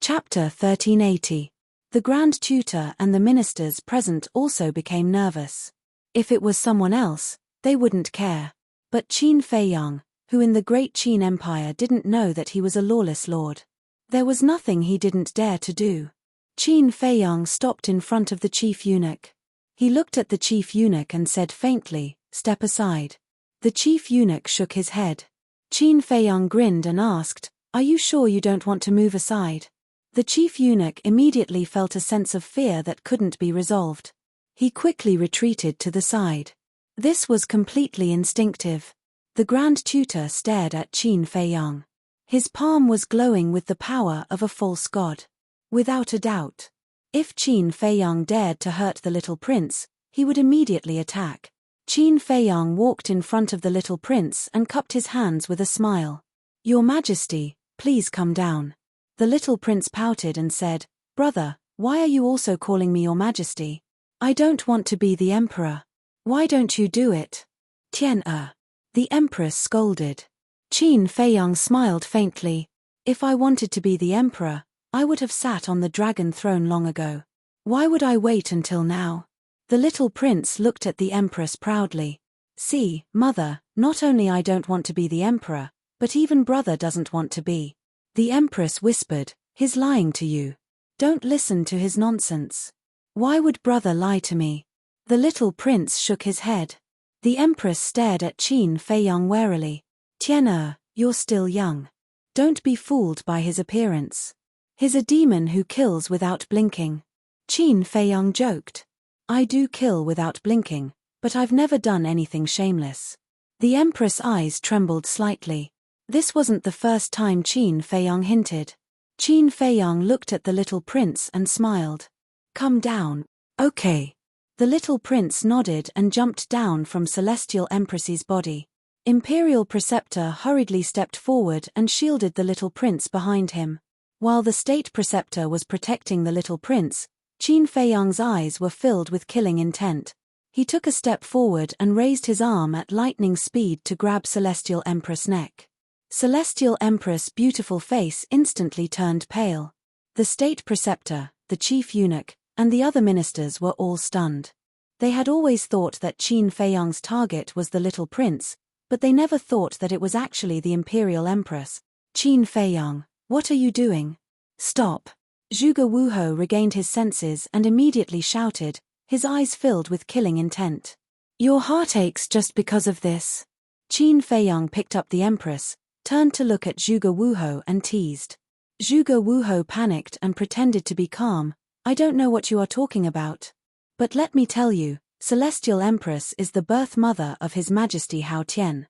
Chapter 1380. The Grand Tutor and the ministers present also became nervous. If it was someone else, they wouldn't care. But Qin Feiyang, who in the great Qin Empire didn't know that he was a lawless lord. There was nothing he didn't dare to do. Qin Feiyang stopped in front of the chief eunuch. He looked at the chief eunuch and said faintly, "Step aside." The chief eunuch shook his head. Qin Feiyang grinned and asked, "Are you sure you don't want to move aside?" The chief eunuch immediately felt a sense of fear that couldn't be resolved. He quickly retreated to the side. This was completely instinctive. The Grand Tutor stared at Qin Feiyang. His palm was glowing with the power of a false god. Without a doubt. If Qin Feiyang dared to hurt the little prince, he would immediately attack. Qin Feiyang walked in front of the little prince and cupped his hands with a smile. "Your Majesty, please come down." The little prince pouted and said, "Brother, why are you also calling me your Majesty? I don't want to be the emperor. Why don't you do it?" "Tian-er." The empress scolded. Qin Feiyang smiled faintly. "If I wanted to be the emperor, I would have sat on the dragon throne long ago. Why would I wait until now?" The little prince looked at the empress proudly. "See, mother, not only I don't want to be the emperor, but even brother doesn't want to be." The empress whispered, "He's lying to you. Don't listen to his nonsense." "Why would brother lie to me?" The little prince shook his head. The empress stared at Qin Feiyang warily. "Tian-er, you're still young. Don't be fooled by his appearance. He's a demon who kills without blinking." Qin Feiyang joked. "I do kill without blinking, but I've never done anything shameless." The empress' eyes trembled slightly. This wasn't the first time Qin Feiyang hinted. Qin Feiyang looked at the little prince and smiled. "Come down." "Okay." The little prince nodded and jumped down from Celestial Empress's body. Imperial Preceptor hurriedly stepped forward and shielded the little prince behind him. While the State Preceptor was protecting the little prince, Qin Feiyang's eyes were filled with killing intent. He took a step forward and raised his arm at lightning speed to grab Celestial Empress' neck. Celestial Empress' beautiful face instantly turned pale. The State Preceptor, the Chief Eunuch, and the other ministers were all stunned. They had always thought that Qin Feiyang's target was the little prince, but they never thought that it was actually the Imperial Empress. "Qin Feiyang, what are you doing? Stop!" Zhuge Wuho regained his senses and immediately shouted, his eyes filled with killing intent. "Your heart aches just because of this." Qin Feiyang picked up the Empress, turned to look at Zhuge Wuho and teased. Zhuge Wuho panicked and pretended to be calm. "I don't know what you are talking about. But let me tell you, Celestial Empress is the birth mother of His Majesty Hao Tian.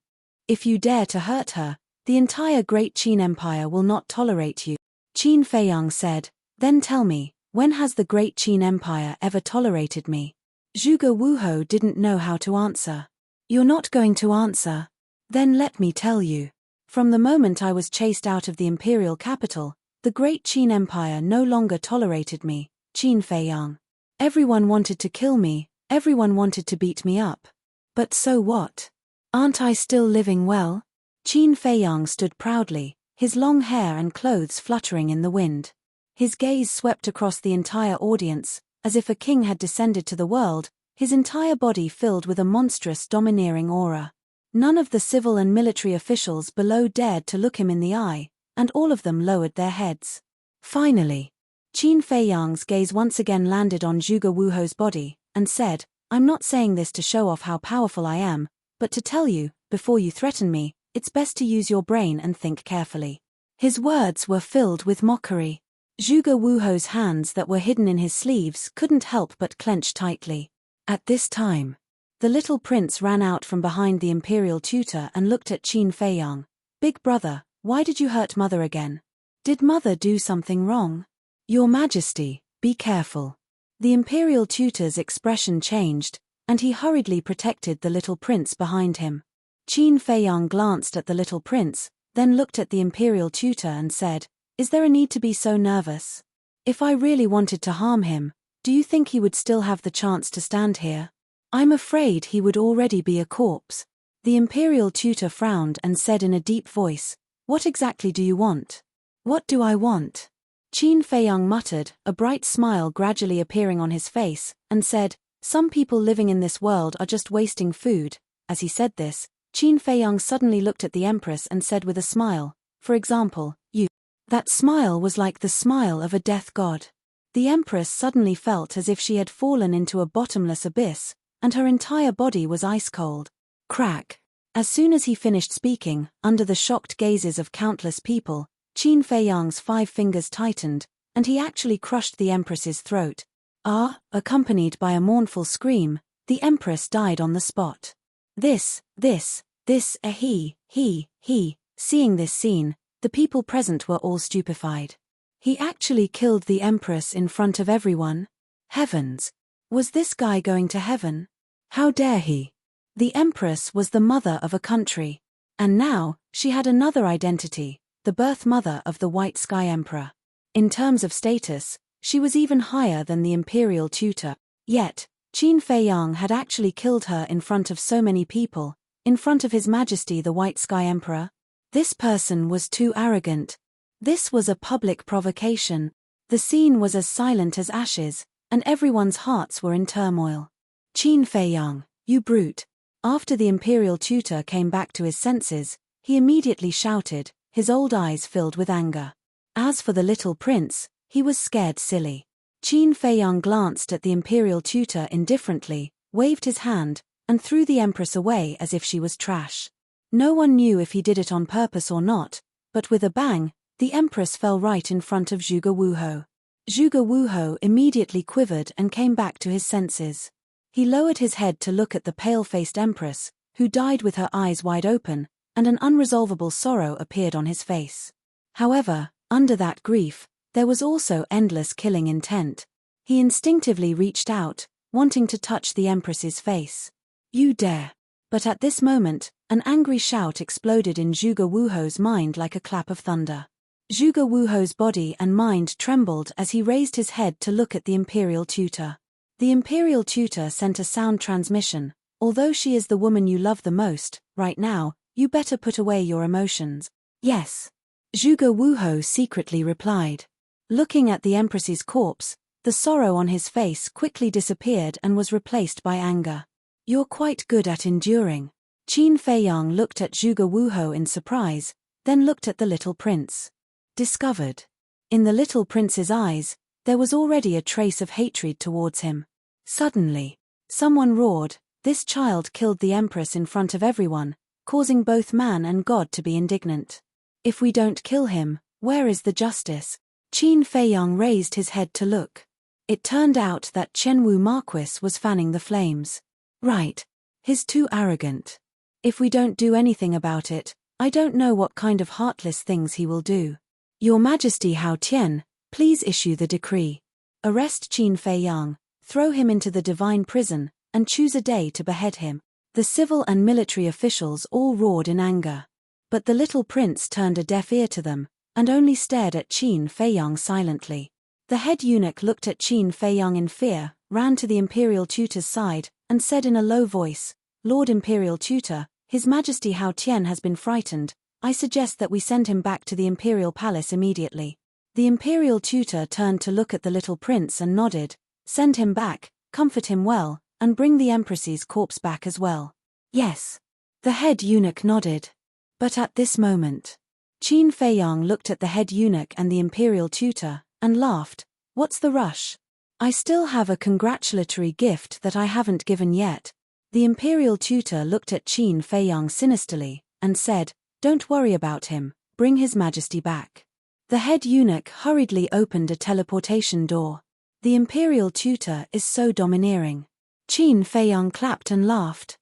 If you dare to hurt her, the entire Great Qin Empire will not tolerate you." Qin Feiyang said, "Then tell me, when has the Great Qin Empire ever tolerated me?" Zhuge Wuho didn't know how to answer. "You're not going to answer? Then let me tell you. From the moment I was chased out of the imperial capital, the Great Qin Empire no longer tolerated me, Qin Feiyang. Everyone wanted to kill me, everyone wanted to beat me up. But so what? Aren't I still living well?" Qin Feiyang stood proudly, his long hair and clothes fluttering in the wind. His gaze swept across the entire audience, as if a king had descended to the world, his entire body filled with a monstrous domineering aura. None of the civil and military officials below dared to look him in the eye, and all of them lowered their heads. Finally, Qin Feiyang's gaze once again landed on Zhuge Wuho's body, and said, "I'm not saying this to show off how powerful I am, but to tell you, before you threaten me, it's best to use your brain and think carefully." His words were filled with mockery. Zhuge Wuho's hands that were hidden in his sleeves couldn't help but clench tightly. At this time, the little prince ran out from behind the imperial tutor and looked at Qin Feiyang. "Big brother, why did you hurt mother again? Did mother do something wrong?" "Your Majesty, be careful." The imperial tutor's expression changed, and he hurriedly protected the little prince behind him. Qin Feiyang glanced at the little prince, then looked at the imperial tutor and said, "Is there a need to be so nervous? If I really wanted to harm him, do you think he would still have the chance to stand here? I'm afraid he would already be a corpse." The imperial tutor frowned and said in a deep voice, "What exactly do you want?" "What do I want?" Qin Feiyang muttered, a bright smile gradually appearing on his face, and said, "Some people living in this world are just wasting food." As he said this, Qin Feiyang suddenly looked at the Empress and said with a smile, "For example, you." That smile was like the smile of a death god. The Empress suddenly felt as if she had fallen into a bottomless abyss, and her entire body was ice cold. Crack! As soon as he finished speaking, under the shocked gazes of countless people, Qin Feiyang's 5 fingers tightened, and he actually crushed the Empress's throat. Accompanied by a mournful scream, the Empress died on the spot. Seeing this scene, the people present were all stupefied. He actually killed the Empress in front of everyone? Heavens! Was this guy going to heaven? How dare he? The Empress was the mother of a country. And now, she had another identity, the birth mother of the White Sky Emperor. In terms of status, she was even higher than the imperial tutor. Yet, Qin Feiyang had actually killed her in front of so many people, in front of His Majesty the White Sky Emperor. This person was too arrogant. This was a public provocation. The scene was as silent as ashes, and everyone's hearts were in turmoil. Qin Feiyang, you brute. After the imperial tutor came back to his senses, he immediately shouted, his old eyes filled with anger. As for the little prince, he was scared silly. Qin Feiyang glanced at the imperial tutor indifferently, waved his hand, and threw the Empress away as if she was trash. No one knew if he did it on purpose or not, but with a bang, the Empress fell right in front of Zhuge Wuhou. Zhuge Wuhou immediately quivered and came back to his senses. He lowered his head to look at the pale-faced Empress, who died with her eyes wide open, and an unresolvable sorrow appeared on his face. However, under that grief, there was also endless killing intent. He instinctively reached out, wanting to touch the Empress's face. You dare! But at this moment, an angry shout exploded in Zhuge Wuhou's mind like a clap of thunder. Zhuge Wuhou's body and mind trembled as he raised his head to look at the imperial tutor. The imperial tutor sent a sound transmission, although she is the woman you love the most, right now, you better put away your emotions. Yes. Zhuge Wuhou secretly replied. Looking at the Empress's corpse, the sorrow on his face quickly disappeared and was replaced by anger. You're quite good at enduring. Qin Feiyang looked at Zhuge Wuhou in surprise, then looked at the little prince. Discovered. In the little prince's eyes, there was already a trace of hatred towards him. Suddenly, someone roared, this child killed the Empress in front of everyone, causing both man and God to be indignant. If we don't kill him, where is the justice? Qin Feiyang raised his head to look. It turned out that Chenwu Marquis was fanning the flames. Right. He's too arrogant. If we don't do anything about it, I don't know what kind of heartless things he will do. Your Majesty Hao Tian, please issue the decree. Arrest Qin Feiyang, throw him into the divine prison, and choose a day to behead him. The civil and military officials all roared in anger. But the little prince turned a deaf ear to them, and only stared at Qin Feiyang silently. The head eunuch looked at Qin Feiyang in fear, ran to the imperial tutor's side, and said in a low voice, Lord Imperial Tutor, His Majesty Hao Tian has been frightened. I suggest that we send him back to the imperial palace immediately. The imperial tutor turned to look at the little prince and nodded. Send him back, comfort him well, and bring the Empress's corpse back as well. Yes. The head eunuch nodded. But at this moment, Qin Feiyang looked at the head eunuch and the imperial tutor, and laughed. What's the rush? I still have a congratulatory gift that I haven't given yet. The imperial tutor looked at Qin Feiyang sinisterly, and said, Don't worry about him, bring His Majesty back. The head eunuch hurriedly opened a teleportation door. The imperial tutor is so domineering. Qin Feiyang clapped and laughed.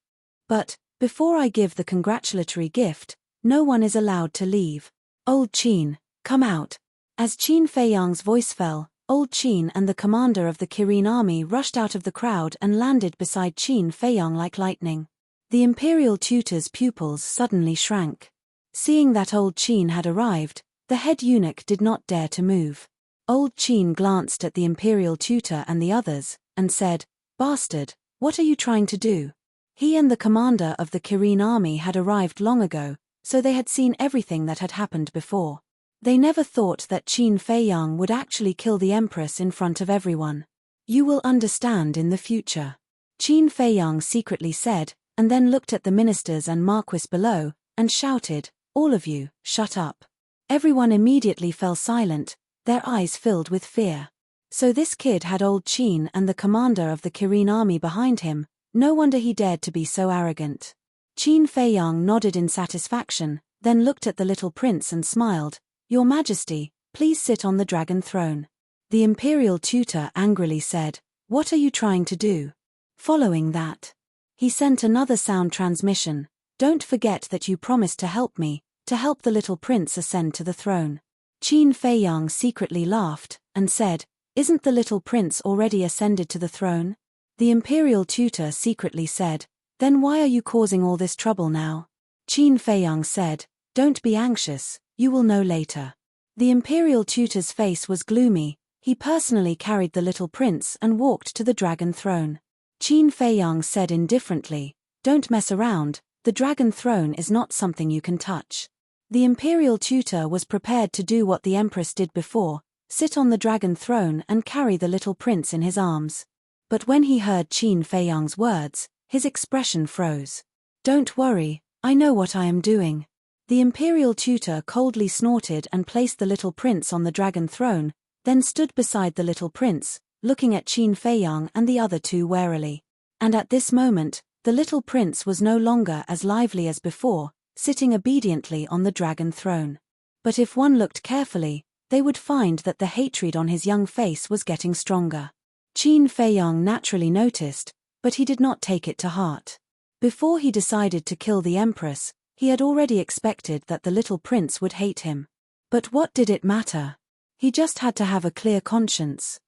But, before I give the congratulatory gift, no one is allowed to leave. Old Qin, come out. As Qin Feiyang's voice fell, Old Qin and the commander of the Kirin army rushed out of the crowd and landed beside Qin Feiyang like lightning. The imperial tutor's pupils suddenly shrank. Seeing that Old Qin had arrived, the head eunuch did not dare to move. Old Qin glanced at the imperial tutor and the others, and said, Bastard, what are you trying to do? He and the commander of the Kirin army had arrived long ago, so they had seen everything that had happened before. They never thought that Qin Feiyang would actually kill the empress in front of everyone. You will understand in the future, Qin Feiyang secretly said, and then looked at the ministers and marquis below, and shouted, all of you, shut up. Everyone immediately fell silent, their eyes filled with fear. So this kid had old Qin and the commander of the Kirin army behind him, no wonder he dared to be so arrogant. Qin Feiyang nodded in satisfaction, then looked at the little prince and smiled, Your Majesty, please sit on the dragon throne. The imperial tutor angrily said, What are you trying to do? Following that, he sent another sound transmission, Don't forget that you promised to help me, to help the little prince ascend to the throne. Qin Feiyang secretly laughed, and said, Isn't the little prince already ascended to the throne? The imperial tutor secretly said, Then why are you causing all this trouble now? Qin Feiyang said, Don't be anxious, you will know later. The imperial tutor's face was gloomy, he personally carried the little prince and walked to the dragon throne. Qin Feiyang said indifferently, Don't mess around, the dragon throne is not something you can touch. The imperial tutor was prepared to do what the empress did before, sit on the dragon throne and carry the little prince in his arms. But when he heard Qin Feiyang's words, his expression froze. Don't worry, I know what I am doing. The imperial tutor coldly snorted and placed the little prince on the dragon throne, then stood beside the little prince, looking at Qin Feiyang and the other two warily. And at this moment, the little prince was no longer as lively as before, sitting obediently on the dragon throne. But if one looked carefully, they would find that the hatred on his young face was getting stronger. Qin Feiyang naturally noticed, but he did not take it to heart. Before he decided to kill the empress, he had already expected that the little prince would hate him. But what did it matter? He just had to have a clear conscience.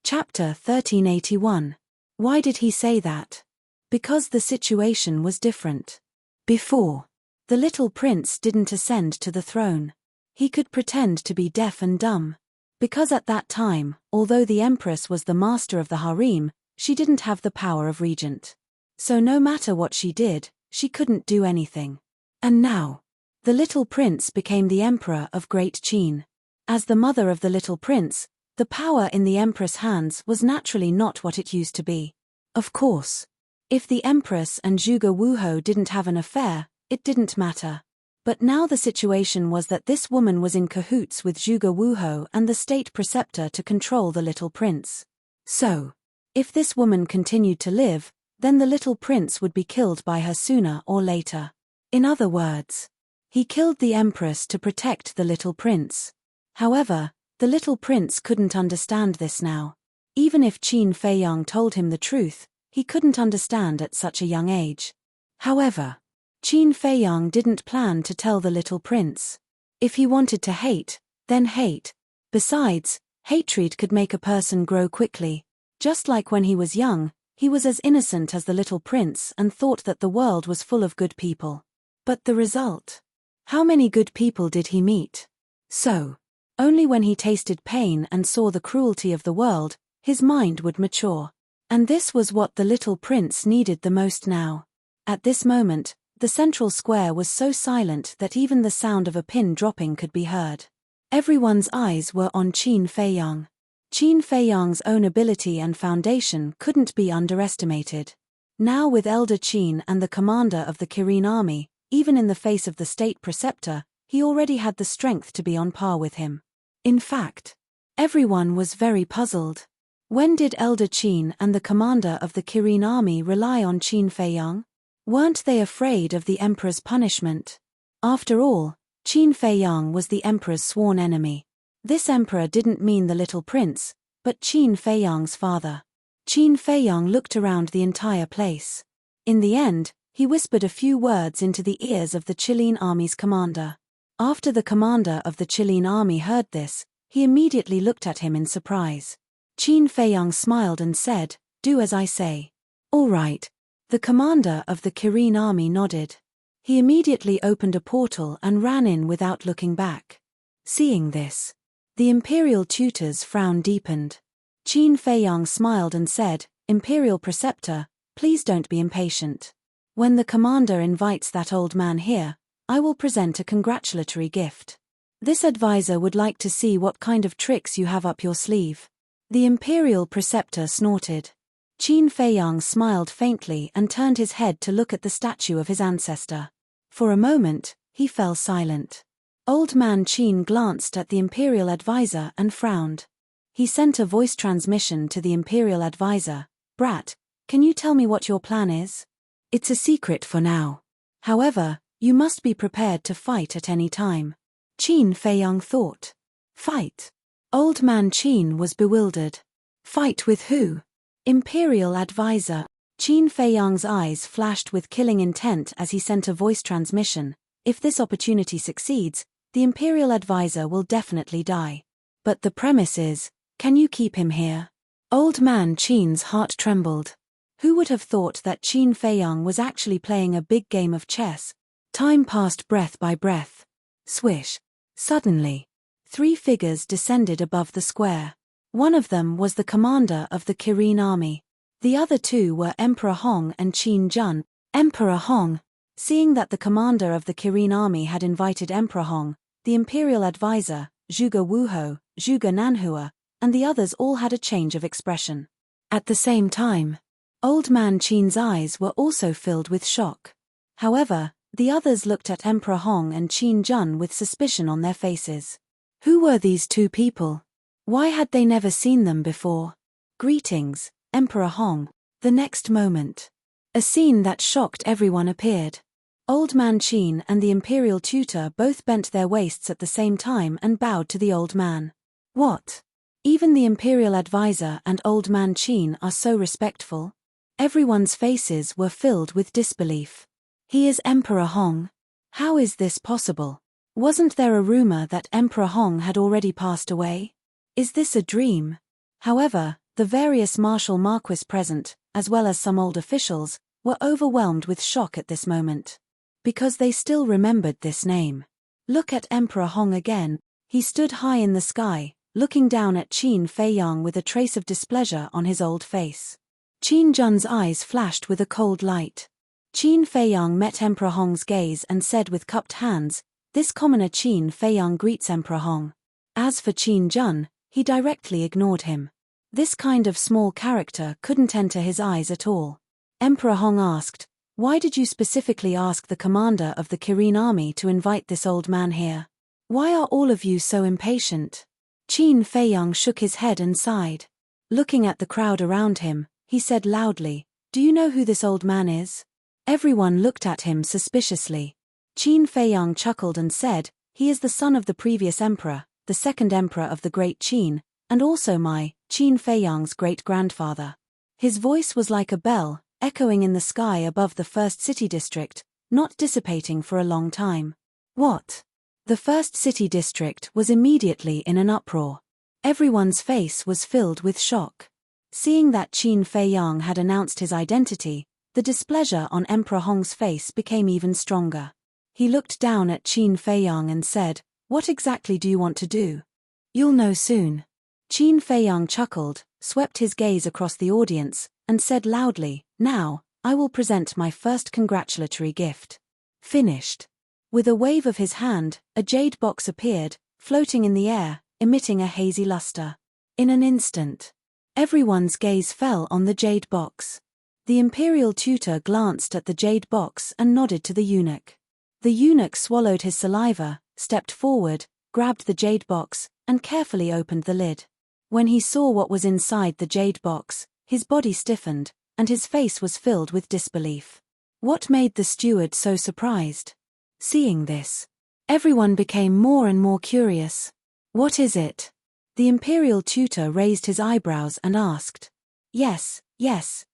Chapter 1381. Why did he say that? Because the situation was different. Before, the little prince didn't ascend to the throne. He could pretend to be deaf and dumb. Because at that time, although the empress was the master of the harem, she didn't have the power of regent. So no matter what she did, she couldn't do anything. And now, the little prince became the emperor of Great Qin. As the mother of the little prince, the power in the empress' hands was naturally not what it used to be. Of course, if the empress and Zhuge Wuhou didn't have an affair, it didn't matter. But now the situation was that this woman was in cahoots with Zhuge Wuhou and the state preceptor to control the little prince. So, if this woman continued to live, then the little prince would be killed by her sooner or later. In other words, he killed the empress to protect the little prince. However, the little prince couldn't understand this now. Even if Qin Feiyang told him the truth, he couldn't understand at such a young age. However, Qin Feiyang didn't plan to tell the little prince. If he wanted to hate, then hate. Besides, hatred could make a person grow quickly. Just like when he was young, he was as innocent as the little prince and thought that the world was full of good people. But the result? How many good people did he meet? So, only when he tasted pain and saw the cruelty of the world, his mind would mature. And this was what the little prince needed the most now. At this moment, the central square was so silent that even the sound of a pin dropping could be heard. Everyone's eyes were on Qin Feiyang. Qin Feiyang's own ability and foundation couldn't be underestimated. Now with Elder Qin and the commander of the Kirin army, even in the face of the state preceptor, he already had the strength to be on par with him. In fact, everyone was very puzzled. When did Elder Qin and the commander of the Kirin army rely on Qin Feiyang? Weren't they afraid of the emperor's punishment? After all, Qin Feiyang was the emperor's sworn enemy. This emperor didn't mean the little prince, but Qin Feiyang's father. Qin Feiyang looked around the entire place. In the end, he whispered a few words into the ears of the Qilin army's commander. After the commander of the Qilin army heard this, he immediately looked at him in surprise. Qin Feiyang smiled and said, "Do as I say." "All right." The commander of the Kirin army nodded. He immediately opened a portal and ran in without looking back. Seeing this, the imperial tutor's frown deepened. Qin Feiyang smiled and said, "Imperial preceptor, please don't be impatient. When the commander invites that old man here, I will present a congratulatory gift." This advisor would like to see what kind of tricks you have up your sleeve. The imperial preceptor snorted. Qin Feiyang smiled faintly and turned his head to look at the statue of his ancestor. For a moment, he fell silent. Old man Qin glanced at the imperial advisor and frowned. He sent a voice transmission to the imperial advisor. "Brat, can you tell me what your plan is? It's a secret for now. However, you must be prepared to fight at any time." Qin Feiyang thought. Fight? Old man Qin was bewildered. Fight with who? Imperial advisor. Qin Feiyang's eyes flashed with killing intent as he sent a voice transmission. If this opportunity succeeds, the imperial advisor will definitely die. But the premise is, can you keep him here? Old man Qin's heart trembled. Who would have thought that Qin Feiyang was actually playing a big game of chess? Time passed breath by breath. Swish. Suddenly, 3 figures descended above the square. One of them was the commander of the Kirin army. The other 2 were Emperor Hong and Qin Jun. Emperor Hong. Seeing that the commander of the Kirin army had invited Emperor Hong, the imperial advisor, Zhuge Wuhou, Zhuge Nanhua, and the others all had a change of expression. At the same time, old man Qin's eyes were also filled with shock. However, the others looked at Emperor Hong and Qin Jun with suspicion on their faces. Who were these 2 people? Why had they never seen them before? Greetings, Emperor Hong. The next moment, a scene that shocked everyone appeared. Old man Qin and the imperial tutor both bent their waists at the same time and bowed to the old man. What? Even the imperial advisor and old man Qin are so respectful? Everyone's faces were filled with disbelief. He is Emperor Hong. How is this possible? Wasn't there a rumor that Emperor Hong had already passed away? Is this a dream? However, the various martial marquis present, as well as some old officials, were overwhelmed with shock at this moment. Because they still remembered this name. Look at Emperor Hong again. He stood high in the sky, looking down at Qin Feiyang with a trace of displeasure on his old face. Qin Jun's eyes flashed with a cold light. Qin Feiyang met Emperor Hong's gaze and said with cupped hands, "This commoner Qin Feiyang greets Emperor Hong." As for Qin Jun, he directly ignored him. This kind of small character couldn't enter his eyes at all. Emperor Hong asked, "Why did you specifically ask the commander of the Kirin army to invite this old man here? Why are all of you so impatient?" Qin Feiyang shook his head and sighed. Looking at the crowd around him, he said loudly, "Do you know who this old man is?" Everyone looked at him suspiciously. Qin Feiyang chuckled and said, "He is the son of the previous emperor, the 2nd emperor of the Great Qin, and also my, Qin Feiyang's great-grandfather." His voice was like a bell, echoing in the sky above the first city district, not dissipating for a long time. What? The first city district was immediately in an uproar. Everyone's face was filled with shock. Seeing that Qin Feiyang had announced his identity, the displeasure on Emperor Hong's face became even stronger. He looked down at Qin Feiyang and said, "What exactly do you want to do?" "You'll know soon." Qin Feiyang chuckled, swept his gaze across the audience, and said loudly, "Now, I will present my first congratulatory gift." Finished. With a wave of his hand, a jade box appeared, floating in the air, emitting a hazy luster. In an instant, everyone's gaze fell on the jade box. The imperial tutor glanced at the jade box and nodded to the eunuch. The eunuch swallowed his saliva, stepped forward, grabbed the jade box, and carefully opened the lid. When he saw what was inside the jade box, his body stiffened, and his face was filled with disbelief. What made the steward so surprised? Seeing this, everyone became more and more curious. "What is it?" The imperial tutor raised his eyebrows and asked. Yes, yes.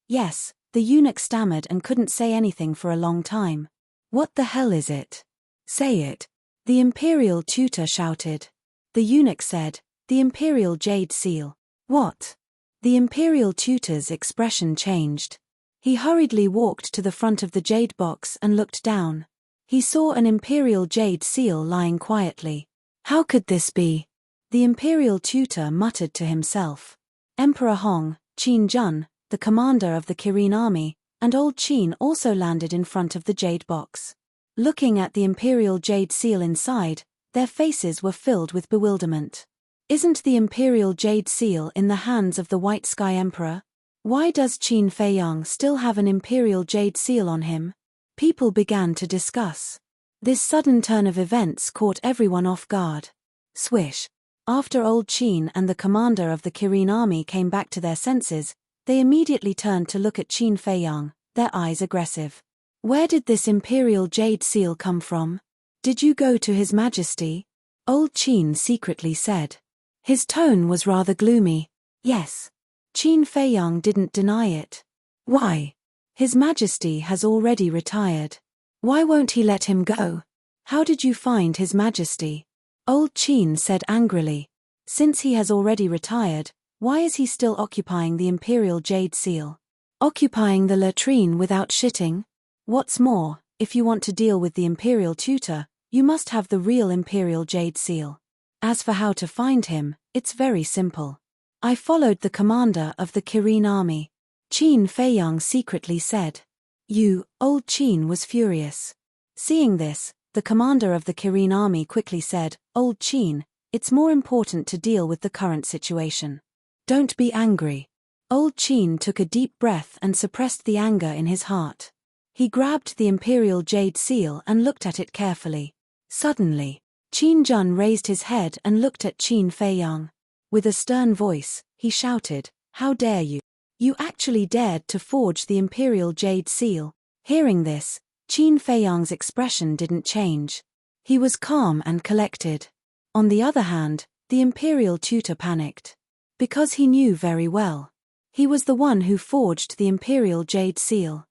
The eunuch stammered and couldn't say anything for a long time. "What the hell is it? Say it." The imperial tutor shouted. The eunuch said, "The imperial jade seal." "What?" The imperial tutor's expression changed. He hurriedly walked to the front of the jade box and looked down. He saw an imperial jade seal lying quietly. How could this be? The imperial tutor muttered to himself. Emperor Hong, Qin Jun, the commander of the Kirin army, and old Qin also landed in front of the jade box. Looking at the imperial jade seal inside, Their faces were filled with bewilderment. Isn't the Imperial Jade Seal in the hands of the White Sky Emperor? Why does Qin Feiyang still have an Imperial Jade Seal on him? People began to discuss. This sudden turn of events caught everyone off guard. Swish. After old Qin and the commander of the Kirin army came back to their senses, they immediately turned to look at Qin Feiyang, their eyes aggressive. Where did this Imperial Jade Seal come from? Did you go to His Majesty? Old Qin secretly said. His tone was rather gloomy. Yes. Qin Feiyang didn't deny it. Why? His Majesty has already retired. Why won't he let him go? How did you find His Majesty? Old Qin said angrily. Since he has already retired, why is he still occupying the Imperial Jade Seal? Occupying the latrine without shitting? What's more, if you want to deal with the Imperial Tutor, you must have the real Imperial Jade Seal. As for how to find him, it's very simple. I followed the commander of the Kirin army. Qin Feiyang secretly said. Old Qin was furious. Seeing this, the commander of the Kirin army quickly said, Old Qin, it's more important to deal with the current situation. Don't be angry. Old Qin took a deep breath and suppressed the anger in his heart. He grabbed the Imperial Jade Seal and looked at it carefully. Suddenly, Qin Jun raised his head and looked at Qin Feiyang. With a stern voice, he shouted, How dare you? You actually dared to forge the Imperial Jade Seal. Hearing this, Qin Feiyang's expression didn't change. He was calm and collected. On the other hand, the Imperial Tutor panicked. Because he knew very well. He was the one who forged the Imperial Jade Seal.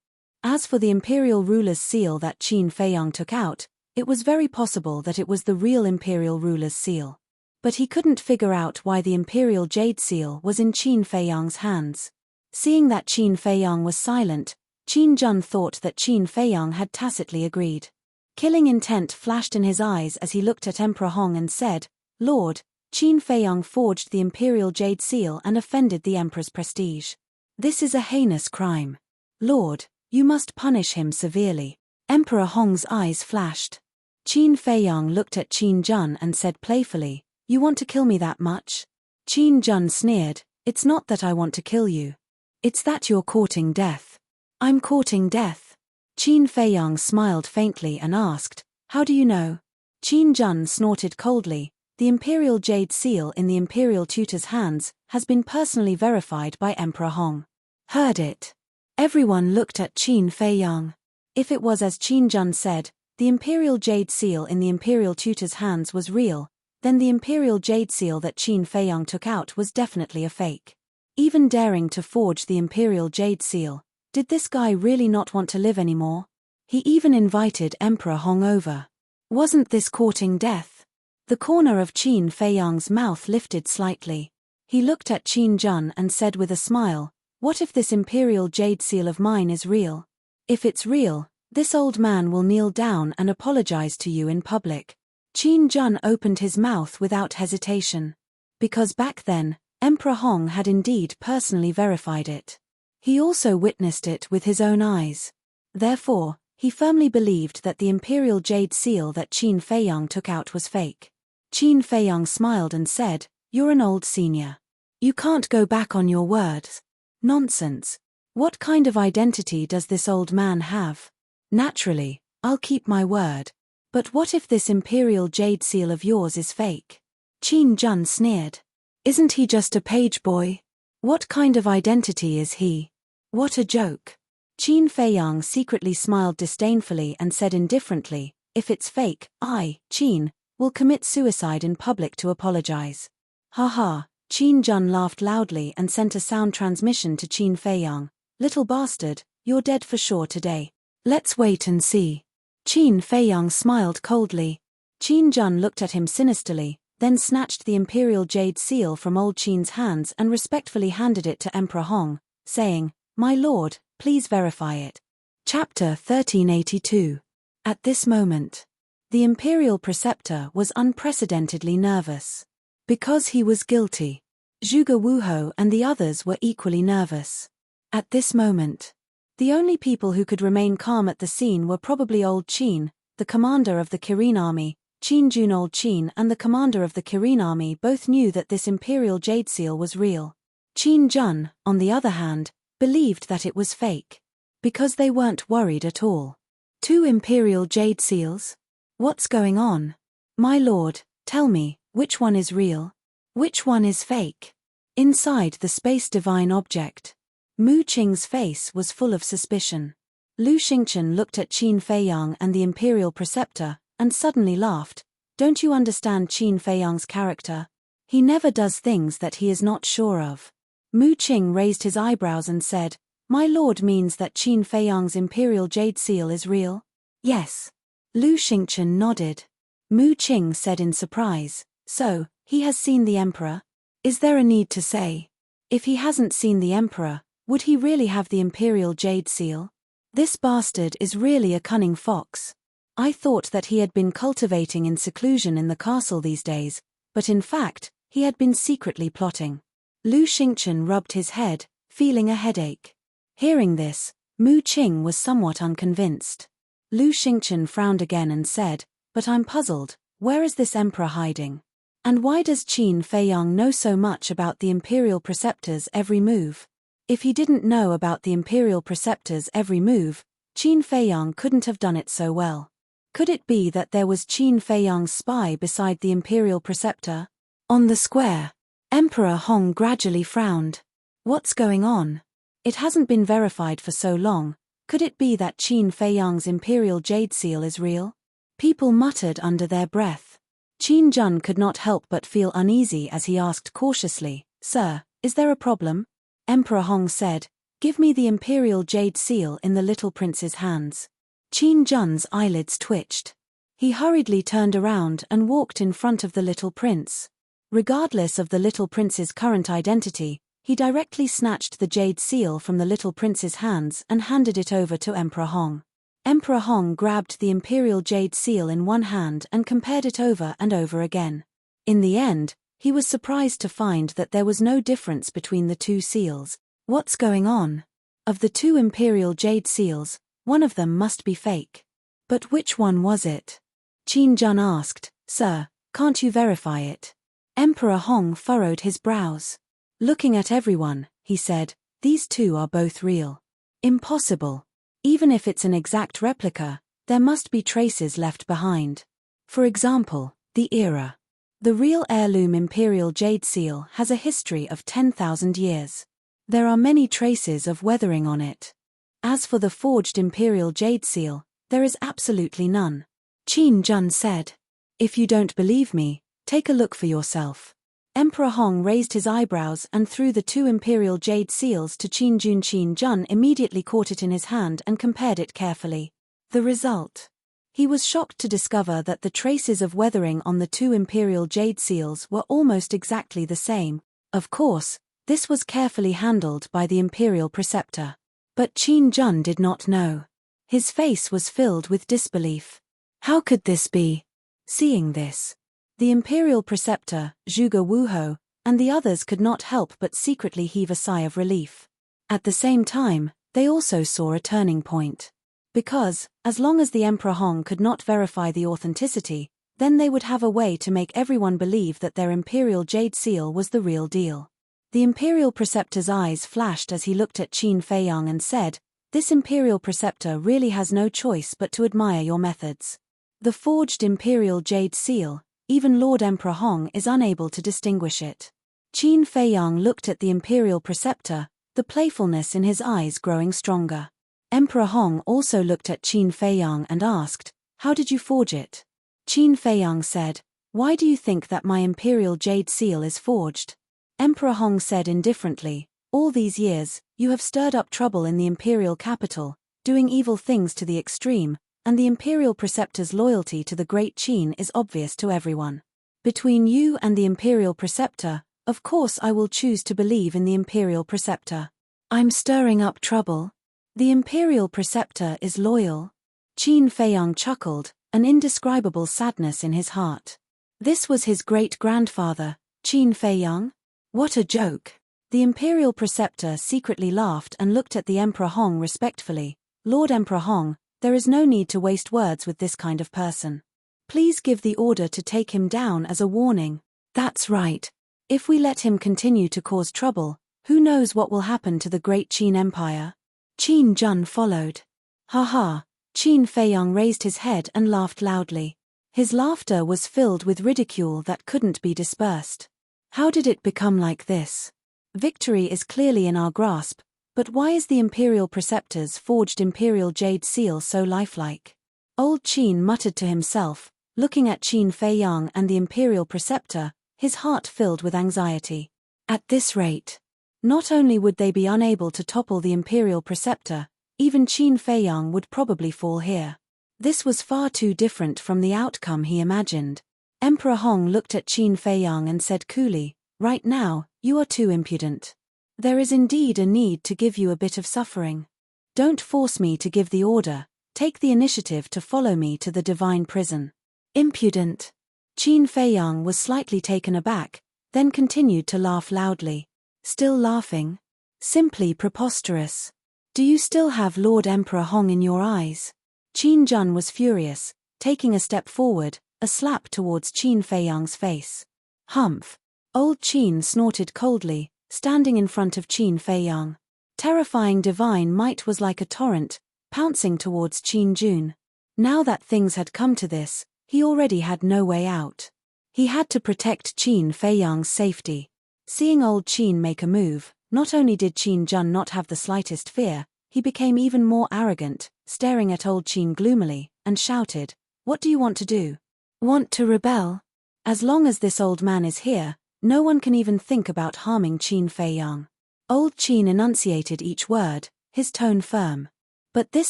As for the Imperial Ruler's seal that Qin Feiyang took out, it was very possible that it was the real Imperial Ruler's seal. But he couldn't figure out why the Imperial Jade Seal was in Qin Feiyang's hands. Seeing that Qin Feiyang was silent, Qin Jun thought that Qin Feiyang had tacitly agreed. Killing intent flashed in his eyes as he looked at Emperor Hong and said, Lord, Qin Feiyang forged the Imperial Jade Seal and offended the Emperor's prestige. This is a heinous crime. Lord, you must punish him severely. Emperor Hong's eyes flashed. Qin Feiyang looked at Qin Jun and said playfully, You want to kill me that much? Qin Jun sneered, It's not that I want to kill you. It's that you're courting death. I'm courting death. Qin Feiyang smiled faintly and asked, How do you know? Qin Jun snorted coldly, The Imperial Jade Seal in the Imperial Tutor's hands has been personally verified by Emperor Hong. Heard it. Everyone looked at Qin Feiyang. If it was as Qin Jun said, the Imperial Jade Seal in the Imperial Tutor's hands was real, then the Imperial Jade Seal that Qin Feiyang took out was definitely a fake. Even daring to forge the Imperial Jade Seal, did this guy really not want to live anymore? He even invited Emperor Hong over. Wasn't this courting death? The corner of Qin Feiyang's mouth lifted slightly. He looked at Qin Jun and said with a smile, What if this Imperial Jade Seal of mine is real? If it's real, this old man will kneel down and apologize to you in public. Qin Jun opened his mouth without hesitation. Because back then, Emperor Hong had indeed personally verified it. He also witnessed it with his own eyes. Therefore, he firmly believed that the Imperial Jade Seal that Qin Feiyang took out was fake. Qin Feiyang smiled and said, You're an old senior. You can't go back on your words. Nonsense. What kind of identity does this old man have? Naturally, I'll keep my word. But what if this Imperial Jade Seal of yours is fake? Qin Jun sneered. Isn't he just a page boy? What kind of identity is he? What a joke. Qin Feiyang secretly smiled disdainfully and said indifferently, If it's fake, I, Qin, will commit suicide in public to apologize. Ha. Qin Jun laughed loudly and sent a sound transmission to Qin Feiyang. Little bastard, you're dead for sure today. Let's wait and see. Qin Feiyang smiled coldly. Qin Jun looked at him sinisterly, then snatched the Imperial Jade Seal from old Qin's hands and respectfully handed it to Emperor Hong, saying, My lord, please verify it. Chapter 1382. At this moment, the Imperial Preceptor was unprecedentedly nervous. Because he was guilty. Zhuge Wuhou and the others were equally nervous. At this moment, the only people who could remain calm at the scene were probably old Qin, the commander of the Kirin army, Qin Junol Qin and the commander of the Kirin army both knew that this imperial jade seal was real. Qin Jun, on the other hand, believed that it was fake. Because they weren't worried at all. 2 imperial jade seals? What's going on? My lord, tell me, which one is real? Which one is fake? Inside the space divine object. Mu Qing's face was full of suspicion. Lu Xingchen looked at Qin Feiyang and the imperial preceptor, and suddenly laughed. Don't you understand Qin Feiyang's character? He never does things that he is not sure of. Mu Qing raised his eyebrows and said, My lord means that Qin Feiyang's imperial jade seal is real? Yes. Lu Xingchen nodded. Mu Qing said in surprise, So, he has seen the emperor? Is there a need to say? If he hasn't seen the emperor, would he really have the imperial jade seal? This bastard is really a cunning fox. I thought that he had been cultivating in seclusion in the castle these days, but in fact, he had been secretly plotting. Lu Xingchen rubbed his head, feeling a headache. Hearing this, Mu Qing was somewhat unconvinced. Lu Xingchen frowned again and said, But I'm puzzled, where is this emperor hiding? And why does Qin Feiyang know so much about the imperial preceptor's every move? If he didn't know about the imperial preceptor's every move, Qin Feiyang couldn't have done it so well. Could it be that there was Qin Feiyang's spy beside the imperial preceptor? On the square, Emperor Hong gradually frowned. What's going on? It hasn't been verified for so long. Could it be that Qin Feiyang's imperial jade seal is real? People muttered under their breath. Qin Jun could not help but feel uneasy as he asked cautiously, Sir, is there a problem? Emperor Hong said, Give me the imperial jade seal in the little prince's hands. Qin Jun's eyelids twitched. He hurriedly turned around and walked in front of the little prince. Regardless of the little prince's current identity, he directly snatched the jade seal from the little prince's hands and handed it over to Emperor Hong. Emperor Hong grabbed the imperial jade seal in one hand and compared it over and over again. In the end, he was surprised to find that there was no difference between the 2 seals. What's going on? Of the 2 imperial jade seals, one of them must be fake. But which one was it? Qin Jun asked, Sir, can't you verify it? Emperor Hong furrowed his brows. Looking at everyone, he said, These 2 are both real. Impossible. Even if it's an exact replica, there must be traces left behind. For example, the era. The real heirloom imperial jade seal has a history of 10,000 years. There are many traces of weathering on it. As for the forged imperial jade seal, there is absolutely none. Qin Jun said. If you don't believe me, take a look for yourself. Emperor Hong raised his eyebrows and threw the 2 imperial jade seals to Qin Jun. Qin Jun immediately caught it in his hand and compared it carefully. The result. He was shocked to discover that the traces of weathering on the 2 imperial jade seals were almost exactly the same. Of course, this was carefully handled by the imperial preceptor. But Qin Jun did not know. His face was filled with disbelief. How could this be? Seeing this, the imperial preceptor, Zhuge Wuhou, and the others could not help but secretly heave a sigh of relief. At the same time, they also saw a turning point. Because, as long as the Emperor Hong could not verify the authenticity, then they would have a way to make everyone believe that their imperial jade seal was the real deal. The imperial preceptor's eyes flashed as he looked at Qin Feiyang and said, This imperial preceptor really has no choice but to admire your methods. The forged imperial jade seal, even Lord Emperor Hong is unable to distinguish it. Qin Feiyang looked at the imperial preceptor, the playfulness in his eyes growing stronger. Emperor Hong also looked at Qin Feiyang and asked, How did you forge it? Qin Feiyang said, Why do you think that my imperial jade seal is forged? Emperor Hong said indifferently, All these years, you have stirred up trouble in the imperial capital, doing evil things to the extreme, and the imperial preceptor's loyalty to the great Qin is obvious to everyone. Between you and the imperial preceptor, of course I will choose to believe in the imperial preceptor. I'm stirring up trouble? The imperial preceptor is loyal? Qin Feiyang chuckled, an indescribable sadness in his heart. This was his great-grandfather, Qin Feiyang? What a joke! The imperial preceptor secretly laughed and looked at the Emperor Hong respectfully. Lord Emperor Hong, there is no need to waste words with this kind of person. Please give the order to take him down as a warning. That's right. If we let him continue to cause trouble, who knows what will happen to the great Qin Empire? Qin Jun followed. Ha ha, Qin Feiyang raised his head and laughed loudly. His laughter was filled with ridicule that couldn't be dispersed. How did it become like this? Victory is clearly in our grasp, but why is the Imperial Preceptor's forged Imperial Jade Seal so lifelike? Old Qin muttered to himself, looking at Qin Feiyang and the Imperial Preceptor, his heart filled with anxiety. At this rate, not only would they be unable to topple the Imperial Preceptor, even Qin Feiyang would probably fall here. This was far too different from the outcome he imagined. Emperor Hong looked at Qin Feiyang and said coolly, "Right now, you are too impudent. There is indeed a need to give you a bit of suffering. Don't force me to give the order, take the initiative to follow me to the divine prison." Impudent. Qin Feiyang was slightly taken aback, then continued to laugh loudly. Still laughing? Simply preposterous. Do you still have Lord Emperor Hong in your eyes? Qin Jun was furious, taking a step forward, a slap towards Qin Feiyang's face. Humph. Old Qin snorted coldly, standing in front of Qin Feiyang. Terrifying divine might was like a torrent, pouncing towards Qin Jun. Now that things had come to this, he already had no way out. He had to protect Qin Feiyang's safety. Seeing old Qin make a move, not only did Qin Jun not have the slightest fear, he became even more arrogant, staring at old Qin gloomily, and shouted, "What do you want to do? Want to rebel? As long as this old man is here, no one can even think about harming Qin Feiyang." Old Qin enunciated each word, his tone firm. But this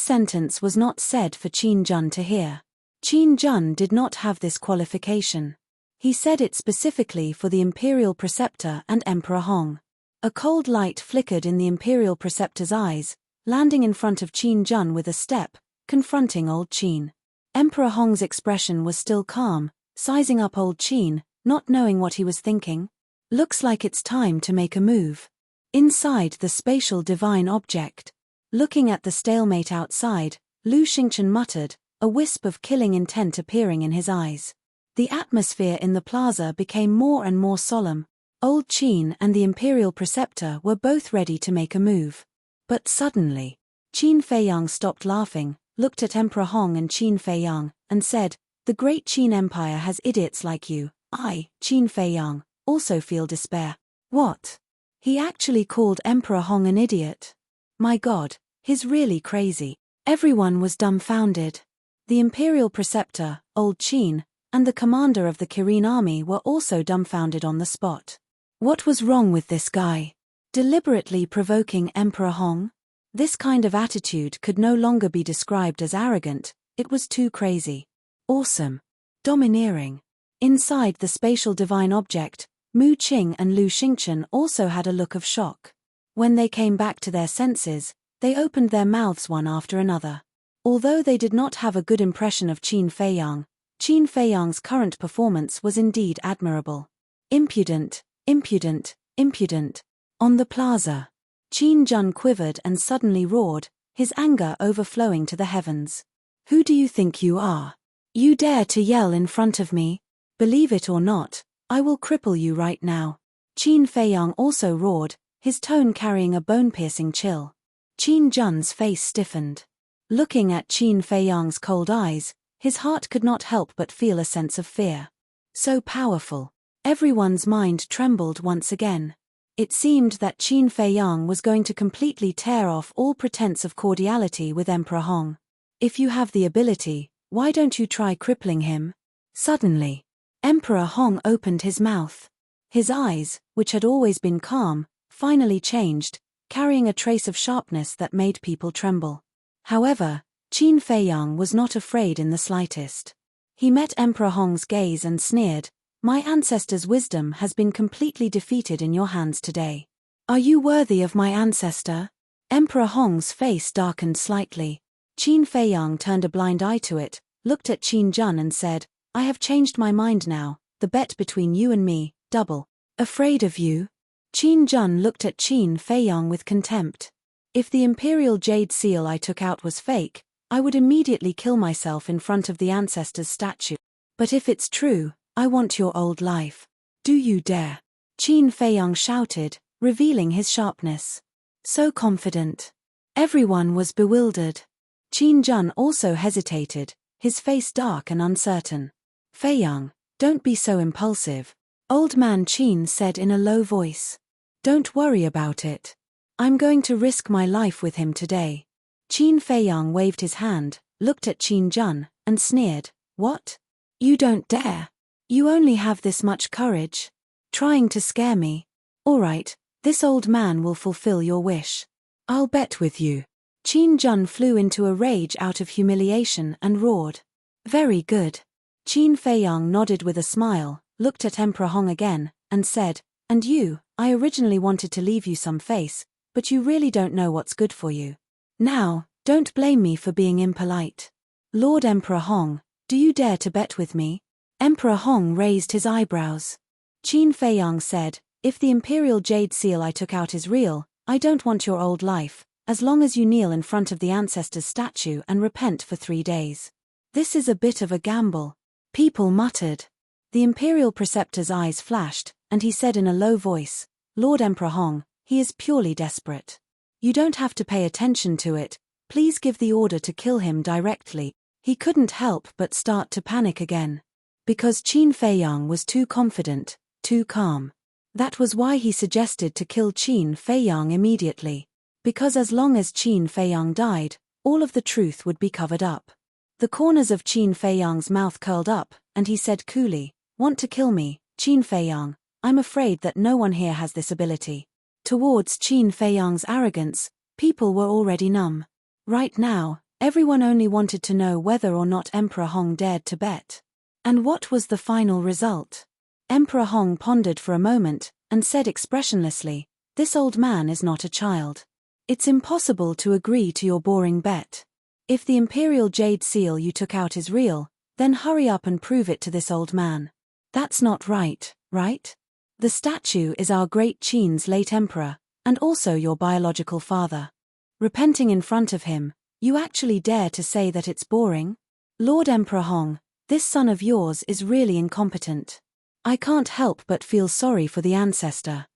sentence was not said for Qin Jun to hear. Qin Jun did not have this qualification. He said it specifically for the Imperial Preceptor and Emperor Hong. A cold light flickered in the Imperial Preceptor's eyes, landing in front of Qin Jun with a step, confronting old Qin. Emperor Hong's expression was still calm, sizing up old Qin, not knowing what he was thinking. Looks like it's time to make a move. Inside the spatial divine object. Looking at the stalemate outside, Lu Xingchen muttered, a wisp of killing intent appearing in his eyes. The atmosphere in the plaza became more and more solemn. Old Qin and the Imperial Preceptor were both ready to make a move. But suddenly, Qin Feiyang stopped laughing, looked at Emperor Hong and Qin Feiyang, and said, "The great Qin Empire has idiots like you. I, Qin Feiyang, also feel despair." What? He actually called Emperor Hong an idiot? My God, he's really crazy. Everyone was dumbfounded. The Imperial Preceptor, old Qin, and the commander of the Kirin army were also dumbfounded on the spot. What was wrong with this guy? Deliberately provoking Emperor Hong? This kind of attitude could no longer be described as arrogant, it was too crazy. Awesome. Domineering. Inside the spatial divine object, Mu Qing and Lu Xingchen also had a look of shock. When they came back to their senses, they opened their mouths one after another. Although they did not have a good impression of Qin Feiyang's current performance was indeed admirable. Impudent, impudent, impudent. On the plaza, Qin Jun quivered and suddenly roared, his anger overflowing to the heavens. "Who do you think you are? You dare to yell in front of me? Believe it or not, I will cripple you right now." Qin Feiyang also roared, his tone carrying a bone-piercing chill. Qin Jun's face stiffened. Looking at Qin Feiyang's cold eyes, his heart could not help but feel a sense of fear. So powerful. Everyone's mind trembled once again. It seemed that Qin Feiyang was going to completely tear off all pretense of cordiality with Emperor Hong. If you have the ability, why don't you try crippling him? Suddenly, Emperor Hong opened his mouth. His eyes, which had always been calm, finally changed, carrying a trace of sharpness that made people tremble. However, Qin Feiyang was not afraid in the slightest. He met Emperor Hong's gaze and sneered, "My ancestor's wisdom has been completely defeated in your hands today. Are you worthy of my ancestor?" Emperor Hong's face darkened slightly. Qin Feiyang turned a blind eye to it, looked at Qin Jun and said, "I have changed my mind now, the bet between you and me, double." "Afraid of you?" Qin Jun looked at Qin Feiyang with contempt. "If the Imperial Jade Seal I took out was fake, I would immediately kill myself in front of the ancestor's statue. But if it's true, I want your old life. Do you dare? Qin Feiyang shouted, revealing his sharpness. So confident. Everyone was bewildered. Qin Jun also hesitated, his face dark and uncertain. Feiyang, don't be so impulsive. Old man Qin said in a low voice. Don't worry about it. I'm going to risk my life with him today. Qin Feiyang waved his hand, looked at Qin Jun, and sneered. What? You don't dare. You only have this much courage. Trying to scare me. All right, this old man will fulfill your wish. I'll bet with you. Qin Jun flew into a rage out of humiliation and roared. Very good. Qin Feiyang nodded with a smile, looked at Emperor Hong again, and said, And you, I originally wanted to leave you some face, but you really don't know what's good for you. Now, don't blame me for being impolite. Lord Emperor Hong, do you dare to bet with me? Emperor Hong raised his eyebrows. Qin Feiyang said, If the Imperial Jade Seal I took out is real, I don't want your old life, as long as you kneel in front of the ancestor's statue and repent for 3 days. This is a bit of a gamble. People muttered. The Imperial Preceptor's eyes flashed, and he said in a low voice, Lord Emperor Hong, he is purely desperate. You don't have to pay attention to it, please give the order to kill him directly. He couldn't help but start to panic again. Because Qin Feiyang was too confident, too calm. That was why he suggested to kill Qin Feiyang immediately. Because as long as Qin Feiyang died, all of the truth would be covered up. The corners of Qin Feiyang's mouth curled up, and he said coolly, Want to kill me, Qin Feiyang? I'm afraid that no one here has this ability. Towards Qin Feiyang's arrogance, people were already numb. Right now, everyone only wanted to know whether or not Emperor Hong dared to bet. And what was the final result? Emperor Hong pondered for a moment, and said expressionlessly, This old man is not a child. It's impossible to agree to your boring bet. If the Imperial Jade Seal you took out is real, then hurry up and prove it to this old man. That's not right, right? The statue is our great Qin's late emperor, and also your biological father. Repenting in front of him, you actually dare to say that it's boring? Lord Emperor Hong, this son of yours is really incompetent. I can't help but feel sorry for the ancestor.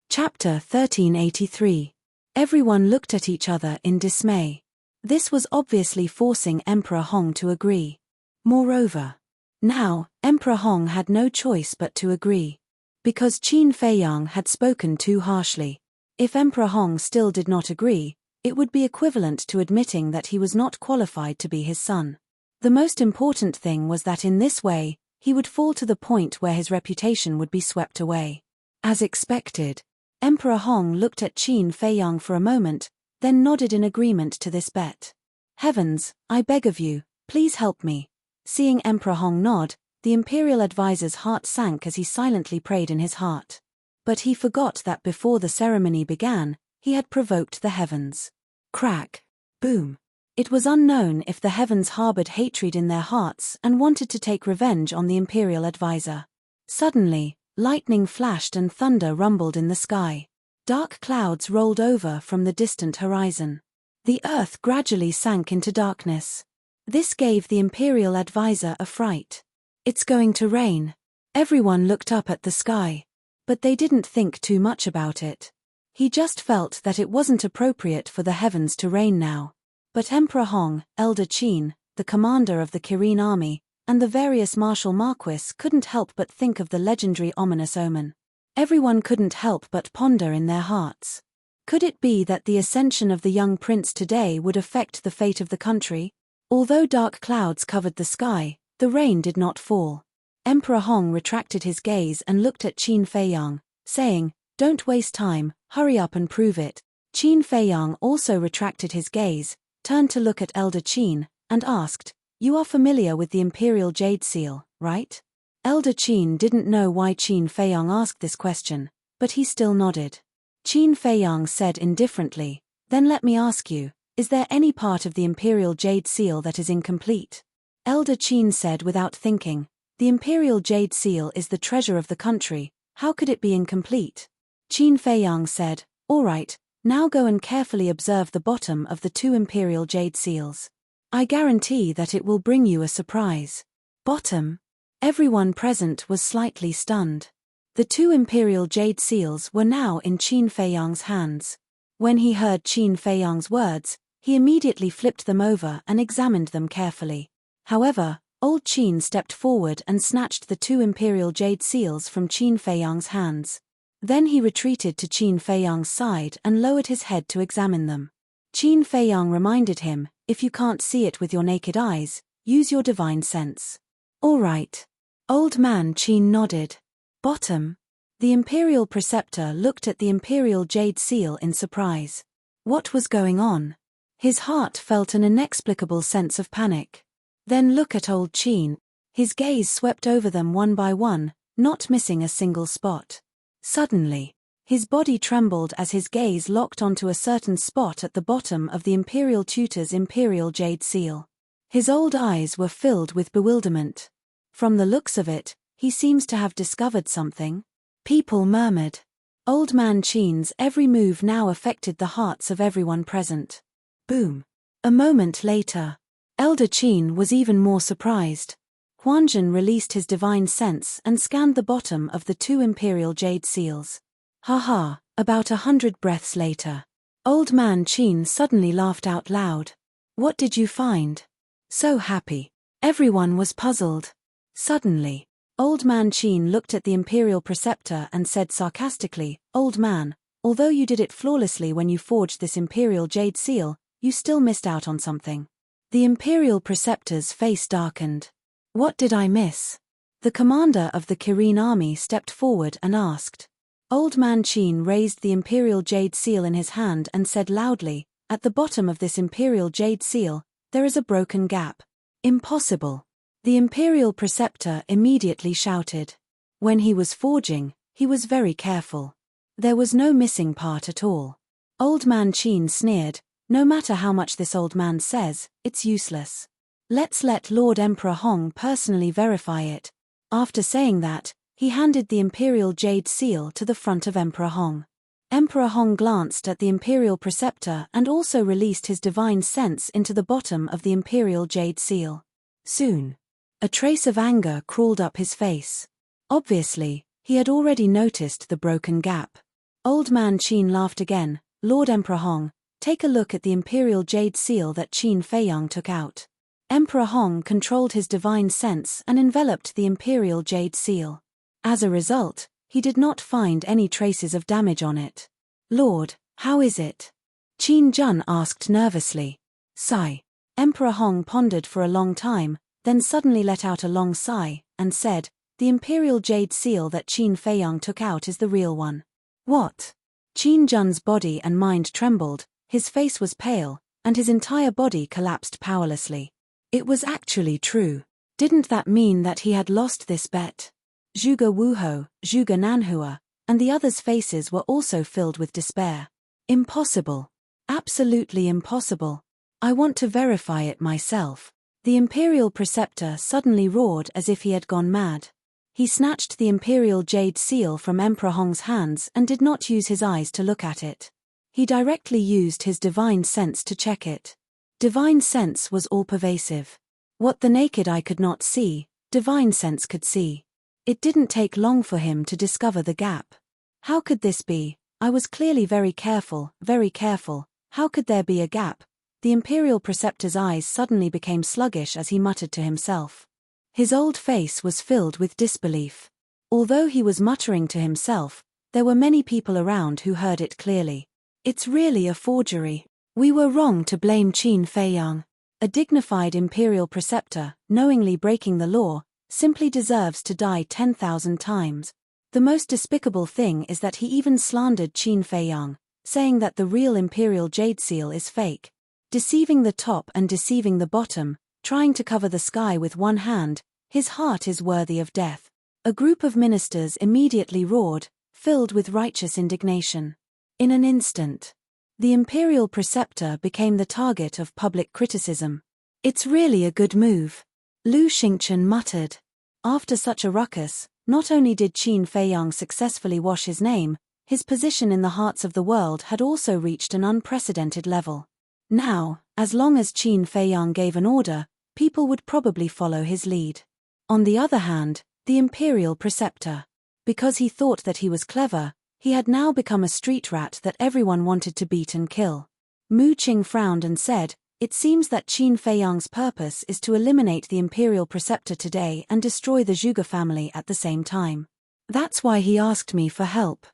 Chapter 1383. Everyone looked at each other in dismay. This was obviously forcing Emperor Hong to agree. Moreover, now, Emperor Hong had no choice but to agree. Because Qin Feiyang had spoken too harshly. If Emperor Hong still did not agree, it would be equivalent to admitting that he was not qualified to be his son. The most important thing was that in this way, he would fall to the point where his reputation would be swept away. As expected, Emperor Hong looked at Qin Feiyang for a moment, then nodded in agreement to this bet. Heavens, I beg of you, please help me. Seeing Emperor Hong nod, the imperial advisor's heart sank as he silently prayed in his heart. But he forgot that before the ceremony began, he had provoked the heavens. Crack. Boom. It was unknown if the heavens harbored hatred in their hearts and wanted to take revenge on the imperial advisor. Suddenly, lightning flashed and thunder rumbled in the sky. Dark clouds rolled over from the distant horizon. The earth gradually sank into darkness. This gave the imperial advisor a fright. It's going to rain. Everyone looked up at the sky. But they didn't think too much about it. He just felt that it wasn't appropriate for the heavens to rain now. But Emperor Hong, Elder Qin, the commander of the Kirin army, and the various martial marquis couldn't help but think of the legendary ominous omen. Everyone couldn't help but ponder in their hearts. Could it be that the ascension of the young prince today would affect the fate of the country? Although dark clouds covered the sky, the rain did not fall. Emperor Hong retracted his gaze and looked at Qin Feiyang, saying, Don't waste time, hurry up and prove it. Qin Feiyang also retracted his gaze, turned to look at Elder Qin, and asked, You are familiar with the Imperial Jade Seal, right? Elder Qin didn't know why Qin Feiyang asked this question, but he still nodded. Qin Feiyang said indifferently, Then let me ask you, is there any part of the Imperial Jade Seal that is incomplete? Elder Qin said without thinking, The Imperial Jade Seal is the treasure of the country, how could it be incomplete? Qin Feiyang said, All right, now go and carefully observe the bottom of the 2 Imperial Jade Seals. I guarantee that it will bring you a surprise. Bottom? Everyone present was slightly stunned. The 2 imperial jade seals were now in Qin Feiyang's hands. When he heard Qin Feiyang's words, he immediately flipped them over and examined them carefully. However, old Qin stepped forward and snatched the 2 imperial jade seals from Qin Feiyang's hands. Then he retreated to Qin Feiyang's side and lowered his head to examine them. Qin Feiyang reminded him, if you can't see it with your naked eyes, use your divine sense. All right. Old man Qin nodded. Bottom. The imperial preceptor looked at the imperial jade seal in surprise. What was going on? His heart felt an inexplicable sense of panic. Then look at old Qin. His gaze swept over them one by one, not missing a single spot. Suddenly, his body trembled as his gaze locked onto a certain spot at the bottom of the imperial tutor's imperial jade seal. His old eyes were filled with bewilderment. From the looks of it, he seems to have discovered something. People murmured. Old man Qin's every move now affected the hearts of everyone present. Boom. A moment later, Elder Qin was even more surprised. Huanzhen released his divine sense and scanned the bottom of the 2 imperial jade seals. Haha, about 100 breaths later. Old man Qin suddenly laughed out loud. What did you find? So happy. Everyone was puzzled. Suddenly, old man Qin looked at the imperial preceptor and said sarcastically, Old man, although you did it flawlessly when you forged this imperial jade seal, you still missed out on something. The imperial preceptor's face darkened. What did I miss? The commander of the Kirin army stepped forward and asked. Old man Qin raised the imperial jade seal in his hand and said loudly, At the bottom of this imperial jade seal, there is a broken gap. Impossible. The imperial preceptor immediately shouted. When he was forging, he was very careful. There was no missing part at all. Old man Qin sneered, no matter how much this old man says, it's useless. Let's let Lord Emperor Hong personally verify it. After saying that, he handed the imperial jade seal to the front of Emperor Hong. Emperor Hong glanced at the imperial preceptor and also released his divine sense into the bottom of the imperial jade seal. Soon, a trace of anger crawled up his face. Obviously, he had already noticed the broken gap. Old man Qin laughed again. Lord Emperor Hong, take a look at the imperial jade seal that Qin Feiyang took out. Emperor Hong controlled his divine sense and enveloped the imperial jade seal. As a result, he did not find any traces of damage on it. Lord, how is it? Qin Jun asked nervously. Sigh. Emperor Hong pondered for a long time, then suddenly let out a long sigh, and said, The imperial jade seal that Qin Feiyang took out is the real one. What? Qin Jun's body and mind trembled, his face was pale, and his entire body collapsed powerlessly. It was actually true. Didn't that mean that he had lost this bet? Zhuge Wuhou, Zhuge Nanhua, and the others' faces were also filled with despair. Impossible. Absolutely impossible. I want to verify it myself. The imperial preceptor suddenly roared as if he had gone mad. He snatched the imperial jade seal from Emperor Hong's hands and did not use his eyes to look at it. He directly used his divine sense to check it. Divine sense was all-pervasive. What the naked eye could not see, divine sense could see. It didn't take long for him to discover the gap. How could this be? I was clearly very careful, very careful. How could there be a gap? The imperial preceptor's eyes suddenly became sluggish as he muttered to himself. His old face was filled with disbelief. Although he was muttering to himself, there were many people around who heard it clearly. It's really a forgery. We were wrong to blame Qin Feiyang. A dignified imperial preceptor, knowingly breaking the law, simply deserves to die 10,000 times. The most despicable thing is that he even slandered Qin Feiyang, saying that the real imperial jade seal is fake. Deceiving the top and deceiving the bottom, trying to cover the sky with one hand, his heart is worthy of death. A group of ministers immediately roared, filled with righteous indignation. In an instant, the imperial preceptor became the target of public criticism. It's really a good move. Lu Xingchen muttered. After such a ruckus, not only did Qin Feiyang successfully wash his name, his position in the hearts of the world had also reached an unprecedented level. Now, as long as Qin Feiyang gave an order, people would probably follow his lead. On the other hand, the imperial preceptor. Because he thought that he was clever, he had now become a street rat that everyone wanted to beat and kill. Mu Qing frowned and said, "It seems that Qin Feiyang's purpose is to eliminate the imperial preceptor today and destroy the Zhuge family at the same time. That's why he asked me for help."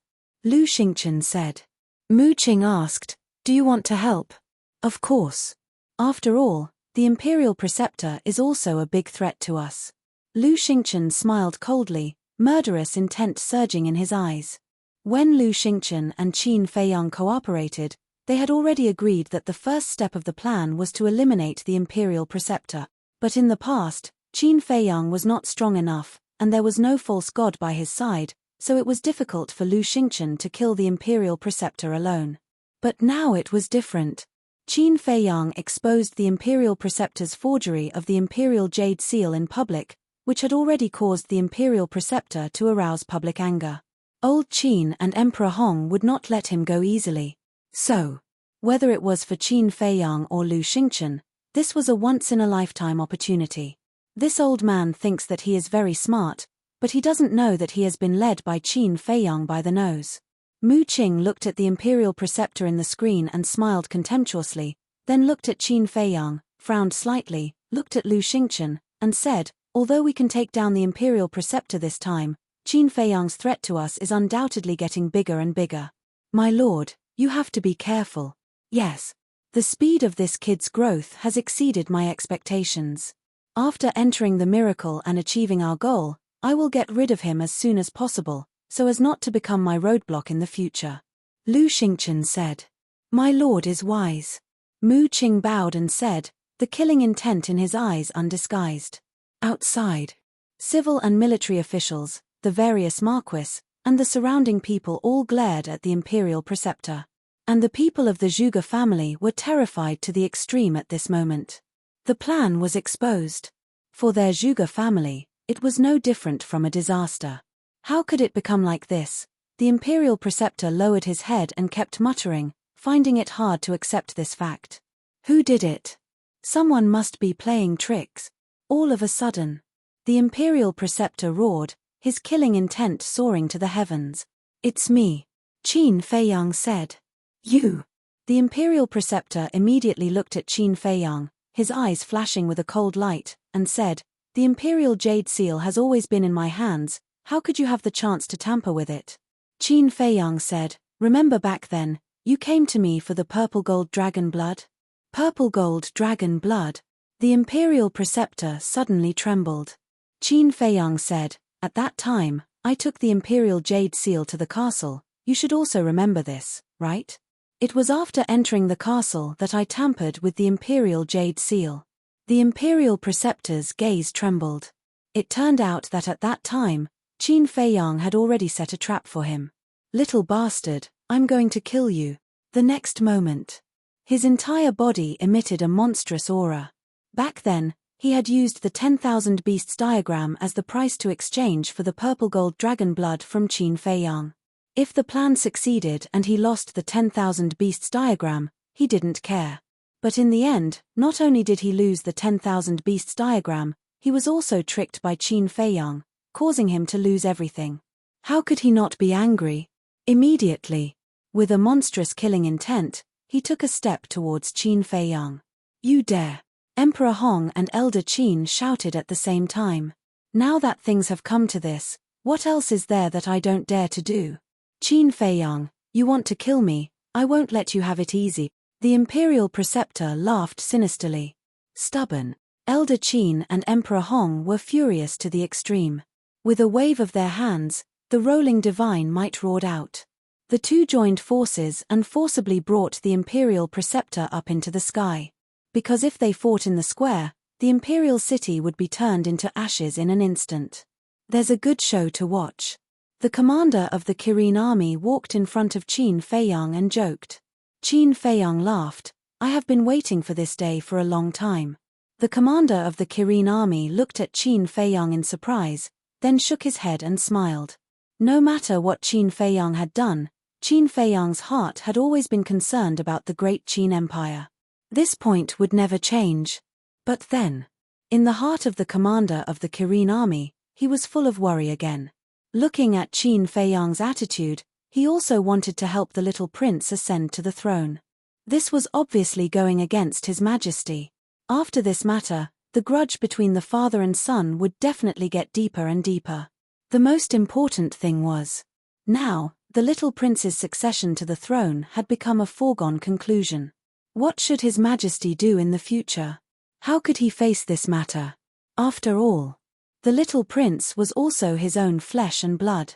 Lu Xingchen said. Mu Qing asked, "Do you want to help?" "Of course. After all, the imperial preceptor is also a big threat to us." Lu Xingchen smiled coldly, murderous intent surging in his eyes. When Lu Xingchen and Qin Feiyang cooperated, they had already agreed that the first step of the plan was to eliminate the imperial preceptor. But in the past, Qin Feiyang was not strong enough, and there was no false god by his side, so it was difficult for Lu Xingchen to kill the imperial preceptor alone. But now it was different. Qin Feiyang exposed the imperial preceptor's forgery of the imperial jade seal in public, which had already caused the imperial preceptor to arouse public anger. Old Qin and Emperor Hong would not let him go easily. So, whether it was for Qin Feiyang or Lu Xingchen, this was a once-in-a-lifetime opportunity. This old man thinks that he is very smart, but he doesn't know that he has been led by Qin Feiyang by the nose. Mu Qing looked at the imperial preceptor in the screen and smiled contemptuously, then looked at Qin Feiyang, frowned slightly, looked at Lu Xingchen, and said, "Although we can take down the imperial preceptor this time, Qin Feiyang's threat to us is undoubtedly getting bigger and bigger. My lord, you have to be careful." "Yes. The speed of this kid's growth has exceeded my expectations. After entering the miracle and achieving our goal, I will get rid of him as soon as possible, so as not to become my roadblock in the future." Lu Xingchen said. "My lord is wise." Mu Qing bowed and said, the killing intent in his eyes undisguised. Outside, civil and military officials, the various marquis, and the surrounding people all glared at the imperial preceptor. And the people of the Zhuge family were terrified to the extreme at this moment. The plan was exposed. For their Zhuge family, it was no different from a disaster. How could it become like this? The imperial preceptor lowered his head and kept muttering, finding it hard to accept this fact. Who did it? Someone must be playing tricks. All of a sudden, the imperial preceptor roared, his killing intent soaring to the heavens. "It's me," Qin Feiyang said. "You." The imperial preceptor immediately looked at Qin Feiyang, his eyes flashing with a cold light, and said, "The imperial jade seal has always been in my hands, how could you have the chance to tamper with it?" Qin Feiyang said, "Remember back then, you came to me for the purple gold dragon blood?" Purple gold dragon blood. The imperial preceptor suddenly trembled. Qin Feiyang said, "At that time, I took the imperial jade seal to the castle, you should also remember this, right? It was after entering the castle that I tampered with the imperial jade seal." The imperial preceptor's gaze trembled. It turned out that at that time, Qin Feiyang had already set a trap for him. "Little bastard, I'm going to kill you." The next moment, his entire body emitted a monstrous aura. Back then, he had used the 10,000 beasts diagram as the price to exchange for the purple gold dragon blood from Qin Feiyang. If the plan succeeded and he lost the 10,000 beasts diagram, he didn't care. But in the end, not only did he lose the 10,000 beasts diagram, he was also tricked by Qin Feiyang, causing him to lose everything. How could he not be angry? Immediately, with a monstrous killing intent, he took a step towards Qin Feiyang. "You dare!" Emperor Hong and Elder Qin shouted at the same time. "Now that things have come to this, what else is there that I don't dare to do? Qin Feiyang, you want to kill me, I won't let you have it easy." The imperial preceptor laughed sinisterly. Stubborn, Elder Qin and Emperor Hong were furious to the extreme. With a wave of their hands, the rolling divine might roared out. The two joined forces and forcibly brought the imperial preceptor up into the sky. Because if they fought in the square, the imperial city would be turned into ashes in an instant. There's a good show to watch. The commander of the Kirin army walked in front of Qin Feiyang and joked. Qin Feiyang laughed, "I have been waiting for this day for a long time." The commander of the Kirin army looked at Qin Feiyang in surprise, then shook his head and smiled. No matter what Qin Feiyang had done, Qin Feiyang's heart had always been concerned about the great Qin Empire. This point would never change. But then, In the heart of the commander of the Kirin army, he was full of worry again. Looking at Qin Feiyang's attitude, he also wanted to help the little prince ascend to the throne. This was obviously going against his majesty. After this matter, the grudge between the father and son would definitely get deeper and deeper. The most important thing was, now, the little prince's succession to the throne had become a foregone conclusion. What should His Majesty do in the future? How could he face this matter? After all, the little prince was also his own flesh and blood.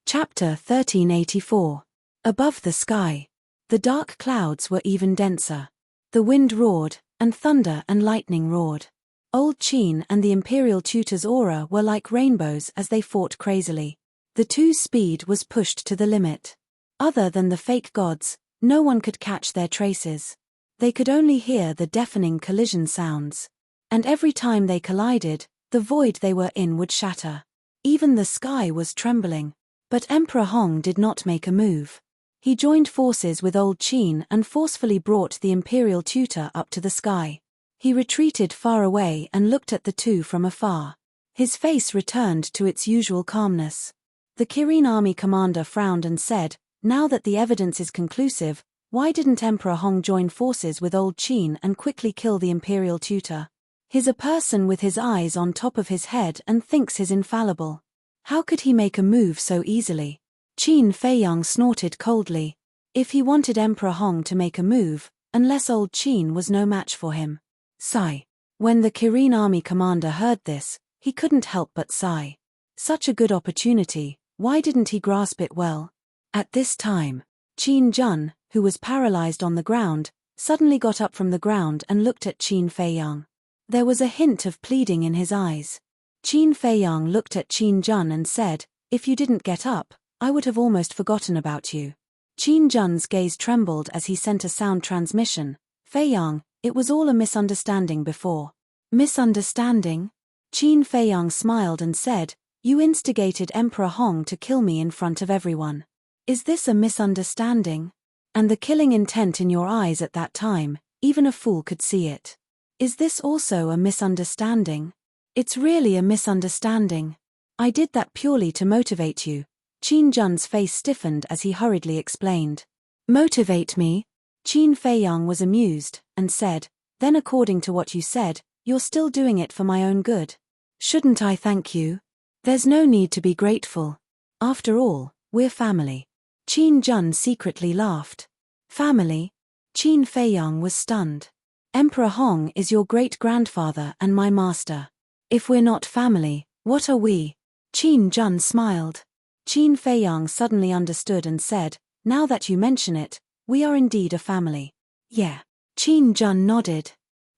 Chapter 1384. Above the sky. The dark clouds were even denser. The wind roared, and thunder and lightning roared. Old Qin and the Imperial Tutor's aura were like rainbows as they fought crazily. The two's speed was pushed to the limit. Other than the fake gods, no one could catch their traces. They could only hear the deafening collision sounds. And every time they collided, the void they were in would shatter. Even the sky was trembling. But Emperor Hong did not make a move. He joined forces with Old Qin and forcefully brought the Imperial Tutor up to the sky. He retreated far away and looked at the two from afar. His face returned to its usual calmness. The Kirin army commander frowned and said, "Now that the evidence is conclusive, why didn't Emperor Hong join forces with Old Qin and quickly kill the Imperial Tutor? He's a person with his eyes on top of his head and thinks he's infallible. How could he make a move so easily?" Qin Feiyang snorted coldly. If he wanted Emperor Hong to make a move, unless Old Qin was no match for him. Sigh. When the Kirin army commander heard this, he couldn't help but sigh. Such a good opportunity, why didn't he grasp it well? At this time, Qin Jun, who was paralyzed on the ground, suddenly got up from the ground and looked at Qin Feiyang. There was a hint of pleading in his eyes. Qin Feiyang looked at Qin Jun and said, "If you didn't get up, I would have almost forgotten about you." Qin Jun's gaze trembled as he sent a sound transmission. "Feiyang, it was all a misunderstanding before." "Misunderstanding?" Qin Feiyang smiled and said, "You instigated Emperor Hong to kill me in front of everyone. Is this a misunderstanding? And the killing intent in your eyes at that time, even a fool could see it. Is this also a misunderstanding?" "It's really a misunderstanding. I did that purely to motivate you." Qin Jun's face stiffened as he hurriedly explained. "Motivate me?" Qin Feiyang was amused, and said, "Then according to what you said, you're still doing it for my own good. Shouldn't I thank you? There's no need to be grateful. After all, we're family." Qin Jun secretly laughed. "Family?" Qin Feiyang was stunned. "Emperor Hong is your great-grandfather and my master. If we're not family, what are we?" Qin Jun smiled. Qin Feiyang suddenly understood and said, "Now that you mention it, we are indeed a family." "Yeah." Qin Jun nodded.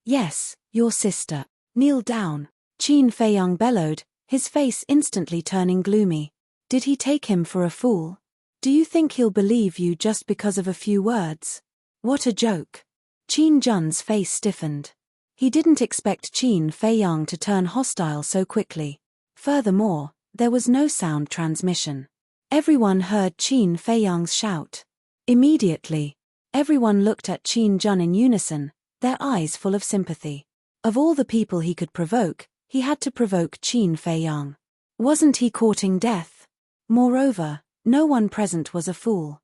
"Yes, your sister. Kneel down." Qin Feiyang bellowed, his face instantly turning gloomy. Did he take him for a fool? Do you think he'll believe you just because of a few words? What a joke. Qin Jun's face stiffened. He didn't expect Qin Feiyang to turn hostile so quickly. Furthermore, there was no sound transmission. Everyone heard Qin Feiyang's shout. Immediately, everyone looked at Qin Jun in unison, their eyes full of sympathy. Of all the people he could provoke, he had to provoke Qin Feiyang. Wasn't he courting death? Moreover, no one present was a fool.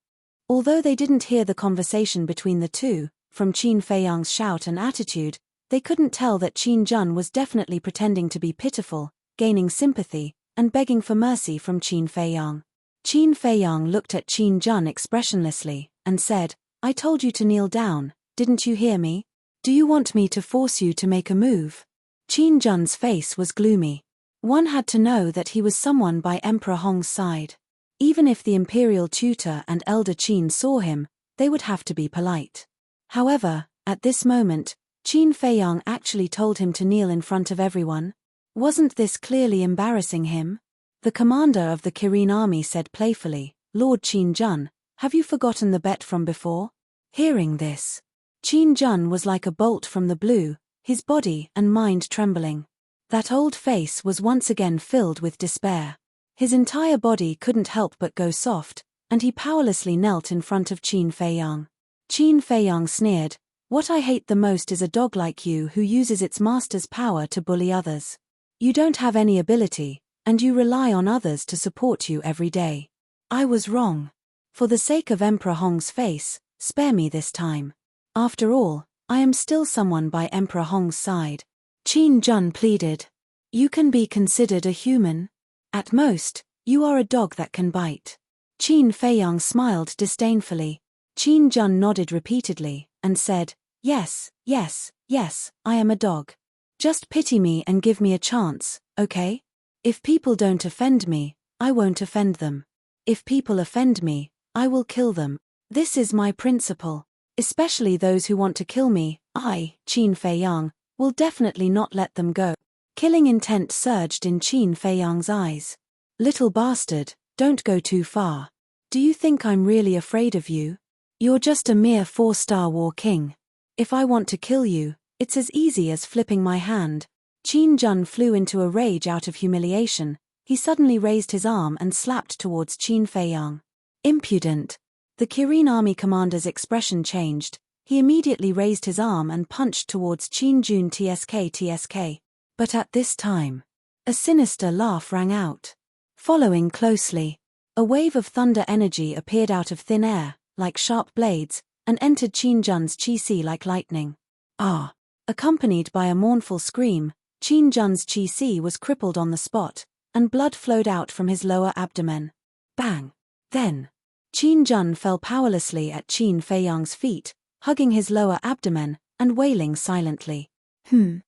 Although they didn't hear the conversation between the two, from Qin Feiyang's shout and attitude, they couldn't tell that Qin Jun was definitely pretending to be pitiful, gaining sympathy, and begging for mercy from Qin Feiyang. Qin Feiyang looked at Qin Jun expressionlessly, and said, "I told you to kneel down, didn't you hear me? Do you want me to force you to make a move?" Qin Jun's face was gloomy. One had to know that he was someone by Emperor Hong's side. Even if the Imperial Tutor and Elder Qin saw him, they would have to be polite. However, at this moment, Qin Feiyang actually told him to kneel in front of everyone. Wasn't this clearly embarrassing him? The commander of the Kirin army said playfully, "Lord Qin Jun, have you forgotten the bet from before?" Hearing this, Qin Jun was like a bolt from the blue, his body and mind trembling. That old face was once again filled with despair. His entire body couldn't help but go soft, and he powerlessly knelt in front of Qin Feiyang. Qin Feiyang sneered, What I hate the most is a dog like you who uses its master's power to bully others. You don't have any ability, and you rely on others to support you every day. I was wrong. For the sake of Emperor Hong's face, spare me this time. After all, I am still someone by Emperor Hong's side. Qin Jun pleaded. You can be considered a human. At most, you are a dog that can bite. Qin Feiyang smiled disdainfully. Qin Jun nodded repeatedly, and said, yes, yes, yes, I am a dog. Just pity me and give me a chance, okay? If people don't offend me, I won't offend them. If people offend me, I will kill them. This is my principle. Especially those who want to kill me, I, Qin Feiyang, will definitely not let them go. Killing intent surged in Qin Feiyang's eyes. Little bastard, don't go too far. Do you think I'm really afraid of you? You're just a mere 4-star war king. If I want to kill you, it's as easy as flipping my hand. Qin Jun flew into a rage out of humiliation. He suddenly raised his arm and slapped towards Qin Feiyang. Impudent. The Kirin army commander's expression changed. He immediately raised his arm and punched towards Qin Jun tsk. But at this time, a sinister laugh rang out. Following closely, a wave of thunder energy appeared out of thin air, like sharp blades, and entered Qin Jun's qi like lightning. Ah! Accompanied by a mournful scream, Qin Jun's qi was crippled on the spot, and blood flowed out from his lower abdomen. Bang! Then, Qin Jun fell powerlessly at Qin Feiyang's feet, hugging his lower abdomen, and wailing silently. The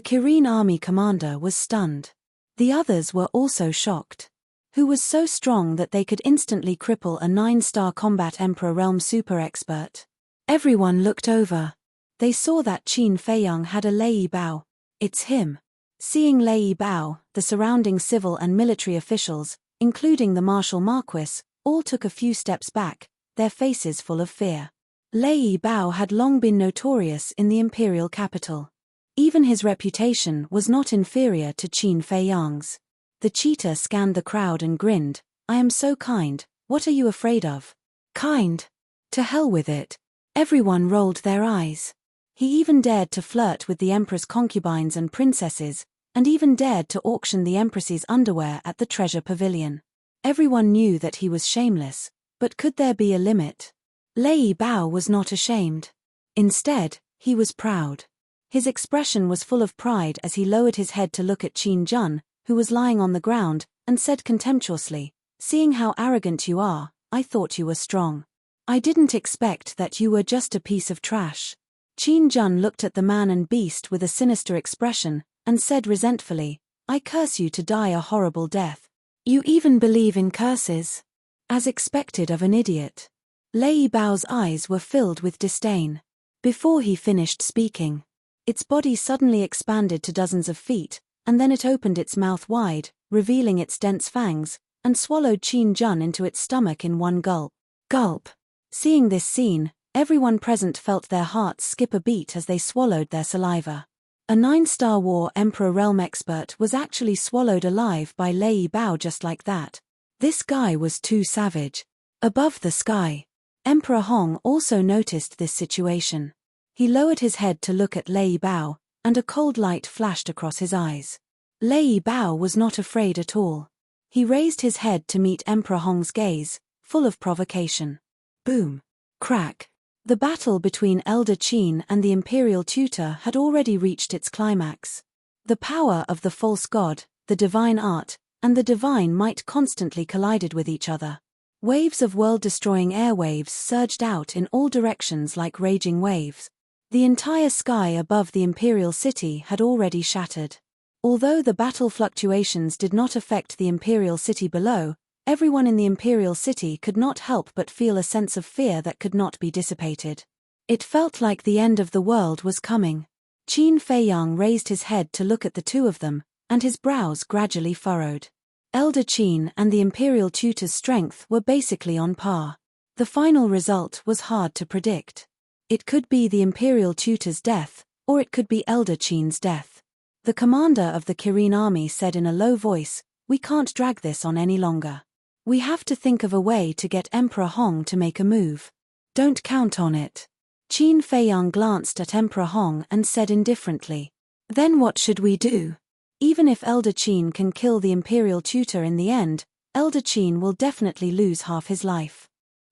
Kirin army commander was stunned. The others were also shocked. Who was so strong that they could instantly cripple a 9-star combat Emperor Realm super expert? Everyone looked over. They saw that Qin Feiyang had a Lei Bao. It's him. Seeing Lei Bao, the surrounding civil and military officials, including the Marshal Marquis, all took a few steps back, their faces full of fear. Lei Bao had long been notorious in the imperial capital. Even his reputation was not inferior to Qin Feiyang's. The cheetah scanned the crowd and grinned. I am so kind, what are you afraid of? Kind? To hell with it. Everyone rolled their eyes. He even dared to flirt with the emperor's concubines and princesses, and even dared to auction the empress's underwear at the treasure pavilion. Everyone knew that he was shameless, but could there be a limit? Lei Bao was not ashamed. Instead, he was proud. His expression was full of pride as he lowered his head to look at Qin Jun, who was lying on the ground, and said contemptuously, seeing how arrogant you are, I thought you were strong. I didn't expect that you were just a piece of trash. Qin Jun looked at the man and beast with a sinister expression, and said resentfully, I curse you to die a horrible death. You even believe in curses? As expected of an idiot. Lei Bao's eyes were filled with disdain. Before he finished speaking, its body suddenly expanded to dozens of feet, and then it opened its mouth wide, revealing its dense fangs, and swallowed Qin Jun into its stomach in one gulp. Gulp! Seeing this scene, everyone present felt their hearts skip a beat as they swallowed their saliva. A 9-star war Emperor Realm expert was actually swallowed alive by Lei Bao just like that. This guy was too savage. Above the sky, Emperor Hong also noticed this situation. He lowered his head to look at Lei Bao, and a cold light flashed across his eyes. Lei Bao was not afraid at all. He raised his head to meet Emperor Hong's gaze, full of provocation. Boom! Crack! The battle between Elder Qin and the imperial tutor had already reached its climax. The power of the false god, the divine art, and the divine might constantly collided with each other. Waves of world-destroying airwaves surged out in all directions like raging waves. The entire sky above the imperial city had already shattered. Although the battle fluctuations did not affect the imperial city below, everyone in the imperial city could not help but feel a sense of fear that could not be dissipated. It felt like the end of the world was coming. Qin Feiyang raised his head to look at the two of them, and his brows gradually furrowed. Elder Qin and the imperial tutor's strength were basically on par. The final result was hard to predict. It could be the imperial tutor's death, or it could be Elder Qin's death. The commander of the Kirin army said in a low voice, we can't drag this on any longer. We have to think of a way to get Emperor Hong to make a move. Don't count on it. Qin Feiyang glanced at Emperor Hong and said indifferently, "Then what should we do? Even if Elder Qin can kill the imperial tutor in the end, Elder Qin will definitely lose half his life."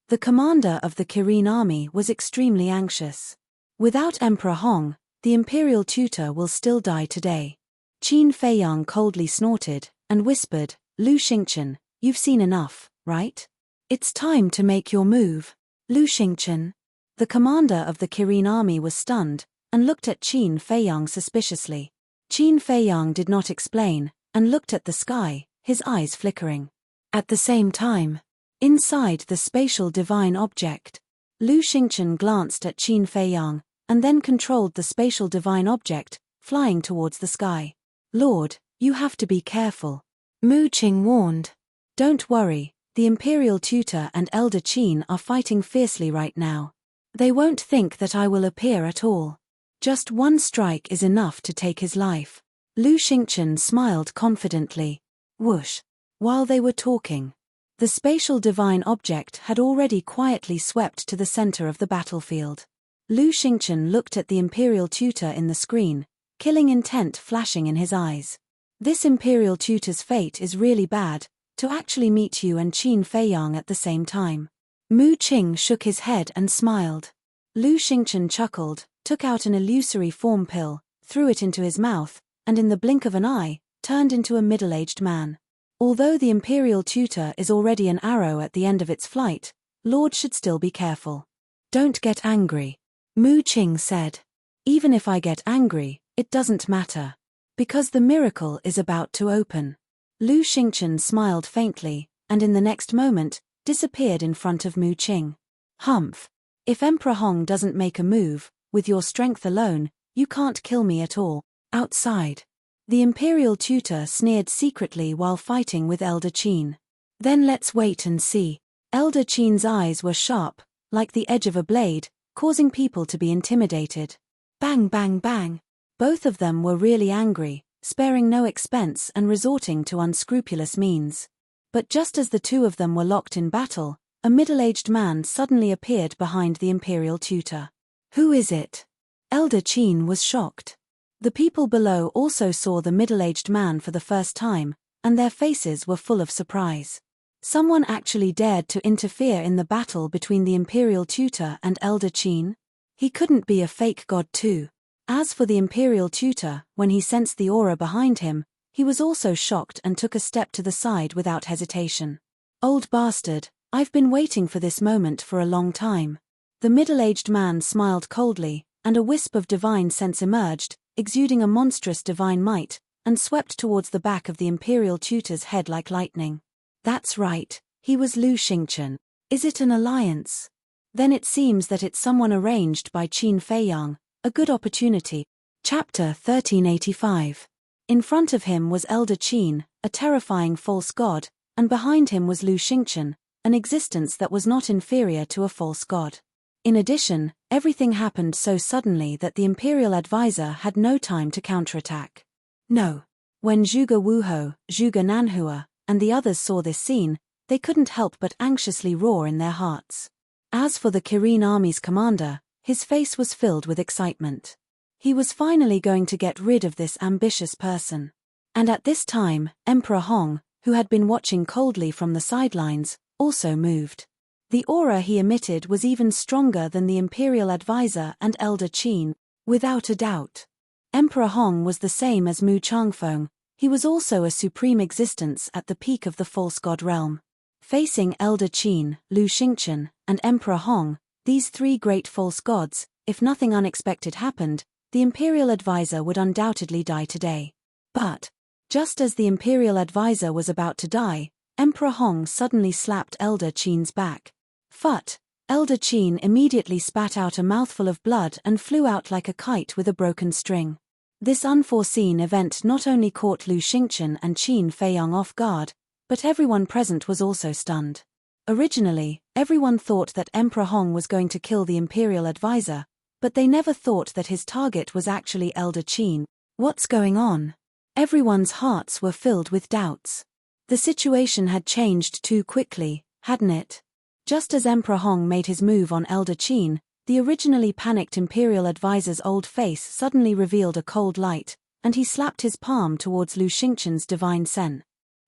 The commander of the Kirin army was extremely anxious. Without Emperor Hong, the imperial tutor will still die today. Qin Feiyang coldly snorted and whispered, "Lu Xingchen, you've seen enough, right? It's time to make your move." Lu Xingchen. The commander of the Kirin army was stunned and looked at Qin Feiyang suspiciously. Qin Feiyang did not explain and looked at the sky, his eyes flickering. At the same time, inside the spatial divine object, Lu Xingchen glanced at Qin Feiyang and then controlled the spatial divine object, flying towards the sky. "Lord, you have to be careful," Mu Qing warned. "Don't worry, the imperial tutor and Elder Qin are fighting fiercely right now. They won't think that I will appear at all. Just one strike is enough to take his life." Lu Xingchen smiled confidently. Whoosh. While they were talking, the spatial divine object had already quietly swept to the center of the battlefield. Lu Xingchen looked at the imperial tutor in the screen, killing intent flashing in his eyes. "This imperial tutor's fate is really bad, to actually meet you and Qin Feiyang at the same time." Mu Qing shook his head and smiled. Lu Xingchen chuckled, took out an illusory form pill, threw it into his mouth, and in the blink of an eye, turned into a middle-aged man. Although the imperial tutor is already an arrow at the end of its flight, Lord should still be careful. "Don't get angry," Mu Qing said. "Even if I get angry, it doesn't matter. Because the miracle is about to open." Lu Xingchen smiled faintly, and in the next moment, disappeared in front of Mu Qing. "Humph. If Emperor Hong doesn't make a move, with your strength alone, you can't kill me at all." Outside, the imperial tutor sneered secretly while fighting with Elder Qin. "Then let's wait and see." Elder Qin's eyes were sharp, like the edge of a blade, causing people to be intimidated. Bang bang bang. Both of them were really angry, sparing no expense and resorting to unscrupulous means. But just as the two of them were locked in battle, a middle-aged man suddenly appeared behind the imperial tutor. "Who is it?" Elder Qin was shocked. The people below also saw the middle-aged man for the first time, and their faces were full of surprise. Someone actually dared to interfere in the battle between the imperial tutor and Elder Qin? He couldn't be a fake god too. As for the imperial tutor, when he sensed the aura behind him, he was also shocked and took a step to the side without hesitation. "Old bastard, I've been waiting for this moment for a long time." The middle-aged man smiled coldly, and a wisp of divine sense emerged, exuding a monstrous divine might, and swept towards the back of the imperial tutor's head like lightning. "That's right, he was Lu Xingchen. Is it an alliance? Then it seems that it's someone arranged by Qin Feiyang, a good opportunity." Chapter 1385. In front of him was Elder Qin, a terrifying false god, and behind him was Lu Xingchen, an existence that was not inferior to a false god. In addition, everything happened so suddenly that the imperial advisor had no time to counterattack. No. When Zhuge Wuho, Zhuge Nanhua, and the others saw this scene, they couldn't help but anxiously roar in their hearts. As for the Kirin army's commander, his face was filled with excitement. He was finally going to get rid of this ambitious person. And at this time, Emperor Hong, who had been watching coldly from the sidelines, also moved. The aura he emitted was even stronger than the imperial advisor and Elder Qin, without a doubt. Emperor Hong was the same as Mu Changfeng. He was also a supreme existence at the peak of the false god realm. Facing Elder Qin, Lu Xingchen, and Emperor Hong, these three great false gods, if nothing unexpected happened, the imperial advisor would undoubtedly die today. But, just as the imperial advisor was about to die, Emperor Hong suddenly slapped Elder Qin's back. Phut! Elder Qin immediately spat out a mouthful of blood and flew out like a kite with a broken string. This unforeseen event not only caught Lu Xingchen and Qin Feiyang off guard, but everyone present was also stunned. Originally, everyone thought that Emperor Hong was going to kill the imperial advisor, but they never thought that his target was actually Elder Qin. What's going on? Everyone's hearts were filled with doubts. The situation had changed too quickly, hadn't it? Just as Emperor Hong made his move on Elder Qin, The originally panicked imperial advisor's old face suddenly revealed a cold light, and he slapped his palm towards Lu Xingchen's divine sense.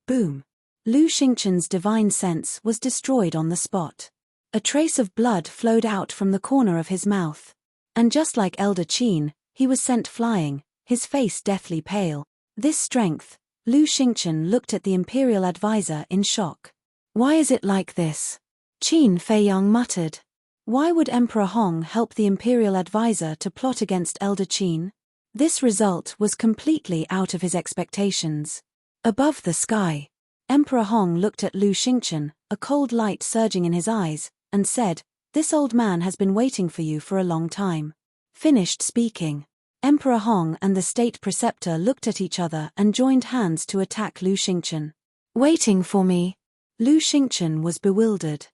Boom! Lu Xingchen's divine sense was destroyed on the spot. A trace of blood flowed out from the corner of his mouth. And just like Elder Qin, he was sent flying, his face deathly pale. This strength, Lu Xingchen looked at the imperial advisor in shock. Why is it like this? Qin Feiyang muttered. Why would Emperor Hong help the imperial advisor to plot against Elder Qin? This result was completely out of his expectations. Above the sky, Emperor Hong looked at Lu Xingchen, a cold light surging in his eyes, and said, "This old man has been waiting for you for a long time." Finished speaking, Emperor Hong and the state preceptor looked at each other and joined hands to attack Lu Xingchen. Waiting for me? Lu Xingchen was bewildered.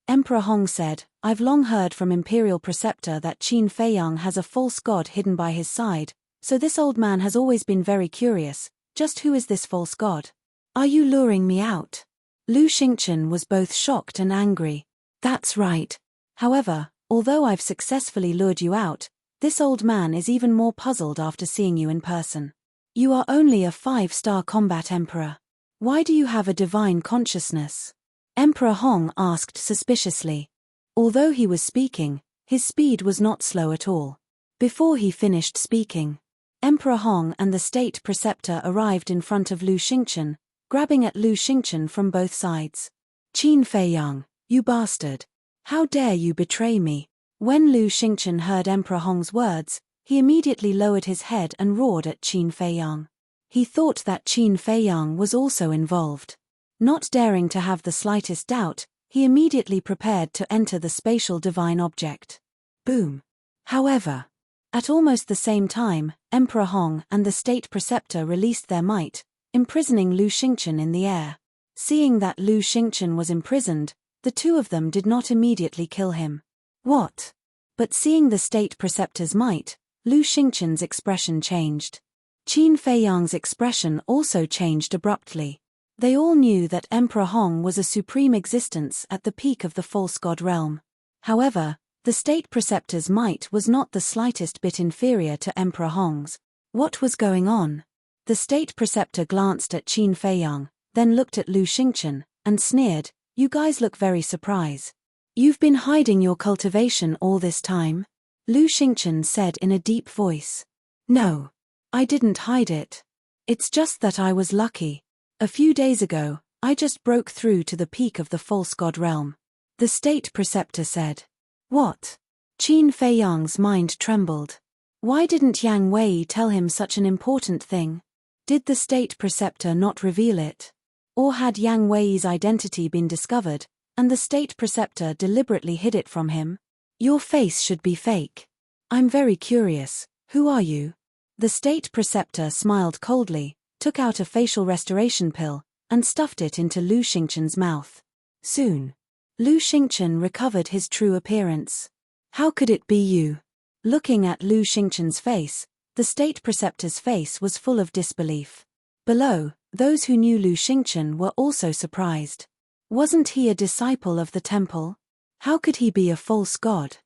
Emperor Hong said, "I've long heard from Imperial Preceptor that Qin Feiyang has a false god hidden by his side, so this old man has always been very curious. Just who is this false god? Are you luring me out?" Lu Xingchen was both shocked and angry. "That's right. However, although I've successfully lured you out, this old man is even more puzzled after seeing you in person. You are only a 5-star combat emperor. Why do you have a divine consciousness?" Emperor Hong asked suspiciously. Although he was speaking, his speed was not slow at all. Before he finished speaking, Emperor Hong and the state preceptor arrived in front of Lu Xingchen, grabbing at Lu Xingchen from both sides. "Qin Feiyang, you bastard! How dare you betray me?" When Lu Xingchen heard Emperor Hong's words, he immediately lowered his head and roared at Qin Feiyang. He thought that Qin Feiyang was also involved. Not daring to have the slightest doubt, he immediately prepared to enter the spatial divine object. Boom! However, at almost the same time, Emperor Hong and the state preceptor released their might, imprisoning Lu Xingchen in the air. Seeing that Lu Xingchen was imprisoned, the two of them did not immediately kill him. What? But seeing the state preceptor's might, Lu Xingchen's expression changed. Qin Feiyang's expression also changed abruptly. They all knew that Emperor Hong was a supreme existence at the peak of the false god realm. However, the state preceptor's might was not the slightest bit inferior to Emperor Hong's. What was going on? The state preceptor glanced at Qin Feiyang, then looked at Lu Xingchen, and sneered, "You guys look very surprised. You've been hiding your cultivation all this time?" Lu Xingchen said in a deep voice. "No. I didn't hide it. It's just that I was lucky. A few days ago, I just broke through to the peak of the false god realm." The state preceptor said. "What?" Qin Feiyang's mind trembled. Why didn't Yang Wei tell him such an important thing? Did the state preceptor not reveal it? Or had Yang Wei's identity been discovered, and the state preceptor deliberately hid it from him? "Your face should be fake. I'm very curious, who are you?" The state preceptor smiled coldly, took out a facial restoration pill, and stuffed it into Lu Xingchen's mouth. Soon, Lu Xingchen recovered his true appearance. "How could it be you?" Looking at Lu Xingchen's face, the state preceptor's face was full of disbelief. Below, those who knew Lu Xingchen were also surprised. Wasn't he a disciple of the temple? How could he be a false god?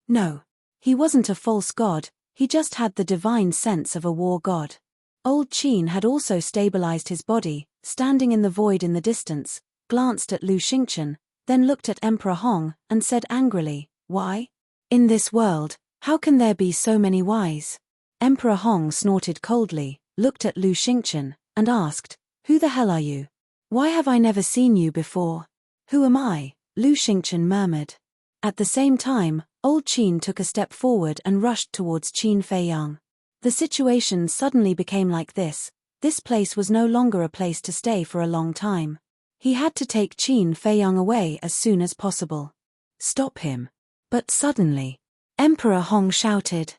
No. He wasn't a false god, he just had the divine sense of a war god. Old Qin had also stabilized his body, standing in the void in the distance, glanced at Lu Xingchen, then looked at Emperor Hong, and said angrily, "Why? In this world, how can there be so many whys?" Emperor Hong snorted coldly, looked at Lu Xingchen, and asked, "Who the hell are you? Why have I never seen you before?" "Who am I?" Lu Xingchen murmured. At the same time, Old Qin took a step forward and rushed towards Qin Feiyang. The situation suddenly became like this. This place was no longer a place to stay for a long time. He had to take Qin Feiyang away as soon as possible. "Stop him." But suddenly, Emperor Hong shouted.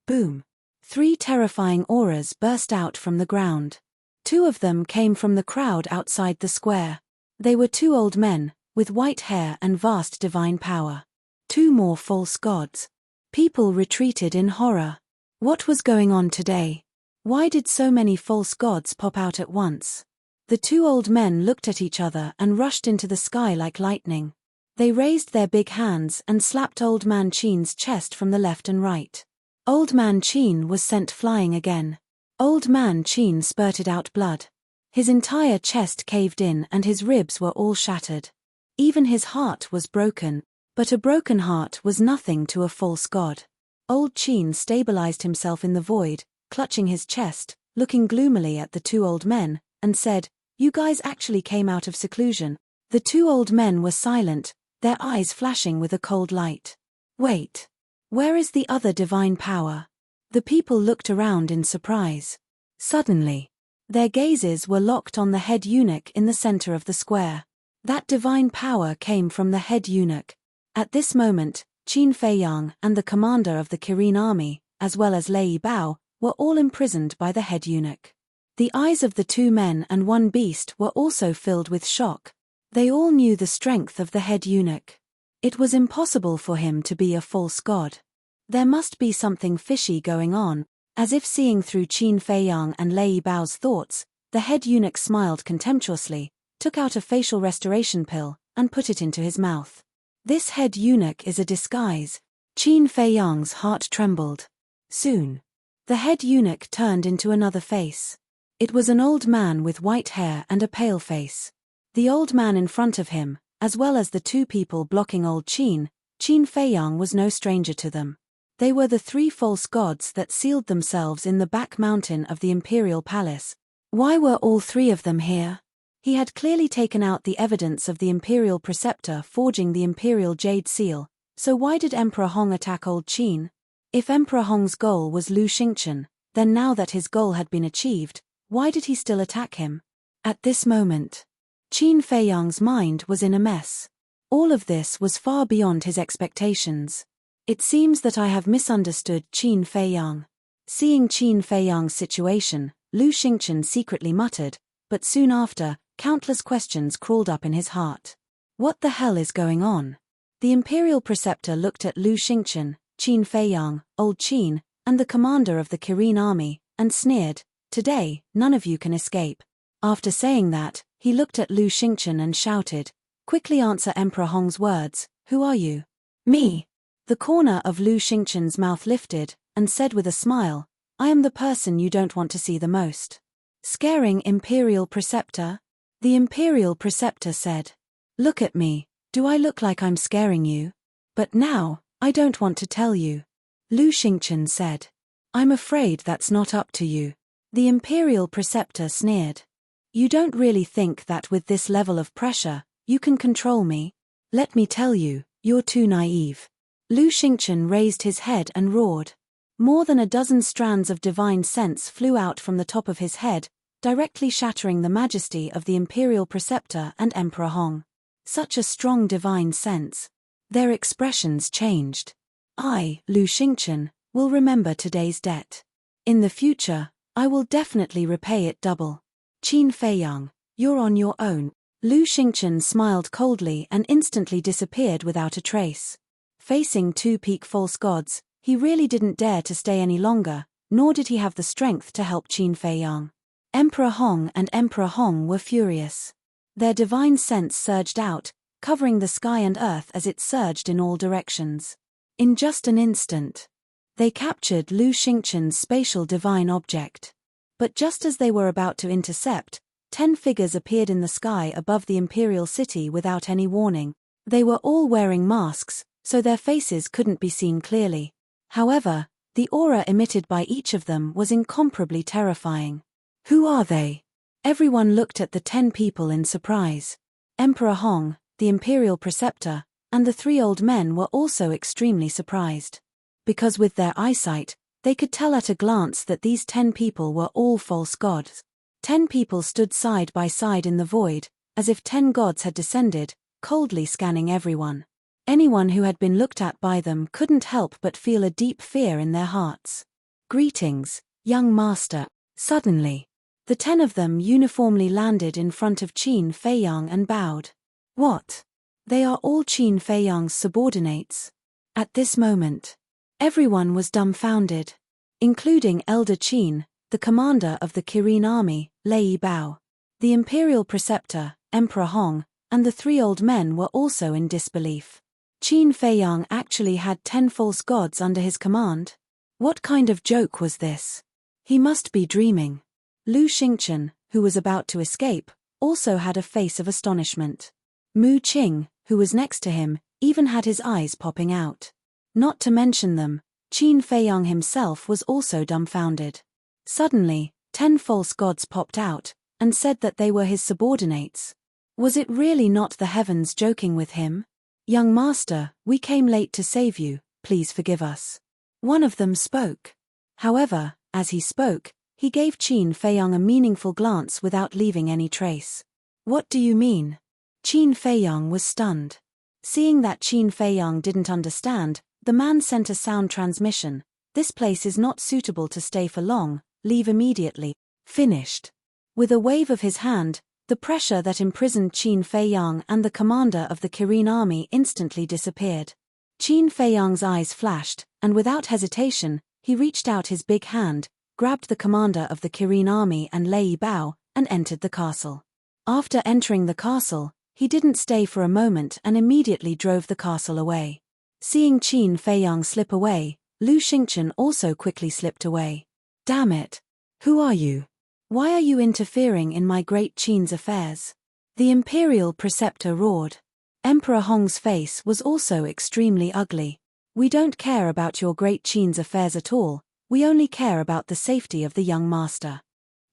Boom! 3 terrifying auras burst out from the ground. 2 of them came from the crowd outside the square. They were 2 old men, with white hair and vast divine power. 2 more false gods. People retreated in horror. What was going on today? Why did so many false gods pop out at once? The 2 old men looked at each other and rushed into the sky like lightning. They raised their big hands and slapped Old Man Qin's chest from the left and right. Old Man Qin was sent flying again. Old Man Qin spurted out blood. His entire chest caved in and his ribs were all shattered. Even his heart was broken, but a broken heart was nothing to a false god. Old Qin stabilized himself in the void, clutching his chest, looking gloomily at the two old men, and said, "You guys actually came out of seclusion." The two old men were silent, their eyes flashing with a cold light. Wait. Where is the other divine power? The people looked around in surprise. Suddenly, their gazes were locked on the head eunuch in the center of the square. That divine power came from the head eunuch. At this moment, Qin Feiyang and the commander of the Kirin army, as well as Lei Bao, were all imprisoned by the head eunuch. The eyes of the two men and one beast were also filled with shock. They all knew the strength of the head eunuch. It was impossible for him to be a false god. There must be something fishy going on. As if seeing through Qin Feiyang and Lei Bao's thoughts, the head eunuch smiled contemptuously, took out a facial restoration pill, and put it into his mouth. This head eunuch is a disguise. Qin Feiyang's heart trembled. Soon, the head eunuch turned into another face. It was an old man with white hair and a pale face. The old man in front of him, as well as the two people blocking old Qin Feiyang was no stranger to them. They were the three false gods that sealed themselves in the back mountain of the imperial palace. Why were all three of them here? He had clearly taken out the evidence of the imperial preceptor forging the imperial jade seal, so why did Emperor Hong attack old Qin? If Emperor Hong's goal was Lu Xingchen, then now that his goal had been achieved, why did he still attack him? At this moment, Qin Feiyang's mind was in a mess. All of this was far beyond his expectations. It seems that I have misunderstood Qin Feiyang. Seeing Qin Feiyang's situation, Lu Xingchen secretly muttered, but soon after, countless questions crawled up in his heart. What the hell is going on? The imperial preceptor looked at Lu Xingchen, Qin Feiyang, old Qin, and the commander of the Kirin army, and sneered, "Today, none of you can escape." After saying that, he looked at Lu Xingchen and shouted, "Quickly answer Emperor Hong's words. Who are you?" "Me." The corner of Lu Xingchen's mouth lifted, and said with a smile, "I am the person you don't want to see the most." Scaring imperial preceptor? The imperial preceptor said, "Look at me, do I look like I'm scaring you? But now, I don't want to tell you." Lu Xingchen said, "I'm afraid that's not up to you." The imperial preceptor sneered, "You don't really think that with this level of pressure, you can control me? Let me tell you, you're too naive." Lu Xingchen raised his head and roared. More than a dozen strands of divine sense flew out from the top of his head, directly shattering the majesty of the imperial preceptor and Emperor Hong. Such a strong divine sense. Their expressions changed. "I, Lu Xingchen, will remember today's debt. In the future, I will definitely repay it double. Qin Feiyang, you're on your own." Lu Xingchen smiled coldly and instantly disappeared without a trace. Facing two peak false gods, he really didn't dare to stay any longer, nor did he have the strength to help Qin Feiyang. Emperor Hong and Emperor Hong were furious. Their divine sense surged out, covering the sky and earth as it surged in all directions. In just an instant, they captured Lu Xingchen's spatial divine object. But just as they were about to intercept, 10 figures appeared in the sky above the imperial city without any warning. They were all wearing masks, so their faces couldn't be seen clearly. However, the aura emitted by each of them was incomparably terrifying. Who are they? Everyone looked at the 10 people in surprise. Emperor Hong, the imperial preceptor, and the 3 old men were also extremely surprised. Because with their eyesight, they could tell at a glance that these 10 people were all false gods. 10 people stood side by side in the void, as if 10 gods had descended, coldly scanning everyone. Anyone who had been looked at by them couldn't help but feel a deep fear in their hearts. "Greetings, young master." Suddenly, the 10 of them uniformly landed in front of Qin Feiyang and bowed. What? They are all Qin Feiyang's subordinates. At this moment, everyone was dumbfounded, including Elder Qin, the commander of the Kirin army, Lei Bao, the imperial preceptor, Emperor Hong, and the three old men were also in disbelief. Qin Feiyang actually had 10 false gods under his command? What kind of joke was this? He must be dreaming. Lu Xingchen, who was about to escape, also had a face of astonishment. Mu Qing, who was next to him, even had his eyes popping out. Not to mention them, Qin Feiyang himself was also dumbfounded. Suddenly, 10 false gods popped out, and said that they were his subordinates. Was it really not the heavens joking with him? "Young master, we came late to save you, please forgive us." One of them spoke. However, as he spoke, he gave Qin Feiyang a meaningful glance without leaving any trace. "What do you mean?" Qin Feiyang was stunned. Seeing that Qin Feiyang didn't understand, the man sent a sound transmission. "This place is not suitable to stay for long, leave immediately." Finished. With a wave of his hand, the pressure that imprisoned Qin Feiyang and the commander of the Kirin army instantly disappeared. Qin Feiyang's eyes flashed, and without hesitation, he reached out his big hand, grabbed the commander of the Kirin army and Lei Bao, and entered the castle. After entering the castle, he didn't stay for a moment and immediately drove the castle away. Seeing Qin Feiyang slip away, Lu Xingchen also quickly slipped away. "Damn it! Who are you? Why are you interfering in my great Qin's affairs?" The imperial preceptor roared. Emperor Hong's face was also extremely ugly. "We don't care about your great Qin's affairs at all, we only care about the safety of the young master."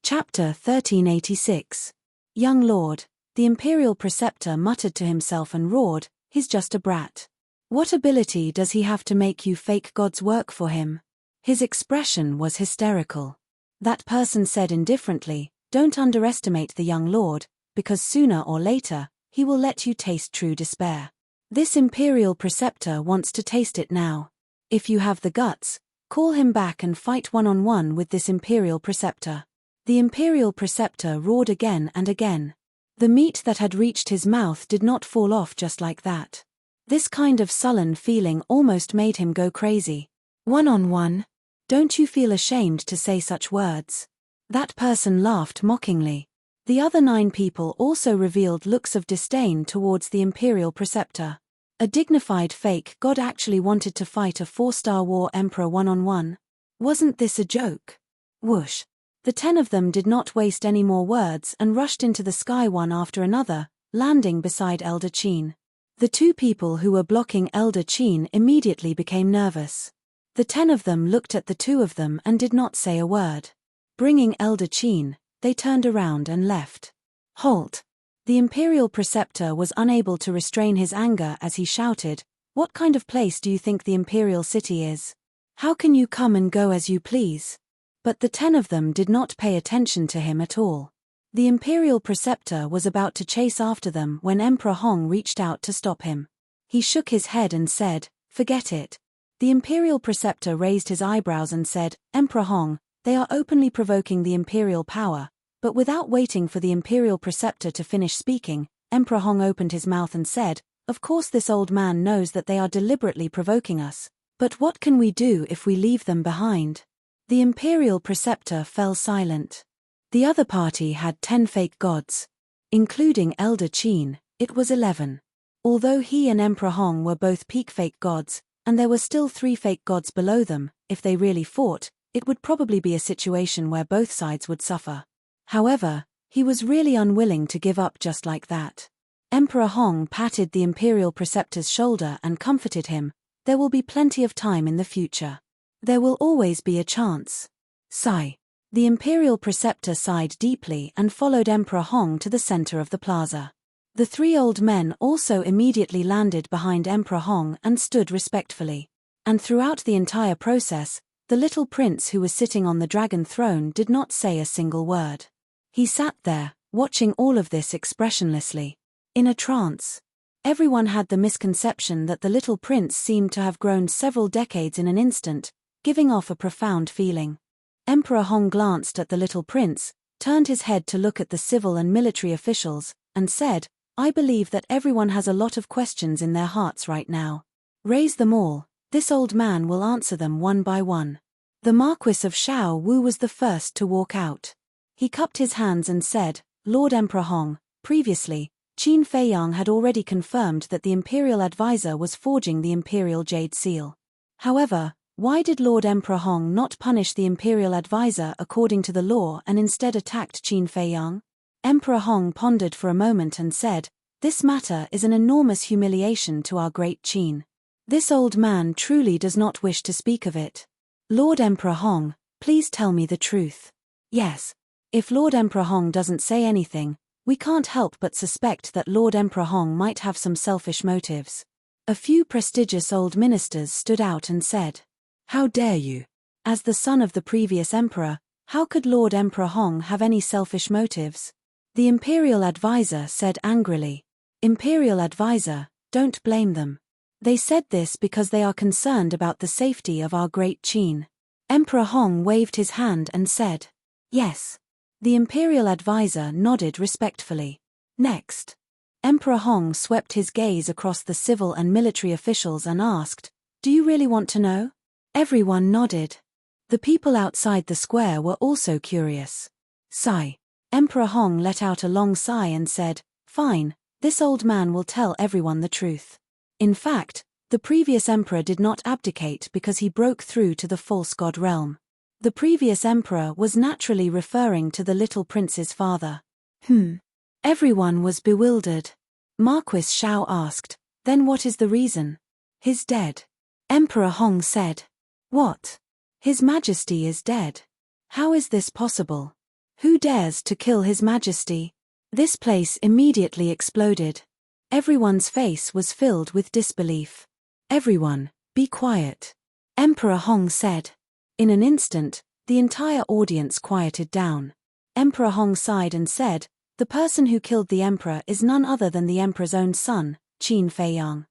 Chapter 1386. Young lord, the imperial preceptor muttered to himself and roared, "He's just a brat. What ability does he have to make you fake gods work for him?" His expression was hysterical. That person said indifferently, "Don't underestimate the young lord, because sooner or later, he will let you taste true despair. This imperial preceptor wants to taste it now. If you have the guts, call him back and fight one-on-one with this imperial preceptor." The imperial preceptor roared again and again. The meat that had reached his mouth did not fall off just like that. This kind of sullen feeling almost made him go crazy. "One-on-one? Don't you feel ashamed to say such words?" That person laughed mockingly. The other 9 people also revealed looks of disdain towards the imperial preceptor. A dignified fake god actually wanted to fight a 4-star war emperor one-on-one? Wasn't this a joke? Whoosh. The 10 of them did not waste any more words and rushed into the sky one after another, landing beside Elder Qin. The 2 people who were blocking Elder Qin immediately became nervous. The 10 of them looked at the 2 of them and did not say a word. Bringing Elder Qin, they turned around and left. "Halt!" The imperial preceptor was unable to restrain his anger as he shouted, "What kind of place do you think the imperial city is? How can you come and go as you please?" But the 10 of them did not pay attention to him at all. The imperial preceptor was about to chase after them when Emperor Hong reached out to stop him. He shook his head and said, "Forget it." The imperial preceptor raised his eyebrows and said, "Emperor Hong, they are openly provoking the imperial power." But without waiting for the imperial preceptor to finish speaking, Emperor Hong opened his mouth and said, "Of course this old man knows that they are deliberately provoking us. But what can we do if we leave them behind?" The imperial preceptor fell silent. The other party had 10 fake gods. Including Elder Qin, it was 11. Although he and Emperor Hong were both peak fake gods, and there were still 3 fake gods below them, if they really fought, it would probably be a situation where both sides would suffer. However, he was really unwilling to give up just like that. Emperor Hong patted the imperial preceptor's shoulder and comforted him, "There will be plenty of time in the future. There will always be a chance." Sigh. The imperial preceptor sighed deeply and followed Emperor Hong to the center of the plaza. The 3 old men also immediately landed behind Emperor Hong and stood respectfully. And throughout the entire process, the little prince who was sitting on the dragon throne did not say a single word. He sat there, watching all of this expressionlessly. In a trance. Everyone had the misconception that the little prince seemed to have grown several decades in an instant, giving off a profound feeling. Emperor Hong glanced at the little prince, turned his head to look at the civil and military officials, and said, "I believe that everyone has a lot of questions in their hearts right now. Raise them all, this old man will answer them one by one." The Marquis of Shao Wu was the first to walk out. He cupped his hands and said, "Lord Emperor Hong, previously, Qin Feiyang had already confirmed that the imperial advisor was forging the imperial jade seal. However, why did Lord Emperor Hong not punish the imperial advisor according to the law and instead attacked Qin Feiyang? Emperor Hong pondered for a moment and said, "This matter is an enormous humiliation to our great Qin. This old man truly does not wish to speak of it. Lord Emperor Hong, please tell me the truth." Yes. If Lord Emperor Hong doesn't say anything, we can't help but suspect that Lord Emperor Hong might have some selfish motives. A few prestigious old ministers stood out and said, "How dare you? As the son of the previous emperor, how could Lord Emperor Hong have any selfish motives?" The imperial advisor said angrily, "Imperial advisor, don't blame them. They said this because they are concerned about the safety of our great Qin." Emperor Hong waved his hand and said, "Yes." The imperial advisor nodded respectfully. Next, Emperor Hong swept his gaze across the civil and military officials and asked, "Do you really want to know?" Everyone nodded. The people outside the square were also curious. Sigh. Emperor Hong let out a long sigh and said, "Fine, this old man will tell everyone the truth." In fact, the previous emperor did not abdicate because he broke through to the false god realm. The previous emperor was naturally referring to the little prince's father. Everyone was bewildered. Marquis Xiao asked, "Then what is the reason?" "He's dead." Emperor Hong said. "What? His Majesty is dead? How is this possible? Who dares to kill His Majesty?" This place immediately exploded. Everyone's face was filled with disbelief. "Everyone, be quiet," Emperor Hong said. In an instant, the entire audience quieted down. Emperor Hong sighed and said, "The person who killed the emperor is none other than the emperor's own son, Qin Feiyang."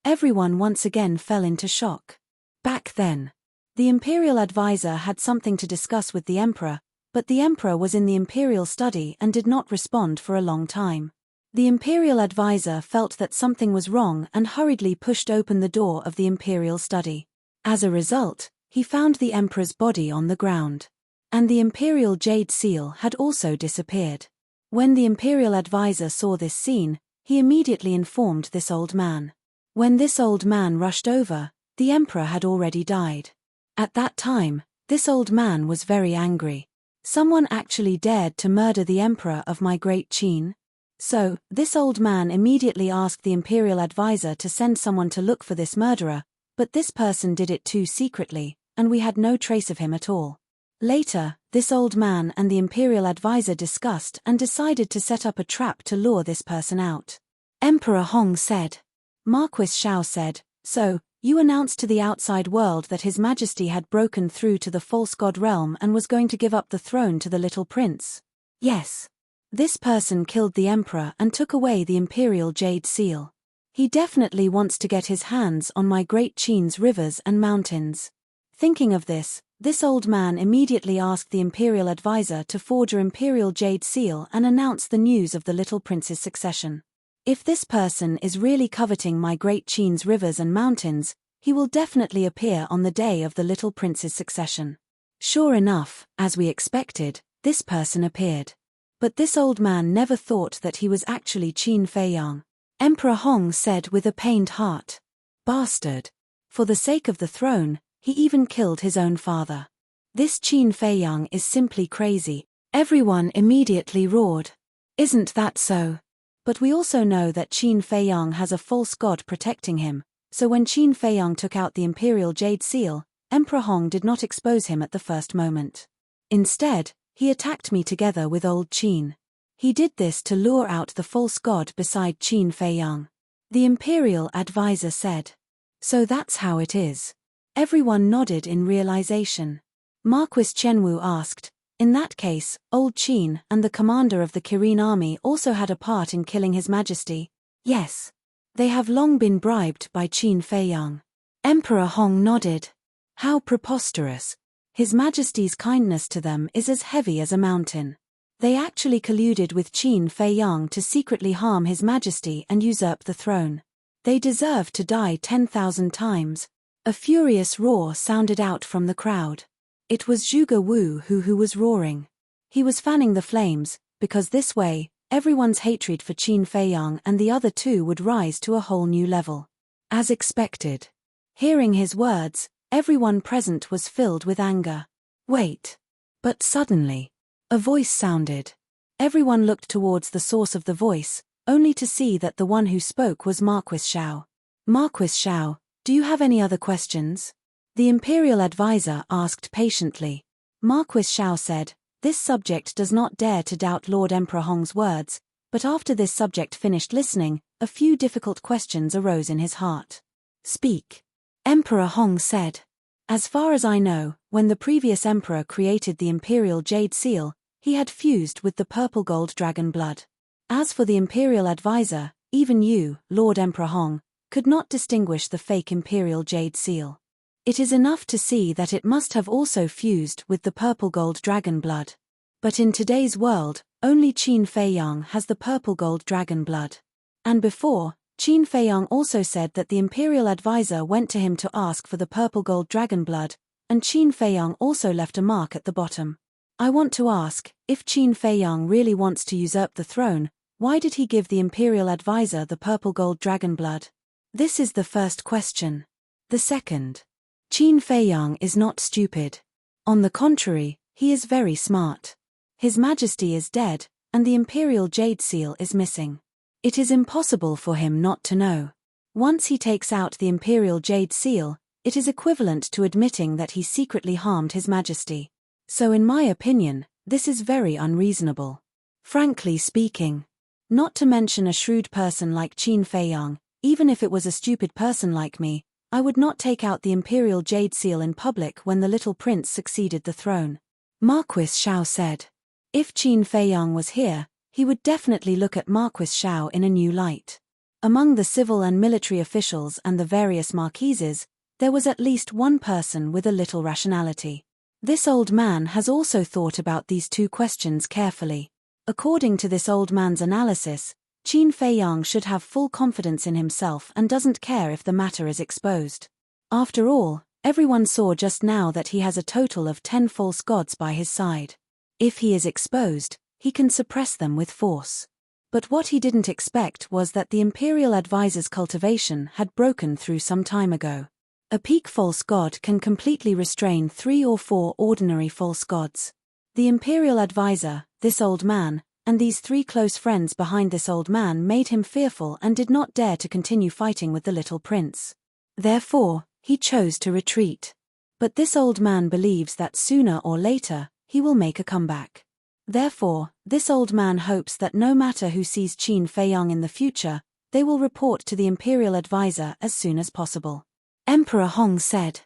Everyone once again fell into shock. Back then, the imperial advisor had something to discuss with the emperor, but the emperor was in the imperial study and did not respond for a long time. The imperial advisor felt that something was wrong and hurriedly pushed open the door of the imperial study. As a result, he found the emperor's body on the ground. And the imperial jade seal had also disappeared. When the imperial advisor saw this scene, he immediately informed this old man. When this old man rushed over, the emperor had already died. At that time, this old man was very angry. Someone actually dared to murder the emperor of my great Qin? So, this old man immediately asked the imperial advisor to send someone to look for this murderer, but this person did it too secretly, and we had no trace of him at all. Later, this old man and the imperial advisor discussed and decided to set up a trap to lure this person out. Emperor Hong said. Marquis Xiao said, "So, you announced to the outside world that His Majesty had broken through to the false god realm and was going to give up the throne to the little prince?" "Yes. This person killed the emperor and took away the imperial jade seal. He definitely wants to get his hands on my great Qin's rivers and mountains." Thinking of this old man immediately asked the imperial advisor to forge an imperial jade seal and announce the news of the little prince's succession. If this person is really coveting my great Qin's rivers and mountains, he will definitely appear on the day of the little prince's succession. Sure enough, as we expected, this person appeared. But this old man never thought that he was actually Qin Feiyang. Emperor Hong said with a pained heart. "Bastard. For the sake of the throne, he even killed his own father. This Qin Feiyang is simply crazy." Everyone immediately roared. "Isn't that so? But we also know that Qin Feiyang has a false god protecting him, so when Qin Feiyang took out the imperial jade seal, Emperor Hong did not expose him at the first moment. Instead, he attacked me together with old Qin. He did this to lure out the false god beside Qin Feiyang," the imperial advisor said. "So that's how it is." Everyone nodded in realization. Marquis Chenwu asked, "In that case, old Qin and the commander of the Kirin army also had a part in killing His Majesty?" "Yes. They have long been bribed by Qin Feiyang." Emperor Hong nodded. "How preposterous. His Majesty's kindness to them is as heavy as a mountain. They actually colluded with Qin Feiyang to secretly harm His Majesty and usurp the throne. They deserve to die 10,000 times." A furious roar sounded out from the crowd. It was Zhuge Wu who was roaring. He was fanning the flames, because this way, everyone's hatred for Qin Feiyang and the other two would rise to a whole new level. As expected. Hearing his words, everyone present was filled with anger. Wait. But suddenly, a voice sounded. Everyone looked towards the source of the voice, only to see that the one who spoke was Marquis Xiao. Marquis Xiao, do you have any other questions? The imperial advisor asked patiently. Marquis Xiao said, this subject does not dare to doubt Lord Emperor Hong's words, but after this subject finished listening, a few difficult questions arose in his heart. Speak. Emperor Hong said. As far as I know, when the previous emperor created the imperial jade seal, he had fused with the purple gold dragon blood. As for the imperial advisor, even you, Lord Emperor Hong, could not distinguish the fake imperial jade seal. It is enough to see that it must have also fused with the purple gold dragon blood. But in today's world, only Qin Feiyang has the purple gold dragon blood. And before, Qin Feiyang also said that the imperial advisor went to him to ask for the purple gold dragon blood, and Qin Feiyang also left a mark at the bottom. I want to ask, if Qin Feiyang really wants to usurp the throne, why did he give the imperial advisor the purple gold dragon blood? This is the first question. The second. Qin Feiyang is not stupid. On the contrary, he is very smart. His Majesty is dead, and the imperial jade seal is missing. It is impossible for him not to know. Once he takes out the imperial jade seal, it is equivalent to admitting that he secretly harmed His Majesty. So in my opinion, this is very unreasonable. Frankly speaking. Not to mention a shrewd person like Qin Feiyang, even if it was a stupid person like me, I would not take out the imperial jade seal in public when the little prince succeeded the throne. Marquis Xiao said. If Qin Feiyang was here, he would definitely look at Marquis Xiao in a new light. Among the civil and military officials and the various marquises, there was at least one person with a little rationality. This old man has also thought about these two questions carefully. According to this old man's analysis, Qin Feiyang should have full confidence in himself and doesn't care if the matter is exposed. After all, everyone saw just now that he has a total of 10 false gods by his side. If he is exposed, he can suppress them with force. But what he didn't expect was that the imperial advisor's cultivation had broken through some time ago. A peak false god can completely restrain 3 or 4 ordinary false gods. The imperial advisor, this old man, and these 3 close friends behind this old man made him fearful and did not dare to continue fighting with the little prince. Therefore, he chose to retreat. But this old man believes that sooner or later, he will make a comeback. Therefore, this old man hopes that no matter who sees Qin Feiyang in the future, they will report to the imperial advisor as soon as possible. Emperor Hong said.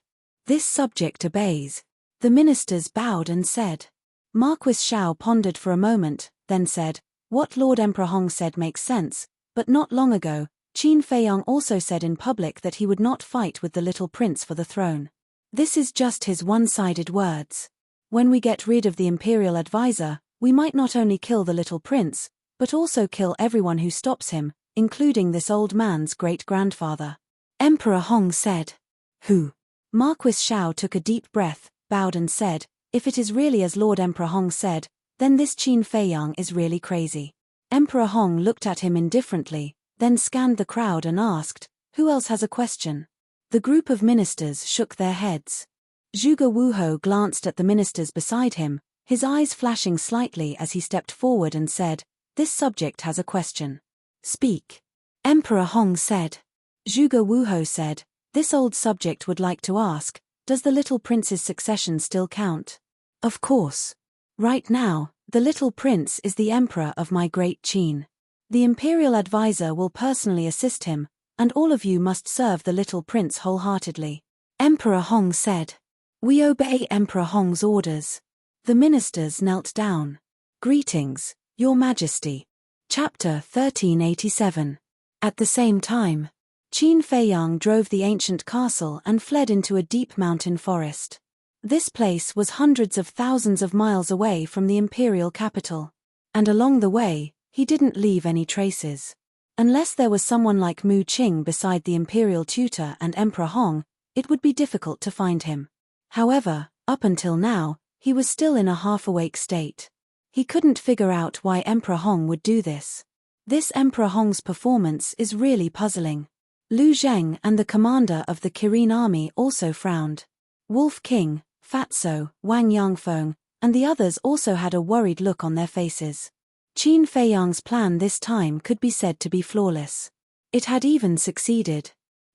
This subject obeys. The ministers bowed and said. Marquis Xiao pondered for a moment, then said, what Lord Emperor Hong said makes sense, but not long ago, Qin Feiyang also said in public that he would not fight with the little prince for the throne. This is just his one-sided words. When we get rid of the imperial advisor, we might not only kill the little prince, but also kill everyone who stops him, including this old man's great-grandfather. Emperor Hong said. Who? Marquis Xiao took a deep breath, bowed and said, if it is really as Lord Emperor Hong said, then this Qin Feiyang is really crazy. Emperor Hong looked at him indifferently, then scanned the crowd and asked, who else has a question? The group of ministers shook their heads. Zhuge Wuhou glanced at the ministers beside him, his eyes flashing slightly as he stepped forward and said, this subject has a question. Speak. Emperor Hong said. Zhuge Wuhou said, this old subject would like to ask, does the little prince's succession still count? Of course. Right now, the little prince is the emperor of my great Qin. The imperial advisor will personally assist him, and all of you must serve the little prince wholeheartedly. Emperor Hong said. We obey Emperor Hong's orders. The ministers knelt down. Greetings, Your Majesty. Chapter 1387. At the same time, Qin Feiyang drove the ancient castle and fled into a deep mountain forest. This place was hundreds of thousands of miles away from the imperial capital. And along the way, he didn't leave any traces. Unless there was someone like Mu Qing beside the imperial tutor and Emperor Hong, it would be difficult to find him. However, up until now, he was still in a half-awake state. He couldn't figure out why Emperor Hong would do this. This Emperor Hong's performance is really puzzling. Lu Zheng and the commander of the Kirin army also frowned. Wolf King, Fatso, Wang Yangfeng, and the others also had a worried look on their faces. Qin Feiyang's plan this time could be said to be flawless. It had even succeeded.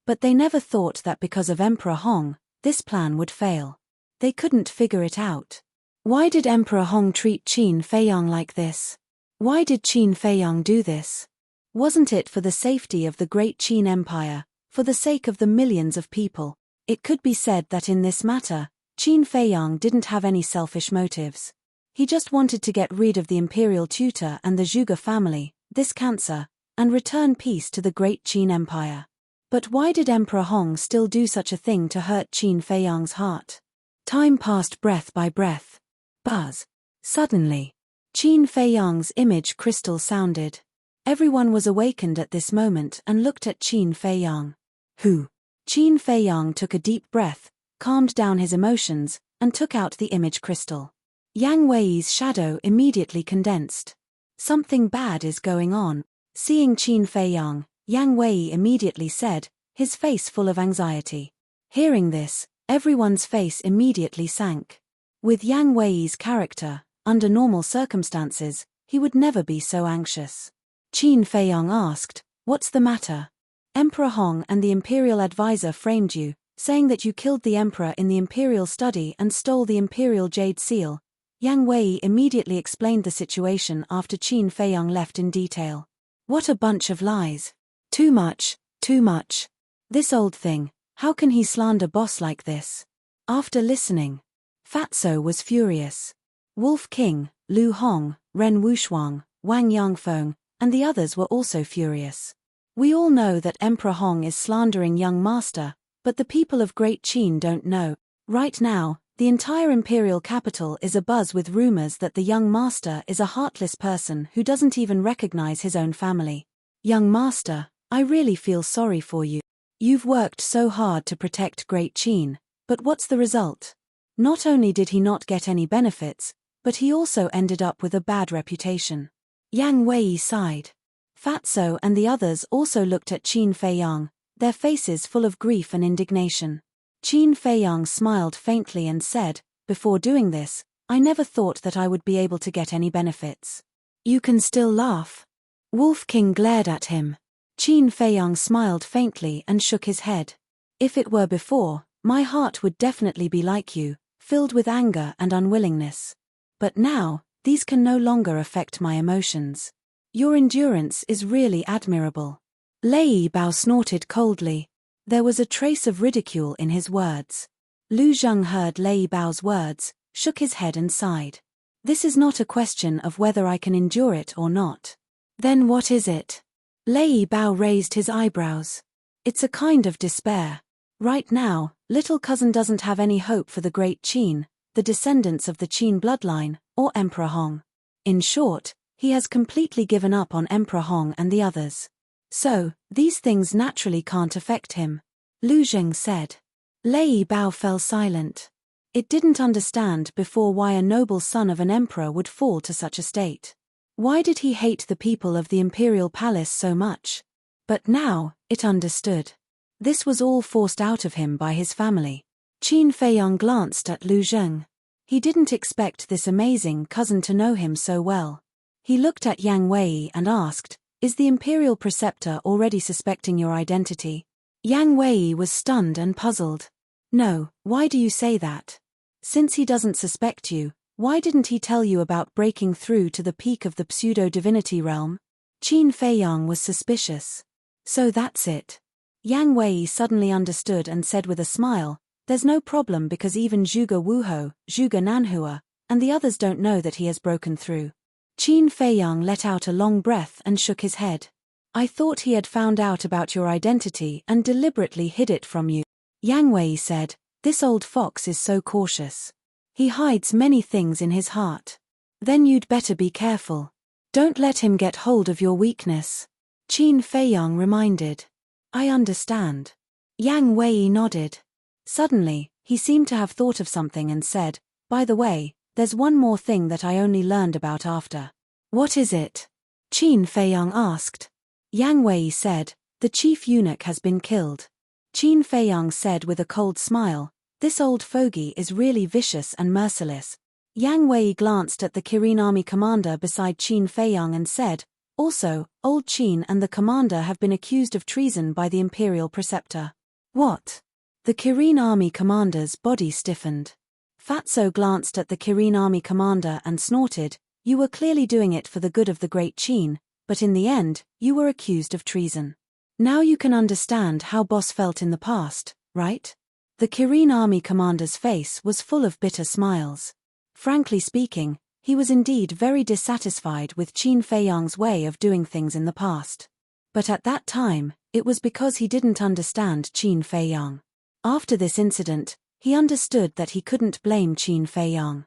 But they never thought that because of Emperor Hong, this plan would fail. They couldn't figure it out. Why did Emperor Hong treat Qin Feiyang like this? Why did Qin Feiyang do this? Wasn't it for the safety of the great Qin Empire, for the sake of the millions of people? It could be said that in this matter, Qin Feiyang didn't have any selfish motives. He just wanted to get rid of the imperial tutor and the Zhuge family, this cancer, and return peace to the great Qin Empire. But why did Emperor Hong still do such a thing to hurt Qin Feiyang's heart? Time passed breath by breath. Buzz. Suddenly, Qin Feiyang's image crystal sounded. Everyone was awakened at this moment and looked at Qin Feiyang. Who? Qin Feiyang took a deep breath, calmed down his emotions, and took out the image crystal. Yang Wei's shadow immediately condensed. Something bad is going on. Seeing Qin Feiyang, Yang Wei immediately said, his face full of anxiety. Hearing this, everyone's face immediately sank. With Yang Wei's character, under normal circumstances, he would never be so anxious. Qin Feiyang asked, "What's the matter?" "Emperor Hong and the imperial advisor framed you, saying that you killed the emperor in the imperial study and stole the imperial jade seal." Yang Wei immediately explained the situation after Qin Feiyang left in detail. What a bunch of lies. Too much, too much. This old thing, how can he slander boss like this? After listening, Fatso was furious. Wolf King, Lu Hong, Ren Wushuang, Wang Yangfeng, and the others were also furious. We all know that Emperor Hong is slandering young master, but the people of Great Qin don't know. Right now, the entire imperial capital is abuzz with rumors that the young master is a heartless person who doesn't even recognize his own family. Young master, I really feel sorry for you. You've worked so hard to protect Great Qin, but what's the result? Not only did he not get any benefits, but he also ended up with a bad reputation. Yang Wei sighed. Fatso and the others also looked at Qin Feiyang, their faces full of grief and indignation. Qin Feiyang smiled faintly and said, "Before doing this, I never thought that I would be able to get any benefits." "You can still laugh." Wolf King glared at him. Qin Feiyang smiled faintly and shook his head. "If it were before, my heart would definitely be like you, filled with anger and unwillingness. But now, these can no longer affect my emotions. Your endurance is really admirable." Lei Bao snorted coldly. There was a trace of ridicule in his words. Lu Zheng heard Lei Bao's words, shook his head and sighed. "This is not a question of whether I can endure it or not." "Then what is it?" Lei Bao raised his eyebrows. "It's a kind of despair. Right now, little cousin doesn't have any hope for the great Qin, the descendants of the Qin bloodline, or Emperor Hong. In short, he has completely given up on Emperor Hong and the others. So, these things naturally can't affect him," Lu Zheng said. Lei Bao fell silent. It didn't understand before why a noble son of an emperor would fall to such a state. Why did he hate the people of the imperial palace so much? But now, it understood. This was all forced out of him by his family. Qin Feiyang glanced at Lu Zheng. He didn't expect this amazing cousin to know him so well. He looked at Yang Wei and asked, "Is the imperial preceptor already suspecting your identity?" Yang Wei was stunned and puzzled. "No, why do you say that? Since he doesn't suspect you, why didn't he tell you about breaking through to the peak of the pseudo-divinity realm?" Qin Feiyang was suspicious. "So that's it." Yang Wei suddenly understood and said with a smile, "There's no problem because even Zhuge Wuho, Zhuge Nanhua, and the others don't know that he has broken through." Qin Feiyang let out a long breath and shook his head. "I thought he had found out about your identity and deliberately hid it from you." Yang Wei said, "This old fox is so cautious. He hides many things in his heart. Then you'd better be careful. Don't let him get hold of your weakness." Qin Feiyang reminded. "I understand." Yang Wei nodded. Suddenly, he seemed to have thought of something and said, "By the way, there's one more thing that I only learned about after. What is it? Qin Feiyang asked. Yang Wei said, the chief eunuch has been killed. Qin Feiyang said with a cold smile, this old fogey is really vicious and merciless. Yang Wei glanced at the Kirin army commander beside Qin Feiyang and said, also, old Qin and the commander have been accused of treason by the imperial preceptor. What? The Kirin army commander's body stiffened. Fatso glanced at the Kirin army commander and snorted, you were clearly doing it for the good of the great Qin, but in the end, you were accused of treason. Now you can understand how Boss felt in the past, right? The Kirin army commander's face was full of bitter smiles. Frankly speaking, he was indeed very dissatisfied with Qin Feiyang's way of doing things in the past. But at that time, it was because he didn't understand Qin Feiyang. After this incident, he understood that he couldn't blame Qin Feiyang.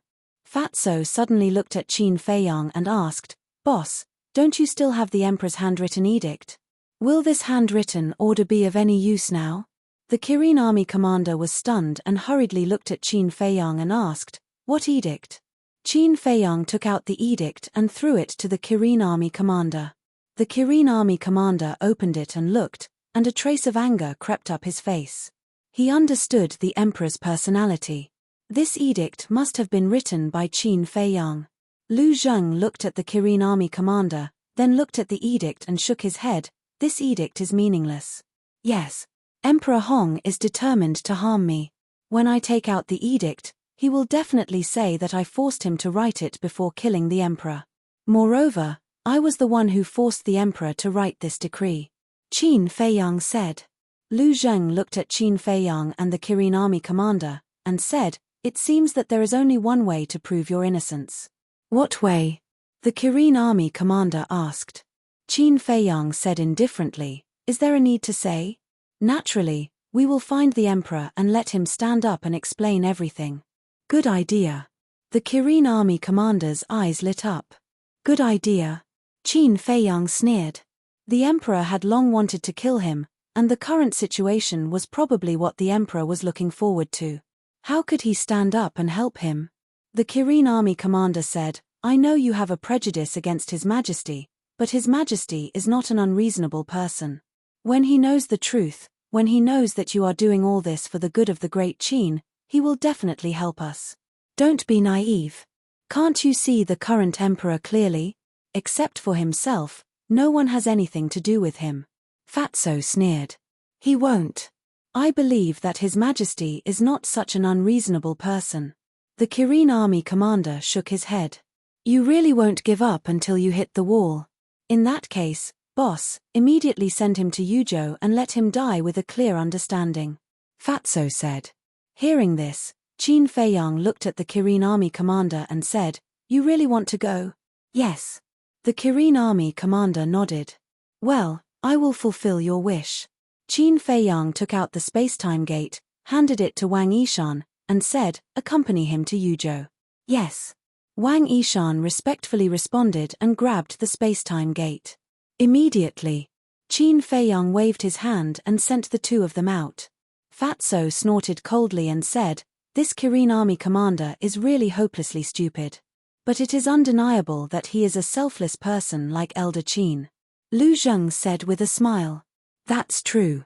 Fatso suddenly looked at Qin Feiyang and asked, Boss, don't you still have the Emperor's handwritten edict? Will this handwritten order be of any use now? The Kirin army commander was stunned and hurriedly looked at Qin Feiyang and asked, what edict? Qin Feiyang took out the edict and threw it to the Kirin army commander. The Kirin army commander opened it and looked, and a trace of anger crept up his face. He understood the Emperor's personality. This edict must have been written by Qin Feiyang. Lu Zheng looked at the Kirin army commander, then looked at the edict and shook his head, this edict is meaningless. Yes, Emperor Hong is determined to harm me. When I take out the edict, he will definitely say that I forced him to write it before killing the Emperor. Moreover, I was the one who forced the Emperor to write this decree. Qin Feiyang said. Lu Zheng looked at Qin Feiyang and the Kirin army commander, and said, it seems that there is only one way to prove your innocence. What way? The Kirin army commander asked. Qin Feiyang said indifferently, is there a need to say? Naturally, we will find the Emperor and let him stand up and explain everything. Good idea. The Kirin army commander's eyes lit up. Good idea. Qin Feiyang sneered. The Emperor had long wanted to kill him, and the current situation was probably what the Emperor was looking forward to. How could he stand up and help him? The Kirin army commander said, I know you have a prejudice against His Majesty, but His Majesty is not an unreasonable person. When he knows the truth, when he knows that you are doing all this for the good of the great Qin, he will definitely help us. Don't be naive. Can't you see the current Emperor clearly? Except for himself, no one has anything to do with him. Fatso sneered. He won't. I believe that His Majesty is not such an unreasonable person. The Kirin army commander shook his head. You really won't give up until you hit the wall. In that case, boss, immediately send him to Yuzhou and let him die with a clear understanding. Fatso said. Hearing this, Qin Feiyang looked at the Kirin army commander and said, you really want to go? Yes. The Kirin army commander nodded. Well, I will fulfill your wish. Qin Feiyang took out the space-time gate, handed it to Wang Yishan, and said, accompany him to Yuzhou. Yes. Wang Yishan respectfully responded and grabbed the space-time gate. Immediately, Qin Feiyang waved his hand and sent the two of them out. Fatso snorted coldly and said, this Kirin army commander is really hopelessly stupid. But it is undeniable that he is a selfless person like Elder Qin. Lu Zheng said with a smile. That's true.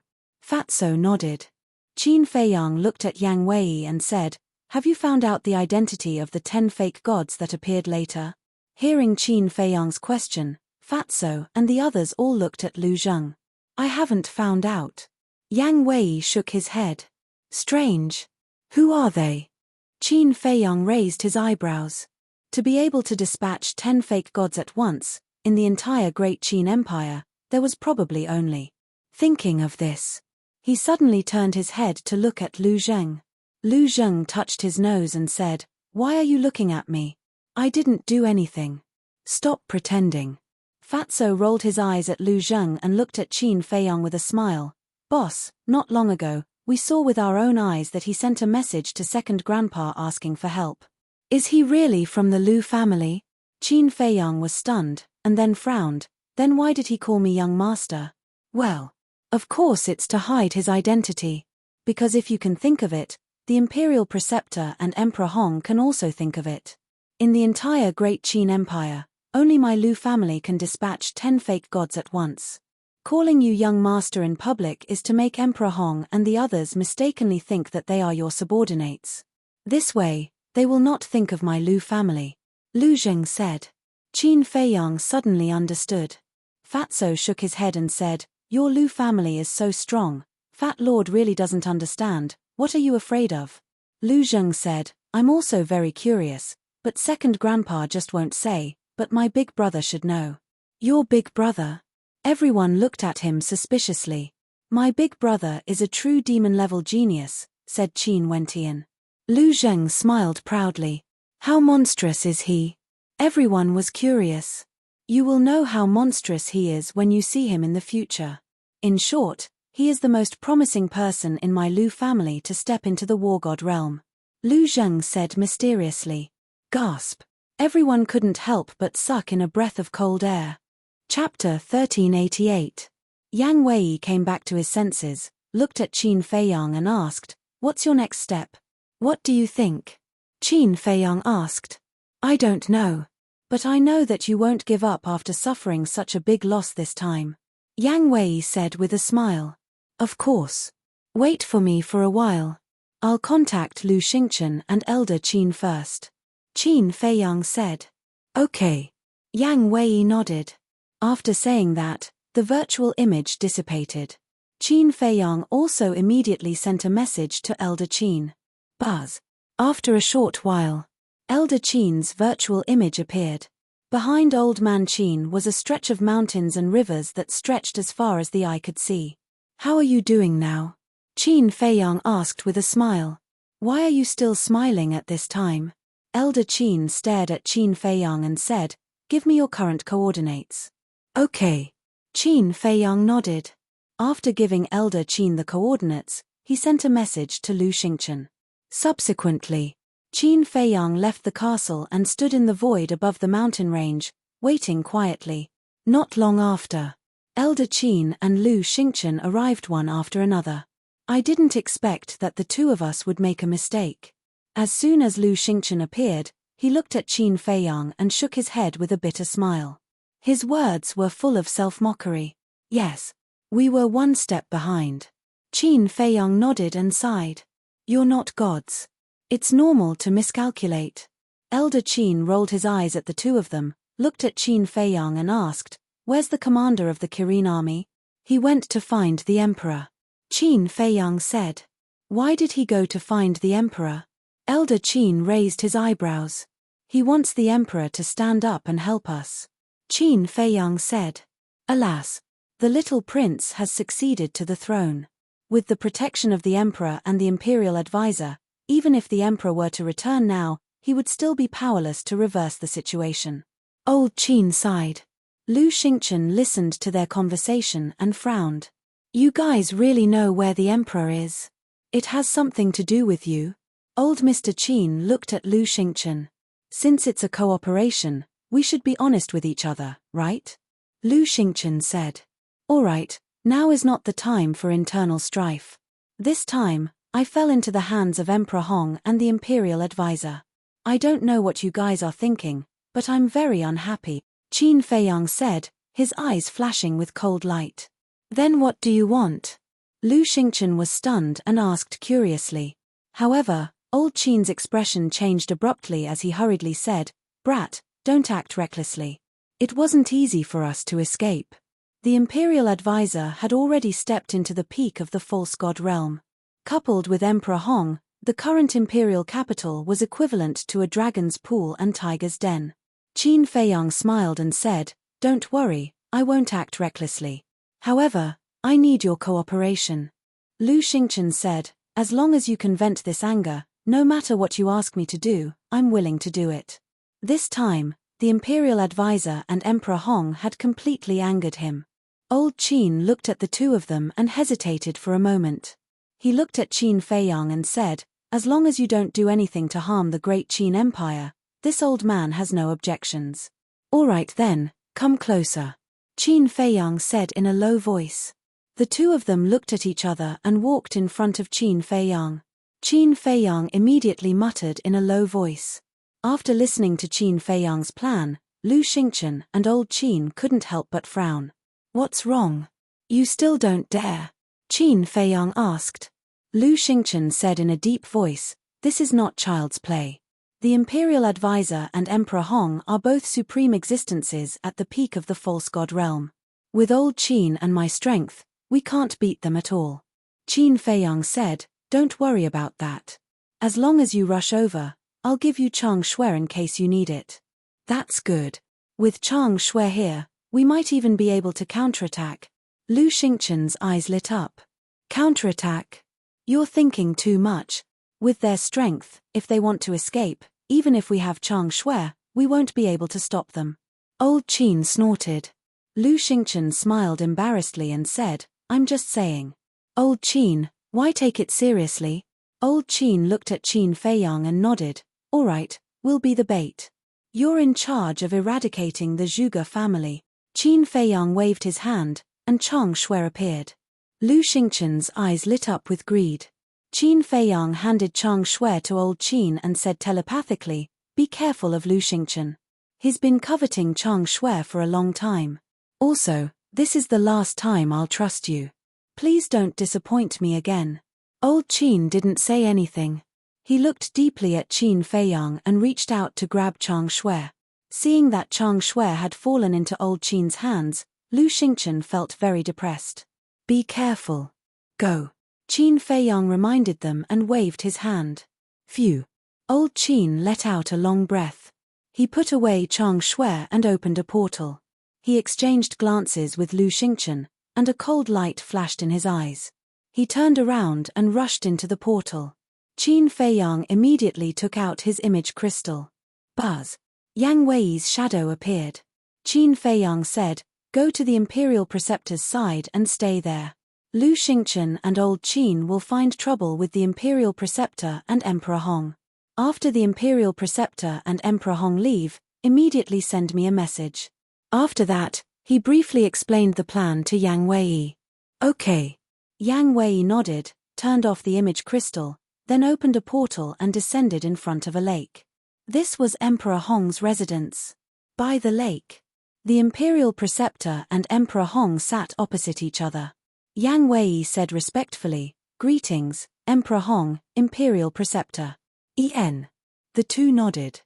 Fatso nodded. Qin Feiyang looked at Yang Wei and said, have you found out the identity of the 10 fake gods that appeared later? Hearing Qin Feiyang's question, Fatso and the others all looked at Lu Zheng. I haven't found out. Yang Wei shook his head. Strange. Who are they? Qin Feiyang raised his eyebrows. To be able to dispatch 10 fake gods at once, in the entire Great Qin Empire, there was probably only. Thinking of this, he suddenly turned his head to look at Lu Zheng. Lu Zheng touched his nose and said, why are you looking at me? I didn't do anything. Stop pretending. Fatso rolled his eyes at Lu Zheng and looked at Qin Feiyang with a smile. Boss, not long ago, we saw with our own eyes that he sent a message to Second Grandpa asking for help. Is he really from the Lu family? Qin Feiyang was stunned, and then frowned. Then why did he call me young master? Well, of course it's to hide his identity. Because if you can think of it, the Imperial Preceptor and Emperor Hong can also think of it. In the entire Great Qin Empire, only my Lu family can dispatch 10 fake gods at once. Calling you young master in public is to make Emperor Hong and the others mistakenly think that they are your subordinates. This way, they will not think of my Lu family. Lu Zheng said. Qin Feiyang suddenly understood. Fatso shook his head and said, Your Lu family is so strong. Fat Lord really doesn't understand. What are you afraid of? Lu Zheng said, I'm also very curious, but second grandpa just won't say, but my big brother should know. Your big brother? Everyone looked at him suspiciously. My big brother is a true demon-level genius, said Qin Wentian. Lu Zheng smiled proudly. How monstrous is he? Everyone was curious. You will know how monstrous he is when you see him in the future. In short, he is the most promising person in my Lu family to step into the war god realm. Lu Zheng said mysteriously. Gasp. Everyone couldn't help but suck in a breath of cold air. Chapter 1388. Yang Wei came back to his senses, looked at Qin Feiyang and asked, What's your next step? What do you think? Qin Feiyang asked. I don't know. But I know that you won't give up after suffering such a big loss this time. Yang Wei said with a smile. Of course. Wait for me for a while. I'll contact Lu Xingchen and Elder Qin first. Qin Feiyang said. Okay. Yang Wei nodded. After saying that, the virtual image dissipated. Qin Feiyang also immediately sent a message to Elder Qin. Buzz. After a short while, Elder Qin's virtual image appeared. Behind Old Man Qin was a stretch of mountains and rivers that stretched as far as the eye could see. How are you doing now? Qin Feiyang asked with a smile. Why are you still smiling at this time? Elder Qin stared at Qin Feiyang and said, Give me your current coordinates. Okay. Qin Feiyang nodded. After giving Elder Qin the coordinates, he sent a message to Lu Xingchen. Subsequently, Qin Feiyang left the castle and stood in the void above the mountain range, waiting quietly. Not long after, Elder Qin and Lu Xingchen arrived one after another. I didn't expect that the two of us would make a mistake. As soon as Lu Xingchen appeared, he looked at Qin Feiyang and shook his head with a bitter smile. His words were full of self-mockery. Yes. We were one step behind. Qin Feiyang nodded and sighed. You're not gods. It's normal to miscalculate. Elder Qin rolled his eyes at the two of them, looked at Qin Feiyang and asked, Where's the commander of the Kirin army? He went to find the emperor. Qin Feiyang said. Why did he go to find the emperor? Elder Qin raised his eyebrows. He wants the emperor to stand up and help us. Qin Feiyang said. Alas, the little prince has succeeded to the throne. With the protection of the emperor and the imperial advisor, even if the emperor were to return now, he would still be powerless to reverse the situation. Old Qin sighed. Lu Xingchen listened to their conversation and frowned. You guys really know where the emperor is? It has something to do with you? Old Mr. Qin looked at Lu Xingchen. Since it's a cooperation, we should be honest with each other, right? Lu Xingchen said. All right, now is not the time for internal strife. This time, I fell into the hands of Emperor Hong and the imperial advisor. I don't know what you guys are thinking, but I'm very unhappy, Qin Feiyang said, his eyes flashing with cold light. Then what do you want? Lu Xingchen was stunned and asked curiously. However, old Qin's expression changed abruptly as he hurriedly said, Brat, don't act recklessly. It wasn't easy for us to escape. The imperial advisor had already stepped into the peak of the false god realm. Coupled with Emperor Hong, the current imperial capital was equivalent to a dragon's pool and tiger's den. Qin Feiyang smiled and said, Don't worry, I won't act recklessly. However, I need your cooperation. Lu Xingchen said, As long as you can vent this anger, no matter what you ask me to do, I'm willing to do it. This time, the imperial advisor and Emperor Hong had completely angered him. Old Qin looked at the two of them and hesitated for a moment. He looked at Qin Feiyang and said, As long as you don't do anything to harm the great Qin Empire, this old man has no objections. All right then, come closer. Qin Feiyang said in a low voice. The two of them looked at each other and walked in front of Qin Feiyang. Qin Feiyang immediately muttered in a low voice. After listening to Qin Feiyang's plan, Lu Xingchen and old Qin couldn't help but frown. What's wrong? You still don't dare? Qin Feiyang asked. Lu Xingchen said in a deep voice, this is not child's play. The Imperial Advisor and Emperor Hong are both supreme existences at the peak of the false god realm. With old Qin and my strength, we can't beat them at all. Qin Feiyang said, don't worry about that. As long as you rush over, I'll give you Chang Shui in case you need it. That's good. With Chang Shui here, we might even be able to counterattack. Lu Xingchen's eyes lit up. Counterattack? You're thinking too much. With their strength, if they want to escape, even if we have Chang Shui, we won't be able to stop them. Old Qin snorted. Lu Xingchen smiled embarrassedly and said, I'm just saying. Old Qin, why take it seriously? Old Qin looked at Qin Feiyang and nodded. All right, we'll be the bait. You're in charge of eradicating the Zhuge family. Qin Feiyang waved his hand, and Chang Shui appeared. Lu Xingchen's eyes lit up with greed. Qin Feiyang handed Chang Shui to old Qin and said telepathically, be careful of Lu Xingchen. He's been coveting Chang Shui for a long time. Also, this is the last time I'll trust you. Please don't disappoint me again. Old Qin didn't say anything. He looked deeply at Qin Feiyang and reached out to grab Chang Shui. Seeing that Chang Shui had fallen into old Qin's hands, Lu Xingchen felt very depressed. Be careful. Go. Qin Feiyang reminded them and waved his hand. Phew. Old Qin let out a long breath. He put away Chang Shui and opened a portal. He exchanged glances with Lu Xingchen, and a cold light flashed in his eyes. He turned around and rushed into the portal. Qin Feiyang immediately took out his image crystal. Buzz. Yang Wei's shadow appeared. Qin Feiyang said, go to the Imperial Preceptor's side and stay there. Lu Xingchen and old Qin will find trouble with the Imperial Preceptor and Emperor Hong. After the Imperial Preceptor and Emperor Hong leave, immediately send me a message. After that, he briefly explained the plan to Yang Wei. Okay. Yang Wei nodded, turned off the image crystal, then opened a portal and descended in front of a lake. This was Emperor Hong's residence. By the lake, the Imperial Preceptor and Emperor Hong sat opposite each other. Yang Wei said respectfully, greetings, Emperor Hong, Imperial Preceptor. The two nodded.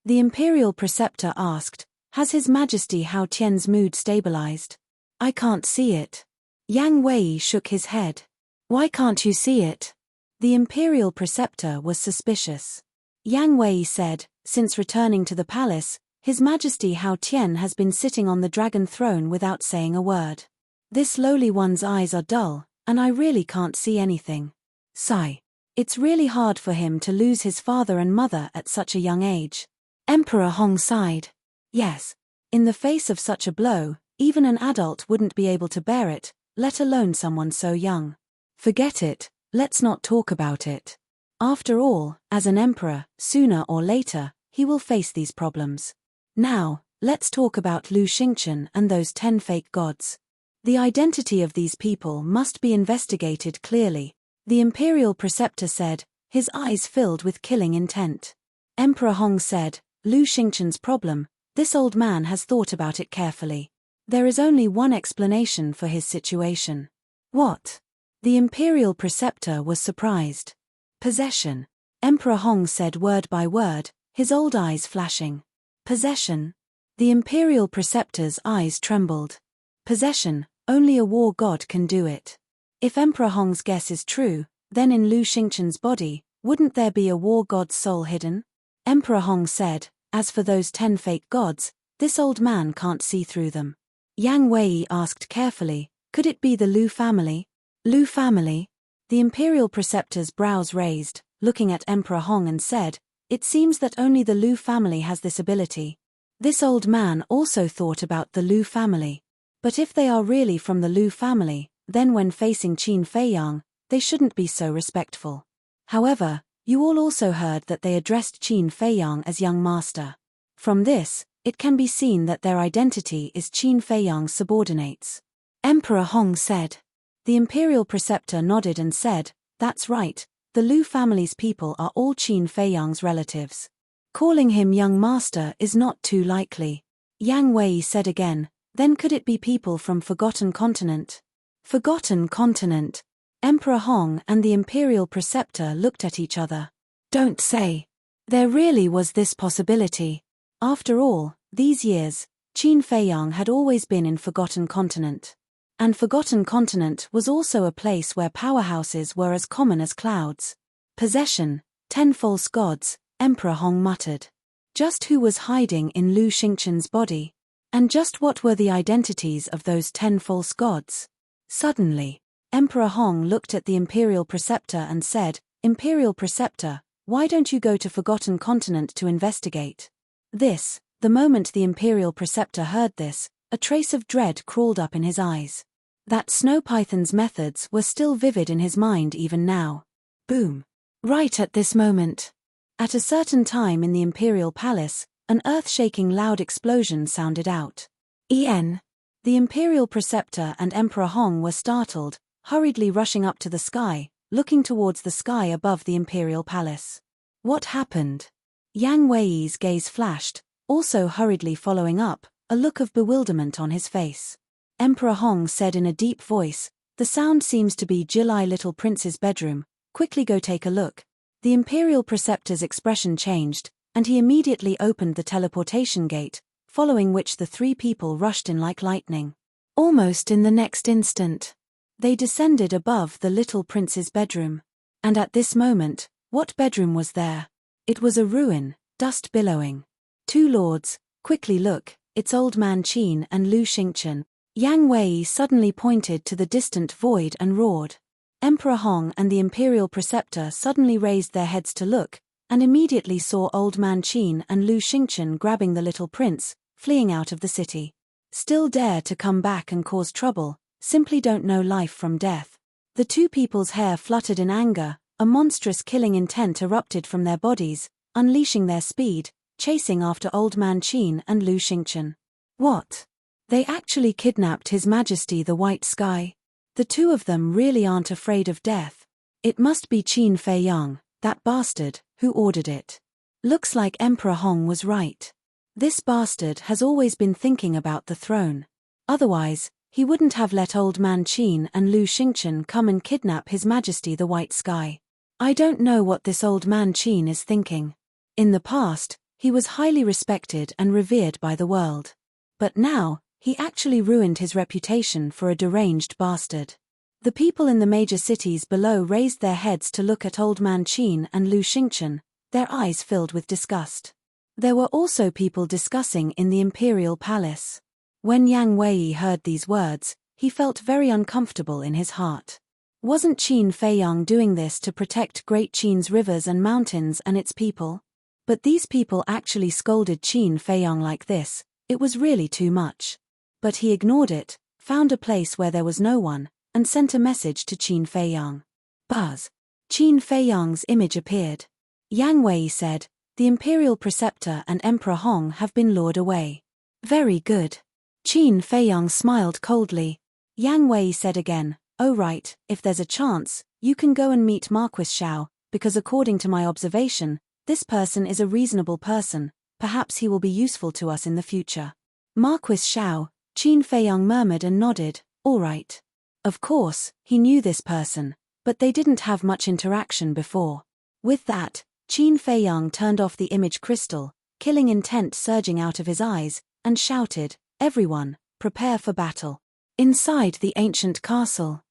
The Imperial Preceptor asked, has His Majesty Hao Tian's mood stabilized? I can't see it. Yang Wei shook his head. Why can't you see it? The Imperial Preceptor was suspicious. Yang Wei said, since returning to the palace, His Majesty Hao Tian has been sitting on the dragon throne without saying a word. This lowly one's eyes are dull, and I really can't see anything. Sigh. It's really hard for him to lose his father and mother at such a young age. Emperor Hong sighed. Yes. In the face of such a blow, even an adult wouldn't be able to bear it, let alone someone so young. Forget it, let's not talk about it. After all, as an emperor, sooner or later, he will face these problems. Now, let's talk about Lu Xingchen and those 10 fake gods. The identity of these people must be investigated clearly, the Imperial Preceptor said, his eyes filled with killing intent. Emperor Hong said, Lu Xingchen's problem, this old man has thought about it carefully. There is only one explanation for his situation. What? The Imperial Preceptor was surprised. Possession. Emperor Hong said word by word, his old eyes flashing. Possession. The Imperial Preceptor's eyes trembled. Possession, only a war god can do it. If Emperor Hong's guess is true, then in Lu Xingchen's body, wouldn't there be a war god's soul hidden? Emperor Hong said, as for those 10 fake gods, this old man can't see through them. Yang Wei asked carefully, could it be the Lu family? Lu family? The Imperial Preceptor's brows raised, looking at Emperor Hong and said, it seems that only the Lu family has this ability. This old man also thought about the Lu family. But if they are really from the Lu family, then when facing Qin Feiyang, they shouldn't be so respectful. However, you all also heard that they addressed Qin Feiyang as young master. From this, it can be seen that their identity is Qin Feiyang's subordinates. Emperor Hong said. The Imperial Preceptor nodded and said, that's right, the Lu family's people are all Qin Feiyang's relatives. Calling him young master is not too likely. Yang Wei said again, then could it be people from Forgotten Continent? Forgotten Continent? Emperor Hong and the Imperial Preceptor looked at each other. Don't say. There really was this possibility. After all, these years, Qin Feiyang had always been in Forgotten Continent. And Forgotten Continent was also a place where powerhouses were as common as clouds. Possession, 10 false gods, Emperor Hong muttered. Just who was hiding in Lu Xingchen's body? And just what were the identities of those 10 false gods? Suddenly, Emperor Hong looked at the Imperial Preceptor and said, Imperial Preceptor, why don't you go to Forgotten Continent to investigate? The moment the Imperial Preceptor heard this, a trace of dread crawled up in his eyes. That Snow Python's methods were still vivid in his mind even now. Boom. Right at this moment. At a certain time in the Imperial Palace, an earth-shaking loud explosion sounded out. The Imperial Preceptor and Emperor Hong were startled, hurriedly rushing up to the sky, looking towards the sky above the Imperial Palace. What happened? Yang Wei's gaze flashed, also hurriedly following up, a look of bewilderment on his face. Emperor Hong said in a deep voice, the sound seems to be Jilai Little Prince's bedroom, quickly go take a look. The Imperial Preceptor's expression changed, and he immediately opened the teleportation gate, following which the 3 people rushed in like lightning. Almost in the next instant, they descended above the Little Prince's bedroom. And at this moment, what bedroom was there? It was a ruin, dust billowing. 2 lords, quickly look, it's Old Man Qin and Lu Xingchen. Yang Wei suddenly pointed to the distant void and roared. Emperor Hong and the Imperial Preceptor suddenly raised their heads to look, and immediately saw Old Man Qin and Lu Xingchen grabbing the little prince, fleeing out of the city. Still dare to come back and cause trouble, simply don't know life from death. The 2 people's hair fluttered in anger, a monstrous killing intent erupted from their bodies, unleashing their speed, chasing after Old Man Qin and Lu Xingchen. What? They actually kidnapped His Majesty the White Sky? The 2 of them really aren't afraid of death. It must be Qin Feiyang, that bastard, who ordered it. Looks like Emperor Hong was right. This bastard has always been thinking about the throne. Otherwise, he wouldn't have let Old Man Qin and Lu Xingchen come and kidnap His Majesty the White Sky. I don't know what this Old Man Qin is thinking. In the past, he was highly respected and revered by the world. But now, he actually ruined his reputation for a deranged bastard. The people in the major cities below raised their heads to look at Old Man Qin and Lu Xingchen, their eyes filled with disgust. There were also people discussing in the Imperial Palace. When Yang Wei heard these words, he felt very uncomfortable in his heart. Wasn't Qin Feiyang doing this to protect Great Qin's rivers and mountains and its people? But these people actually scolded Qin Feiyang like this. It was really too much. But he ignored it, found a place where there was no one, and sent a message to Qin Feiyang. Buzz. Qin Feiyang's image appeared. Yang Wei said, the Imperial Preceptor and Emperor Hong have been lured away. Very good. Qin Feiyang smiled coldly. Yang Wei said again, oh right, if there's a chance, you can go and meet Marquis Xiao, because according to my observation, this person is a reasonable person, perhaps he will be useful to us in the future. Marquis Xiao, Qin Feiyang murmured and nodded, all right. Of course, he knew this person, but they didn't have much interaction before. With that, Qin Feiyang turned off the image crystal, killing intent surging out of his eyes, and shouted, everyone, prepare for battle. Inside the ancient castle.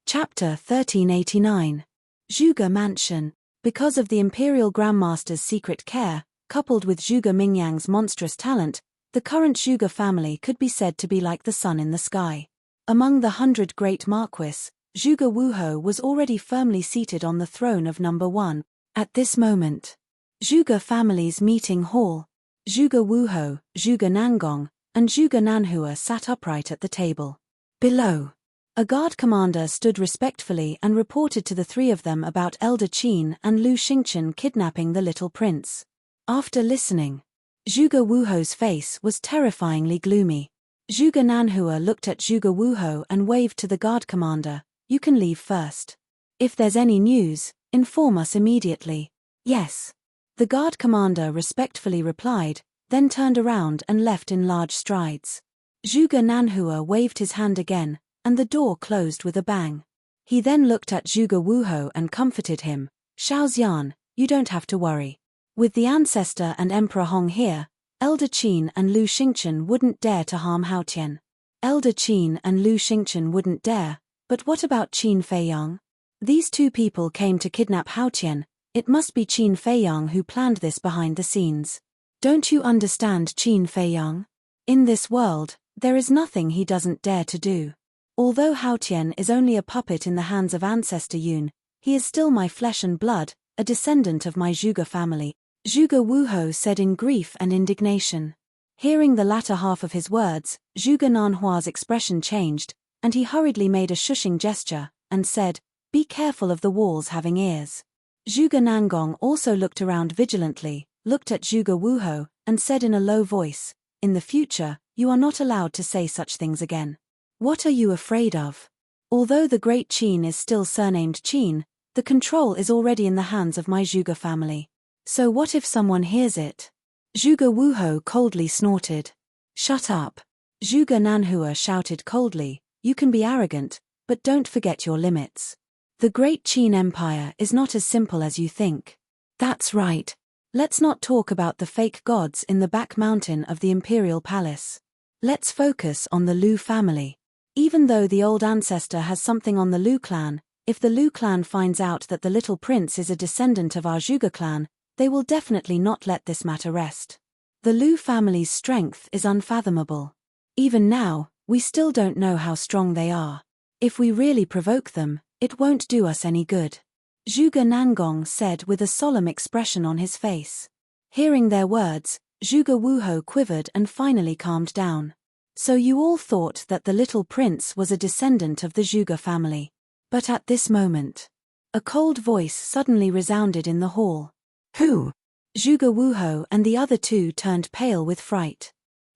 Chapter 1389. Zhuge Mansion. Because of the Imperial Grandmaster's secret care, coupled with Zhuge Mingyang's monstrous talent, the current Zhuge family could be said to be like the sun in the sky. Among the 100 great marquis, Zhuge Wuhou was already firmly seated on the throne of number 1. At this moment, Zhuge family's meeting hall. Zhuge Wuhou, Zhuge Nangong, and Zhuge Nanhua sat upright at the table. Below, a guard commander stood respectfully and reported to the 3 of them about Elder Qin and Lu Xingchen kidnapping the little prince. After listening, Zhuge Wuhou's face was terrifyingly gloomy. Zhuge Nanhua looked at Zhuge Wuhou and waved to the guard commander, you can leave first. If there's any news, inform us immediately. Yes. The guard commander respectfully replied, then turned around and left in large strides. Zhuge Nanhua waved his hand again, and the door closed with a bang. He then looked at Zhuge Wuhou and comforted him. Xiaoxian, you don't have to worry. With the ancestor and Emperor Hong here, Elder Qin and Lu Xingchen wouldn't dare to harm Haotian. Elder Qin and Lu Xingchen wouldn't dare, but what about Qin Feiyang? These two people came to kidnap Haotian. It must be Qin Feiyang who planned this behind the scenes. Don't you understand Qin Feiyang? In this world, there is nothing he doesn't dare to do. Although Haotian is only a puppet in the hands of Ancestor Yun, he is still my flesh and blood, a descendant of my Zhuge family, Zhuge Wuhou said in grief and indignation. Hearing the latter half of his words, Zhuge Nanhua's expression changed, and he hurriedly made a shushing gesture, and said, "Be careful of the walls having ears." Zhuge Nangong also looked around vigilantly, looked at Zhuge Wuhou, and said in a low voice, "In the future, you are not allowed to say such things again." What are you afraid of? Although the great Qin is still surnamed Qin, the control is already in the hands of my Zhuge family. So what if someone hears it? Zhuge Wuhou coldly snorted. Shut up. Zhuge Nanhua shouted coldly, you can be arrogant, but don't forget your limits. The great Qin Empire is not as simple as you think. That's right. Let's not talk about the fake gods in the back mountain of the Imperial Palace. Let's focus on the Lu family. Even though the old ancestor has something on the Lu clan, if the Lu clan finds out that the little prince is a descendant of our Zhuge clan, they will definitely not let this matter rest. The Lu family's strength is unfathomable. Even now, we still don't know how strong they are. If we really provoke them, it won't do us any good. Zhuge Nangong said with a solemn expression on his face. Hearing their words, Zhuge Wuhou quivered and finally calmed down. So you all thought that the little prince was a descendant of the Zhuge family. But at this moment, a cold voice suddenly resounded in the hall. Who? Zhuge Wuhou and the other two turned pale with fright.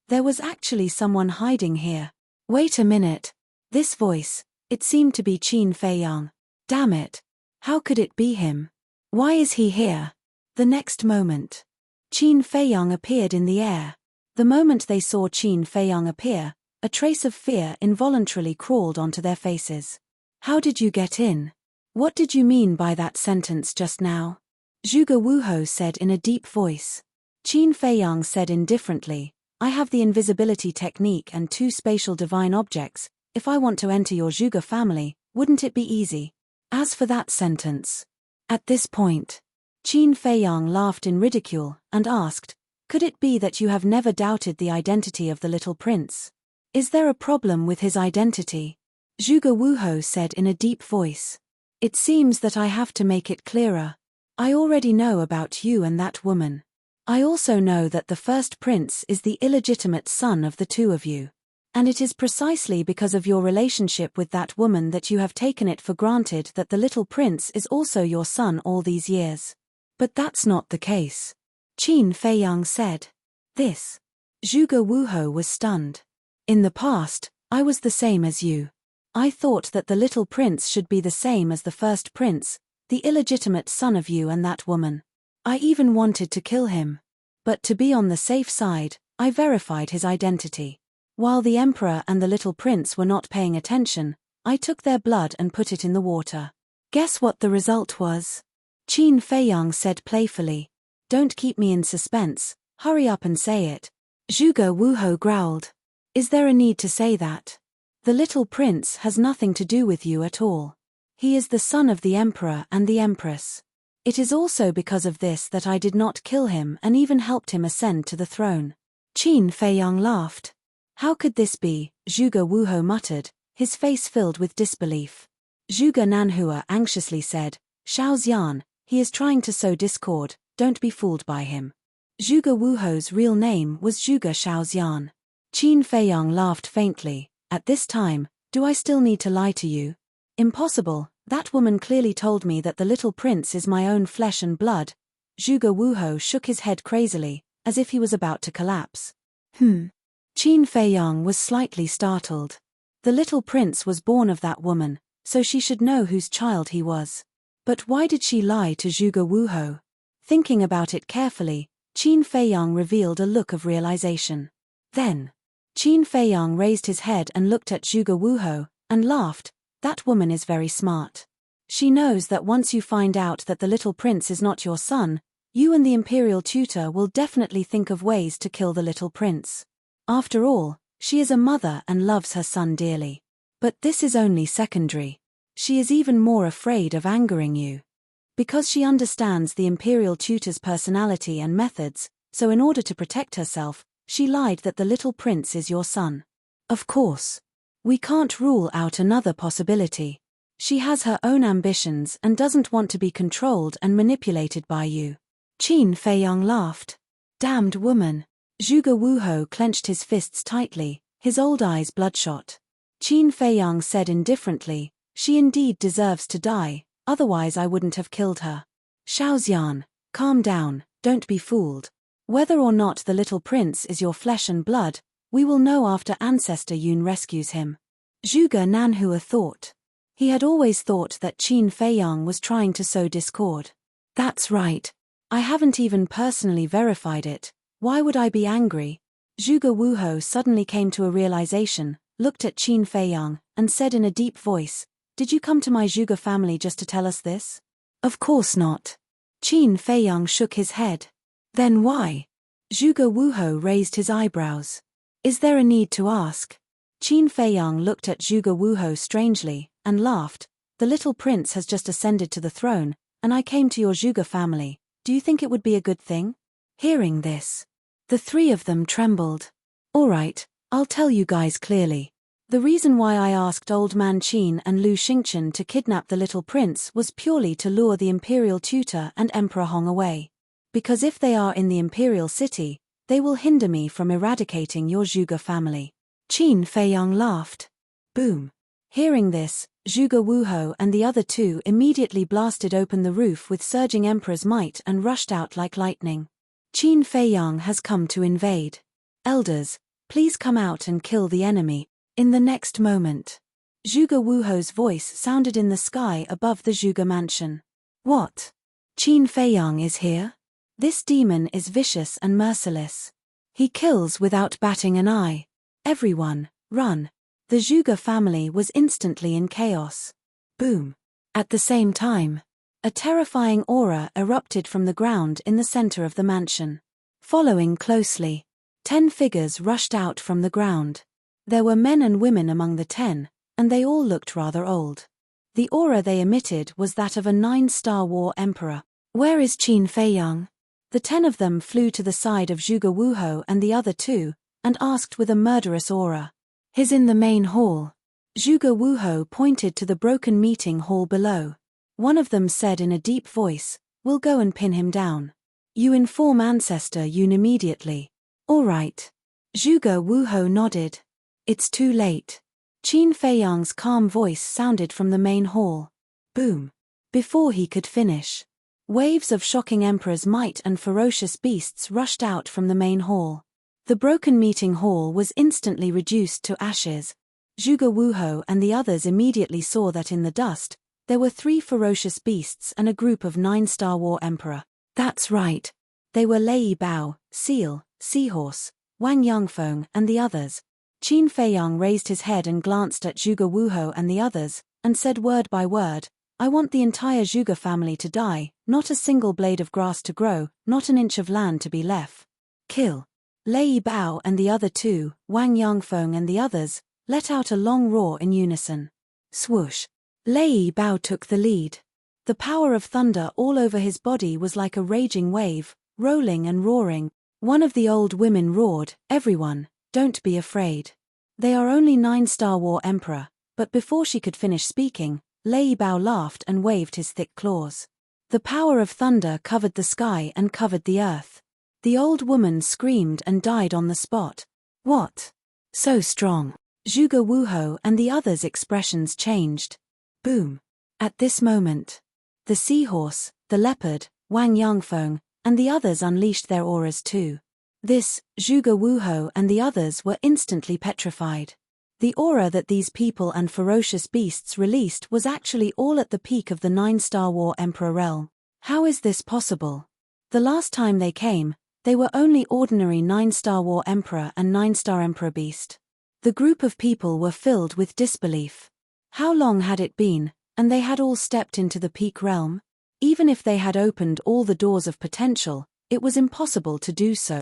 There was actually someone hiding here. Wait a minute. This voice, it seemed to be Qin Feiyang. Damn it. How could it be him? Why is he here? The next moment, Qin Feiyang appeared in the air. The moment they saw Qin Feiyang appear, a trace of fear involuntarily crawled onto their faces. How did you get in? What did you mean by that sentence just now? Zhuge Wuhou said in a deep voice. Qin Feiyang said indifferently, I have the invisibility technique and 2 spatial divine objects. If I want to enter your Zhuge family, wouldn't it be easy? As for that sentence. At this point, Qin Feiyang laughed in ridicule and asked, could it be that you have never doubted the identity of the little prince? Is there a problem with his identity? Zhuge Wuhou said in a deep voice. It seems that I have to make it clearer. I already know about you and that woman. I also know that the first prince is the illegitimate son of the two of you. And it is precisely because of your relationship with that woman that you have taken it for granted that the little prince is also your son all these years. But that's not the case. Qin Feiyang said. This. Zhuge Wuhou was stunned. In the past, I was the same as you. I thought that the little prince should be the same as the first prince, the illegitimate son of you and that woman. I even wanted to kill him. But to be on the safe side, I verified his identity. While the emperor and the little prince were not paying attention, I took their blood and put it in the water. Guess what the result was? Qin Feiyang said playfully. Don't keep me in suspense, hurry up and say it. Zhuge Wuhou growled. Is there a need to say that? The little prince has nothing to do with you at all. He is the son of the emperor and the empress. It is also because of this that I did not kill him and even helped him ascend to the throne. Qin Feiyang laughed. How could this be? Zhuge Wuhou muttered, his face filled with disbelief. Zhuge Nanhua anxiously said, Xiaoxian, he is trying to sow discord, don't be fooled by him. Zhuge Wuhou's real name was Zhuge Xiaoxian. Qin Feiyang laughed faintly. At this time, do I still need to lie to you? Impossible, that woman clearly told me that the little prince is my own flesh and blood. Zhuge Wuhou shook his head crazily, as if he was about to collapse. Qin Feiyang was slightly startled. The little prince was born of that woman, so she should know whose child he was. But why did she lie to Zhuge Wuhou? Thinking about it carefully, Qin Feiyang revealed a look of realization. Then, Qin Feiyang raised his head and looked at Zhuge Wuhou, and laughed. That woman is very smart. She knows that once you find out that the little prince is not your son, you and the imperial tutor will definitely think of ways to kill the little prince. After all, she is a mother and loves her son dearly. But this is only secondary. She is even more afraid of angering you. Because she understands the imperial tutor's personality and methods, so in order to protect herself, she lied that the little prince is your son. Of course. We can't rule out another possibility. She has her own ambitions and doesn't want to be controlled and manipulated by you. Qin Feiyang laughed. Damned woman. Zhuge Wuhou clenched his fists tightly, his old eyes bloodshot. Qin Feiyang said indifferently, she indeed deserves to die, otherwise I wouldn't have killed her. Xiaoxian, calm down, don't be fooled. Whether or not the little prince is your flesh and blood, we will know after Ancestor Yun rescues him. Zhuge Nanhua thought. He had always thought that Qin Feiyang was trying to sow discord. That's right. I haven't even personally verified it. Why would I be angry? Zhuge Wuhou suddenly came to a realization, looked at Qin Feiyang, and said in a deep voice, Did you come to my Zhuge family just to tell us this? Of course not. Qin Feiyang shook his head. Then why? Zhuge Wuhou raised his eyebrows. Is there a need to ask? Qin Feiyang looked at Zhuge Wuhou strangely, and laughed. The little prince has just ascended to the throne, and I came to your Zhuge family. Do you think it would be a good thing? Hearing this, the three of them trembled. All right, I'll tell you guys clearly. The reason why I asked Old Man Qin and Lu Xingchen to kidnap the little prince was purely to lure the imperial tutor and Emperor Hong away. Because if they are in the imperial city, they will hinder me from eradicating your Zhuge family. Qin Feiyang laughed. Boom. Hearing this, Zhuge Wuhou and the other two immediately blasted open the roof with surging Emperor's might and rushed out like lightning. Qin Feiyang has come to invade. Elders, please come out and kill the enemy. In the next moment, Zhuge Wuhou's voice sounded in the sky above the Zhuge mansion. What? Qin Feiyang is here? This demon is vicious and merciless. He kills without batting an eye. Everyone, run. The Zhuge family was instantly in chaos. Boom. At the same time, a terrifying aura erupted from the ground in the center of the mansion. Following closely, 10 figures rushed out from the ground. There were men and women among the 10, and they all looked rather old. The aura they emitted was that of a 9-star war emperor. Where is Qin Feiyang? The 10 of them flew to the side of Zhuge Wuhou and the other 2, and asked with a murderous aura. He's in the main hall. Zhuge Wuhou pointed to the broken meeting hall below. One of them said in a deep voice, We'll go and pin him down. You inform Ancestor Yun immediately. All right. Zhuge Wuhou nodded. It's too late. Qin Feiyang's calm voice sounded from the main hall. Boom. Before he could finish, waves of shocking Emperor's might and ferocious beasts rushed out from the main hall. The broken meeting hall was instantly reduced to ashes. Zhuge Wuhou and the others immediately saw that in the dust, there were 3 ferocious beasts and a group of 9-star war emperor. That's right. They were Lei Bao, Seal, Seahorse, Wang Yangfeng and the others. Qin Feiyang raised his head and glanced at Zhuge Wuhou and the others, and said word by word, I want the entire Zhuge family to die, not a single blade of grass to grow, not an inch of land to be left. Kill. Lei Bao and the other 2, Wang Yangfeng and the others, let out a long roar in unison. Swoosh. Lei Bao took the lead. The power of thunder all over his body was like a raging wave, rolling and roaring. One of the old women roared, Everyone, don't be afraid. They are only 9-star war emperor, but before she could finish speaking, Lei Bao laughed and waved his thick claws. The power of thunder covered the sky and covered the earth. The old woman screamed and died on the spot. What? So strong. Zhuge Wuhou and the others' expressions changed. Boom. At this moment, the seahorse, the leopard, Wang Yangfeng, and the others unleashed their auras too. This, Zhuge Wuhou and the others were instantly petrified. The aura that these people and ferocious beasts released was actually all at the peak of the 9-star war emperor realm. How is this possible? The last time they came, they were only ordinary 9-star War Emperor and 9-star Emperor Beast. The group of people were filled with disbelief. How long had it been, and they had all stepped into the peak realm? Even if they had opened all the doors of potential, it was impossible to do so.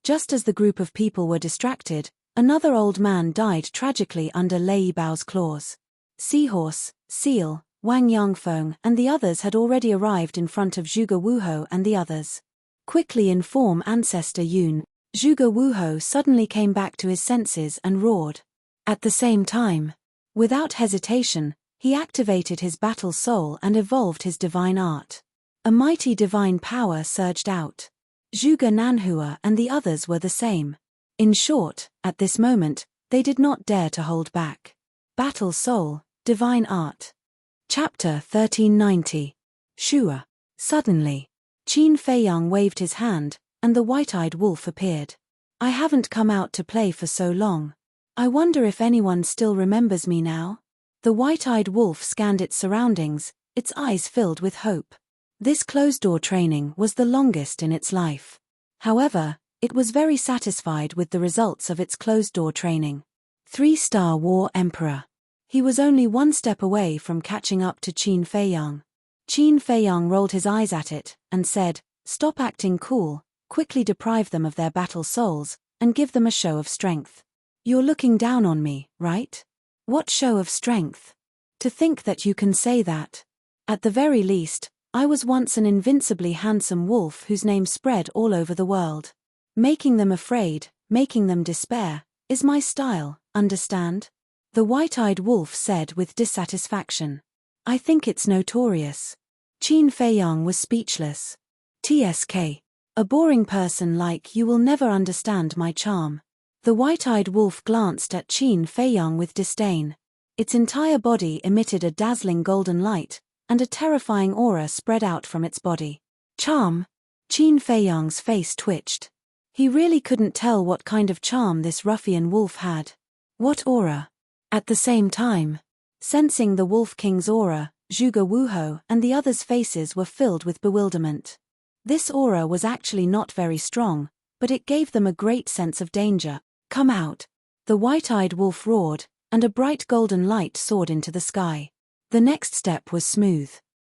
Just as the group of people were distracted, another old man died tragically under Lei Bao's claws. Seahorse, Seal, Wang Yangfeng and the others had already arrived in front of Zhuge Wuhou and the others. Quickly inform Ancestor Yun. Zhuge Wuhou suddenly came back to his senses and roared. At the same time, without hesitation, he activated his battle soul and evolved his divine art. A mighty divine power surged out. Zhuge Nanhua and the others were the same. In short, at this moment, they did not dare to hold back. Battle soul, divine art. Chapter 1390. Shua. Suddenly, Qin Feiyang waved his hand, and the white-eyed wolf appeared. I haven't come out to play for so long. I wonder if anyone still remembers me now? The white-eyed wolf scanned its surroundings, its eyes filled with hope. This closed-door training was the longest in its life. However, it was very satisfied with the results of its closed-door training. 3-star War Emperor. He was only one step away from catching up to Qin Feiyang. Qin Feiyang rolled his eyes at it, and said, "Stop acting cool, quickly deprive them of their battle souls, and give them a show of strength. You're looking down on me, right? What show of strength? To think that you can say that. At the very least, I was once an invincibly handsome wolf whose name spread all over the world. Making them afraid, making them despair, is my style, understand?" The white-eyed wolf said with dissatisfaction. "I think it's notorious." Qin Feiyang was speechless. "TSK. A boring person like you will never understand my charm." The white-eyed wolf glanced at Qin Feiyang with disdain. Its entire body emitted a dazzling golden light, and a terrifying aura spread out from its body. Charm? Qin Feiyang's face twitched. He really couldn't tell what kind of charm this ruffian wolf had. What aura? At the same time, sensing the Wolf King's aura, Zhuge Wuhou and the others' faces were filled with bewilderment. This aura was actually not very strong, but it gave them a great sense of danger. "Come out!" The white-eyed wolf roared, and a bright golden light soared into the sky. The next step was smooth.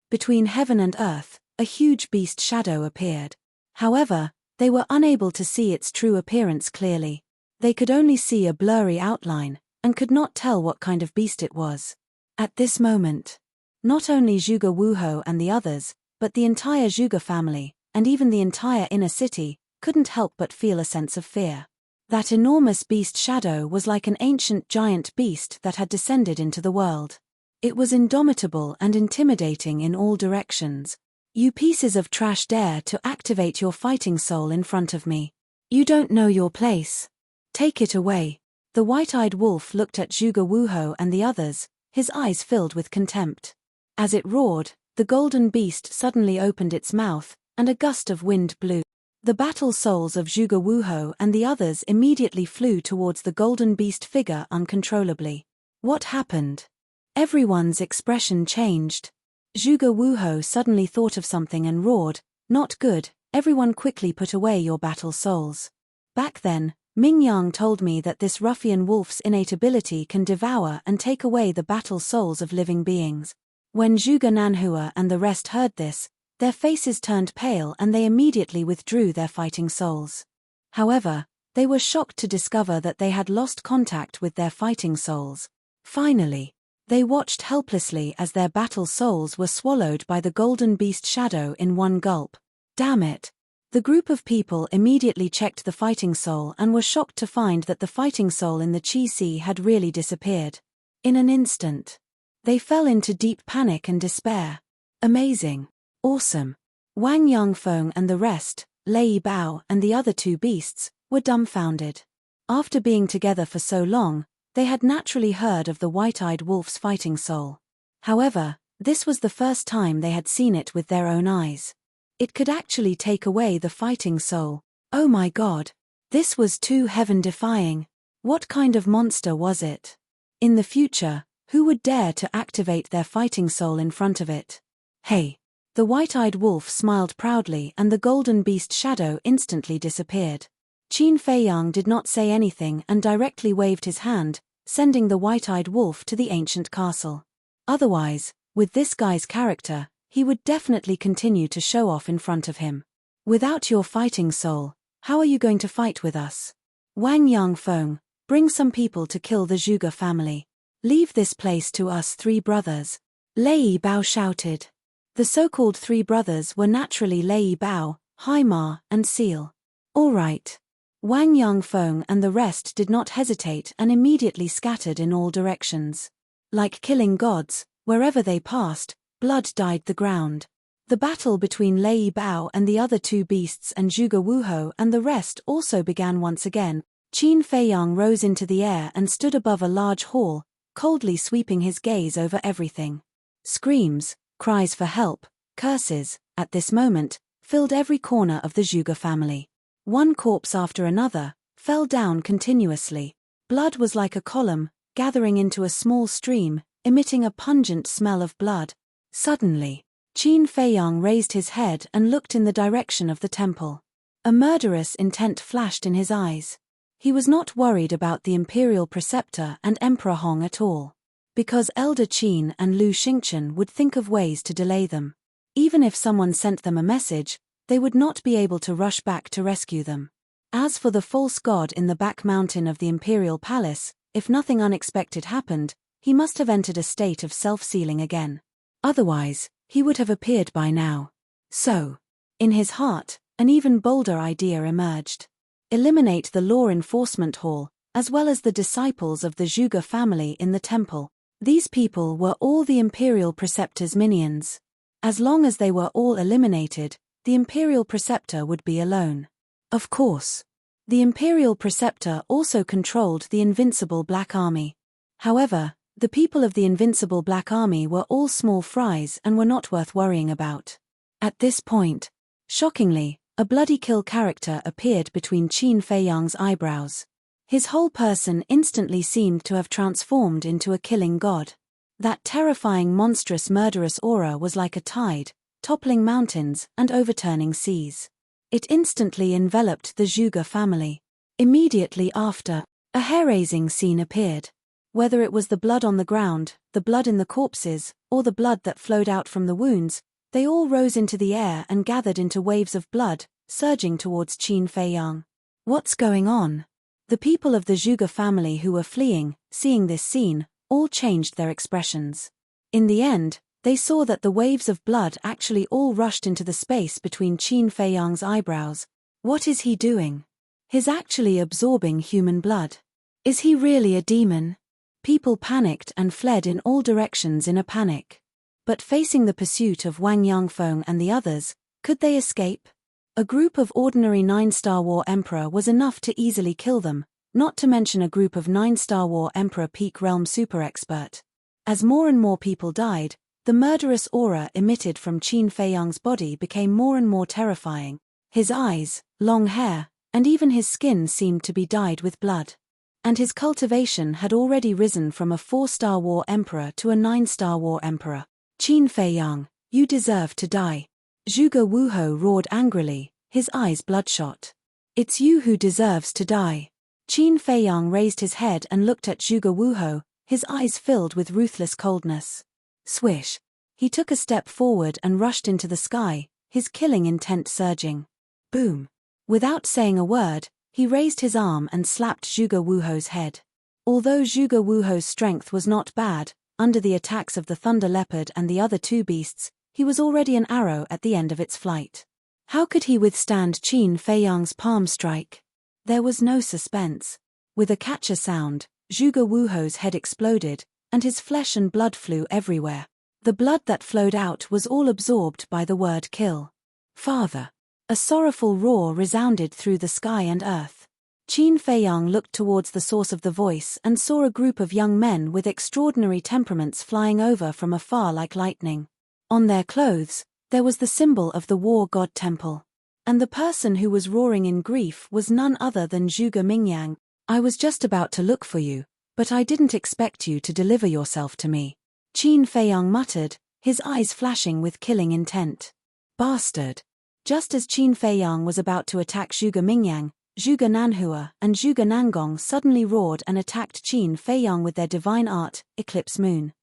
Between heaven and earth, a huge beast shadow appeared. However, they were unable to see its true appearance clearly. They could only see a blurry outline, and could not tell what kind of beast it was. At this moment, not only Zhuge Wuhou and the others, but the entire Zhuge family, and even the entire inner city, couldn't help but feel a sense of fear. That enormous beast shadow was like an ancient giant beast that had descended into the world. It was indomitable and intimidating in all directions. "You pieces of trash dare to activate your fighting soul in front of me. You don't know your place. Take it away." The white-eyed wolf looked at Zhuge Wuhou and the others, his eyes filled with contempt. As it roared, the golden beast suddenly opened its mouth, and a gust of wind blew. The battle souls of Zhuge Wuhou and the others immediately flew towards the golden beast figure uncontrollably. What happened? Everyone's expression changed. Zhuge Wuhou suddenly thought of something and roared, "Not good, everyone quickly put away your battle souls. Back then, Ming Yang told me that this ruffian wolf's innate ability can devour and take away the battle souls of living beings." When Zhuge Nanhua and the rest heard this, their faces turned pale and they immediately withdrew their fighting souls. However, they were shocked to discover that they had lost contact with their fighting souls. Finally, they watched helplessly as their battle souls were swallowed by the golden beast shadow in one gulp. Damn it! The group of people immediately checked the fighting soul and were shocked to find that the fighting soul in the Qi Sea had really disappeared. In an instant, they fell into deep panic and despair. Amazing. Awesome. Wang Yangfeng and the rest, Lei Bao and the other two beasts, were dumbfounded. After being together for so long, they had naturally heard of the white-eyed wolf's fighting soul. However, this was the first time they had seen it with their own eyes. It could actually take away the fighting soul. Oh my god! This was too heaven-defying. What kind of monster was it? In the future, who would dare to activate their fighting soul in front of it? Hey! The white-eyed wolf smiled proudly and the golden beast shadow instantly disappeared. Qin Feiyang did not say anything and directly waved his hand, sending the white-eyed wolf to the ancient castle. Otherwise, with this guy's character, he would definitely continue to show off in front of him. Without your fighting soul, how are you going to fight with us? Wang Yangfeng, bring some people to kill the Zhuge family. Leave this place to us three brothers. Lei Bao shouted. The so-called three brothers were naturally Lei Bao, Haima, and Seal. All right. Wang Yangfeng and the rest did not hesitate and immediately scattered in all directions. Like killing gods, wherever they passed, blood dyed the ground. The battle between Lei Bao and the other two beasts and Zhuge Wuhou and the rest also began once again. Qin Feiyang rose into the air and stood above a large hall, coldly sweeping his gaze over everything. Screams, cries for help, curses, at this moment, filled every corner of the Zhuge family. One corpse after another fell down continuously. Blood was like a column, gathering into a small stream, emitting a pungent smell of blood. Suddenly, Qin Feiyang raised his head and looked in the direction of the temple. A murderous intent flashed in his eyes. He was not worried about the imperial preceptor and Emperor Hong at all, because Elder Qin and Lu Xingchen would think of ways to delay them. Even if someone sent them a message, they would not be able to rush back to rescue them. As for the false god in the back mountain of the imperial palace, if nothing unexpected happened, he must have entered a state of self-sealing again. Otherwise, he would have appeared by now. So, in his heart, an even bolder idea emerged. Eliminate the law enforcement hall, as well as the disciples of the Zhuge family in the temple. These people were all the imperial preceptor's minions. As long as they were all eliminated, the imperial preceptor would be alone. Of course. The imperial preceptor also controlled the invincible Black Army. However, the people of the invincible Black Army were all small fries and were not worth worrying about. At this point, shockingly, a bloody kill character appeared between Qin Feiyang's eyebrows. His whole person instantly seemed to have transformed into a killing god. That terrifying monstrous murderous aura was like a tide, toppling mountains and overturning seas. It instantly enveloped the Zhuge family. Immediately after, a hair-raising scene appeared. Whether it was the blood on the ground, the blood in the corpses, or the blood that flowed out from the wounds, they all rose into the air and gathered into waves of blood, surging towards Qin Feiyang. What's going on? The people of the Zhuge family who were fleeing, seeing this scene, all changed their expressions. In the end, they saw that the waves of blood actually all rushed into the space between Qin Feiyang's eyebrows. What is he doing? He's actually absorbing human blood. Is he really a demon? People panicked and fled in all directions in a panic. But facing the pursuit of Wang Yangfeng and the others, could they escape? A group of ordinary 9-star War Emperor was enough to easily kill them, not to mention a group of 9-star War Emperor Peak Realm Super Expert. As more and more people died, the murderous aura emitted from Qin Feiyang's body became more and more terrifying. His eyes, long hair, and even his skin seemed to be dyed with blood. And his cultivation had already risen from a 4-star War Emperor to a 9-star War Emperor. Qin Feiyang, you deserve to die. Zhuge Wuhou roared angrily, his eyes bloodshot. It's you who deserves to die. Qin Feiyang raised his head and looked at Zhuge Wuhou, his eyes filled with ruthless coldness. Swish. He took a step forward and rushed into the sky, his killing intent surging. Boom. Without saying a word, he raised his arm and slapped Zhuge Wuhou's head. Although Zhuge Wuhou's strength was not bad, under the attacks of the Thunder Leopard and the other two beasts, he was already an arrow at the end of its flight. How could he withstand Qin Feiyang's palm strike? There was no suspense. With a catcher sound, Zhuge Wuhou's head exploded, and his flesh and blood flew everywhere. The blood that flowed out was all absorbed by the word kill. Father. A sorrowful roar resounded through the sky and earth. Qin Feiyang looked towards the source of the voice and saw a group of young men with extraordinary temperaments flying over from afar like lightning. On their clothes, there was the symbol of the war god temple. And the person who was roaring in grief was none other than Zhuge Mingyang. I was just about to look for you, but I didn't expect you to deliver yourself to me. Qin Feiyang muttered, his eyes flashing with killing intent. Bastard! Just as Qin Feiyang was about to attack Zhuge Mingyang, Zhuge Nanhua and Zhuge Nangong suddenly roared and attacked Qin Feiyang with their divine art, Eclipse Moon.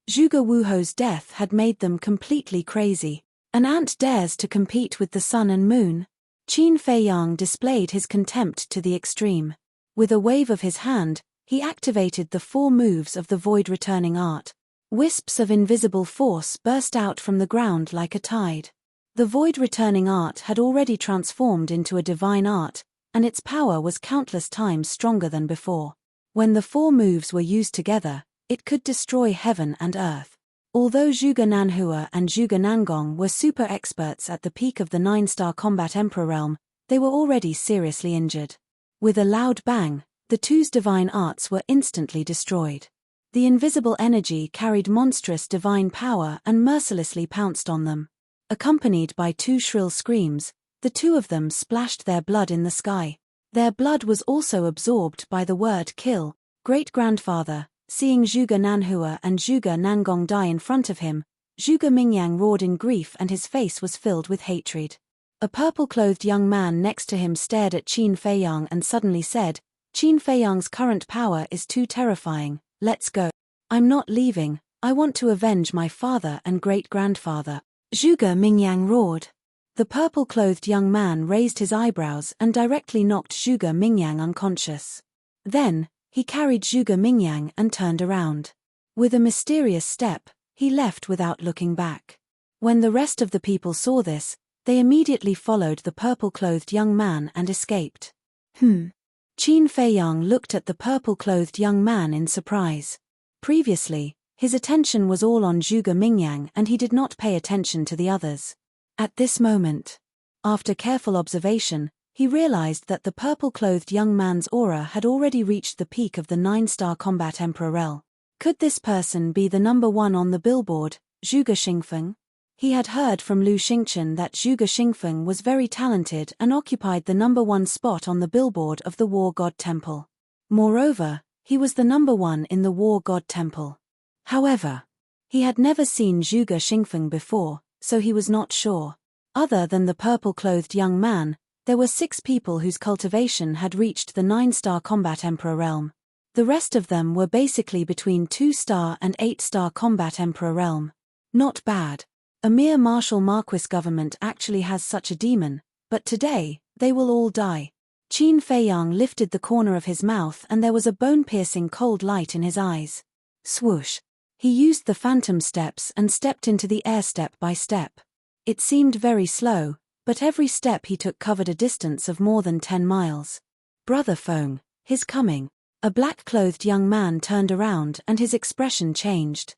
Zhuge Wuho's death had made them completely crazy. An ant dares to compete with the sun and moon? Qin Feiyang displayed his contempt to the extreme. With a wave of his hand, he activated the 4 moves of the void returning art. Wisps of invisible force burst out from the ground like a tide. The void returning art had already transformed into a divine art, and its power was countless times stronger than before. When the 4 moves were used together, it could destroy heaven and earth. Although Zhuge Nanhua and Zhuge Nangong were super experts at the peak of the 9-star combat emperor realm, they were already seriously injured. With a loud bang, the two's divine arts were instantly destroyed. The invisible energy carried monstrous divine power and mercilessly pounced on them. Accompanied by 2 shrill screams, the 2 of them splashed their blood in the sky. Their blood was also absorbed by the word kill. Great-grandfather, seeing Zhuge Nanhua and Zhuge Nangong die in front of him, Zhuge Mingyang roared in grief and his face was filled with hatred. A purple-clothed young man next to him stared at Qin Feiyang and suddenly said, "Qin Feiyang's current power is too terrifying, let's go." "I'm not leaving, I want to avenge my father and great-grandfather," Zhuge Mingyang roared. The purple-clothed young man raised his eyebrows and directly knocked Zhuge Mingyang unconscious. Then, he carried Zhuge Mingyang and turned around. With a mysterious step, he left without looking back. When the rest of the people saw this, they immediately followed the purple-clothed young man and escaped. Qin Feiyang looked at the purple-clothed young man in surprise. Previously, his attention was all on Zhuge Mingyang and he did not pay attention to the others. At this moment, after careful observation, he realized that the purple-clothed young man's aura had already reached the peak of the 9-star combat emperor realm. Could this person be the number 1 on the billboard, Zhuge Xingfeng? He had heard from Lu Xingchen that Zhuge Xingfeng was very talented and occupied the number 1 spot on the billboard of the War God Temple. Moreover, he was the number 1 in the War God Temple. However, he had never seen Zhuge Xingfeng before, so he was not sure. Other than the purple-clothed young man, there were 6 people whose cultivation had reached the 9-star combat emperor realm. The rest of them were basically between 2-star and 8-star combat emperor realm. Not bad. A mere martial marquis government actually has such a demon, but today, they will all die. Qin Feiyang lifted the corner of his mouth and there was a bone-piercing cold light in his eyes. Swoosh. He used the phantom steps and stepped into the air step by step. It seemed very slow, but every step he took covered a distance of more than 10 miles. Brother Feng, his coming. A black-clothed young man turned around and his expression changed.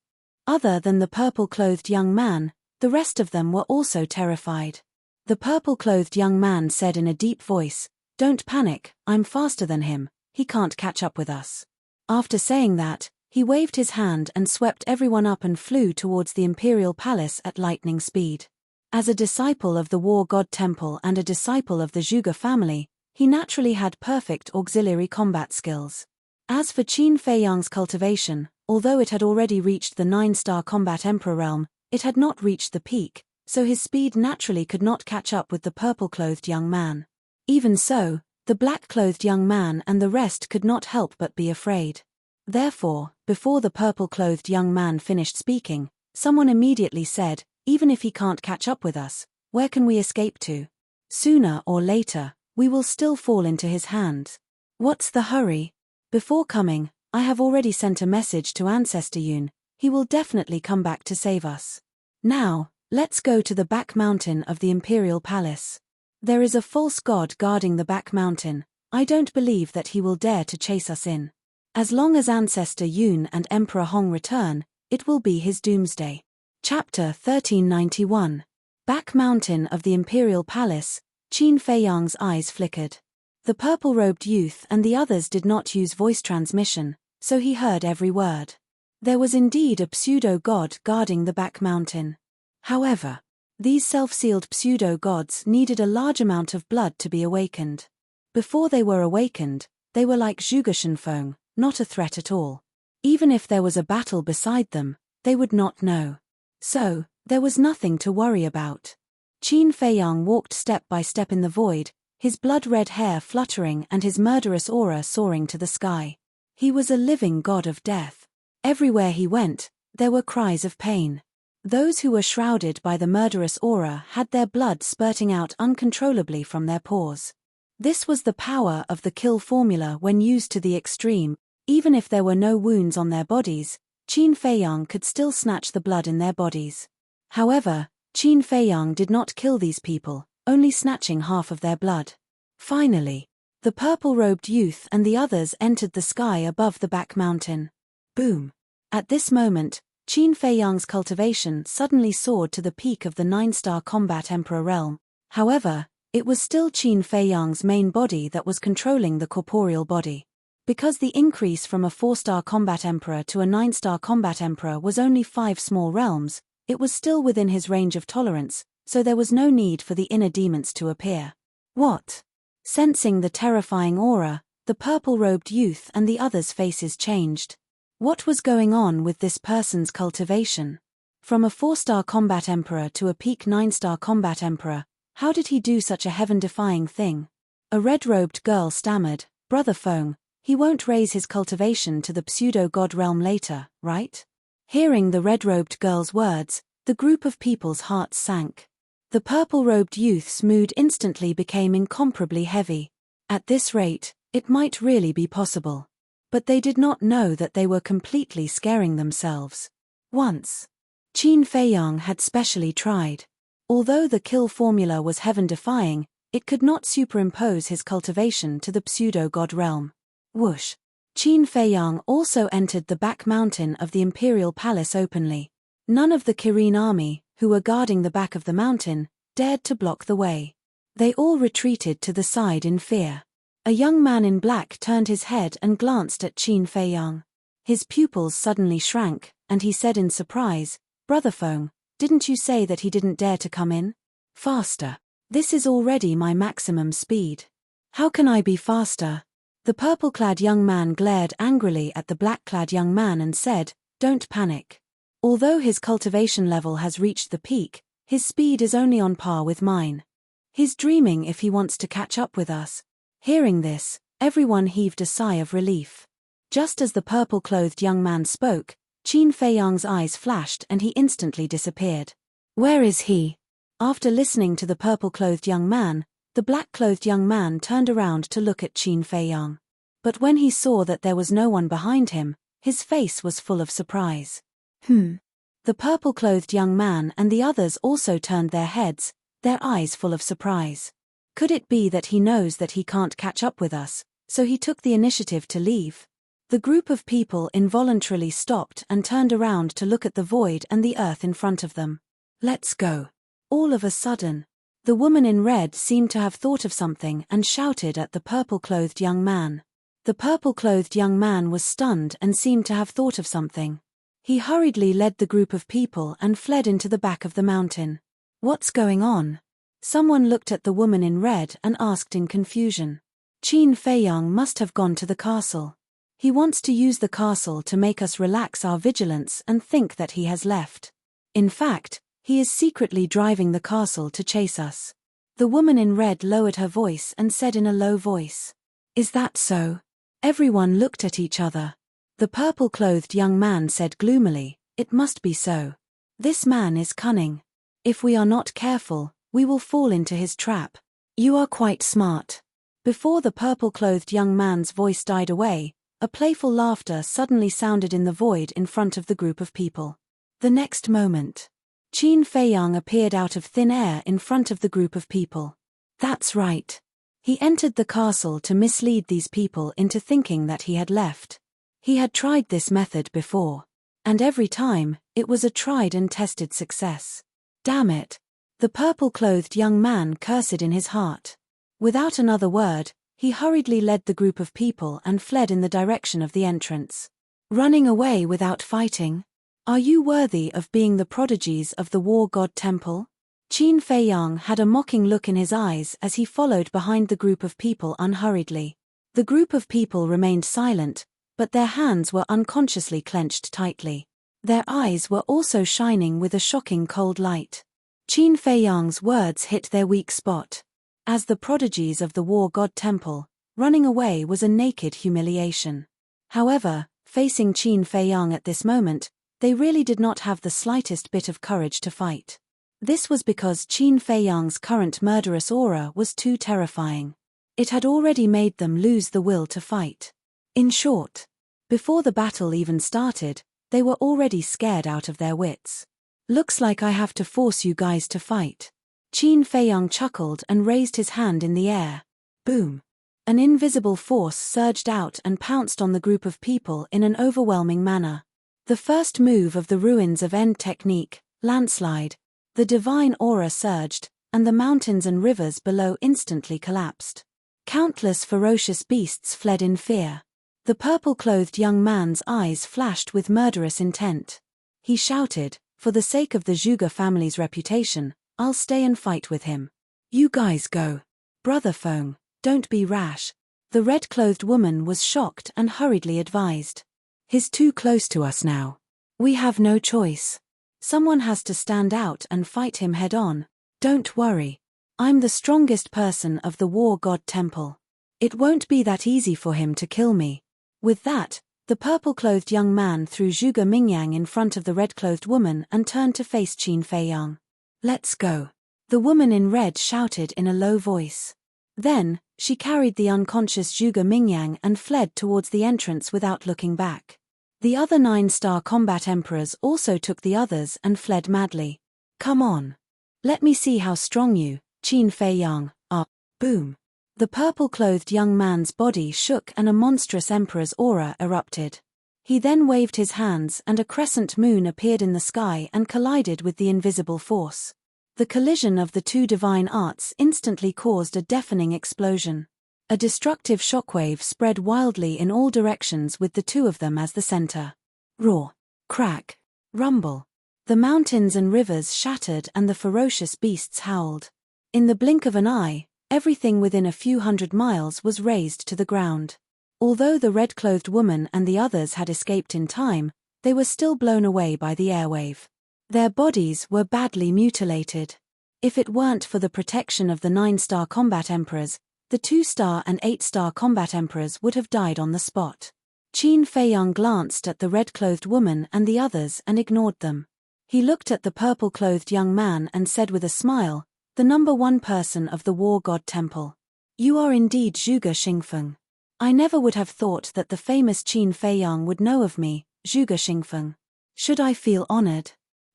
Other than the purple-clothed young man, the rest of them were also terrified. The purple-clothed young man said in a deep voice, "Don't panic, I'm faster than him, he can't catch up with us." After saying that, he waved his hand and swept everyone up and flew towards the imperial palace at lightning speed. As a disciple of the War God Temple and a disciple of the Zhuge family, he naturally had perfect auxiliary combat skills. As for Qin Feiyang's cultivation, although it had already reached the 9-star combat emperor realm, it had not reached the peak, so his speed naturally could not catch up with the purple-clothed young man. Even so, the black-clothed young man and the rest could not help but be afraid. Therefore, before the purple-clothed young man finished speaking, someone immediately said, "Even if he can't catch up with us, where can we escape to? Sooner or later, we will still fall into his hands. What's the hurry? Before coming, I have already sent a message to Ancestor Yun, he will definitely come back to save us. Now, let's go to the back mountain of the Imperial Palace. There is a false god guarding the back mountain, I don't believe that he will dare to chase us in. As long as Ancestor Yun and Emperor Hong return, it will be his doomsday." Chapter 1391. Back mountain of the Imperial Palace. Qin Feiyang's eyes flickered. The purple-robed youth and the others did not use voice transmission, so he heard every word. There was indeed a pseudo-god guarding the back mountain. However, these self-sealed pseudo-gods needed a large amount of blood to be awakened. Before they were awakened, they were like Zhuge Xingfeng, not a threat at all. Even if there was a battle beside them, they would not know. So, there was nothing to worry about. Qin Feiyang walked step by step in the void, his blood-red hair fluttering and his murderous aura soaring to the sky. He was a living god of death. Everywhere he went, there were cries of pain. Those who were shrouded by the murderous aura had their blood spurting out uncontrollably from their pores. This was the power of the kill formula when used to the extreme. Even if there were no wounds on their bodies, Qin Feiyang could still snatch the blood in their bodies. However, Qin Feiyang did not kill these people, only snatching half of their blood. Finally, the purple-robed youth and the others entered the sky above the back mountain. Boom! At this moment, Qin Feiyang's cultivation suddenly soared to the peak of the 9-star combat emperor realm. However, it was still Qin Feiyang's main body that was controlling the corporeal body. Because the increase from a 4-star combat emperor to a 9-star combat emperor was only 5 small realms, it was still within his range of tolerance, so there was no need for the inner demons to appear. What? Sensing the terrifying aura, the purple-robed youth and the others' faces changed. What was going on with this person's cultivation? From a 4-star combat emperor to a peak 9-star combat emperor, how did he do such a heaven-defying thing? A red-robed girl stammered, "Brother Feng, he won't raise his cultivation to the pseudo-god realm later, right?" Hearing the red-robed girl's words, the group of people's hearts sank. The purple-robed youth's mood instantly became incomparably heavy. At this rate, it might really be possible. But they did not know that they were completely scaring themselves. Once, Qin Feiyang had specially tried. Although the kill formula was heaven-defying, it could not superimpose his cultivation to the pseudo-god realm. Whoosh! Qin Feiyang also entered the back mountain of the imperial palace openly. None of the Kirin army, who were guarding the back of the mountain, dared to block the way. They all retreated to the side in fear. A young man in black turned his head and glanced at Qin Feiyang. His pupils suddenly shrank, and he said in surprise, "Brother Feng, didn't you say that he didn't dare to come in? Faster. This is already my maximum speed. How can I be faster?" The purple-clad young man glared angrily at the black-clad young man and said, "Don't panic. Although his cultivation level has reached the peak, his speed is only on par with mine. He's dreaming if he wants to catch up with us." Hearing this, everyone heaved a sigh of relief. Just as the purple-clothed young man spoke, Qin Feiyang's eyes flashed and he instantly disappeared. "Where is he?" After listening to the purple-clothed young man, the black-clothed young man turned around to look at Qin Feiyang. But when he saw that there was no one behind him, his face was full of surprise. The purple-clothed young man and the others also turned their heads, their eyes full of surprise. Could it be that he knows that he can't catch up with us, so he took the initiative to leave? The group of people involuntarily stopped and turned around to look at the void and the earth in front of them. "Let's go." All of a sudden, the woman in red seemed to have thought of something and shouted at the purple-clothed young man. The purple-clothed young man was stunned and seemed to have thought of something. He hurriedly led the group of people and fled into the back of the mountain. "What's going on?" Someone looked at the woman in red and asked in confusion. "Qin Feiyang must have gone to the castle. He wants to use the castle to make us relax our vigilance and think that he has left. In fact, he is secretly driving the castle to chase us." The woman in red lowered her voice and said in a low voice, "Is that so?" Everyone looked at each other. The purple-clothed young man said gloomily, "It must be so. This man is cunning. If we are not careful, we will fall into his trap. You are quite smart." Before the purple-clothed young man's voice died away, a playful laughter suddenly sounded in the void in front of the group of people. The next moment, Qin Feiyang appeared out of thin air in front of the group of people. That's right. He entered the castle to mislead these people into thinking that he had left. He had tried this method before. And every time, it was a tried and tested success. Damn it. The purple-clothed young man cursed in his heart. Without another word, he hurriedly led the group of people and fled in the direction of the entrance. Running away without fighting? Are you worthy of being the prodigies of the war god temple? Qin Feiyang had a mocking look in his eyes as he followed behind the group of people unhurriedly. The group of people remained silent, but their hands were unconsciously clenched tightly. Their eyes were also shining with a shocking cold light. Qin Feiyang's words hit their weak spot. As the prodigies of the war god temple, running away was a naked humiliation. However, facing Qin Feiyang at this moment, they really did not have the slightest bit of courage to fight. This was because Qin Feiyang's current murderous aura was too terrifying. It had already made them lose the will to fight. In short, before the battle even started, they were already scared out of their wits. Looks like I have to force you guys to fight. Qin Feiyang chuckled and raised his hand in the air. Boom. An invisible force surged out and pounced on the group of people in an overwhelming manner. The first move of the ruins of End technique, landslide. The divine aura surged, and the mountains and rivers below instantly collapsed. Countless ferocious beasts fled in fear. The purple-clothed young man's eyes flashed with murderous intent. He shouted, "For the sake of the Zhuge family's reputation, I'll stay and fight with him. You guys go. Brother Feng, don't be rash." The red-clothed woman was shocked and hurriedly advised. "He's too close to us now. We have no choice. Someone has to stand out and fight him head-on. Don't worry. I'm the strongest person of the War God Temple. It won't be that easy for him to kill me." With that, the purple-clothed young man threw Zhuge Mingyang in front of the red-clothed woman and turned to face Qin Feiyang. "Let's go," the woman in red shouted in a low voice. Then, she carried the unconscious Zhuge Mingyang and fled towards the entrance without looking back. The other 9-star combat emperors also took the others and fled madly. "Come on. Let me see how strong you, Qin Feiyang, are." Boom. The purple-clothed young man's body shook and a monstrous emperor's aura erupted. He then waved his hands and a crescent moon appeared in the sky and collided with the invisible force. The collision of the two divine arts instantly caused a deafening explosion. A destructive shockwave spread wildly in all directions with the two of them as the center. Roar, crack, rumble. The mountains and rivers shattered and the ferocious beasts howled. In the blink of an eye, everything within a few hundred miles was razed to the ground. Although the red-clothed woman and the others had escaped in time, they were still blown away by the airwave. Their bodies were badly mutilated. If it weren't for the protection of the 9-star combat emperors, the 2-star and 8-star combat emperors would have died on the spot. Qin Feiyang glanced at the red-clothed woman and the others and ignored them. He looked at the purple-clothed young man and said with a smile, "The number 1 person of the War God Temple. You are indeed Zhuge Xingfeng. I never would have thought that the famous Qin Feiyang would know of me, Zhuge Xingfeng. Should I feel honored?"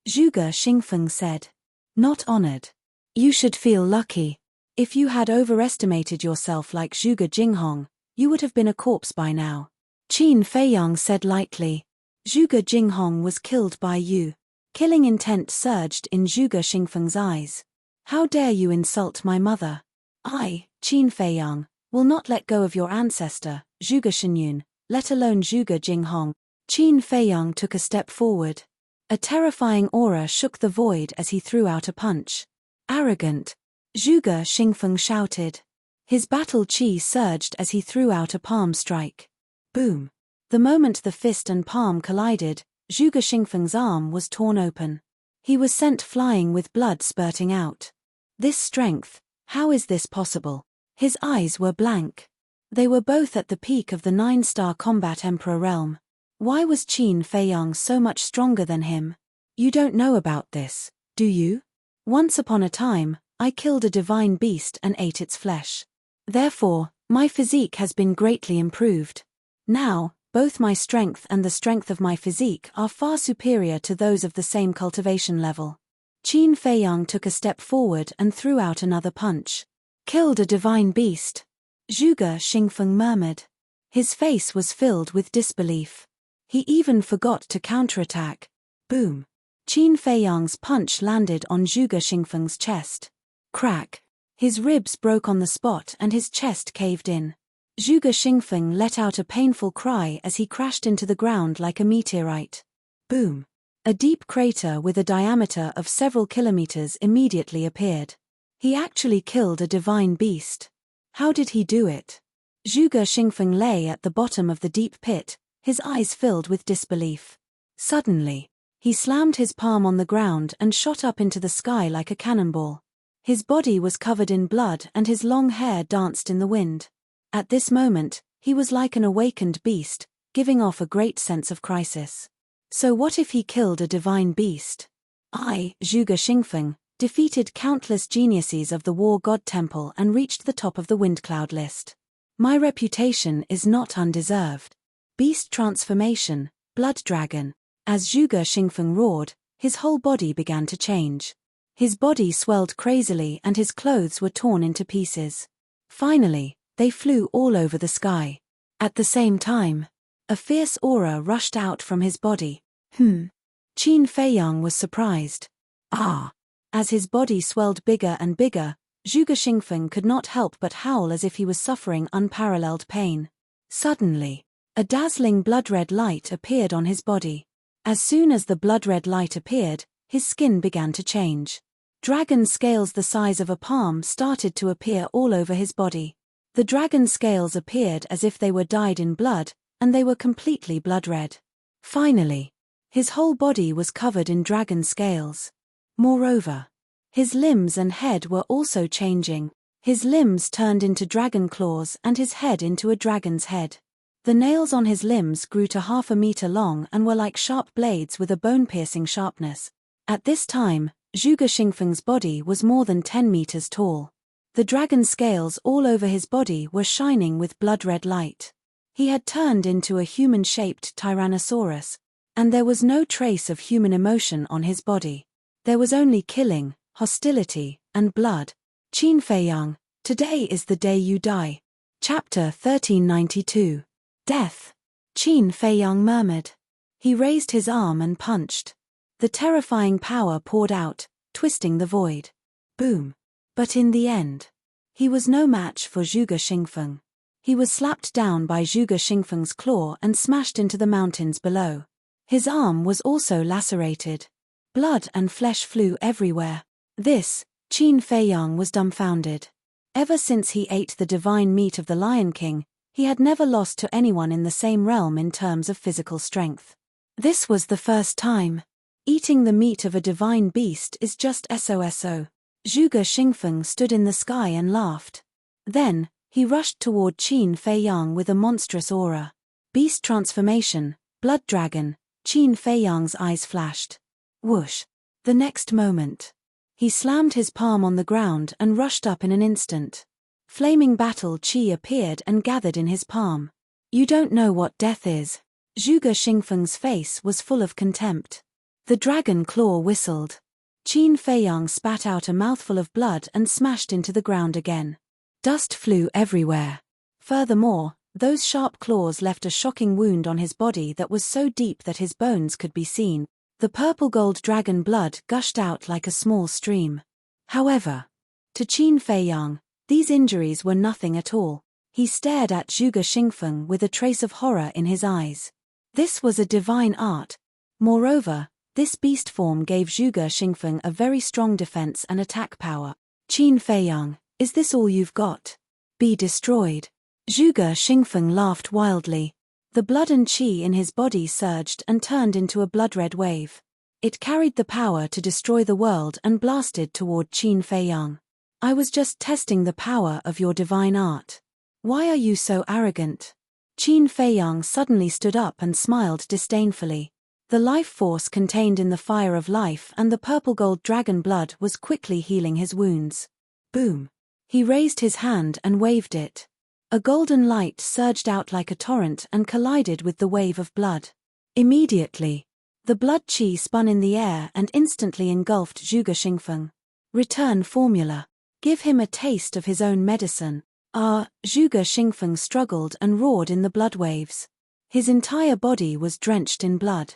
Zhuge Xingfeng said. "Not honored. You should feel lucky. If you had overestimated yourself like Zhuge Jinghong, you would have been a corpse by now." Qin Feiyang said lightly. "Zhuge Jinghong was killed by you." Killing intent surged in Zhuge Xingfeng's eyes. "How dare you insult my mother? I, Qin Feiyang, will not let go of your ancestor, Zhuge Shenyun, let alone Zhuge Jinghong." Qin Feiyang took a step forward. A terrifying aura shook the void as he threw out a punch. "Arrogant!" Zhuge Xingfeng shouted. His battle chi surged as he threw out a palm strike. Boom! The moment the fist and palm collided, Zhuge Xingfeng's arm was torn open. He was sent flying with blood spurting out. This strength, how is this possible? His eyes were blank. They were both at the peak of the 9-star combat emperor realm. Why was Qin Feiyang so much stronger than him? You don't know about this, do you? Once upon a time, I killed a divine beast and ate its flesh. Therefore, my physique has been greatly improved. Now, both my strength and the strength of my physique are far superior to those of the same cultivation level." Qin Feiyang took a step forward and threw out another punch. "Killed a divine beast?" Zhuge Xingfeng murmured. His face was filled with disbelief. He even forgot to counterattack. Boom! Qin Feiyang's punch landed on Zhuge Xingfeng's chest. Crack! His ribs broke on the spot and his chest caved in. Zhuge Xingfeng let out a painful cry as he crashed into the ground like a meteorite. Boom! A deep crater with a diameter of several kilometers immediately appeared. He actually killed a divine beast. How did he do it? Zhuge Xingfeng lay at the bottom of the deep pit, his eyes filled with disbelief. Suddenly, He slammed his palm on the ground and shot up into the sky like a cannonball. His body was covered in blood and his long hair danced in the wind. At this moment, he was like an awakened beast, giving off a great sense of crisis. So what if he killed a divine beast? I, Zhuge Xingfeng, defeated countless geniuses of the War God Temple and reached the top of the Windcloud list. My reputation is not undeserved. Beast transformation, blood dragon. As Zhuge Xingfeng roared, his whole body began to change. His body swelled crazily and his clothes were torn into pieces. Finally, they flew all over the sky. At the same time, a fierce aura rushed out from his body. Qin Feiyang was surprised. Ah! As his body swelled bigger and bigger, Zhuge Xingfeng could not help but howl as if he was suffering unparalleled pain. Suddenly, a dazzling blood-red light appeared on his body. As soon as the blood-red light appeared, his skin began to change. Dragon scales the size of a palm started to appear all over his body. The dragon scales appeared as if they were dyed in blood, and they were completely blood-red. Finally, his whole body was covered in dragon scales. Moreover, his limbs and head were also changing. His limbs turned into dragon claws and his head into a dragon's head. The nails on his limbs grew to 1/2 meter long and were like sharp blades with a bone-piercing sharpness. At this time, Zhuge Xingfeng's body was more than 10 meters tall. The dragon scales all over his body were shining with blood-red light. He had turned into a human-shaped Tyrannosaurus, and there was no trace of human emotion on his body. There was only killing, hostility, and blood. Qin Feiyang, today is the day you die. Chapter 1392. Death. Qin Feiyang murmured. He raised his arm and punched. The terrifying power poured out, twisting the void. Boom. But in the end, he was no match for Zhuge Xingfeng. He was slapped down by Zhuge Xingfeng's claw and smashed into the mountains below. His arm was also lacerated. Blood and flesh flew everywhere. Qin Feiyang was dumbfounded. Ever since he ate the divine meat of the Lion King, he had never lost to anyone in the same realm in terms of physical strength. This was the first time. Eating the meat of a divine beast is just so. Zhuge Xingfeng stood in the sky and laughed. Then, he rushed toward Qin Feiyang with a monstrous aura. Beast transformation, blood dragon. Qin Feiyang's eyes flashed. Whoosh. The next moment, he slammed his palm on the ground and rushed up in an instant. Flaming battle chi appeared and gathered in his palm. You don't know what death is. Zhuge Xingfeng's face was full of contempt. The dragon claw whistled. Qin Feiyang spat out a mouthful of blood and smashed into the ground again. Dust flew everywhere. Furthermore, those sharp claws left a shocking wound on his body that was so deep that his bones could be seen. The purple-gold dragon blood gushed out like a small stream. However, to Qin Feiyang, these injuries were nothing at all. He stared at Zhuge Xingfeng with a trace of horror in his eyes. This was a divine art. Moreover, this beast form gave Zhuge Xingfeng a very strong defense and attack power. Qin Feiyang, is this all you've got? Be destroyed. Zhuge Xingfeng laughed wildly. The blood and qi in his body surged and turned into a blood-red wave. It carried the power to destroy the world and blasted toward Qin Feiyang. I was just testing the power of your divine art. Why are you so arrogant? Qin Feiyang suddenly stood up and smiled disdainfully. The life force contained in the fire of life and the purple-gold dragon blood was quickly healing his wounds. Boom. He raised his hand and waved it. A golden light surged out like a torrent and collided with the wave of blood. Immediately, the blood qi spun in the air and instantly engulfed Zhuge Xingfeng. Return formula. Give him a taste of his own medicine. Zhuge Xingfeng struggled and roared in the blood waves. His entire body was drenched in blood.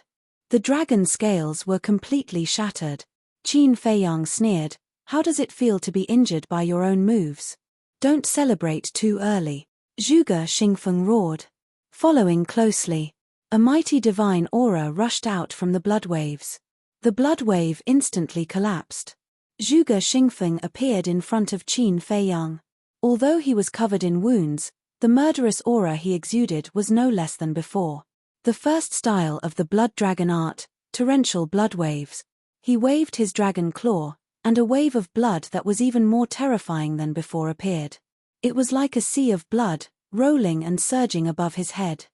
The dragon scales were completely shattered. Qin Feiyang sneered, how does it feel to be injured by your own moves? Don't celebrate too early. Zhuge Xingfeng roared. Following closely, a mighty divine aura rushed out from the blood waves. The blood wave instantly collapsed. Zhuge Xingfeng appeared in front of Qin Feiyang. Although he was covered in wounds, the murderous aura he exuded was no less than before. The first style of the blood dragon art, torrential blood waves. He waved his dragon claw, and a wave of blood that was even more terrifying than before appeared. It was like a sea of blood, rolling and surging above his head.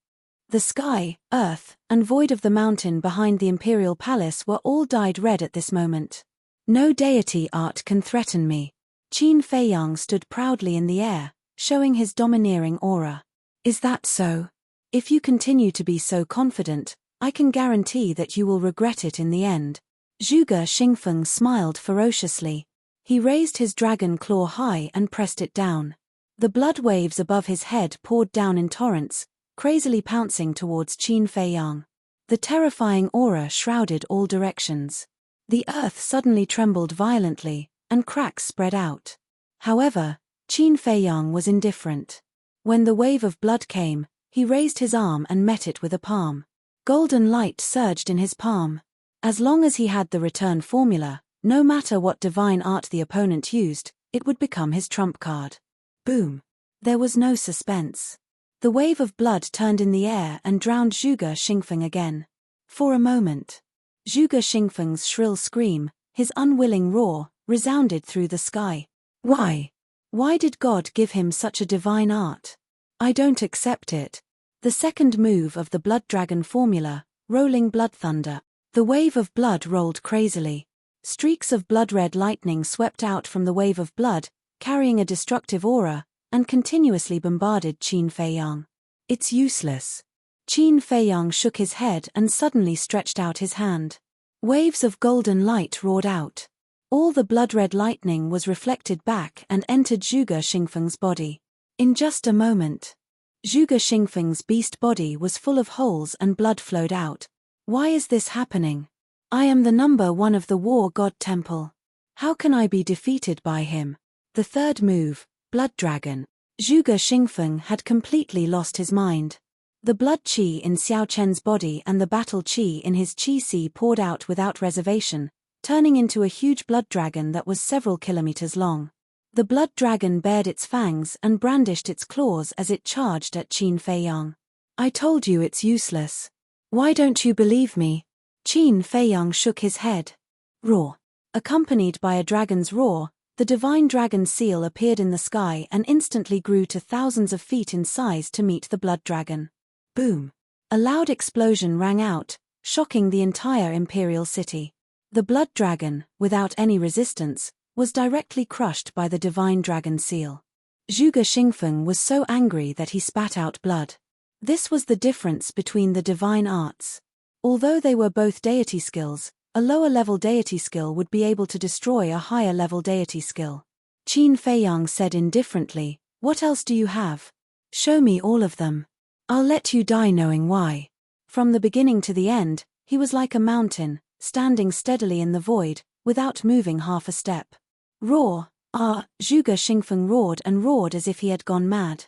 The sky, earth, and void of the mountain behind the imperial palace were all dyed red at this moment. No deity art can threaten me. Qin Feiyang stood proudly in the air, showing his domineering aura. Is that so? If you continue to be so confident, I can guarantee that you will regret it in the end. Zhuge Xingfeng smiled ferociously. He raised his dragon claw high and pressed it down. The blood waves above his head poured down in torrents, crazily pouncing towards Qin Feiyang. The terrifying aura shrouded all directions. The earth suddenly trembled violently, and cracks spread out. However, Qin Feiyang was indifferent. When the wave of blood came, he raised his arm and met it with a palm. Golden light surged in his palm. As long as he had the return formula, no matter what divine art the opponent used, it would become his trump card. Boom! There was no suspense. The wave of blood turned in the air and drowned Zhuge Xingfeng again. For a moment, Zhuge Xingfeng's shrill scream, his unwilling roar, resounded through the sky. Why? Why did God give him such a divine art? I don't accept it. The second move of the blood dragon formula, rolling blood thunder. The wave of blood rolled crazily. Streaks of blood-red lightning swept out from the wave of blood, carrying a destructive aura, and continuously bombarded Qin Feiyang. It's useless. Qin Feiyang shook his head and suddenly stretched out his hand. Waves of golden light roared out. All the blood-red lightning was reflected back and entered Zhuge Xingfeng's body. In just a moment, Zhuge Xingfeng's beast body was full of holes and blood flowed out. Why is this happening? I am the number one of the War God Temple. How can I be defeated by him? The third move, Blood Dragon. Zhuge Xingfeng had completely lost his mind. The blood qi in Xiao Chen's body and the battle qi in his qi poured out without reservation, turning into a huge blood dragon that was several kilometers long. The blood dragon bared its fangs and brandished its claws as it charged at Qin Feiyang. I told you it's useless. Why don't you believe me? Qin Feiyang shook his head. Roar. Accompanied by a dragon's roar, the divine dragon seal appeared in the sky and instantly grew to thousands of feet in size to meet the blood dragon. Boom! A loud explosion rang out, shocking the entire imperial city. The blood dragon, without any resistance, was directly crushed by the divine dragon seal. Zhuge Xingfeng was so angry that he spat out blood. This was the difference between the divine arts. Although they were both deity skills, a lower-level deity skill would be able to destroy a higher-level deity skill. Qin Feiyang said indifferently, "What else do you have? Show me all of them. I'll let you die knowing why." From the beginning to the end, he was like a mountain, standing steadily in the void, without moving half a step. Roar! Ah! Zhuge Xingfeng roared and roared as if he had gone mad.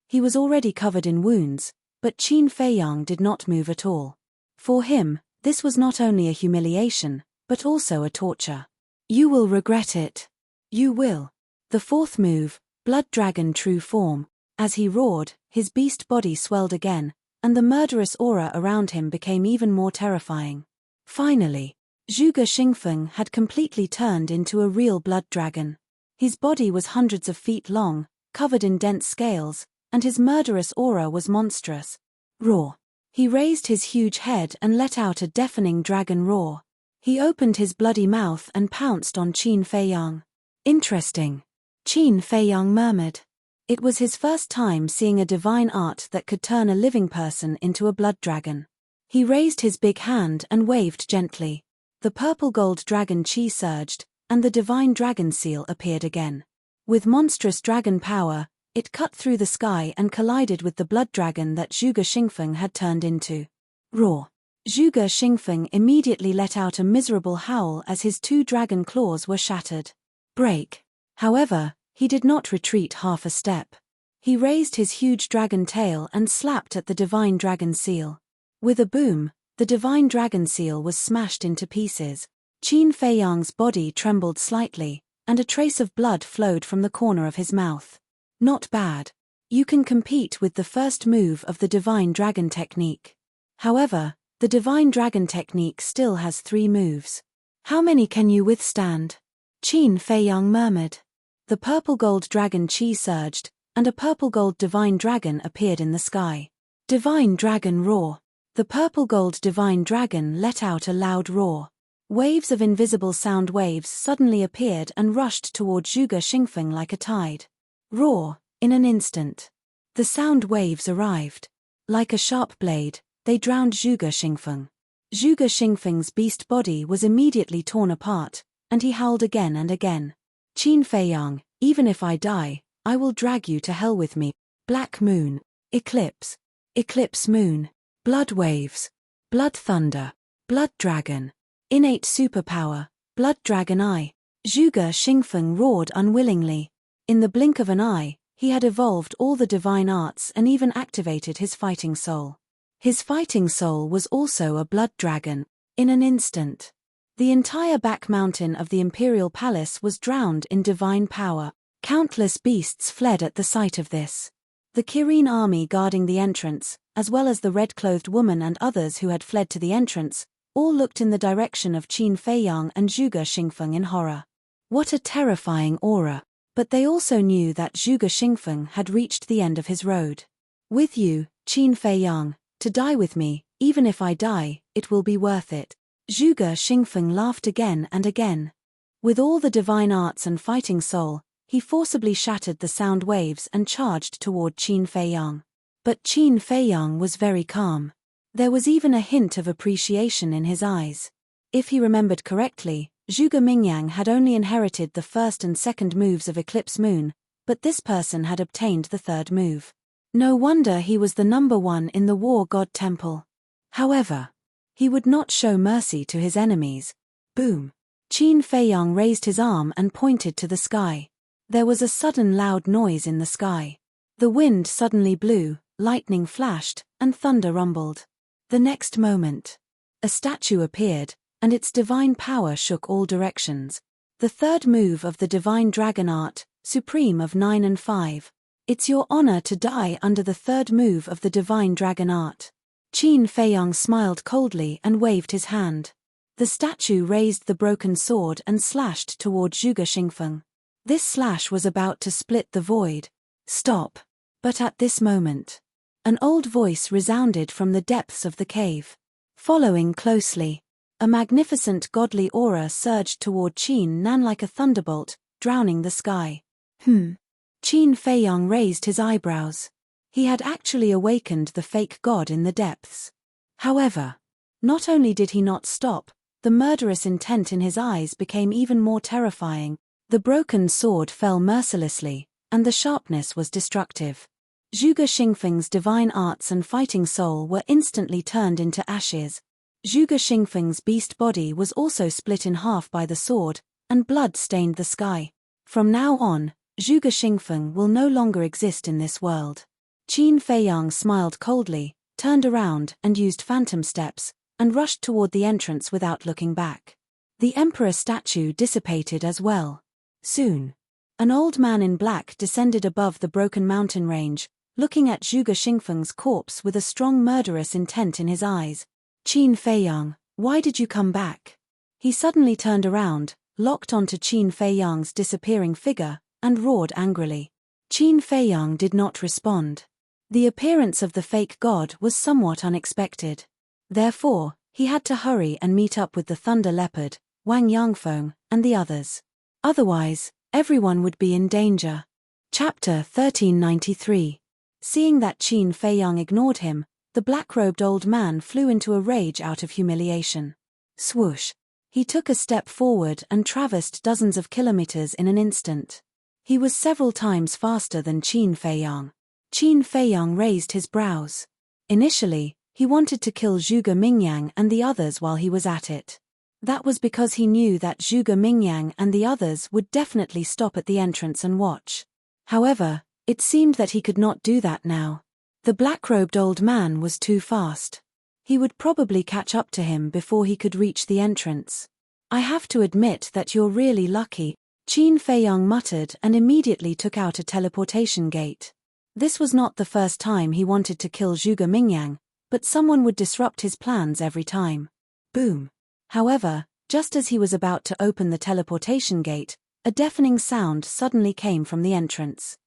He was already covered in wounds, but Qin Feiyang did not move at all. For him, this was not only a humiliation, but also a torture. You will regret it. You will. The fourth move, Blood Dragon True Form. As he roared, his beast body swelled again, and the murderous aura around him became even more terrifying. Finally, Zhuge Xingfeng had completely turned into a real blood dragon. His body was hundreds of feet long, covered in dense scales, and his murderous aura was monstrous. Roar! He raised his huge head and let out a deafening dragon roar. He opened his bloody mouth and pounced on Qin Feiyang. Interesting. Qin Feiyang murmured. It was his first time seeing a divine art that could turn a living person into a blood dragon. He raised his big hand and waved gently. The purple-gold dragon qi surged, and the divine dragon seal appeared again. With monstrous dragon power, it cut through the sky and collided with the blood dragon that Zhuge Xingfeng had turned into. Roar! Zhuge Xingfeng immediately let out a miserable howl as his two dragon claws were shattered. Break! However, he did not retreat half a step. He raised his huge dragon tail and slapped at the divine dragon seal. With a boom, the divine dragon seal was smashed into pieces. Qin Feiyang's body trembled slightly, and a trace of blood flowed from the corner of his mouth. Not bad. You can compete with the first move of the divine dragon technique. However, The divine dragon technique still has 3 moves. How many can you withstand? Qin Feiyang murmured. The purple-gold dragon Qi surged, and a purple-gold divine dragon appeared in the sky. Divine dragon roar. The purple-gold divine dragon let out a loud roar. Waves of invisible sound waves suddenly appeared and rushed toward Zhuge Xingfeng like a tide. Roar, in an instant. The sound waves arrived. Like a sharp blade, they drowned Zhuge Xingfeng. Zhuge Xingfeng's beast body was immediately torn apart, and he howled again and again. Qin Feiyang, even if I die, I will drag you to hell with me. Black moon. Eclipse. Eclipse moon. Blood waves. Blood thunder. Blood dragon. Innate superpower. Blood dragon eye. Zhuge Xingfeng roared unwillingly. In the blink of an eye, he had evolved all the divine arts and even activated his fighting soul. His fighting soul was also a blood dragon. In an instant, the entire back mountain of the imperial palace was drowned in divine power. Countless beasts fled at the sight of this. The Kirin army guarding the entrance, as well as the red-clothed woman and others who had fled to the entrance, all looked in the direction of Qin Feiyang and Zhuge Xingfeng in horror. What a terrifying aura! But they also knew that Zhuge Xingfeng had reached the end of his road. With you, Qin Feiyang, to die with me, even if I die, it will be worth it. Zhuge Xingfeng laughed again and again. With all the divine arts and fighting soul, he forcibly shattered the sound waves and charged toward Qin Feiyang. But Qin Feiyang was very calm. There was even a hint of appreciation in his eyes. If he remembered correctly, Zhuge Mingyang had only inherited the first and second moves of Eclipse Moon, but this person had obtained the third move. No wonder he was the number 1 in the War God Temple. However, he would not show mercy to his enemies. Boom! Qin Feiyang raised his arm and pointed to the sky. There was a sudden loud noise in the sky. The wind suddenly blew, lightning flashed, and thunder rumbled. The next moment, a statue appeared, and its divine power shook all directions. The third move of the divine dragon art, supreme of 9 and 5. It's your honor to die under the third move of the divine dragon art. Qin Feiyang smiled coldly and waved his hand. The statue raised the broken sword and slashed toward Zhuge Xingfeng. This slash was about to split the void. Stop! But at this moment, an old voice resounded from the depths of the cave. Following closely, a magnificent godly aura surged toward Qin Nan like a thunderbolt, drowning the sky. Qin Feiyang raised his eyebrows. He had actually awakened the fake god in the depths. However, not only did he not stop, the murderous intent in his eyes became even more terrifying. The broken sword fell mercilessly, and the sharpness was destructive. Zhuge Xingfeng's divine arts and fighting soul were instantly turned into ashes. Zhuge Xingfeng's beast body was also split in half by the sword, and blood stained the sky. From now on, Zhuge Xingfeng will no longer exist in this world. Qin Feiyang smiled coldly, turned around and used phantom steps, and rushed toward the entrance without looking back. The emperor statue dissipated as well. Soon, an old man in black descended above the broken mountain range, looking at Zhuge Xingfeng's corpse with a strong murderous intent in his eyes. Qin Feiyang, why did you come back? He suddenly turned around, locked onto Qin Feiyang's disappearing figure, and roared angrily. Qin Feiyang did not respond. The appearance of the fake god was somewhat unexpected. Therefore, he had to hurry and meet up with the Thunder Leopard, Wang Yangfeng, and the others. Otherwise, everyone would be in danger. Chapter 1393. Seeing that Qin Feiyang ignored him, the black-robed old man flew into a rage out of humiliation. Swoosh! He took a step forward and traversed dozens of kilometers in an instant. He was several times faster than Qin Feiyang. Qin Feiyang raised his brows. Initially, he wanted to kill Zhuge Mingyang and the others while he was at it. That was because he knew that Zhuge Mingyang and the others would definitely stop at the entrance and watch. However, it seemed that he could not do that now. The black-robed old man was too fast. He would probably catch up to him before he could reach the entrance. I have to admit that you're really lucky, Qin Feiyang muttered and immediately took out a teleportation gate. This was not the first time he wanted to kill Zhuge Mingyang, but someone would disrupt his plans every time. Boom. However, just as he was about to open the teleportation gate, a deafening sound suddenly came from the entrance.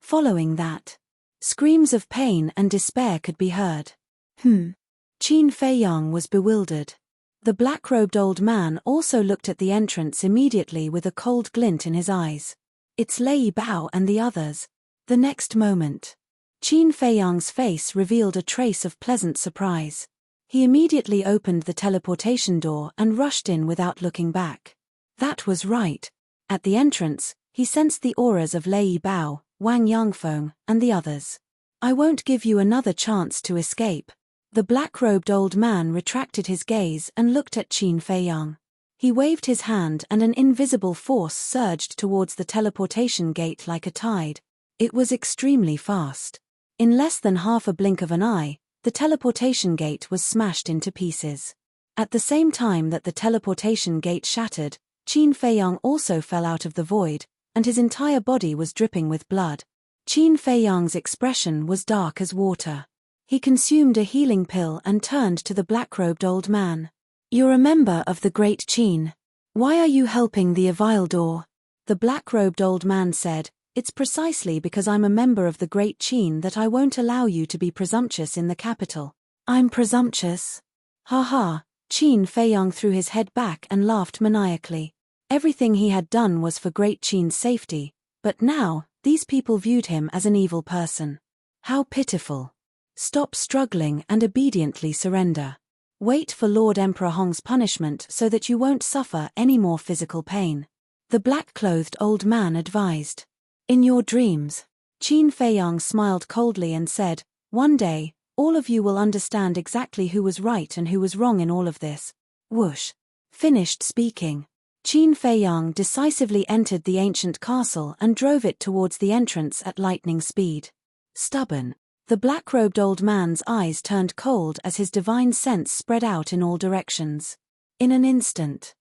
Following that, screams of pain and despair could be heard. Qin Feiyang was bewildered. The black-robed old man also looked at the entrance immediately with a cold glint in his eyes. It's Lei Bao and the others. The next moment, Qin Feiyang's face revealed a trace of pleasant surprise. He immediately opened the teleportation door and rushed in without looking back. That was right. At the entrance, he sensed the auras of Lei Bao, Wang Yangfeng, and the others. I won't give you another chance to escape. The black-robed old man retracted his gaze and looked at Qin Feiyang. He waved his hand and an invisible force surged towards the teleportation gate like a tide. It was extremely fast. In less than half a blink of an eye, the teleportation gate was smashed into pieces. At the same time that the teleportation gate shattered, Qin Feiyang also fell out of the void, and his entire body was dripping with blood. Qin Feiyang's expression was dark as water. He consumed a healing pill and turned to the black-robed old man. You're a member of the Great Qin. Why are you helping the Avildor? The black-robed old man said, It's precisely because I'm a member of the Great Qin that I won't allow you to be presumptuous in the capital. I'm presumptuous? Ha ha, Qin Feiyang threw his head back and laughed maniacally. Everything he had done was for Great Qin's safety, but now, these people viewed him as an evil person. How pitiful. Stop struggling and obediently surrender. Wait for Lord Emperor Hong's punishment so that you won't suffer any more physical pain. The black-clothed old man advised. In your dreams, Qin Feiyang smiled coldly and said, One day, all of you will understand exactly who was right and who was wrong in all of this. Whoosh. Finished speaking. Qin Feiyang decisively entered the ancient castle and drove it towards the entrance at lightning speed. Stubborn. The black-robed old man's eyes turned cold as his divine sense spread out in all directions. In an instant,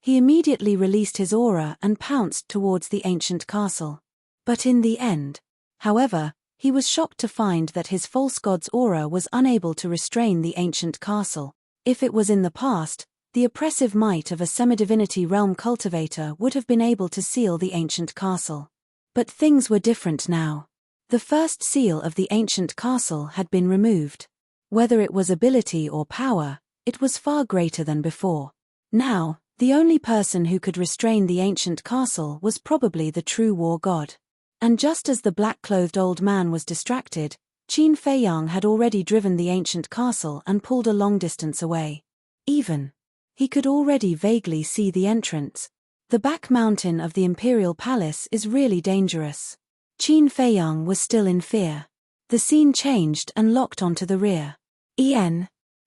he immediately released his aura and pounced towards the ancient castle. But in the end, however, he was shocked to find that his false god's aura was unable to restrain the ancient castle. If it was in the past, the oppressive might of a semi-divinity realm cultivator would have been able to seal the ancient castle. But things were different now. The first seal of the ancient castle had been removed. Whether it was ability or power, it was far greater than before. Now, the only person who could restrain the ancient castle was probably the true war god. And just as the black-clothed old man was distracted, Qin Feiyang had already driven the ancient castle and pulled a long distance away. He could already vaguely see the entrance. The back mountain of the imperial palace is really dangerous. Qin Feiyang was still in fear. The scene changed and locked onto the rear.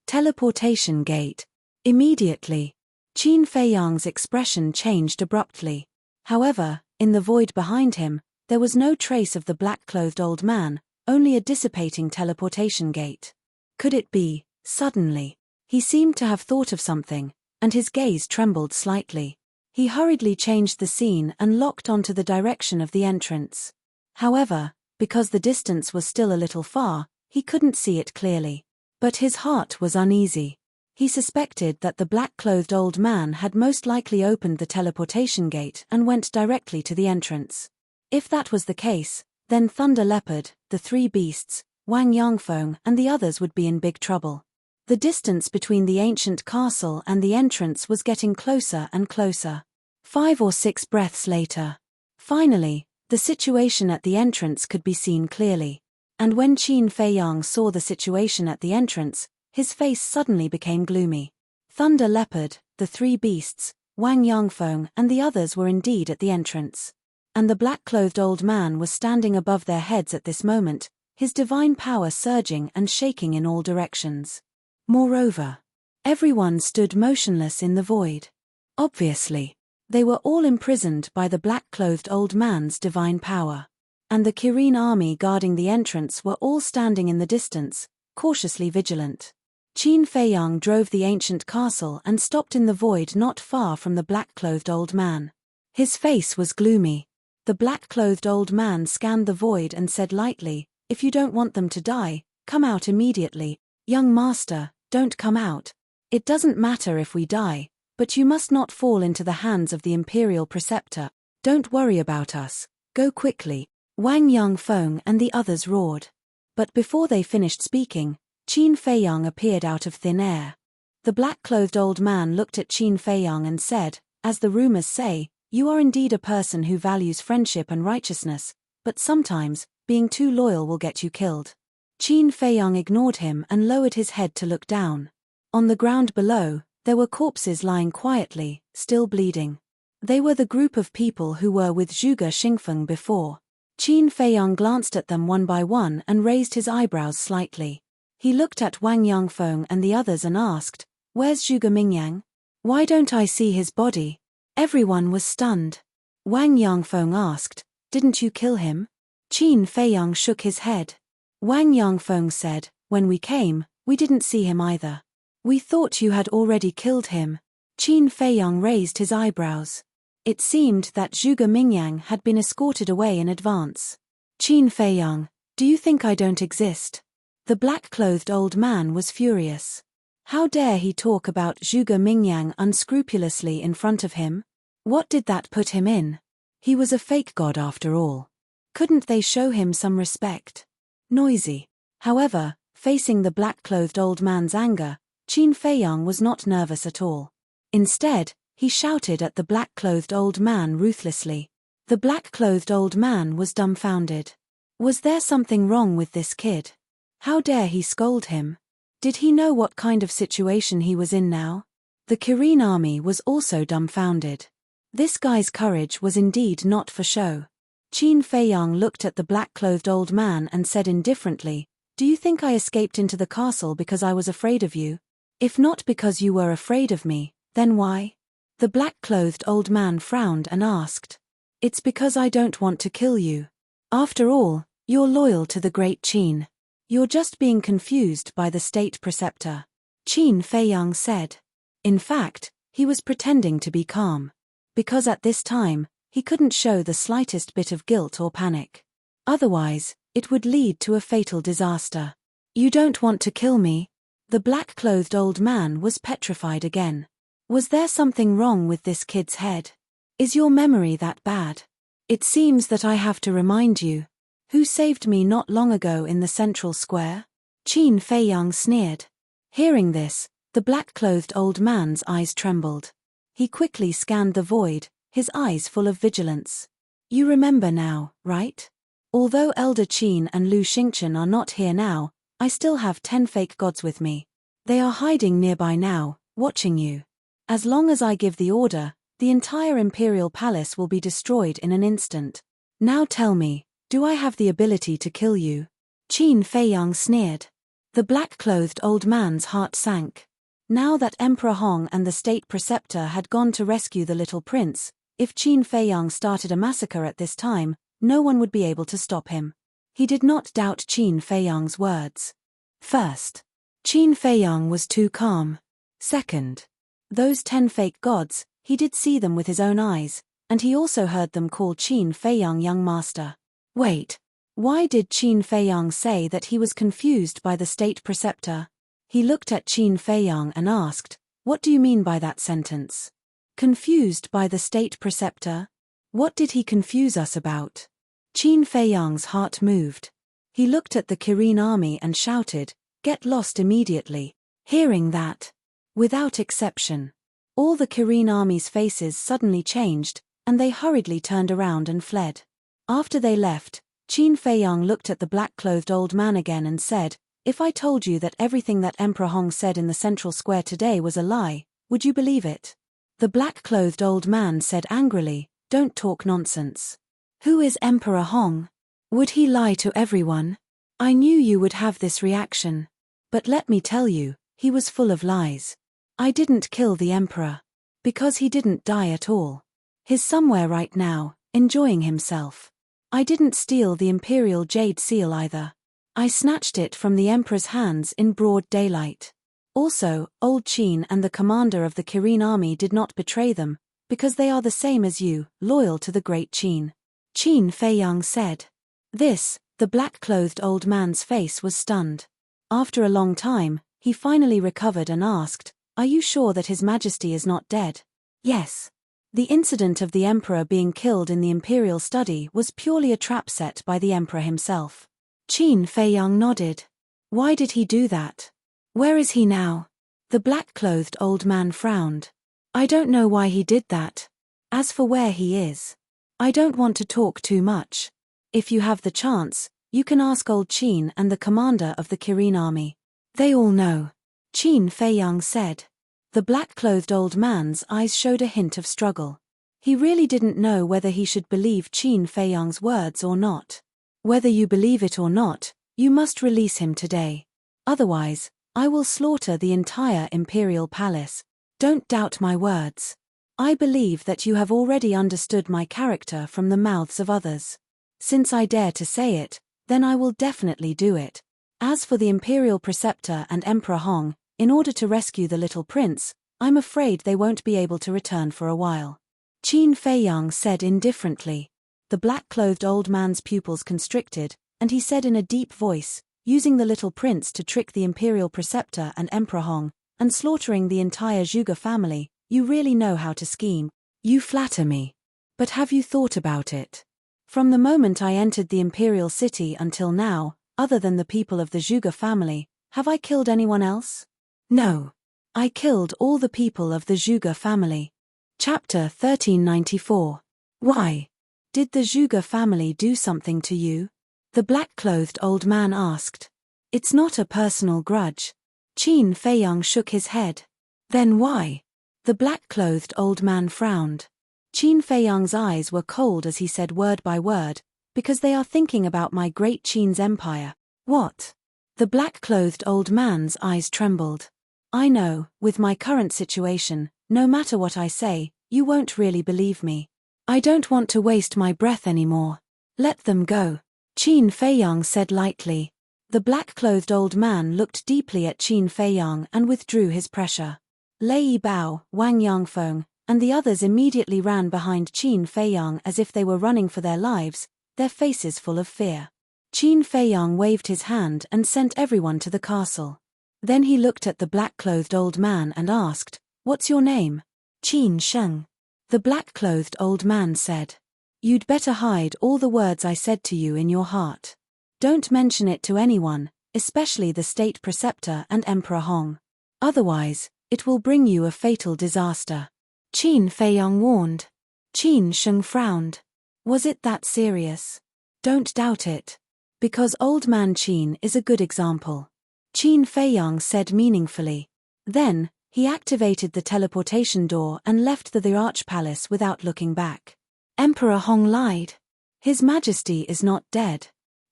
Teleportation gate. Immediately, Qin Feiyang's expression changed abruptly. However, in the void behind him, there was no trace of the black-clothed old man, only a dissipating teleportation gate. Could it be? Suddenly, he seemed to have thought of something, and his gaze trembled slightly. He hurriedly changed the scene and locked onto the direction of the entrance. However, because the distance was still a little far, he couldn't see it clearly. But his heart was uneasy. He suspected that the black-clothed old man had most likely opened the teleportation gate and went directly to the entrance. If that was the case, then Thunder Leopard, the three beasts, Wang Yangfeng, and the others would be in big trouble. The distance between the ancient castle and the entrance was getting closer and closer. 5 or 6 breaths later. Finally, the situation at the entrance could be seen clearly. And when Qin Feiyang saw the situation at the entrance, his face suddenly became gloomy. Thunder Leopard, the three beasts, Wang Yangfeng, and the others were indeed at the entrance. And the black-clothed old man was standing above their heads at this moment, his divine power surging and shaking in all directions. Moreover, everyone stood motionless in the void. Obviously, they were all imprisoned by the black-clothed old man's divine power. And the Kirin army guarding the entrance were all standing in the distance, cautiously vigilant. Qin Feiyang drove the ancient castle and stopped in the void not far from the black-clothed old man. His face was gloomy. The black-clothed old man scanned the void and said lightly, "If you don't want them to die, come out immediately." "Young master, don't come out. It doesn't matter if we die, but you must not fall into the hands of the imperial preceptor. Don't worry about us. Go quickly," Wang Yangfeng and the others roared. But before they finished speaking, Qin Feiyang appeared out of thin air. The black-clothed old man looked at Qin Feiyang and said, "As the rumors say, you are indeed a person who values friendship and righteousness, but sometimes, being too loyal will get you killed." Qin Feiyang ignored him and lowered his head to look down. On the ground below, there were corpses lying quietly, still bleeding. They were the group of people who were with Zhuge Xingfeng before. Qin Feiyang glanced at them one by one and raised his eyebrows slightly. He looked at Wang Yangfeng and the others and asked, "Where's Zhuge Mingyang? Why don't I see his body?" Everyone was stunned. Wang Yangfeng asked, "Didn't you kill him?" Qin Feiyang shook his head. Wang Yangfeng said, "When we came, we didn't see him either. We thought you had already killed him." Qin Feiyang raised his eyebrows. It seemed that Zhuge Mingyang had been escorted away in advance. "Qin Feiyang, do you think I don't exist?" The black-clothed old man was furious. How dare he talk about Zhuge Mingyang unscrupulously in front of him? What did that put him in? He was a fake god after all. Couldn't they show him some respect? Noisy. However, facing the black-clothed old man's anger, Qin Feiyang was not nervous at all. Instead, he shouted at the black-clothed old man ruthlessly. The black-clothed old man was dumbfounded. Was there something wrong with this kid? How dare he scold him? Did he know what kind of situation he was in now? The Kirin army was also dumbfounded. This guy's courage was indeed not for show. Qin Feiyang looked at the black-clothed old man and said indifferently, "Do you think I escaped into the castle because I was afraid of you? If not because you were afraid of me, then why?" The black-clothed old man frowned and asked, "It's because I don't want to kill you. After all, you're loyal to the great Qin. You're just being confused by the state preceptor," Qin Feiyang said. In fact, he was pretending to be calm. Because at this time, he couldn't show the slightest bit of guilt or panic. Otherwise, it would lead to a fatal disaster. "You don't want to kill me?" The black-clothed old man was petrified again. Was there something wrong with this kid's head? Is your memory that bad? It seems that I have to remind you. Who saved me not long ago in the central square? Qin Feiyang sneered. Hearing this, the black-clothed old man's eyes trembled. He quickly scanned the void, his eyes full of vigilance. "You remember now, right? Although Elder Qin and Lu Xingchen are not here now, I still have 10 fake gods with me. They are hiding nearby now, watching you. As long as I give the order, the entire imperial palace will be destroyed in an instant. Now tell me, do I have the ability to kill you?" Qin Feiyang sneered. The black-clothed old man's heart sank. Now that Emperor Hong and the state preceptor had gone to rescue the little prince, if Qin Feiyang started a massacre at this time, no one would be able to stop him. He did not doubt Qin Feiyang's words. First, Qin Feiyang was too calm. Second, those 10 fake gods, he did see them with his own eyes, and he also heard them call Qin Feiyang young master. Wait, why did Qin Feiyang say that he was confused by the state preceptor? He looked at Qin Feiyang and asked, "What do you mean by that sentence? Confused by the state preceptor? What did he confuse us about?" Qin Feiyang's heart moved. He looked at the Kirin army and shouted, "Get lost immediately." Hearing that, without exception, all the Kirin army's faces suddenly changed, and they hurriedly turned around and fled. After they left, Qin Feiyang looked at the black-clothed old man again and said, "If I told you that everything that Emperor Hong said in the central square today was a lie, would you believe it?" The black-clothed old man said angrily, "Don't talk nonsense. Who is Emperor Hong? Would he lie to everyone? I knew you would have this reaction. But let me tell you, he was full of lies. I didn't kill the emperor. Because he didn't die at all. He's somewhere right now, enjoying himself. I didn't steal the imperial jade seal either. I snatched it from the emperor's hands in broad daylight. Also, old Qin and the commander of the Kirin army did not betray them, because they are the same as you, loyal to the great Qin." Qin Feiyang said. The black-clothed old man's face was stunned. After a long time, he finally recovered and asked, "Are you sure that His Majesty is not dead?" "Yes." The incident of the emperor being killed in the imperial study was purely a trap set by the emperor himself. Qin Feiyang nodded. "Why did he do that? Where is he now?" The black-clothed old man frowned. "I don't know why he did that. As for where he is, I don't want to talk too much. If you have the chance, you can ask old Qin and the commander of the Kirin army. They all know," Qin Feiyang said. The black-clothed old man's eyes showed a hint of struggle. He really didn't know whether he should believe Qin Feiyang's words or not. "Whether you believe it or not, you must release him today. Otherwise, I will slaughter the entire imperial palace. Don't doubt my words. I believe that you have already understood my character from the mouths of others. Since I dare to say it, then I will definitely do it. As for the imperial preceptor and Emperor Hong, in order to rescue the little prince, I'm afraid they won't be able to return for a while," Qin Feiyang said indifferently. The black-clothed old man's pupils constricted, and he said in a deep voice, "Using the little prince to trick the imperial preceptor and Emperor Hong, and slaughtering the entire Zhuge family, you really know how to scheme. You flatter me. But have you thought about it? From the moment I entered the imperial city until now, other than the people of the Zhuge family, have I killed anyone else? No. I killed all the people of the Zhuge family." Chapter 1394. Why? Did the Zhuge family do something to you? The black-clothed old man asked. "It's not a personal grudge." Qin Feiyang shook his head. "Then why?" The black-clothed old man frowned. Qin Feiyang's eyes were cold as he said word by word, "Because they are thinking about my great Qin's empire." "What?" The black-clothed old man's eyes trembled. "I know, with my current situation, no matter what I say, you won't really believe me. I don't want to waste my breath anymore. Let them go," Qin Feiyang said lightly. The black-clothed old man looked deeply at Qin Feiyang and withdrew his pressure. Lei Bao, Wang Yangfeng, and the others immediately ran behind Qin Feiyang as if they were running for their lives, their faces full of fear. Qin Feiyang waved his hand and sent everyone to the castle. Then he looked at the black-clothed old man and asked, "What's your name?" "Qin Sheng." The black-clothed old man said. "You'd better hide all the words I said to you in your heart. Don't mention it to anyone, especially the state preceptor and Emperor Hong. Otherwise, it will bring you a fatal disaster," Qin Feiyang warned. Qin Sheng frowned. "Was it that serious?" "Don't doubt it. Because Old Man Qin is a good example," Qin Feiyang said meaningfully. Then, he activated the teleportation door and left the Arch Palace without looking back. Emperor Hong lied. His Majesty is not dead.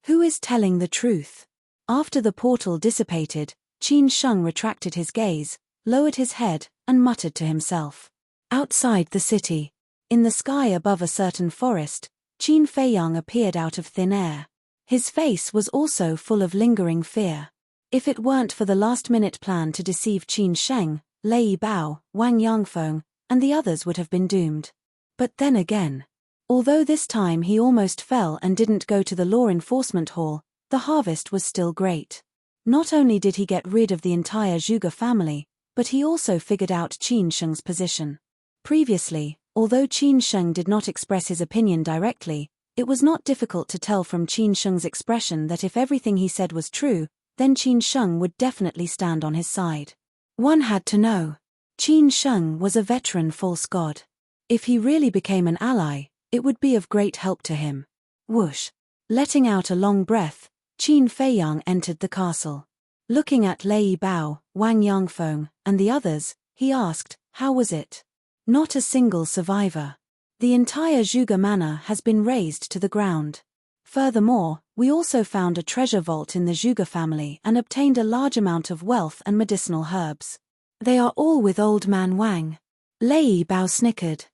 Who is telling the truth? After the portal dissipated, Qin Sheng retracted his gaze, lowered his head, and muttered to himself. Outside the city, in the sky above a certain forest, Qin Feiyang appeared out of thin air. His face was also full of lingering fear. If it weren't for the last-minute plan to deceive Qin Sheng, Lei Bao, Wang Yangfeng, and the others would have been doomed. But then again, although this time he almost fell and didn't go to the law enforcement hall, the harvest was still great. Not only did he get rid of the entire Zhuge family, but he also figured out Qin Sheng's position. Previously, although Qin Sheng did not express his opinion directly, it was not difficult to tell from Qin Sheng's expression that if everything he said was true, then Qin Sheng would definitely stand on his side. One had to know. Qin Sheng was a veteran false god. If he really became an ally, it would be of great help to him. Whoosh! Letting out a long breath, Qin Feiyang entered the castle. Looking at Lei Bao, Wang Yangfeng, and the others, he asked, "How was it?" "Not a single survivor. The entire Zhuge manor has been razed to the ground. Furthermore, we also found a treasure vault in the Zhuge family and obtained a large amount of wealth and medicinal herbs. They are all with Old Man Wang." Lei Bao snickered.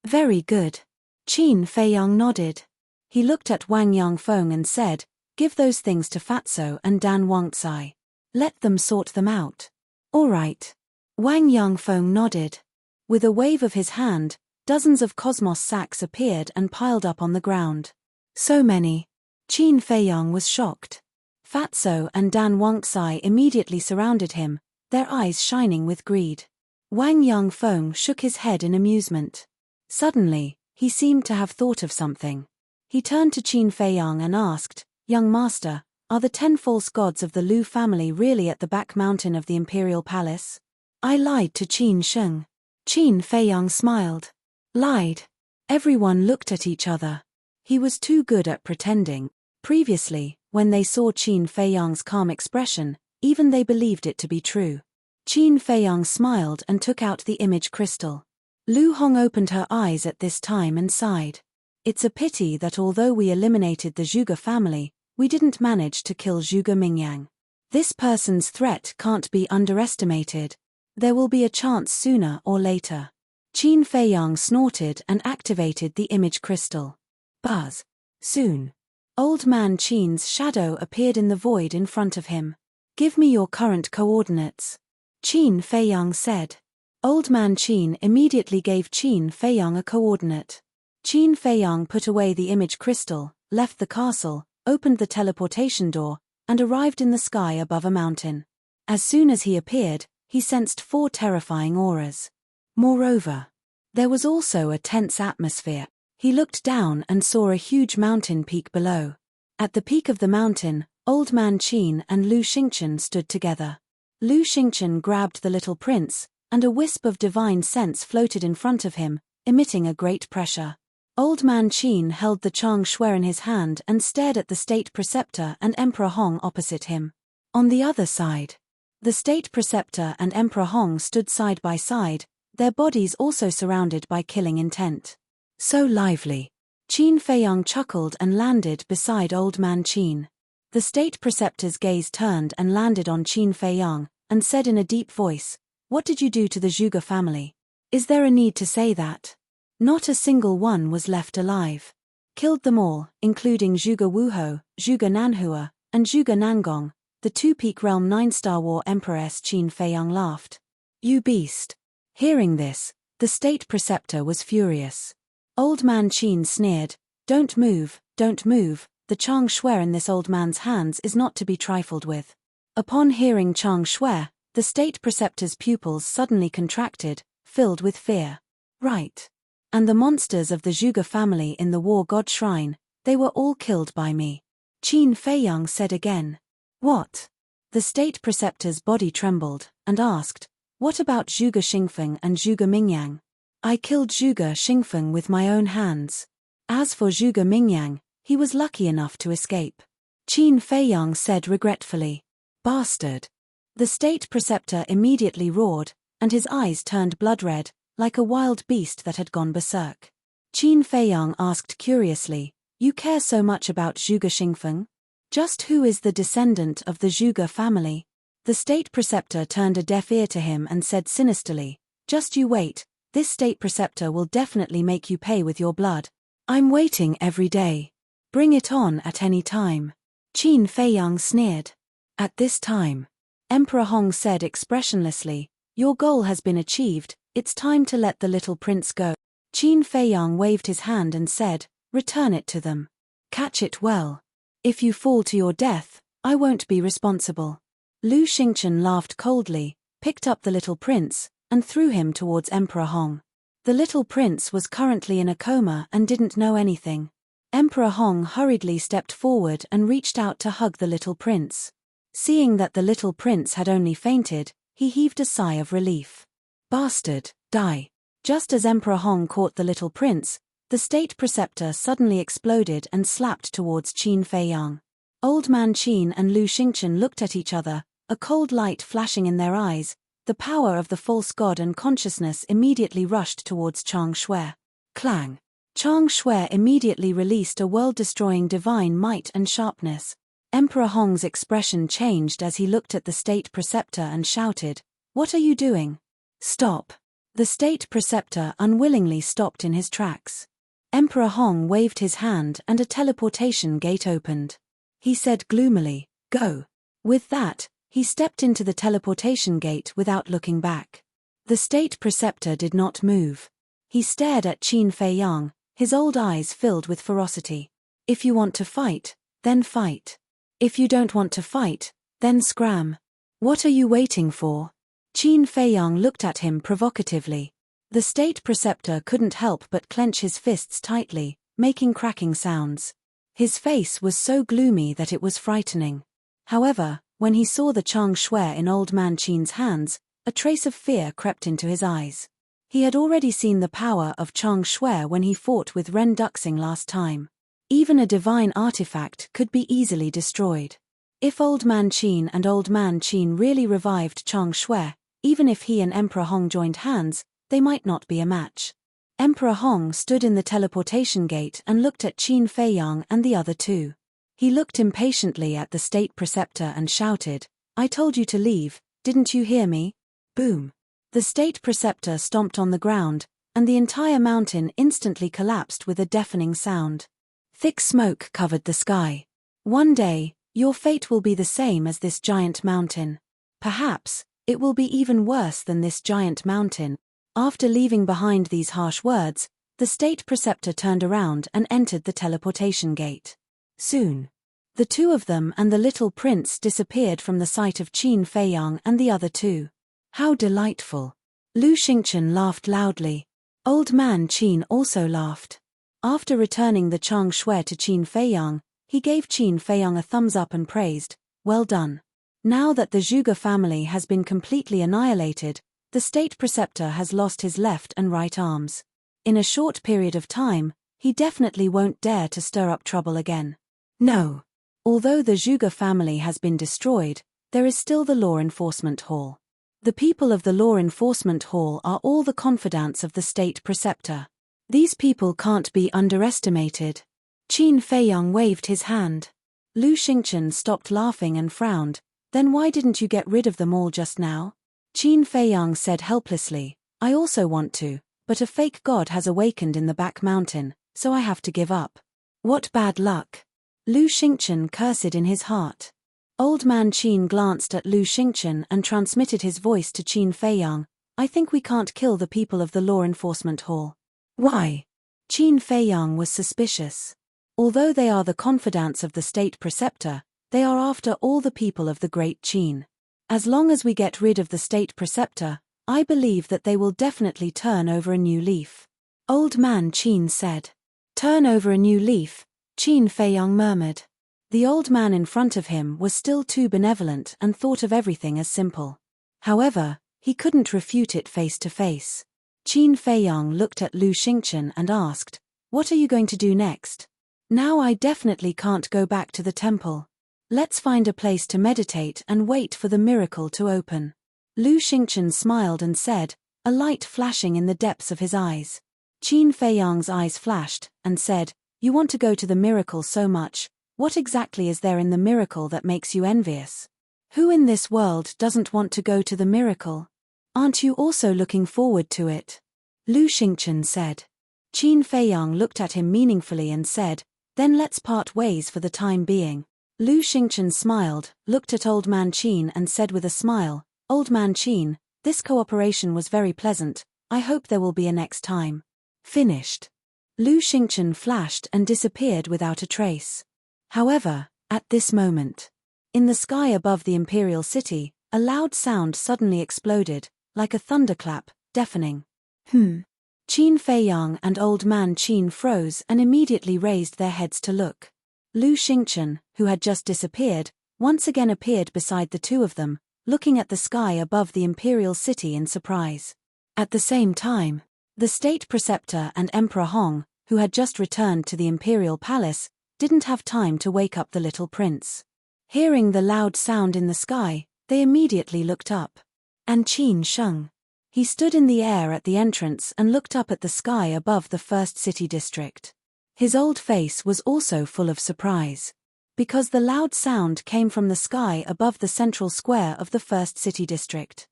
"Very good." Qin Feiyang nodded. He looked at Wang Yangfeng and said, "Give those things to Fatso and Dan Wangcai. Let them sort them out." "All right." Wang Yangfeng nodded. With a wave of his hand, dozens of cosmos sacks appeared and piled up on the ground. So many. Qin Feiyang was shocked. Fatso and Dan Wonksai immediately surrounded him, their eyes shining with greed. Wang Yangfeng shook his head in amusement. Suddenly, he seemed to have thought of something. He turned to Qin Feiyang and asked, "Young master, are the 10 false gods of the Lu family really at the back mountain of the imperial palace?" "I lied to Qin Sheng." Qin Feiyang smiled. "Lied?" Everyone looked at each other. He was too good at pretending. Previously, when they saw Qin Feiyang's calm expression, even they believed it to be true. Qin Feiyang smiled and took out the image crystal. Lu Hong opened her eyes at this time and sighed. "It's a pity that although we eliminated the Zhuge family, we didn't manage to kill Zhuge Mingyang. This person's threat can't be underestimated. There will be a chance sooner or later." Qin Feiyang snorted and activated the image crystal. Buzz. Soon. Old Man Qin's shadow appeared in the void in front of him. "Give me your current coordinates," Qin Feiyang said. Old Man Qin immediately gave Qin Feiyang a coordinate. Qin Feiyang put away the image crystal, left the castle, opened the teleportation door, and arrived in the sky above a mountain. As soon as he appeared, he sensed 4 terrifying auras. Moreover, there was also a tense atmosphere. He looked down and saw a huge mountain peak below. At the peak of the mountain, Old Man Qin and Lu Xingchen stood together. Lu Xingchen grabbed the little prince, and a wisp of divine sense floated in front of him, emitting a great pressure. Old Man Qin held the Chang Shui in his hand and stared at the state preceptor and Emperor Hong opposite him. On the other side, the state preceptor and Emperor Hong stood side by side, their bodies also surrounded by killing intent. "So lively." Qin Feiyang chuckled and landed beside Old Man Qin. The state preceptor's gaze turned and landed on Qin Feiyang, and said in a deep voice, "What did you do to the Zhuge family? Is there a need to say that? Not a single one was left alive. Killed them all, including Zhuge Wuhou, Zhuge Nanhua, and Zhuge Nangong." The 2-peak realm 9-star war empress Qin Feiyang laughed. "You beast." Hearing this, the state preceptor was furious. Old Man Qin sneered, don't move, the Chang Shui in this old man's hands is not to be trifled with." Upon hearing Chang Shui, the state preceptor's pupils suddenly contracted, filled with fear. "Right. And the monsters of the Zhuge family in the War God Shrine, they were all killed by me," Qin Feiyang said again. "What?" The state preceptor's body trembled, and asked, "What about Zhuge Xingfeng and Zhuge Mingyang?" "I killed Zhuge Xingfeng with my own hands. As for Zhuge Mingyang, he was lucky enough to escape," Qin Feiyang said regretfully. "Bastard." The state preceptor immediately roared, and his eyes turned blood red, like a wild beast that had gone berserk. Qin Feiyang asked curiously, "You care so much about Zhuge Xingfeng? Just who is the descendant of the Zhuge family?" The state preceptor turned a deaf ear to him and said sinisterly, "Just you wait, this state preceptor will definitely make you pay with your blood. I'm waiting every day. Bring it on at any time." Qin Feiyang sneered. At this time, Emperor Hong said expressionlessly, "Your goal has been achieved, it's time to let the little prince go." Qin Feiyang waved his hand and said, "Return it to them. Catch it well. If you fall to your death, I won't be responsible." Lu Xingchen laughed coldly, picked up the little prince, and threw him towards Emperor Hong. The little prince was currently in a coma and didn't know anything. Emperor Hong hurriedly stepped forward and reached out to hug the little prince. Seeing that the little prince had only fainted, he heaved a sigh of relief. "Bastard, die." Just as Emperor Hong caught the little prince, the state preceptor suddenly exploded and slapped towards Qin Feiyang. Old Man Qin and Lu Xingchen looked at each other, a cold light flashing in their eyes. The power of the false god and consciousness immediately rushed towards Chang Shui. Clang! Chang Shui immediately released a world-destroying divine might and sharpness. Emperor Hong's expression changed as he looked at the state preceptor and shouted, "What are you doing? Stop!" The state preceptor unwillingly stopped in his tracks. Emperor Hong waved his hand and a teleportation gate opened. He said gloomily, "Go." With that, he stepped into the teleportation gate without looking back. The state preceptor did not move. He stared at Qin Feiyang, his old eyes filled with ferocity. "If you want to fight, then fight." If you don't want to fight, then scram. What are you waiting for? Qin Feiyang looked at him provocatively. The state preceptor couldn't help but clench his fists tightly, making cracking sounds. His face was so gloomy that it was frightening. However, when he saw the Chang Shui in Old Man Qin's hands, a trace of fear crept into his eyes. He had already seen the power of Chang Shui when he fought with Ren Duxing last time. Even a divine artifact could be easily destroyed. If Old Man Qin and Old Man Qin really revived Chang Shui, even if he and Emperor Hong joined hands, they might not be a match. Emperor Hong stood in the teleportation gate and looked at Qin Feiyang and the other two. He looked impatiently at the state preceptor and shouted, "I told you to leave, didn't you hear me?" Boom. The state preceptor stomped on the ground, and the entire mountain instantly collapsed with a deafening sound. Thick smoke covered the sky. One day, your fate will be the same as this giant mountain. Perhaps, it will be even worse than this giant mountain. After leaving behind these harsh words, the state preceptor turned around and entered the teleportation gate. Soon, the two of them and the little prince disappeared from the sight of Qin Feiyang and the other two. How delightful! Lu Xingchen laughed loudly. Old Man Qin also laughed. After returning the Chang Shui to Qin Feiyang, he gave Qin Feiyang a thumbs up and praised, "Well done. Now that the Zhuge family has been completely annihilated, the state preceptor has lost his left and right arms. In a short period of time, he definitely won't dare to stir up trouble again." No. Although the Zhuge family has been destroyed, there is still the Law Enforcement Hall. The people of the Law Enforcement Hall are all the confidants of the state preceptor. These people can't be underestimated. Qin Feiyang waved his hand. Lu Xingchen stopped laughing and frowned. "Then why didn't you get rid of them all just now?" Qin Feiyang said helplessly, "I also want to, but a fake god has awakened in the back mountain, so I have to give up." What bad luck! Lu Xingchen cursed in his heart. Old Man Qin glanced at Lu Xingchen and transmitted his voice to Qin Feiyang, "I think we can't kill the people of the Law Enforcement Hall." Why? Qin Feiyang was suspicious. Although they are the confidants of the state preceptor, they are after all the people of the Great Qin. As long as we get rid of the state preceptor, I believe that they will definitely turn over a new leaf. Old Man Qin said. "Turn over a new leaf," Qin Feiyang murmured. The old man in front of him was still too benevolent and thought of everything as simple. However, he couldn't refute it face to face. Qin Feiyang looked at Lu Xingchen and asked, "What are you going to do next?" "Now I definitely can't go back to the temple. Let's find a place to meditate and wait for the miracle to open." Lu Xingchen smiled and said, a light flashing in the depths of his eyes. Qin Feiyang's eyes flashed, and said, "You want to go to the miracle so much, what exactly is there in the miracle that makes you envious? Who in this world doesn't want to go to the miracle? Aren't you also looking forward to it?" Lu Xingchen said. Qin Feiyang looked at him meaningfully and said, "Then let's part ways for the time being." Lu Xingchen smiled, looked at Old Man Qin and said with a smile, "Old Man Qin, this cooperation was very pleasant, I hope there will be a next time." Finished. Lu Xingchen flashed and disappeared without a trace. However, at this moment, in the sky above the imperial city, a loud sound suddenly exploded, like a thunderclap, deafening. Qin Feiyang and Old Man Qin froze and immediately raised their heads to look. Lu Xingchen, who had just disappeared, once again appeared beside the two of them, looking at the sky above the imperial city in surprise. At the same time, the state preceptor and Emperor Hong, who had just returned to the imperial palace, didn't have time to wake up the little prince. Hearing the loud sound in the sky, they immediately looked up. And Qin Sheng. He stood in the air at the entrance and looked up at the sky above the first city district. His old face was also full of surprise. Because the loud sound came from the sky above the central square of the first city district.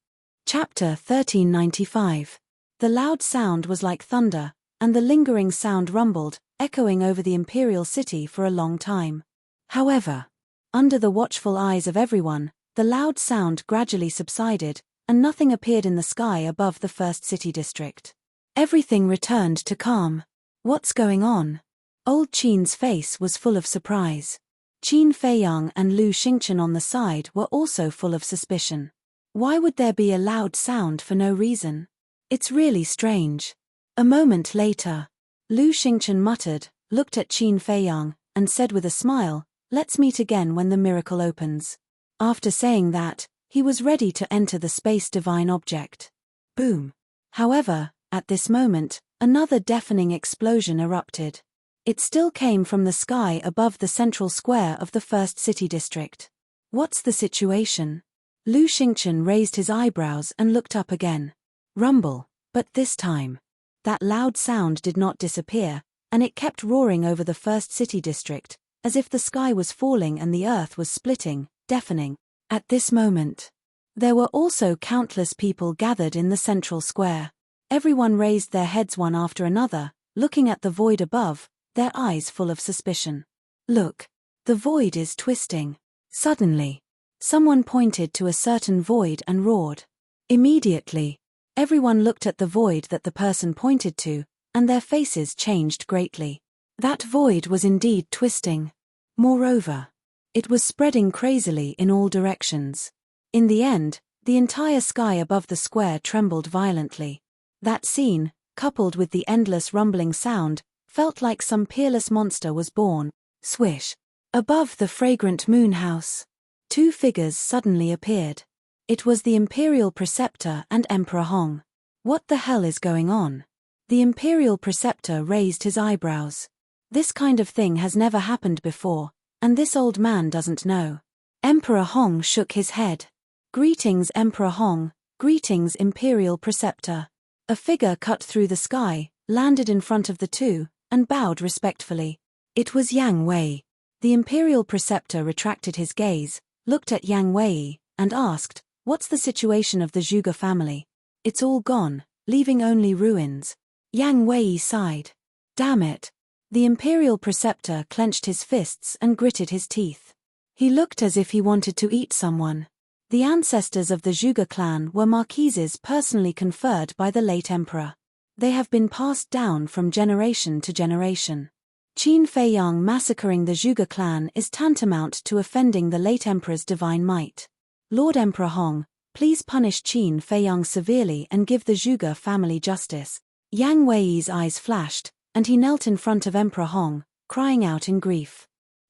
Chapter 1395. The loud sound was like thunder, and the lingering sound rumbled, echoing over the imperial city for a long time. However, under the watchful eyes of everyone, the loud sound gradually subsided, and nothing appeared in the sky above the first city district. Everything returned to calm. What's going on? Old Qin's face was full of surprise. Qin Feiyang and Lu Xingchen on the side were also full of suspicion. Why would there be a loud sound for no reason? It's really strange. A moment later, Lu Xingchen muttered, looked at Qin Feiyang, and said with a smile, "Let's meet again when the miracle opens." After saying that, he was ready to enter the space divine object. Boom. However, at this moment, another deafening explosion erupted. It still came from the sky above the central square of the first city district. What's the situation? Lu Xingchen raised his eyebrows and looked up again. Rumble, but this time. That loud sound did not disappear, and it kept roaring over the first city district, as if the sky was falling and the earth was splitting, deafening. At this moment, there were also countless people gathered in the central square. Everyone raised their heads one after another, looking at the void above, their eyes full of suspicion. Look, the void is twisting. Suddenly, someone pointed to a certain void and roared. Immediately, everyone looked at the void that the person pointed to, and their faces changed greatly. That void was indeed twisting. Moreover, it was spreading crazily in all directions. In the end, the entire sky above the square trembled violently. That scene, coupled with the endless rumbling sound, felt like some peerless monster was born. Swish. Above the fragrant moon house, two figures suddenly appeared. It was the Imperial Preceptor and Emperor Hong. What the hell is going on? The Imperial Preceptor raised his eyebrows. This kind of thing has never happened before, and this old man doesn't know. Emperor Hong shook his head. Greetings, Emperor Hong. Greetings, Imperial Preceptor. A figure cut through the sky, landed in front of the two, and bowed respectfully. It was Yang Wei. The Imperial Preceptor retracted his gaze, looked at Yang Wei, and asked, "What's the situation of the Zhuge family?" "It's all gone, leaving only ruins." Yang Wei sighed. Damn it. The Imperial Preceptor clenched his fists and gritted his teeth. He looked as if he wanted to eat someone. The ancestors of the Zhuge clan were marquises personally conferred by the late emperor. They have been passed down from generation to generation. Qin Feiyang massacring the Zhuge clan is tantamount to offending the late emperor's divine might. Lord Emperor Hong, please punish Qin Feiyang severely and give the Zhuge family justice. Yang Wei's eyes flashed, and he knelt in front of Emperor Hong, crying out in grief.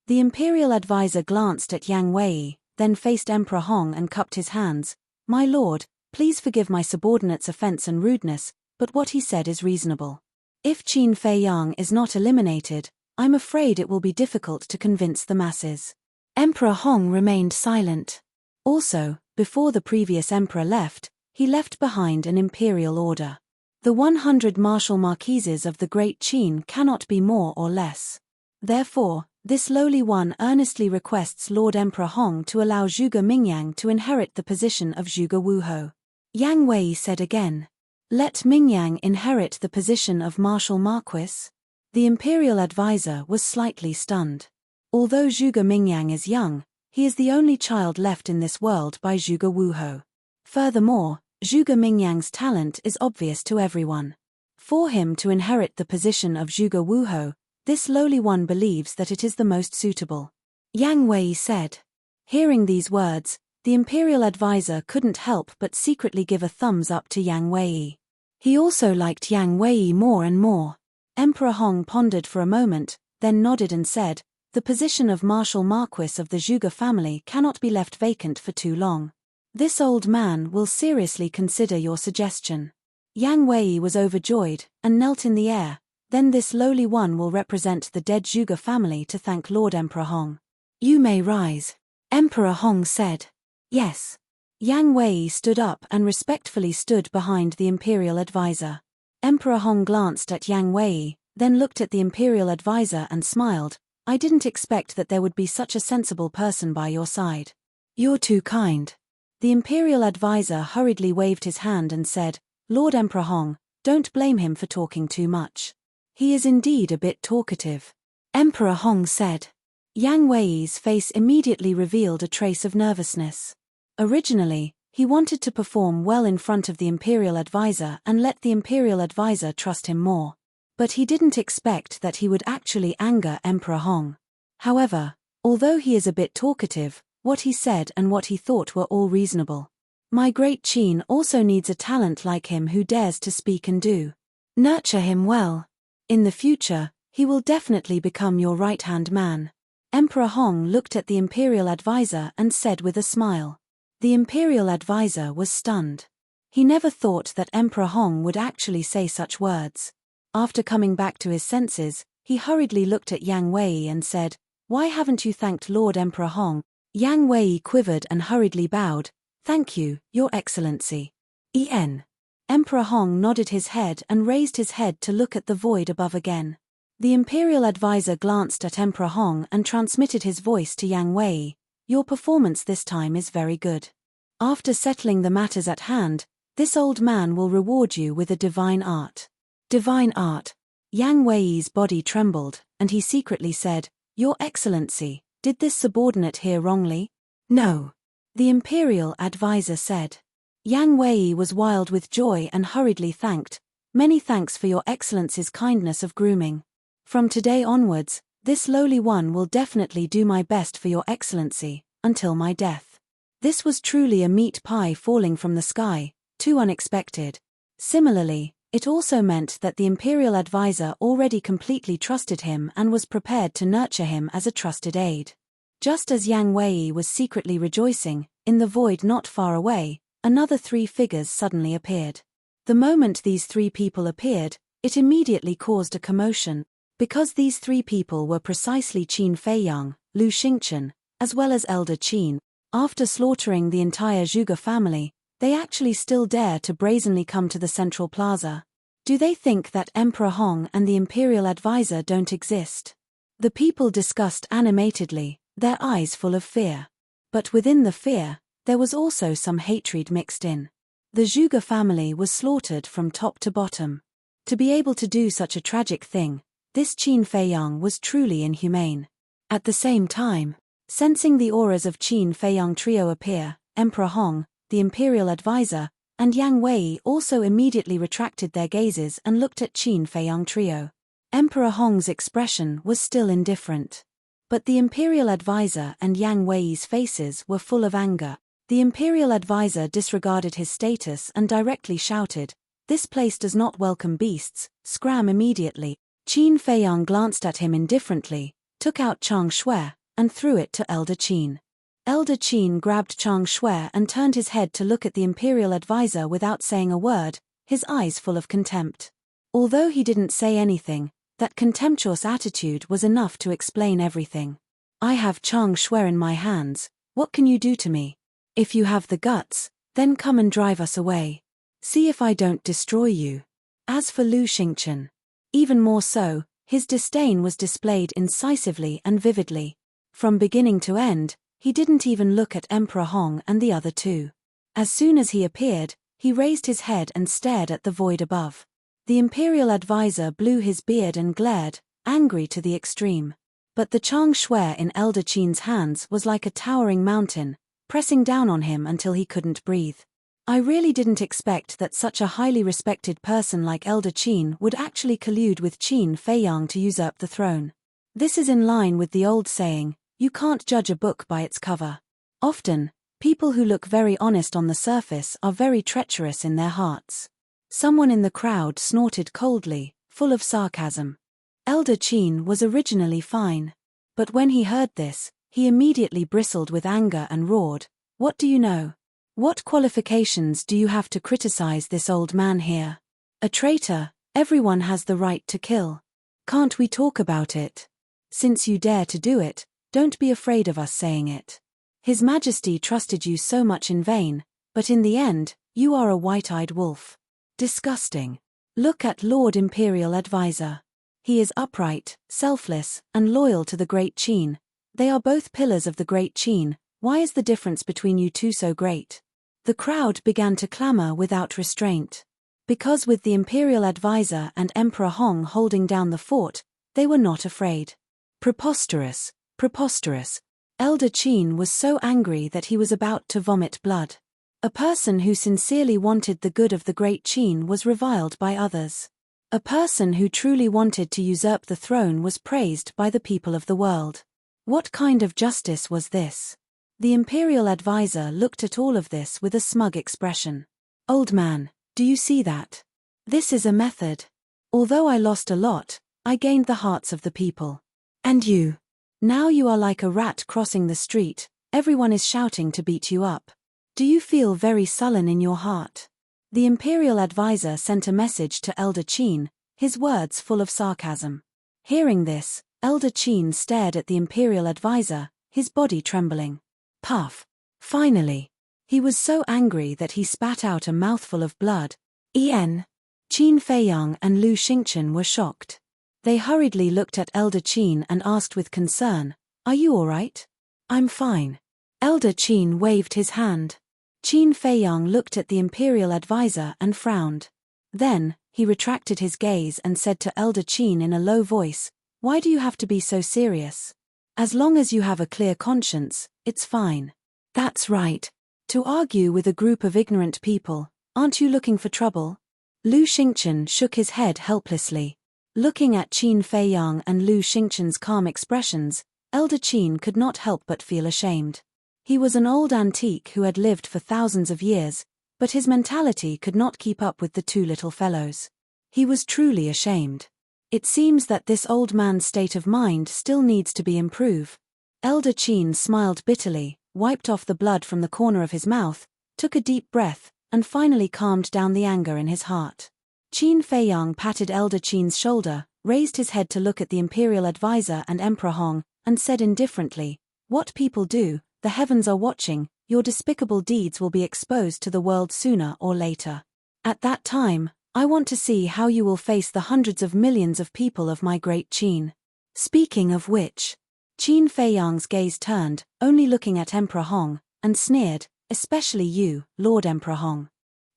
The imperial advisor glanced at Yang Wei, then faced Emperor Hong and cupped his hands. "My lord, please forgive my subordinate's offense and rudeness, but what he said is reasonable. If Qin Feiyang is not eliminated, I'm afraid it will be difficult to convince the masses." Emperor Hong remained silent. Also, before the previous emperor left, he left behind an imperial order. The 100 martial marquises of the Great Qin cannot be more or less. Therefore, this lowly one earnestly requests Lord Emperor Hong to allow Zhuge Mingyang to inherit the position of Zhuge Wuhou. Yang Wei said again, "Let Mingyang inherit the position of martial marquis?" The imperial advisor was slightly stunned. Although Zhuge Mingyang is young, he is the only child left in this world by Zhuge Wuhou. Furthermore, Zhuge Mingyang's talent is obvious to everyone. For him to inherit the position of Zhuge Wuhou, this lowly one believes that it is the most suitable. Yang Wei said. Hearing these words, the imperial advisor couldn't help but secretly give a thumbs up to Yang Wei. He also liked Yang Wei more and more. Emperor Hong pondered for a moment, then nodded and said, "The position of martial marquis of the Zhuge family cannot be left vacant for too long. This old man will seriously consider your suggestion." Yang Wei was overjoyed, and knelt in the air. "Then this lowly one will represent the dead Zhuge family to thank Lord Emperor Hong." "You may rise," Emperor Hong said. "Yes." Yang Wei stood up and respectfully stood behind the imperial advisor. Emperor Hong glanced at Yang Wei, then looked at the imperial advisor and smiled. "I didn't expect that there would be such a sensible person by your side." "You're too kind." The imperial advisor hurriedly waved his hand and said, "Lord Emperor Hong, don't blame him for talking too much. He is indeed a bit talkative." Emperor Hong said. Yang Wei's face immediately revealed a trace of nervousness. Originally, he wanted to perform well in front of the imperial advisor and let the imperial advisor trust him more. But he didn't expect that he would actually anger Emperor Hong. However, Although he is a bit talkative, what he said and what he thought were all reasonable. My great Qin also needs a talent like him who dares to speak and do. Nurture him well. In the future, he will definitely become your right-hand man. Emperor Hong looked at the imperial advisor and said with a smile. The imperial advisor was stunned. He never thought that Emperor Hong would actually say such words. After coming back to his senses, he hurriedly looked at Yang Wei and said, "Why haven't you thanked Lord Emperor Hong?" Yang Wei quivered and hurriedly bowed. "Thank you, Your Excellency." Emperor Hong nodded his head and raised his head to look at the void above again. The imperial advisor glanced at Emperor Hong and transmitted his voice to Yang Wei. "Your performance this time is very good. After settling the matters at hand, this old man will reward you with a divine art." Divine art. Yang Wei's body trembled, and he secretly said, "Your Excellency, did this subordinate hear wrongly?" "No," the imperial advisor said. Yang Wei was wild with joy and hurriedly thanked, "Many thanks for Your Excellency's kindness of grooming. From today onwards, this lowly one will definitely do my best for Your Excellency, until my death." This was truly a meat pie falling from the sky, too unexpected. Similarly, it also meant that the imperial advisor already completely trusted him and was prepared to nurture him as a trusted aide. Just as Yang Wei was secretly rejoicing, in the void not far away, another 3 figures suddenly appeared. The moment these 3 people appeared, it immediately caused a commotion, because these 3 people were precisely Qin Feiyang, Lu Xingchen, as well as Elder Qin. After slaughtering the entire Zhuge family, they actually still dare to brazenly come to the central plaza. Do they think that Emperor Hong and the imperial advisor don't exist? The people discussed animatedly, their eyes full of fear. But within the fear, there was also some hatred mixed in. The Zhuge family was slaughtered from top to bottom. To be able to do such a tragic thing, this Qin Feiyang was truly inhumane. At the same time, sensing the auras of Qin Feiyang trio appear, Emperor Hong, the imperial advisor, and Yang Wei also immediately retracted their gazes and looked at Qin Feiyang trio. Emperor Hong's expression was still indifferent. But the imperial advisor and Yang Wei's faces were full of anger. The imperial advisor disregarded his status and directly shouted, "This place does not welcome beasts, scram immediately." Qin Feiyang glanced at him indifferently, took out Chang Shui, and threw it to Elder Qin. Elder Qin grabbed Chang Shui and turned his head to look at the imperial advisor without saying a word, his eyes full of contempt. Although he didn't say anything, that contemptuous attitude was enough to explain everything. "I have Chang Shui in my hands, what can you do to me? If you have the guts, then come and drive us away. See if I don't destroy you." As for Lu Xingchen, even more so, his disdain was displayed incisively and vividly. From beginning to end, he didn't even look at Emperor Hong and the other 2. As soon as he appeared, he raised his head and stared at the void above. The imperial advisor blew his beard and glared, angry to the extreme. But the Chang Shui in Elder Qin's hands was like a towering mountain, pressing down on him until he couldn't breathe. I really didn't expect that such a highly respected person like Elder Qin would actually collude with Qin Feiyang to usurp the throne. This is in line with the old saying, "You can't judge a book by its cover." Often, people who look very honest on the surface are very treacherous in their hearts. Someone in the crowd snorted coldly, full of sarcasm. Elder Qin was originally fine. But when he heard this, he immediately bristled with anger and roared, "What do you know? What qualifications do you have to criticize this old man here? A traitor, everyone has the right to kill. Can't we talk about it? Since you dare to do it, don't be afraid of us saying it. His Majesty trusted you so much in vain, but in the end, you are a white-eyed wolf. Disgusting. Look at Lord Imperial Advisor. He is upright, selfless, and loyal to the Great Qin. They are both pillars of the Great Qin. Why is the difference between you two so great?" The crowd began to clamor without restraint. Because with the Imperial Advisor and Emperor Hong holding down the fort, they were not afraid. Preposterous, preposterous. Elder Qin was so angry that he was about to vomit blood. A person who sincerely wanted the good of the Great Qin was reviled by others. A person who truly wanted to usurp the throne was praised by the people of the world. What kind of justice was this? The imperial advisor looked at all of this with a smug expression. Old man, do you see that? This is a method. Although I lost a lot, I gained the hearts of the people. And you? Now you are like a rat crossing the street, everyone is shouting to beat you up. Do you feel very sullen in your heart? The imperial advisor sent a message to Elder Qin, his words full of sarcasm. Hearing this, Elder Qin stared at the imperial advisor, his body trembling. Puff. Finally. He was so angry that he spat out a mouthful of blood. Qin Feiyang and Lu Xingchen were shocked. They hurriedly looked at Elder Qin and asked with concern, "Are you all right?" "I'm fine." Elder Qin waved his hand. Qin Feiyang looked at the imperial advisor and frowned. Then, he retracted his gaze and said to Elder Qin in a low voice, "Why do you have to be so serious? As long as you have a clear conscience, it's fine." "That's right. To argue with a group of ignorant people, aren't you looking for trouble?" Lu Xingchen shook his head helplessly. Looking at Qin Feiyang and Lu Xingchen's calm expressions, Elder Qin could not help but feel ashamed. He was an old antique who had lived for thousands of years, but his mentality could not keep up with the two little fellows. He was truly ashamed. It seems that this old man's state of mind still needs to be improved. Elder Qin smiled bitterly, wiped off the blood from the corner of his mouth, took a deep breath, and finally calmed down the anger in his heart. Qin Feiyang patted Elder Qin's shoulder, raised his head to look at the imperial advisor and Emperor Hong, and said indifferently, "What people do, the heavens are watching, your despicable deeds will be exposed to the world sooner or later. At that time, I want to see how you will face the hundreds of millions of people of my great Qin." Speaking of which, Qin Feiyang's gaze turned, only looking at Emperor Hong, and sneered, "Especially you, Lord Emperor Hong."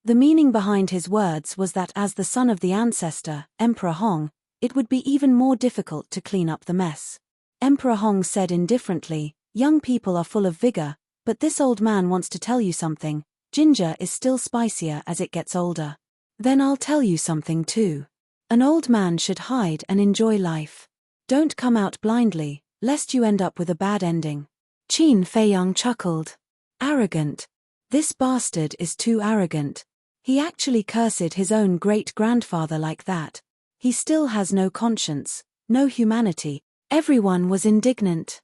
The meaning behind his words was that as the son of the ancestor, Emperor Hong, it would be even more difficult to clean up the mess. Emperor Hong said indifferently, "Young people are full of vigor, but this old man wants to tell you something. Ginger is still spicier as it gets older." "Then I'll tell you something too. An old man should hide and enjoy life. Don't come out blindly, lest you end up with a bad ending." Qin Feiyang chuckled. "Arrogant. This bastard is too arrogant. He actually cursed his own great-grandfather like that. He still has no conscience, no humanity." Everyone was indignant.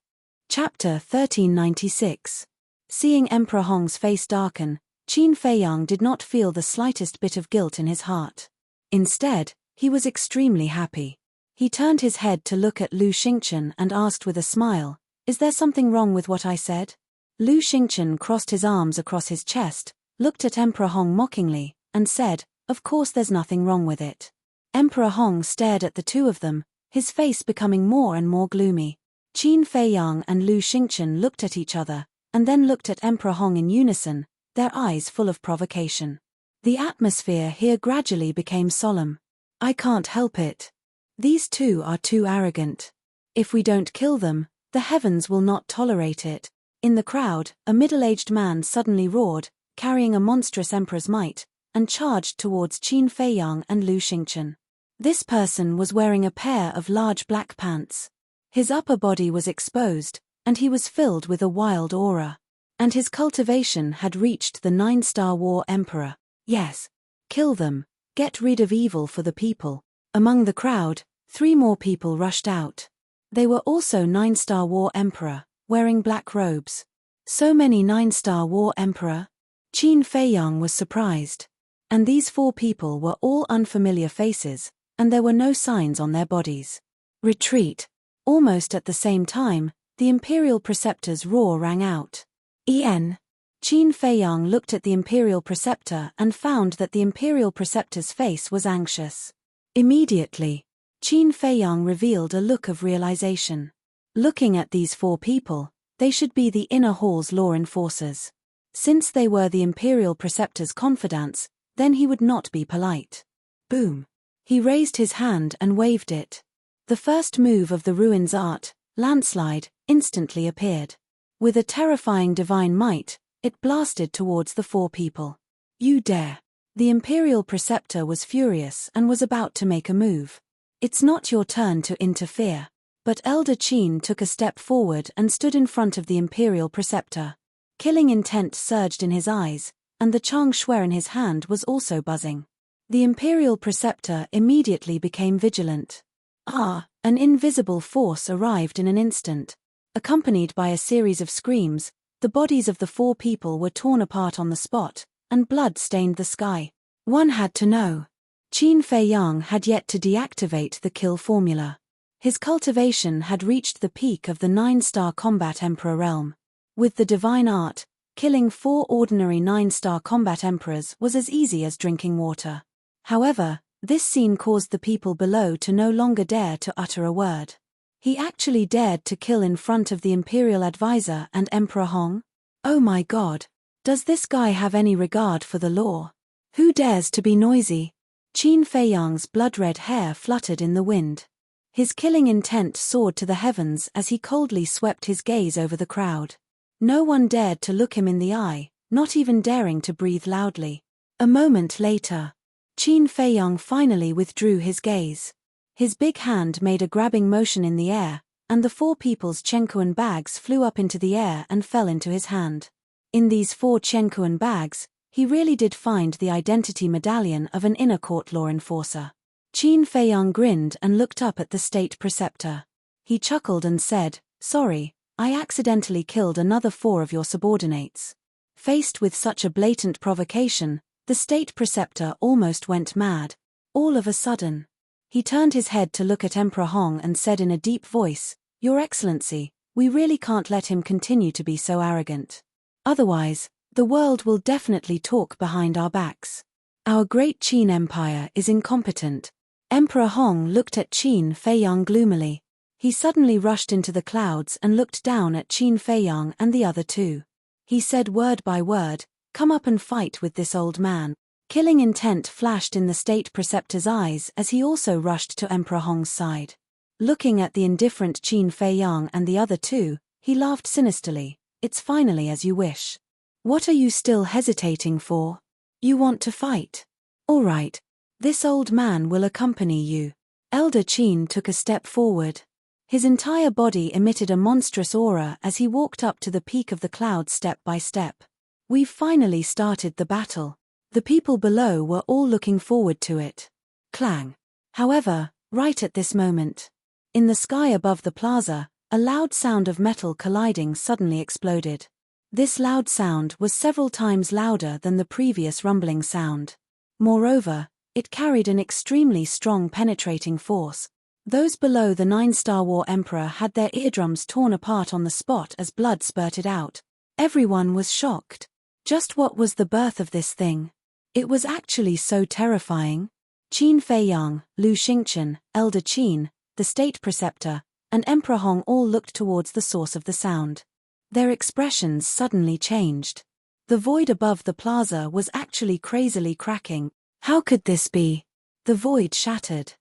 Chapter 1396. Seeing Emperor Hong's face darken, Qin Feiyang did not feel the slightest bit of guilt in his heart. Instead, he was extremely happy. He turned his head to look at Lu Xingchen and asked with a smile, "Is there something wrong with what I said?" Lu Xingchen crossed his arms across his chest, looked at Emperor Hong mockingly, and said, "Of course there's nothing wrong with it." Emperor Hong stared at the two of them, his face becoming more and more gloomy. Qin Feiyang and Lu Xingchen looked at each other, and then looked at Emperor Hong in unison, their eyes full of provocation. The atmosphere here gradually became solemn. "I can't help it. These two are too arrogant. If we don't kill them, the heavens will not tolerate it." In the crowd, a middle-aged man suddenly roared, carrying a monstrous emperor's might, and charged towards Qin Feiyang and Lu Xingchen. This person was wearing a pair of large black pants. His upper body was exposed, and he was filled with a wild aura. And his cultivation had reached the 9-star war emperor. "Yes. Kill them. Get rid of evil for the people." Among the crowd, 3 more people rushed out. They were also 9-star war emperor, wearing black robes. So many 9-star war emperor? Qin Feiyang was surprised. And these 4 people were all unfamiliar faces, and there were no signs on their bodies. "Retreat." Almost at the same time, the imperial preceptor's roar rang out. "En." Qin Feiyang looked at the imperial preceptor and found that the imperial preceptor's face was anxious. Immediately, Qin Feiyang revealed a look of realization. Looking at these 4 people, they should be the inner hall's law enforcers. Since they were the imperial preceptor's confidants, then he would not be polite. Boom. He raised his hand and waved it. The first move of the ruins art, landslide, instantly appeared. With a terrifying divine might, it blasted towards the 4 people. "You dare!" The imperial preceptor was furious and was about to make a move. "It's not your turn to interfere." But Elder Qin took a step forward and stood in front of the Imperial Preceptor. Killing intent surged in his eyes, and the Chang Shui in his hand was also buzzing. The Imperial Preceptor immediately became vigilant. An invisible force arrived in an instant. Accompanied by a series of screams, the bodies of the 4 people were torn apart on the spot, and blood stained the sky. One had to know. Qin Feiyang had yet to deactivate the kill formula. His cultivation had reached the peak of the 9-star combat emperor realm. With the divine art, killing 4 ordinary 9-star combat emperors was as easy as drinking water. However, this scene caused the people below to no longer dare to utter a word. He actually dared to kill in front of the Imperial Advisor and Emperor Hong? Oh my God! Does this guy have any regard for the law? Who dares to be noisy? Qin Feiyang's blood-red hair fluttered in the wind. His killing intent soared to the heavens as he coldly swept his gaze over the crowd. No one dared to look him in the eye, not even daring to breathe loudly. A moment later, Qin Feiyang finally withdrew his gaze. His big hand made a grabbing motion in the air, and the 4 people's Chenkuan bags flew up into the air and fell into his hand. In these 4 Chenkuan bags, he really did find the identity medallion of an inner court law enforcer. Qin Feiyang grinned and looked up at the state preceptor. He chuckled and said, "Sorry, I accidentally killed another 4 of your subordinates." Faced with such a blatant provocation, the state preceptor almost went mad. All of a sudden, he turned his head to look at Emperor Hong and said in a deep voice, "Your Excellency, we really can't let him continue to be so arrogant. Otherwise, the world will definitely talk behind our backs. Our great Qin Empire is incompetent." Emperor Hong looked at Qin Feiyang gloomily. He suddenly rushed into the clouds and looked down at Qin Feiyang and the other 2. He said word by word, "Come up and fight with this old man." Killing intent flashed in the state preceptor's eyes as he also rushed to Emperor Hong's side. Looking at the indifferent Qin Feiyang and the other 2, he laughed sinisterly. "It's finally as you wish. What are you still hesitating for? You want to fight? All right. This old man will accompany you." Elder Qin took a step forward. His entire body emitted a monstrous aura as he walked up to the peak of the clouds step by step. "We've finally started the battle." The people below were all looking forward to it. Clang. However, right at this moment, in the sky above the plaza, a loud sound of metal colliding suddenly exploded. This loud sound was several times louder than the previous rumbling sound. Moreover, it carried an extremely strong penetrating force. Those below the 9-star war emperor had their eardrums torn apart on the spot as blood spurted out. Everyone was shocked. Just what was the birth of this thing? It was actually so terrifying. Qin Feiyang, Lu Xingchen, Elder Qin, the state preceptor, and Emperor Hong all looked towards the source of the sound. Their expressions suddenly changed. The void above the plaza was actually crazily cracking. How could this be? The void shattered.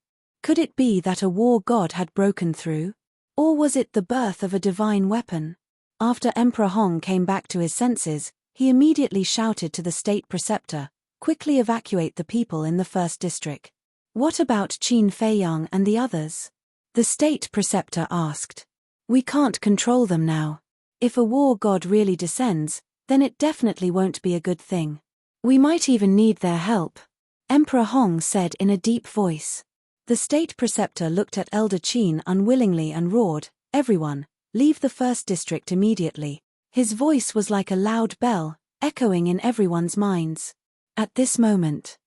Could it be that a war god had broken through? Or was it the birth of a divine weapon? After Emperor Hong came back to his senses, he immediately shouted to the state preceptor, "Quickly evacuate the people in the 1st district." "What about Qin Feiyang and the others?" the state preceptor asked. "We can't control them now. If a war god really descends, then it definitely won't be a good thing. We might even need their help," Emperor Hong said in a deep voice. The state preceptor looked at Elder Qin unwillingly and roared, "Everyone, leave the 1st district immediately." His voice was like a loud bell, echoing in everyone's minds. At this moment,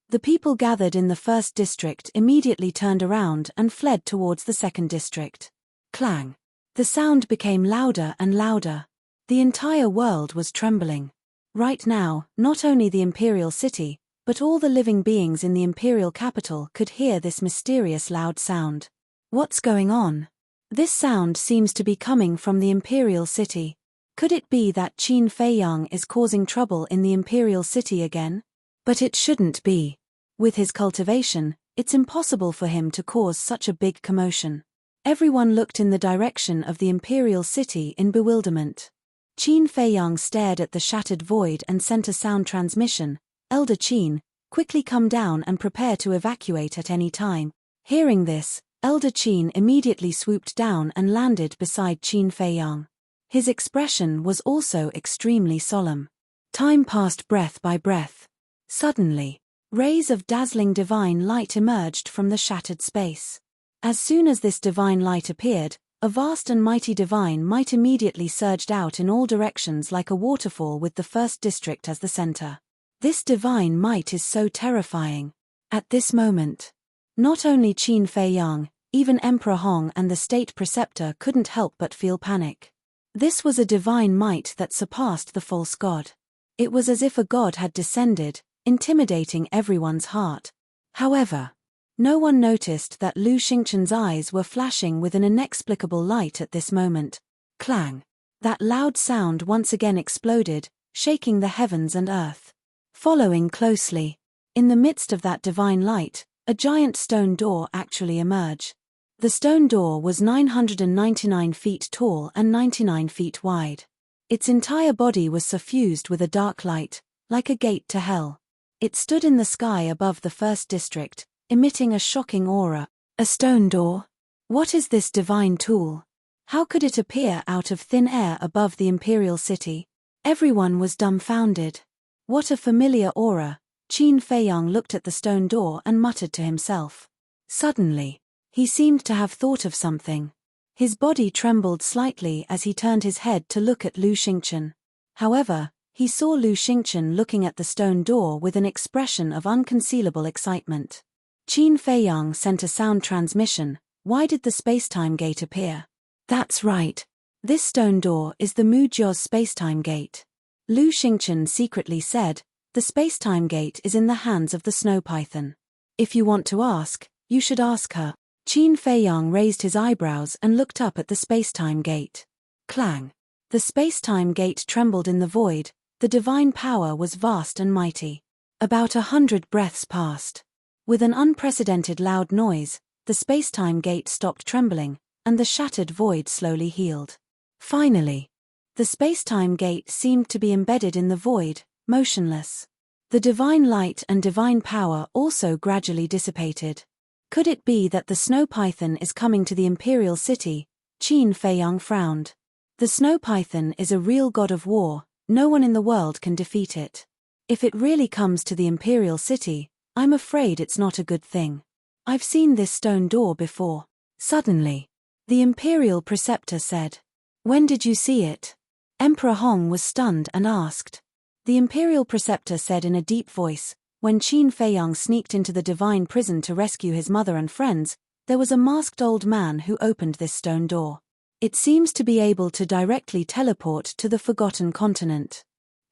the people gathered in the 1st district immediately turned around and fled towards the 2nd district. Clang. The sound became louder and louder. The entire world was trembling. Right now, not only the imperial city, but all the living beings in the imperial capital could hear this mysterious loud sound. What's going on? This sound seems to be coming from the imperial city. Could it be that Qin Feiyang is causing trouble in the imperial city again? But it shouldn't be. With his cultivation, it's impossible for him to cause such a big commotion. Everyone looked in the direction of the imperial city in bewilderment. Qin Feiyang stared at the shattered void and sent a sound transmission. "Elder Qin, quickly come down and prepare to evacuate at any time." Hearing this, Elder Qin immediately swooped down and landed beside Qin Feiyang. His expression was also extremely solemn. Time passed breath by breath. Suddenly, rays of dazzling divine light emerged from the shattered space. As soon as this divine light appeared, a vast and mighty divine might immediately surged out in all directions like a waterfall with the first district as the center. This divine might is so terrifying. At this moment, not only Qin Feiyang, even Emperor Hong and the state preceptor couldn't help but feel panic. This was a divine might that surpassed the false god. It was as if a god had descended, intimidating everyone's heart. However, no one noticed that Lu Xingchen's eyes were flashing with an inexplicable light at this moment. Clang! That loud sound once again exploded, shaking the heavens and earth. Following closely, in the midst of that divine light, a giant stone door actually emerged. The stone door was 999 feet tall and 99 feet wide. Its entire body was suffused with a dark light, like a gate to hell. It stood in the sky above the first district, emitting a shocking aura. A stone door? What is this divine tool? How could it appear out of thin air above the imperial city? Everyone was dumbfounded. What a familiar aura. Qin Feiyang looked at the stone door and muttered to himself. Suddenly, he seemed to have thought of something. His body trembled slightly as he turned his head to look at Lu Xingchen. However, he saw Lu Xingchen looking at the stone door with an expression of unconcealable excitement. Qin Feiyang sent a sound transmission. Why did the space-time gate appear? That's right. This stone door is the Mujio's space-time gate. Lu Xingchen secretly said, the space-time gate is in the hands of the snow python. If you want to ask, you should ask her. Qin Feiyang raised his eyebrows and looked up at the space-time gate. Clang! The space-time gate trembled in the void. The divine power was vast and mighty. About 100 breaths passed. With an unprecedented loud noise, the space-time gate stopped trembling, and the shattered void slowly healed. Finally, the space-time gate seemed to be embedded in the void, motionless. The divine light and divine power also gradually dissipated. Could it be that the snow python is coming to the imperial city? Qin Feiyang frowned. The snow python is a real god of war. No one in the world can defeat it. If it really comes to the imperial city, I'm afraid it's not a good thing. I've seen this stone door before. Suddenly, the imperial preceptor said. When did you see it? Emperor Hong was stunned and asked. The imperial preceptor said in a deep voice, when Qin Feiyang sneaked into the divine prison to rescue his mother and friends, there was a masked old man who opened this stone door. It seems to be able to directly teleport to the forgotten continent.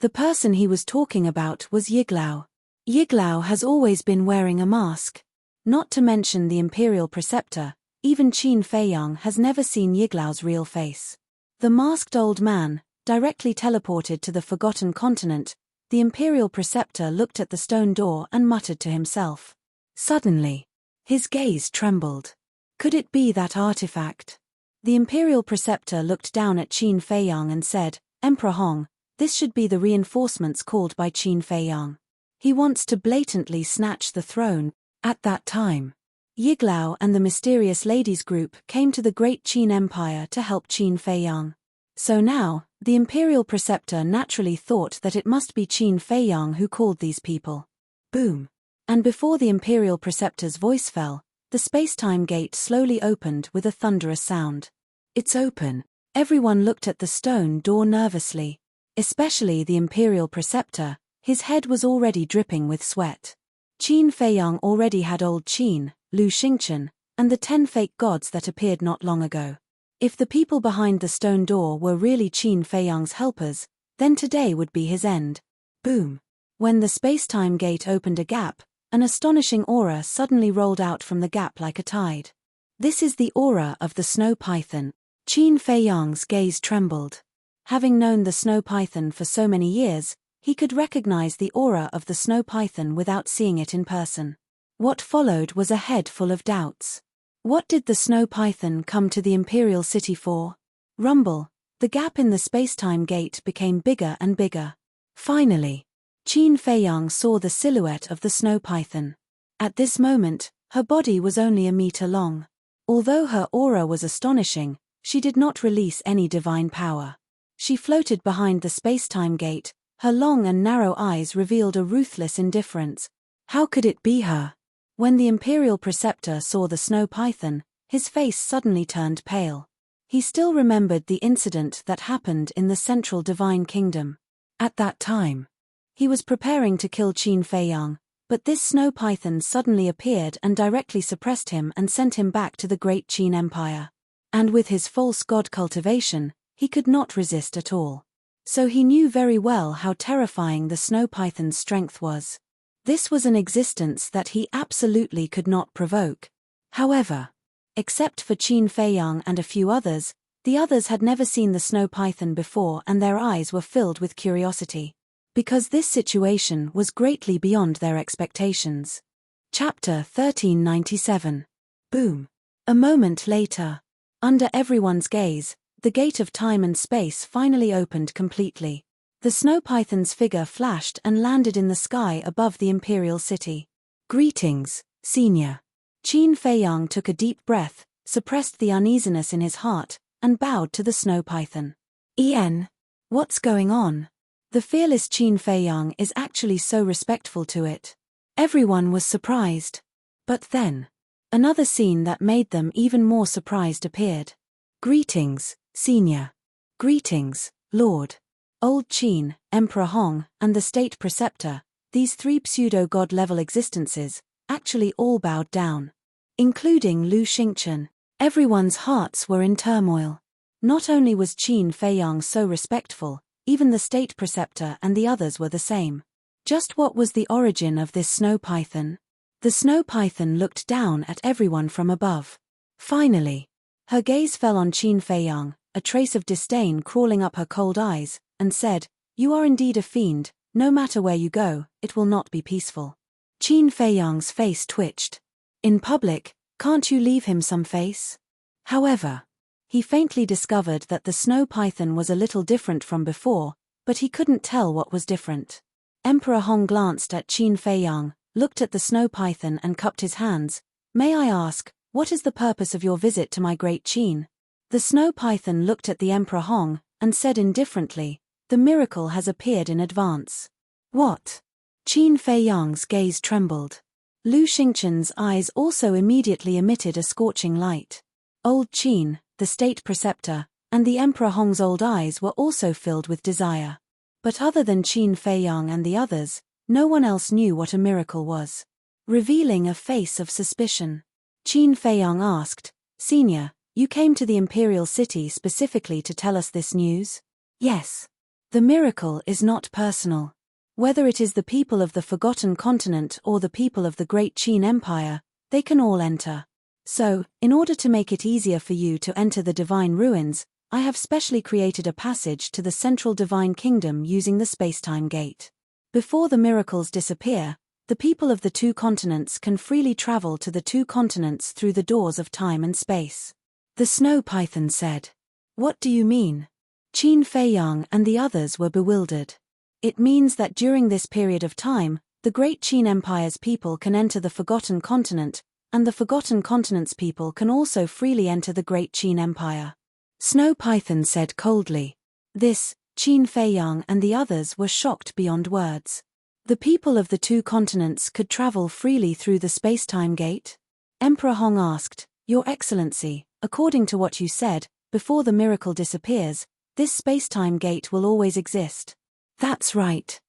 The person he was talking about was Yiglao. Yiglao has always been wearing a mask. Not to mention the imperial preceptor, even Qin Feiyang has never seen Yiglao's real face. The masked old man, directly teleported to the forgotten continent. The imperial preceptor looked at the stone door and muttered to himself. Suddenly, his gaze trembled. Could it be that artifact? The imperial preceptor looked down at Qin Feiyang and said, Emperor Hong, this should be the reinforcements called by Qin Feiyang. He wants to blatantly snatch the throne. At that time, Yiglao and the mysterious ladies group came to the great Qin Empire to help Qin Feiyang. So now, the imperial preceptor naturally thought that it must be Qin Feiyang who called these people. Boom! And before the imperial preceptor's voice fell, the space-time gate slowly opened with a thunderous sound. It's open. Everyone looked at the stone door nervously. Especially the imperial preceptor, his head was already dripping with sweat. Qin Feiyang already had old Qin, Lu Xingchen, and the 10 fake gods that appeared not long ago. If the people behind the stone door were really Qin Feiyang's helpers, then today would be his end. Boom! When the space-time gate opened a gap, an astonishing aura suddenly rolled out from the gap like a tide. This is the aura of the snow python. Qin Feiyang's gaze trembled. Having known the snow python for so many years, he could recognize the aura of the snow python without seeing it in person. What followed was a head full of doubts. What did the snow python come to the imperial city for? Rumble, the gap in the space-time gate became bigger and bigger. Finally, Qin Feiyang saw the silhouette of the snow python. At this moment, her body was only a meter long. Although her aura was astonishing, she did not release any divine power. She floated behind the space-time gate, her long and narrow eyes revealed a ruthless indifference. How could it be her? When the Imperial Preceptor saw the snow python, his face suddenly turned pale. He still remembered the incident that happened in the Central Divine Kingdom. At that time, he was preparing to kill Qin Feiyang, but this snow python suddenly appeared and directly suppressed him and sent him back to the great Qin Empire. And with his false god cultivation, he could not resist at all. So he knew very well how terrifying the snow python's strength was. This was an existence that he absolutely could not provoke. However, except for Qin Feiyang and a few others, the others had never seen the snow python before and their eyes were filled with curiosity. Because this situation was greatly beyond their expectations. Chapter 1397. Boom. A moment later. Under everyone's gaze, the gate of time and space finally opened completely. The snow python's figure flashed and landed in the sky above the imperial city. Greetings, Senior. Qin Feiyang took a deep breath, suppressed the uneasiness in his heart, and bowed to the snow python. What's going on? The fearless Qin Feiyang is actually so respectful to it. Everyone was surprised. But then, another scene that made them even more surprised appeared. Greetings, Senior. Greetings, Lord. Old Qin, Emperor Hong, and the State Preceptor, these three pseudo-god level existences, actually all bowed down. Including Lu Xingchen. Everyone's hearts were in turmoil. Not only was Qin Feiyang so respectful, even the State Preceptor and the others were the same. Just what was the origin of this snow python? The snow python looked down at everyone from above. Finally, her gaze fell on Qin Feiyang, a trace of disdain crawling up her cold eyes, and said, "You are indeed a fiend, no matter where you go, it will not be peaceful." Qin Feiyang's face twitched. In public, can't you leave him some face? However, he faintly discovered that the snow python was a little different from before, but he couldn't tell what was different. Emperor Hong glanced at Qin Feiyang, looked at the snow python and cupped his hands. "May I ask, what is the purpose of your visit to my great Qin?" The snow python looked at the Emperor Hong, and said indifferently, "The miracle has appeared in advance." What? Qin Feiyang's gaze trembled. Lu Xingchen's eyes also immediately emitted a scorching light. Old Qin, the State Preceptor, and the Emperor Hong's old eyes were also filled with desire. But other than Qin Feiyang and the others, no one else knew what a miracle was. Revealing a face of suspicion, Qin Feiyang asked, "Senior, you came to the Imperial City specifically to tell us this news?" "Yes. The miracle is not personal. Whether it is the people of the Forgotten Continent or the people of the Great Qin Empire, they can all enter. So, in order to make it easier for you to enter the Divine Ruins, I have specially created a passage to the Central Divine Kingdom using the Space-Time Gate. Before the miracles disappear, the people of the two continents can freely travel to the two continents through the doors of time and space." The snow python said. "What do you mean?" Qin Feiyang and the others were bewildered. "It means that during this period of time, the Great Qin Empire's people can enter the Forgotten Continent, and the Forgotten Continent's people can also freely enter the Great Qin Empire." Snow Python said coldly. This, Qin Feiyang and the others were shocked beyond words. The people of the two continents could travel freely through the space-time gate? Emperor Hong asked, "Your Excellency, according to what you said, before the miracle disappears, this space-time gate will always exist." "That's right.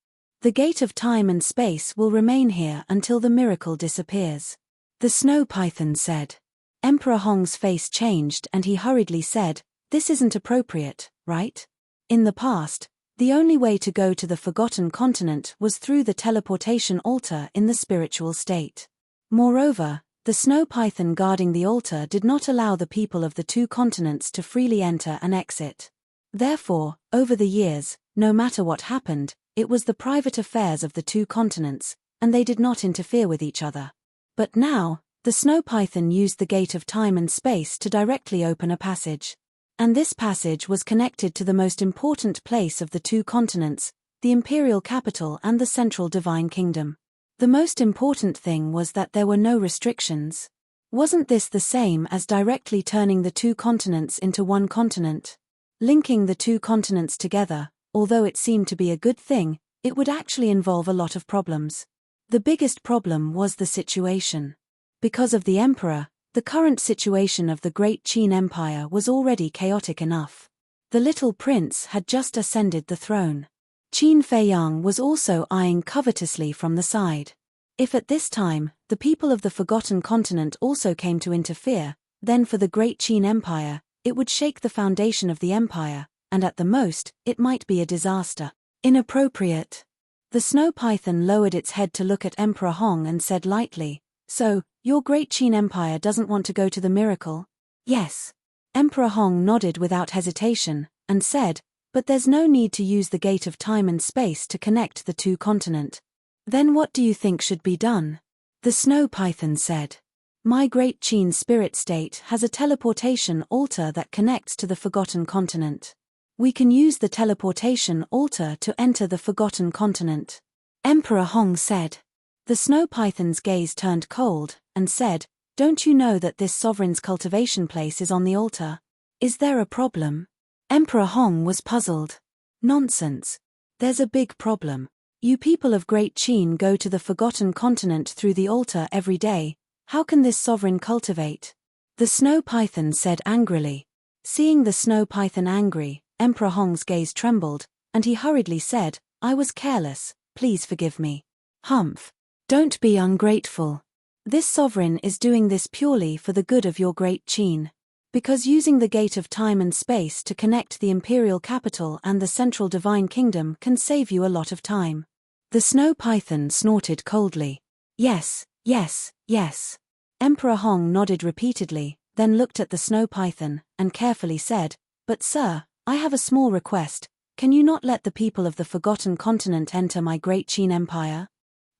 The gate of time and space will remain here until the miracle disappears," the snow python said. Emperor Hong's face changed and he hurriedly said, "This isn't appropriate, right? In the past, the only way to go to the Forgotten Continent was through the teleportation altar in the spiritual state. Moreover, the snow python guarding the altar did not allow the people of the two continents to freely enter and exit. Therefore, over the years, no matter what happened, it was the private affairs of the two continents, and they did not interfere with each other. But now, the snow python used the gate of time and space to directly open a passage. And this passage was connected to the most important place of the two continents, the imperial capital and the central divine kingdom. The most important thing was that there were no restrictions. Wasn't this the same as directly turning the two continents into one continent? Linking the two continents together, although it seemed to be a good thing, it would actually involve a lot of problems. The biggest problem was the situation. Because of the emperor, the current situation of the Great Qin Empire was already chaotic enough. The little prince had just ascended the throne. Qin Feiyang was also eyeing covetously from the side. If at this time, the people of the Forgotten Continent also came to interfere, then for the Great Qin Empire, it would shake the foundation of the empire, and at the most, it might be a disaster. Inappropriate. The snow python lowered its head to look at Emperor Hong and said lightly, "So, your Great Qin Empire doesn't want to go to the miracle?" "Yes." Emperor Hong nodded without hesitation, and said, "But there's no need to use the gate of time and space to connect the two continents. Then what do you think should be done?" The snow python said, "My Great Qin spirit state has a teleportation altar that connects to the Forgotten Continent. We can use the teleportation altar to enter the Forgotten Continent." Emperor Hong said. The snow python's gaze turned cold, and said, "Don't you know that this sovereign's cultivation place is on the altar? Is there a problem?" Emperor Hong was puzzled. "Nonsense. There's a big problem. You people of Great Qin go to the Forgotten Continent through the altar every day. How can this sovereign cultivate?" The snow python said angrily. Seeing the snow python angry, Emperor Hong's gaze trembled, and he hurriedly said, "I was careless, please forgive me." "Humph. Don't be ungrateful. This sovereign is doing this purely for the good of your Great Qin. Because using the gate of time and space to connect the imperial capital and the central divine kingdom can save you a lot of time." The snow python snorted coldly. "Yes, yes, yes." Emperor Hong nodded repeatedly, then looked at the snow python, and carefully said, "But sir, I have a small request. Can you not let the people of the Forgotten Continent enter my Great Qin Empire?"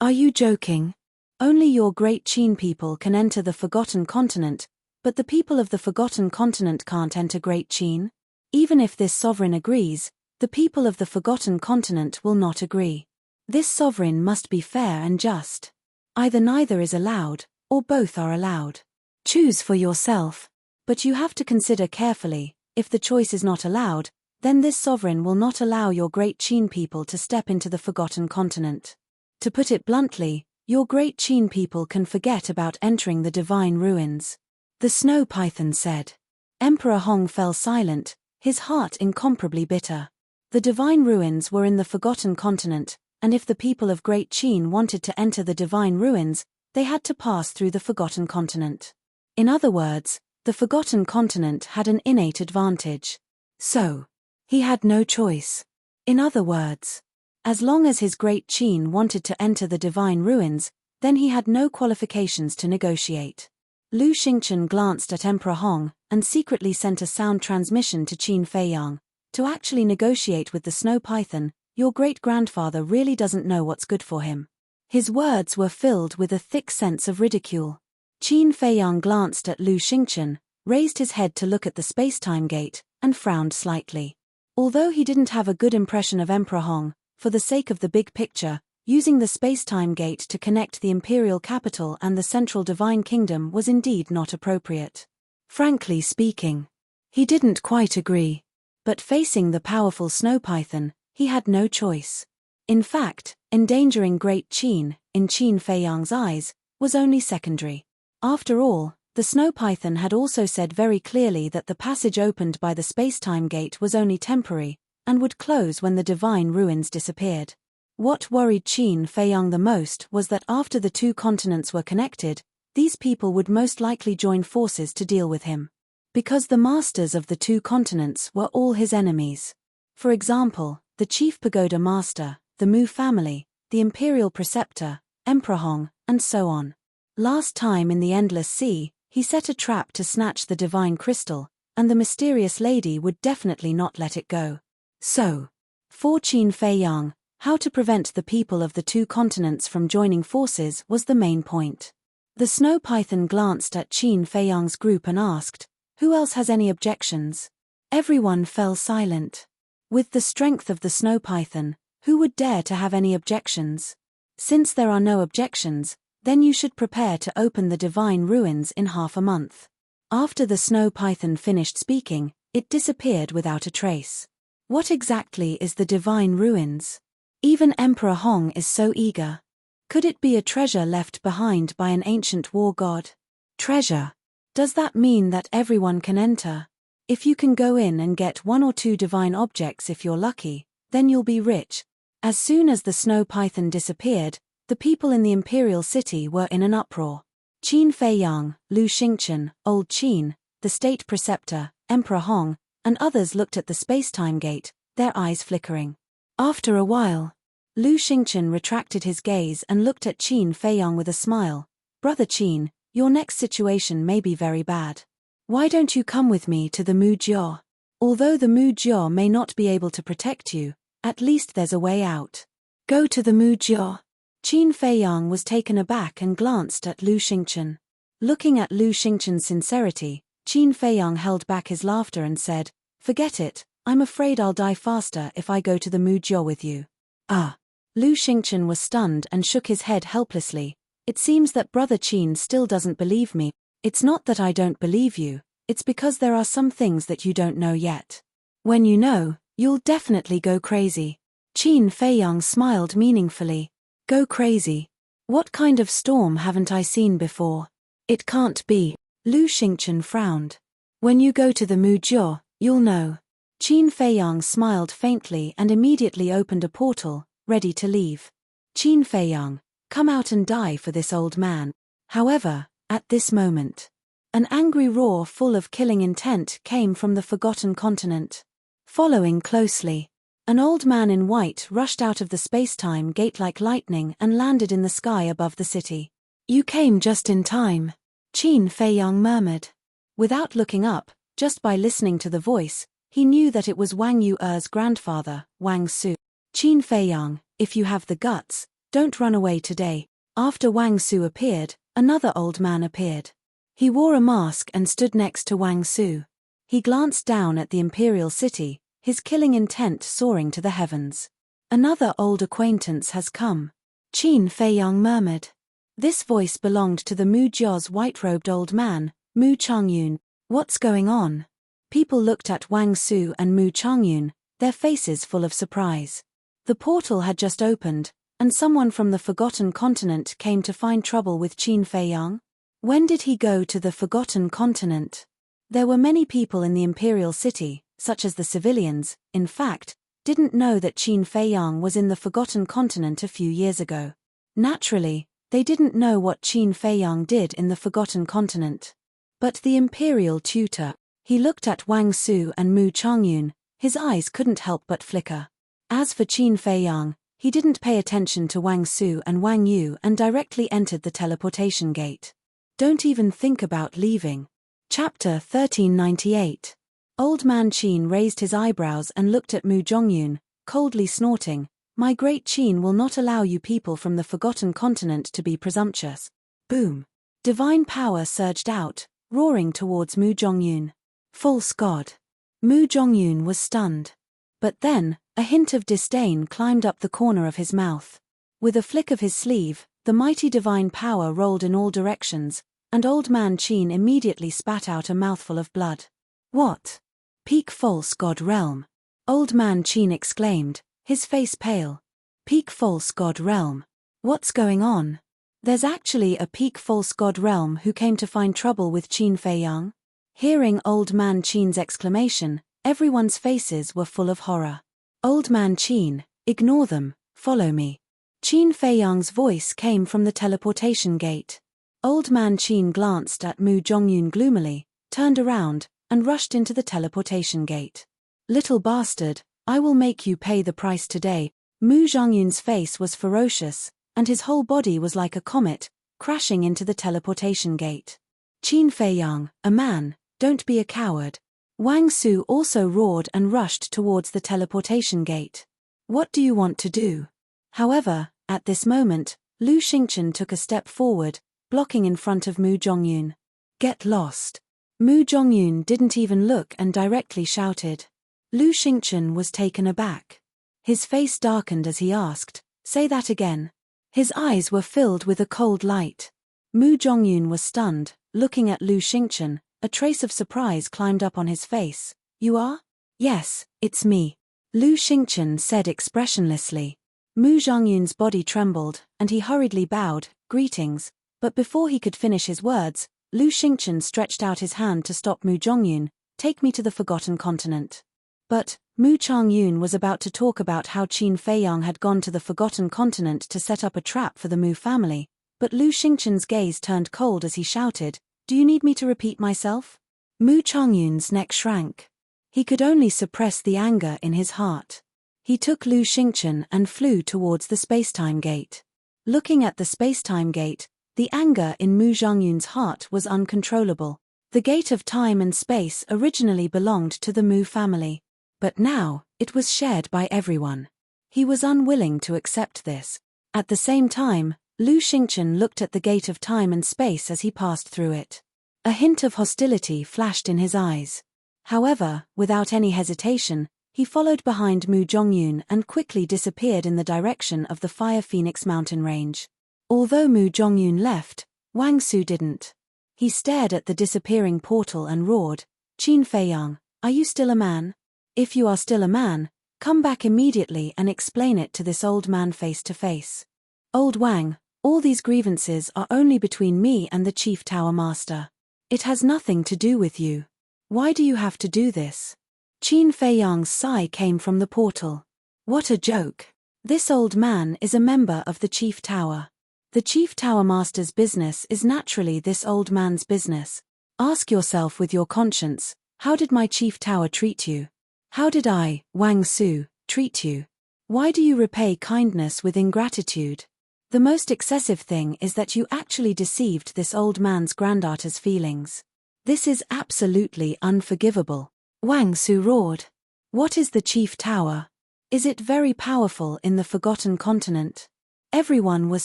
"Are you joking? Only your Great Qin people can enter the Forgotten Continent, but the people of the Forgotten Continent can't enter Great Qin? Even if this sovereign agrees, the people of the Forgotten Continent will not agree. This sovereign must be fair and just. Either neither is allowed, or both are allowed. Choose for yourself. But you have to consider carefully, if the choice is not allowed, then this sovereign will not allow your Great Qin people to step into the Forgotten Continent. To put it bluntly, your Great Qin people can forget about entering the divine ruins." The snow python said. Emperor Hong fell silent, his heart incomparably bitter. The divine ruins were in the Forgotten Continent, and if the people of Great Qin wanted to enter the divine ruins, they had to pass through the Forgotten Continent. In other words, the Forgotten Continent had an innate advantage. So, he had no choice. In other words, as long as his Great Qin wanted to enter the divine ruins, then he had no qualifications to negotiate. Lu Xingchen glanced at Emperor Hong, and secretly sent a sound transmission to Qin Feiyang. "To actually negotiate with the snow python, your great-grandfather really doesn't know what's good for him." His words were filled with a thick sense of ridicule. Qin Feiyang glanced at Lu Xingchen, raised his head to look at the space-time gate, and frowned slightly. Although he didn't have a good impression of Emperor Hong, for the sake of the big picture, using the space-time gate to connect the imperial capital and the central divine kingdom was indeed not appropriate. Frankly speaking, he didn't quite agree. But facing the powerful snow python, he had no choice. In fact, endangering Great Qin, in Qin Feiyang's eyes, was only secondary. After all, the snow python had also said very clearly that the passage opened by the space-time gate was only temporary, and would close when the divine ruins disappeared. What worried Qin Feiyang the most was that after the two continents were connected, these people would most likely join forces to deal with him. Because the masters of the two continents were all his enemies. For example, the chief pagoda master, the Mu family, the imperial preceptor, Emperor Hong, and so on. Last time in the Endless Sea, he set a trap to snatch the divine crystal, and the mysterious lady would definitely not let it go. So, for Qin Feiyang, how to prevent the people of the two continents from joining forces was the main point. The snow python glanced at Qin Feiyang's group and asked, "Who else has any objections?" Everyone fell silent. With the strength of the snow python, who would dare to have any objections? Since there are no objections, Then you should prepare to open the divine ruins in half a month. After the snow python finished speaking, it disappeared without a trace. What exactly is the divine ruins? Even Emperor Hong is so eager. Could it be a treasure left behind by an ancient war god? Treasure. Does that mean that everyone can enter? If you can go in and get 1 or 2 divine objects if you're lucky, then you'll be rich. As soon as the snow python disappeared, the people in the imperial city were in an uproar. Qin Feiyang, Lu Xingchen, Old Qin, the state preceptor, Emperor Hong, and others looked at the space-time gate, their eyes flickering. After a while, Lu Xingchen retracted his gaze and looked at Qin Feiyang with a smile. Brother Qin, your next situation may be very bad. Why don't you come with me to the Mu Jiao? Although the Mu Jiao may not be able to protect you, at least there's a way out. Go to the Mu Jiao. Qin Feiyang was taken aback and glanced at Lu Xingchen. Looking at Lu Xingchen's sincerity, Qin Feiyang held back his laughter and said, "Forget it, I'm afraid I'll die faster if I go to the Mu Jiao with you." Ah! Lu Xingchen was stunned and shook his head helplessly. It seems that Brother Qin still doesn't believe me. It's not that I don't believe you, it's because there are some things that you don't know yet. When you know, you'll definitely go crazy. Qin Feiyang smiled meaningfully. Go crazy. What kind of storm haven't I seen before? It can't be. Lu Xingchen frowned. When you go to the Mu Jiao, you'll know. Qin Feiyang smiled faintly and immediately opened a portal, ready to leave. Qin Feiyang, come out and die for this old man. However, at this moment, an angry roar full of killing intent came from the Forgotten Continent. Following closely, an old man in white rushed out of the space-time gate like lightning and landed in the sky above the city. You came just in time, Qin Feiyang murmured. Without looking up, just by listening to the voice, he knew that it was Wang Yuer's grandfather, Wang Su. Qin Feiyang, if you have the guts, don't run away today. After Wang Su appeared, another old man appeared. He wore a mask and stood next to Wang Su. He glanced down at the imperial city, his killing intent soaring to the heavens. Another old acquaintance has come. Qin Feiyang murmured. This voice belonged to the Mu Jiao's white-robed old man, Mu Changyun. What's going on? People looked at Wang Su and Mu Changyun, their faces full of surprise. The portal had just opened, and someone from the Forgotten Continent came to find trouble with Qin Feiyang. When did he go to the Forgotten Continent? There were many people in the imperial city, such as the civilians, in fact, didn't know that Qin Feiyang was in the Forgotten Continent a few years ago. Naturally, they didn't know what Qin Feiyang did in the Forgotten Continent. But the imperial tutor, he looked at Wang Su and Mu Changyun, his eyes couldn't help but flicker. As for Qin Feiyang, he didn't pay attention to Wang Su and Wang Yu and directly entered the teleportation gate. Don't even think about leaving. Chapter 1398. Old man Qin raised his eyebrows and looked at Mu Zhongyun, coldly snorting, "My great Qin will not allow you people from the Forgotten Continent to be presumptuous." Boom! Divine power surged out, roaring towards Mu Zhongyun. False god. Mu Zhongyun was stunned. But then, a hint of disdain climbed up the corner of his mouth. With a flick of his sleeve, the mighty divine power rolled in all directions, and old man Qin immediately spat out a mouthful of blood. What? Peak false god realm. Old man Qin exclaimed, his face pale. Peak false god realm. What's going on? There's actually a peak false god realm who came to find trouble with Qin Feiyang? Hearing old man Qin's exclamation, everyone's faces were full of horror. Old man Qin, ignore them, follow me. Qin Feiyang's voice came from the teleportation gate. Old man Qin glanced at Mu Zhongyun gloomily, turned around, and rushed into the teleportation gate. Little bastard, I will make you pay the price today. Mu Zhongyun's face was ferocious, and his whole body was like a comet, crashing into the teleportation gate. Qin Feiyang, a man, don't be a coward. Wang Su also roared and rushed towards the teleportation gate. What do you want to do? However, at this moment, Lu Xingchen took a step forward, blocking in front of Mu Zhongyun. Get lost. Mu Zhongyun didn't even look and directly shouted. Lu Xingchen was taken aback. His face darkened as he asked, say that again. His eyes were filled with a cold light. Mu Zhongyun was stunned, looking at Lu Xingchen. A trace of surprise climbed up on his face. You are? Yes, it's me. Lu Xingchen said expressionlessly. Mu Zhongyun's body trembled, and he hurriedly bowed, greetings, but before he could finish his words, Lu Xingchen stretched out his hand to stop Mu Zhongyun. Take me to the Forgotten Continent. But Mu Zhongyun was about to talk about how Qin Feiyang had gone to the Forgotten Continent to set up a trap for the Mu family, but Lu Xingchen's gaze turned cold as he shouted, Do you need me to repeat myself? Mu Zhongyun's neck shrank. He could only suppress the anger in his heart. He took Lu Xingchen and flew towards the spacetime gate. Looking at the spacetime gate, the anger in Mu Zhongyun's heart was uncontrollable. The gate of time and space originally belonged to the Mu family, but now, it was shared by everyone. He was unwilling to accept this. At the same time, Lu Xingchen looked at the gate of time and space as he passed through it. A hint of hostility flashed in his eyes. However, without any hesitation, he followed behind Mu Zhongyun and quickly disappeared in the direction of the Fire Phoenix mountain range. Although Mu Zhongyun left, Wang Su didn't. He stared at the disappearing portal and roared, Qin Feiyang, are you still a man? If you are still a man, come back immediately and explain it to this old man face to face. Old Wang, all these grievances are only between me and the Chief Tower Master. It has nothing to do with you. Why do you have to do this? Qin Feiyang's sigh came from the portal. What a joke. This old man is a member of the Chief Tower. The Chief Tower Master's business is naturally this old man's business. Ask yourself with your conscience, how did my Chief Tower treat you? How did I, Wang Su, treat you? Why do you repay kindness with ingratitude? The most excessive thing is that you actually deceived this old man's granddaughter's feelings. This is absolutely unforgivable. Wang Su roared. What is the Chief Tower? Is it very powerful in the Forgotten Continent? Everyone was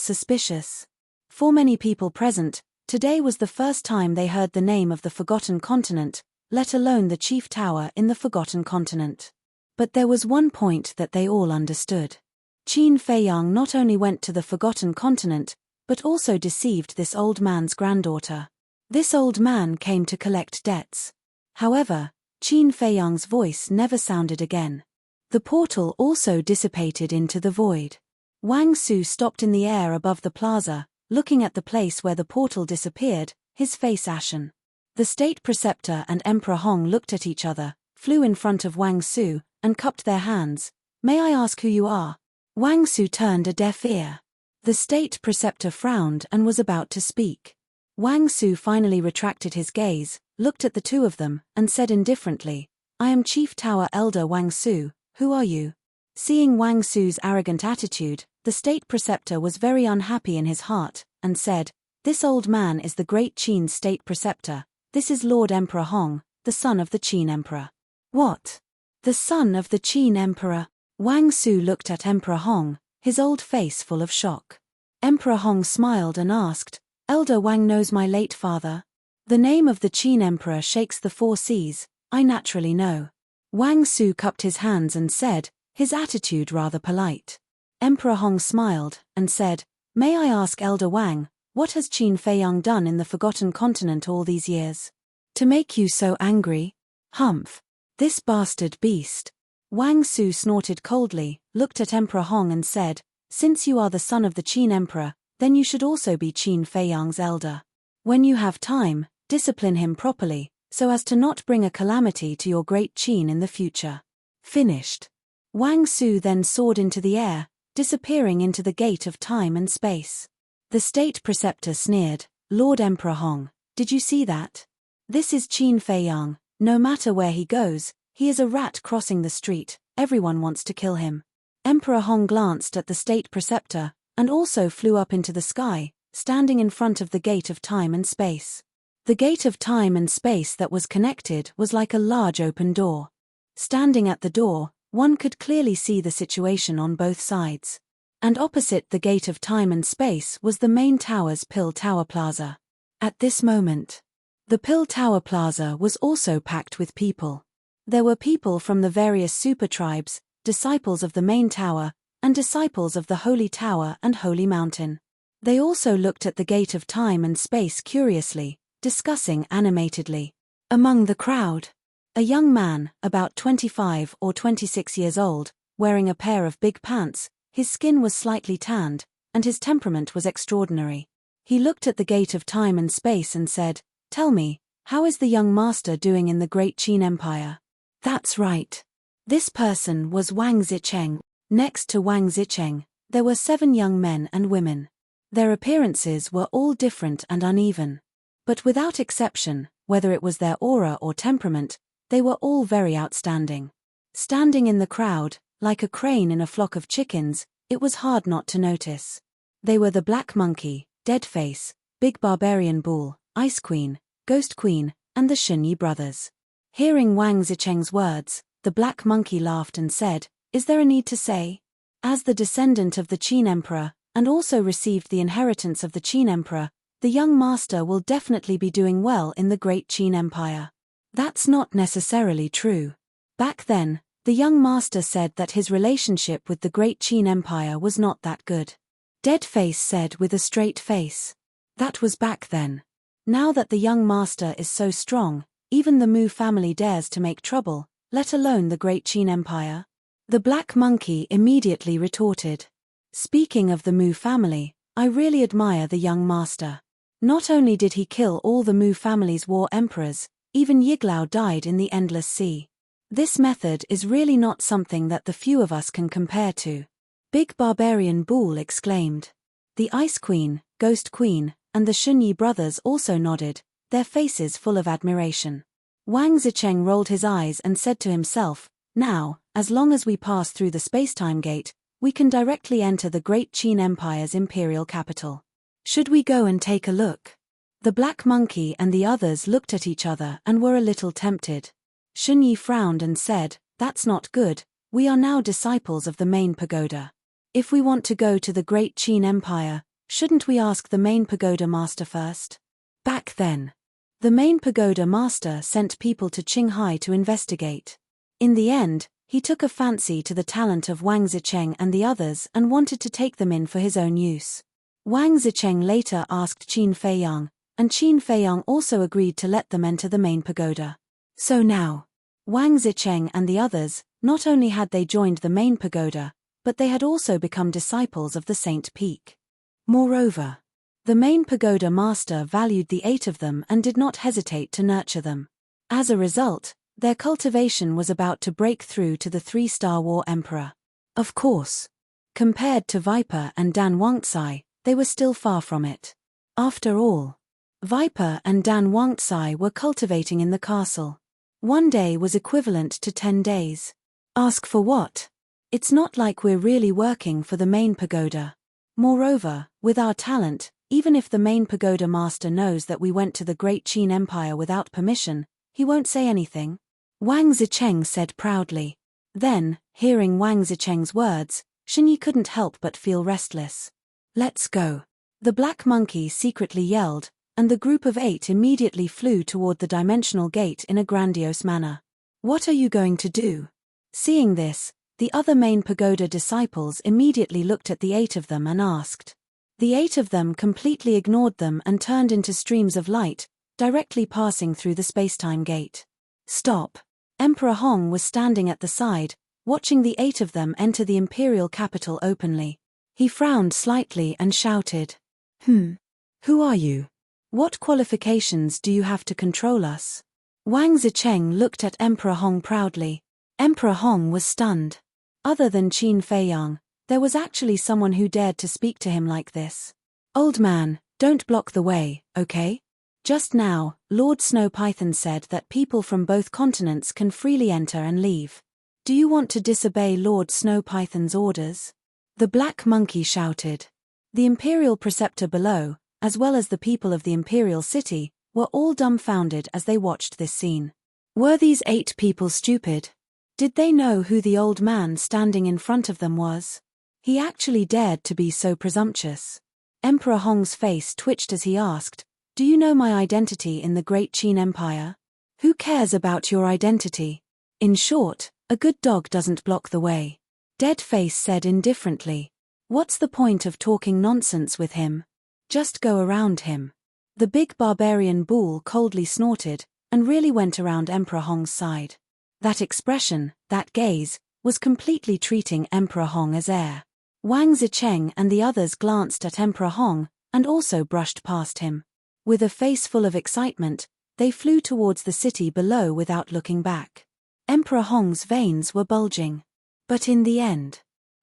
suspicious. For many people present, today was the first time they heard the name of the Forgotten Continent, let alone the Chief Tower in the Forgotten Continent. But there was one point that they all understood. Qin Feiyang not only went to the Forgotten Continent, but also deceived this old man's granddaughter. This old man came to collect debts. However, Qin Feiyang's voice never sounded again. The portal also dissipated into the void. Wang Su stopped in the air above the plaza, looking at the place where the portal disappeared, his face ashen. The state preceptor and Emperor Hong looked at each other, flew in front of Wang Su, and cupped their hands. May I ask who you are? Wang Su turned a deaf ear. The state preceptor frowned and was about to speak. Wang Su finally retracted his gaze, looked at the two of them, and said indifferently, I am Chief Tower Elder Wang Su, who are you? Seeing Wang Su's arrogant attitude, the state preceptor was very unhappy in his heart, and said, This old man is the great Qin state preceptor. This is Lord Emperor Hong, the son of the Qin Emperor. What? The son of the Qin Emperor? Wang Su looked at Emperor Hong, his old face full of shock. Emperor Hong smiled and asked, Elder Wang knows my late father. The name of the Qin Emperor shakes the four seas, I naturally know. Wang Su cupped his hands and said, his attitude rather polite. Emperor Hong smiled, and said, May I ask Elder Wang, what has Qin Feiyang done in the Forgotten Continent all these years? To make you so angry? Humph. This bastard beast. Wang Su snorted coldly, looked at Emperor Hong and said, Since you are the son of the Qin Emperor, then you should also be Qin Feiyang's elder. When you have time, discipline him properly, so as to not bring a calamity to your great Qin in the future. Finished. Wang Su then soared into the air, disappearing into the gate of time and space. The state preceptor sneered, Lord Emperor Hong, did you see that? This is Qin Feiyang, no matter where he goes, he is a rat crossing the street, everyone wants to kill him. Emperor Hong glanced at the state preceptor, and also flew up into the sky, standing in front of the gate of time and space. The gate of time and space that was connected was like a large open door. Standing at the door, one could clearly see the situation on both sides. And opposite the gate of time and space was the main tower's Pill Tower Plaza. At this moment, the Pill Tower Plaza was also packed with people. There were people from the various super tribes, disciples of the main tower, and disciples of the Holy Tower and Holy Mountain. They also looked at the gate of time and space curiously, discussing animatedly. Among the crowd, a young man, about 25 or 26 years old, wearing a pair of big pants, his skin was slightly tanned, and his temperament was extraordinary. He looked at the gate of time and space and said, "Tell me, how is the young master doing in the great Qin Empire?" That's right. This person was Wang Zicheng. Next to Wang Zicheng, there were 7 young men and women. Their appearances were all different and uneven. But without exception, whether it was their aura or temperament, they were all very outstanding. Standing in the crowd, like a crane in a flock of chickens, it was hard not to notice. They were the Black Monkey, Deadface, Big Barbarian Bull, Ice Queen, Ghost Queen, and the Shunyi brothers. Hearing Wang Zicheng's words, the Black Monkey laughed and said, "Is there a need to say? As the descendant of the Qin Emperor, and also received the inheritance of the Qin Emperor, the young master will definitely be doing well in the great Qin Empire." That's not necessarily true. Back then, the young master said that his relationship with the great Qin Empire was not that good. Deadface said with a straight face. That was back then. Now that the young master is so strong, even the Mu family dares to make trouble, let alone the great Qin Empire. The Black Monkey immediately retorted. Speaking of the Mu family, I really admire the young master. Not only did he kill all the Mu family's war emperors, even Yiglao died in the Endless Sea. This method is really not something that the few of us can compare to. Big Barbarian Bull exclaimed. The Ice Queen, Ghost Queen, and the Shunyi brothers also nodded, their faces full of admiration. Wang Zicheng rolled his eyes and said to himself, "Now, as long as we pass through the spacetime gate, we can directly enter the great Qin Empire's imperial capital. Should we go and take a look?" The Black Monkey and the others looked at each other and were a little tempted. Shunyi frowned and said, "That's not good, we are now disciples of the main pagoda. If we want to go to the great Qin Empire, shouldn't we ask the main pagoda master first?" Back then, the main pagoda master sent people to Qinghai to investigate. In the end, he took a fancy to the talent of Wang Zicheng and the others and wanted to take them in for his own use. Wang Zicheng later asked Qin Feiyang, and Qin Feiyang also agreed to let them enter the main pagoda. So now, Wang Zicheng and the others, not only had they joined the main pagoda, but they had also become disciples of the Saint Peak. Moreover, the main pagoda master valued the 8 of them and did not hesitate to nurture them. As a result, their cultivation was about to break through to the 3-star war emperor. Of course, compared to Viper and Dan Wangtsai, they were still far from it. After all, Viper and Dan Wangtsai were cultivating in the castle. 1 day was equivalent to 10 days. Ask for what? It's not like we're really working for the main pagoda. Moreover, with our talent, even if the main pagoda master knows that we went to the great Qin Empire without permission, he won't say anything. Wang Zicheng said proudly. Then, hearing Wang Zicheng's words, Shunyi couldn't help but feel restless. "Let's go." The Black Monkey secretly yelled, and the group of 8 immediately flew toward the dimensional gate in a grandiose manner. "What are you going to do?" Seeing this, the other main pagoda disciples immediately looked at the 8 of them and asked. The 8 of them completely ignored them and turned into streams of light, directly passing through the spacetime gate. "Stop." Emperor Hong was standing at the side, watching the 8 of them enter the imperial capital openly. He frowned slightly and shouted, Who are you? What qualifications do you have to control us?" Wang Zicheng looked at Emperor Hong proudly. Emperor Hong was stunned. Other than Qin Feiyang, there was actually someone who dared to speak to him like this. "Old man, don't block the way, okay? Just now, Lord Snow Python said that people from both continents can freely enter and leave. Do you want to disobey Lord Snow Python's orders?" The Black Monkey shouted. The Imperial Preceptor below, as well as the people of the Imperial City, were all dumbfounded as they watched this scene. Were these 8 people stupid? Did they know who the old man standing in front of them was? He actually dared to be so presumptuous. Emperor Hong's face twitched as he asked, "Do you know my identity in the great Qin Empire? Who cares about your identity? In short, a good dog doesn't block the way." Dead Face said indifferently. What's the point of talking nonsense with him? Just go around him. The big barbarian bull coldly snorted, and really went around Emperor Hong's side. That expression, that gaze, was completely treating Emperor Hong as air. Wang Zicheng and the others glanced at Emperor Hong, and also brushed past him. With a face full of excitement, they flew towards the city below without looking back. Emperor Hong's veins were bulging. But in the end,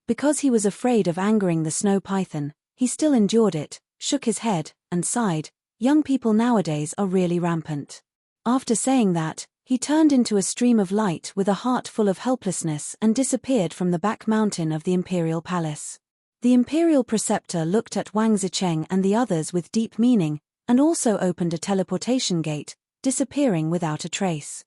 because he was afraid of angering the snow python, he still endured it, shook his head, and sighed. Young people nowadays are really rampant. After saying that, he turned into a stream of light with a heart full of helplessness and disappeared from the back mountain of the imperial palace. The imperial preceptor looked at Wang Zicheng and the others with deep meaning, and also opened a teleportation gate, disappearing without a trace.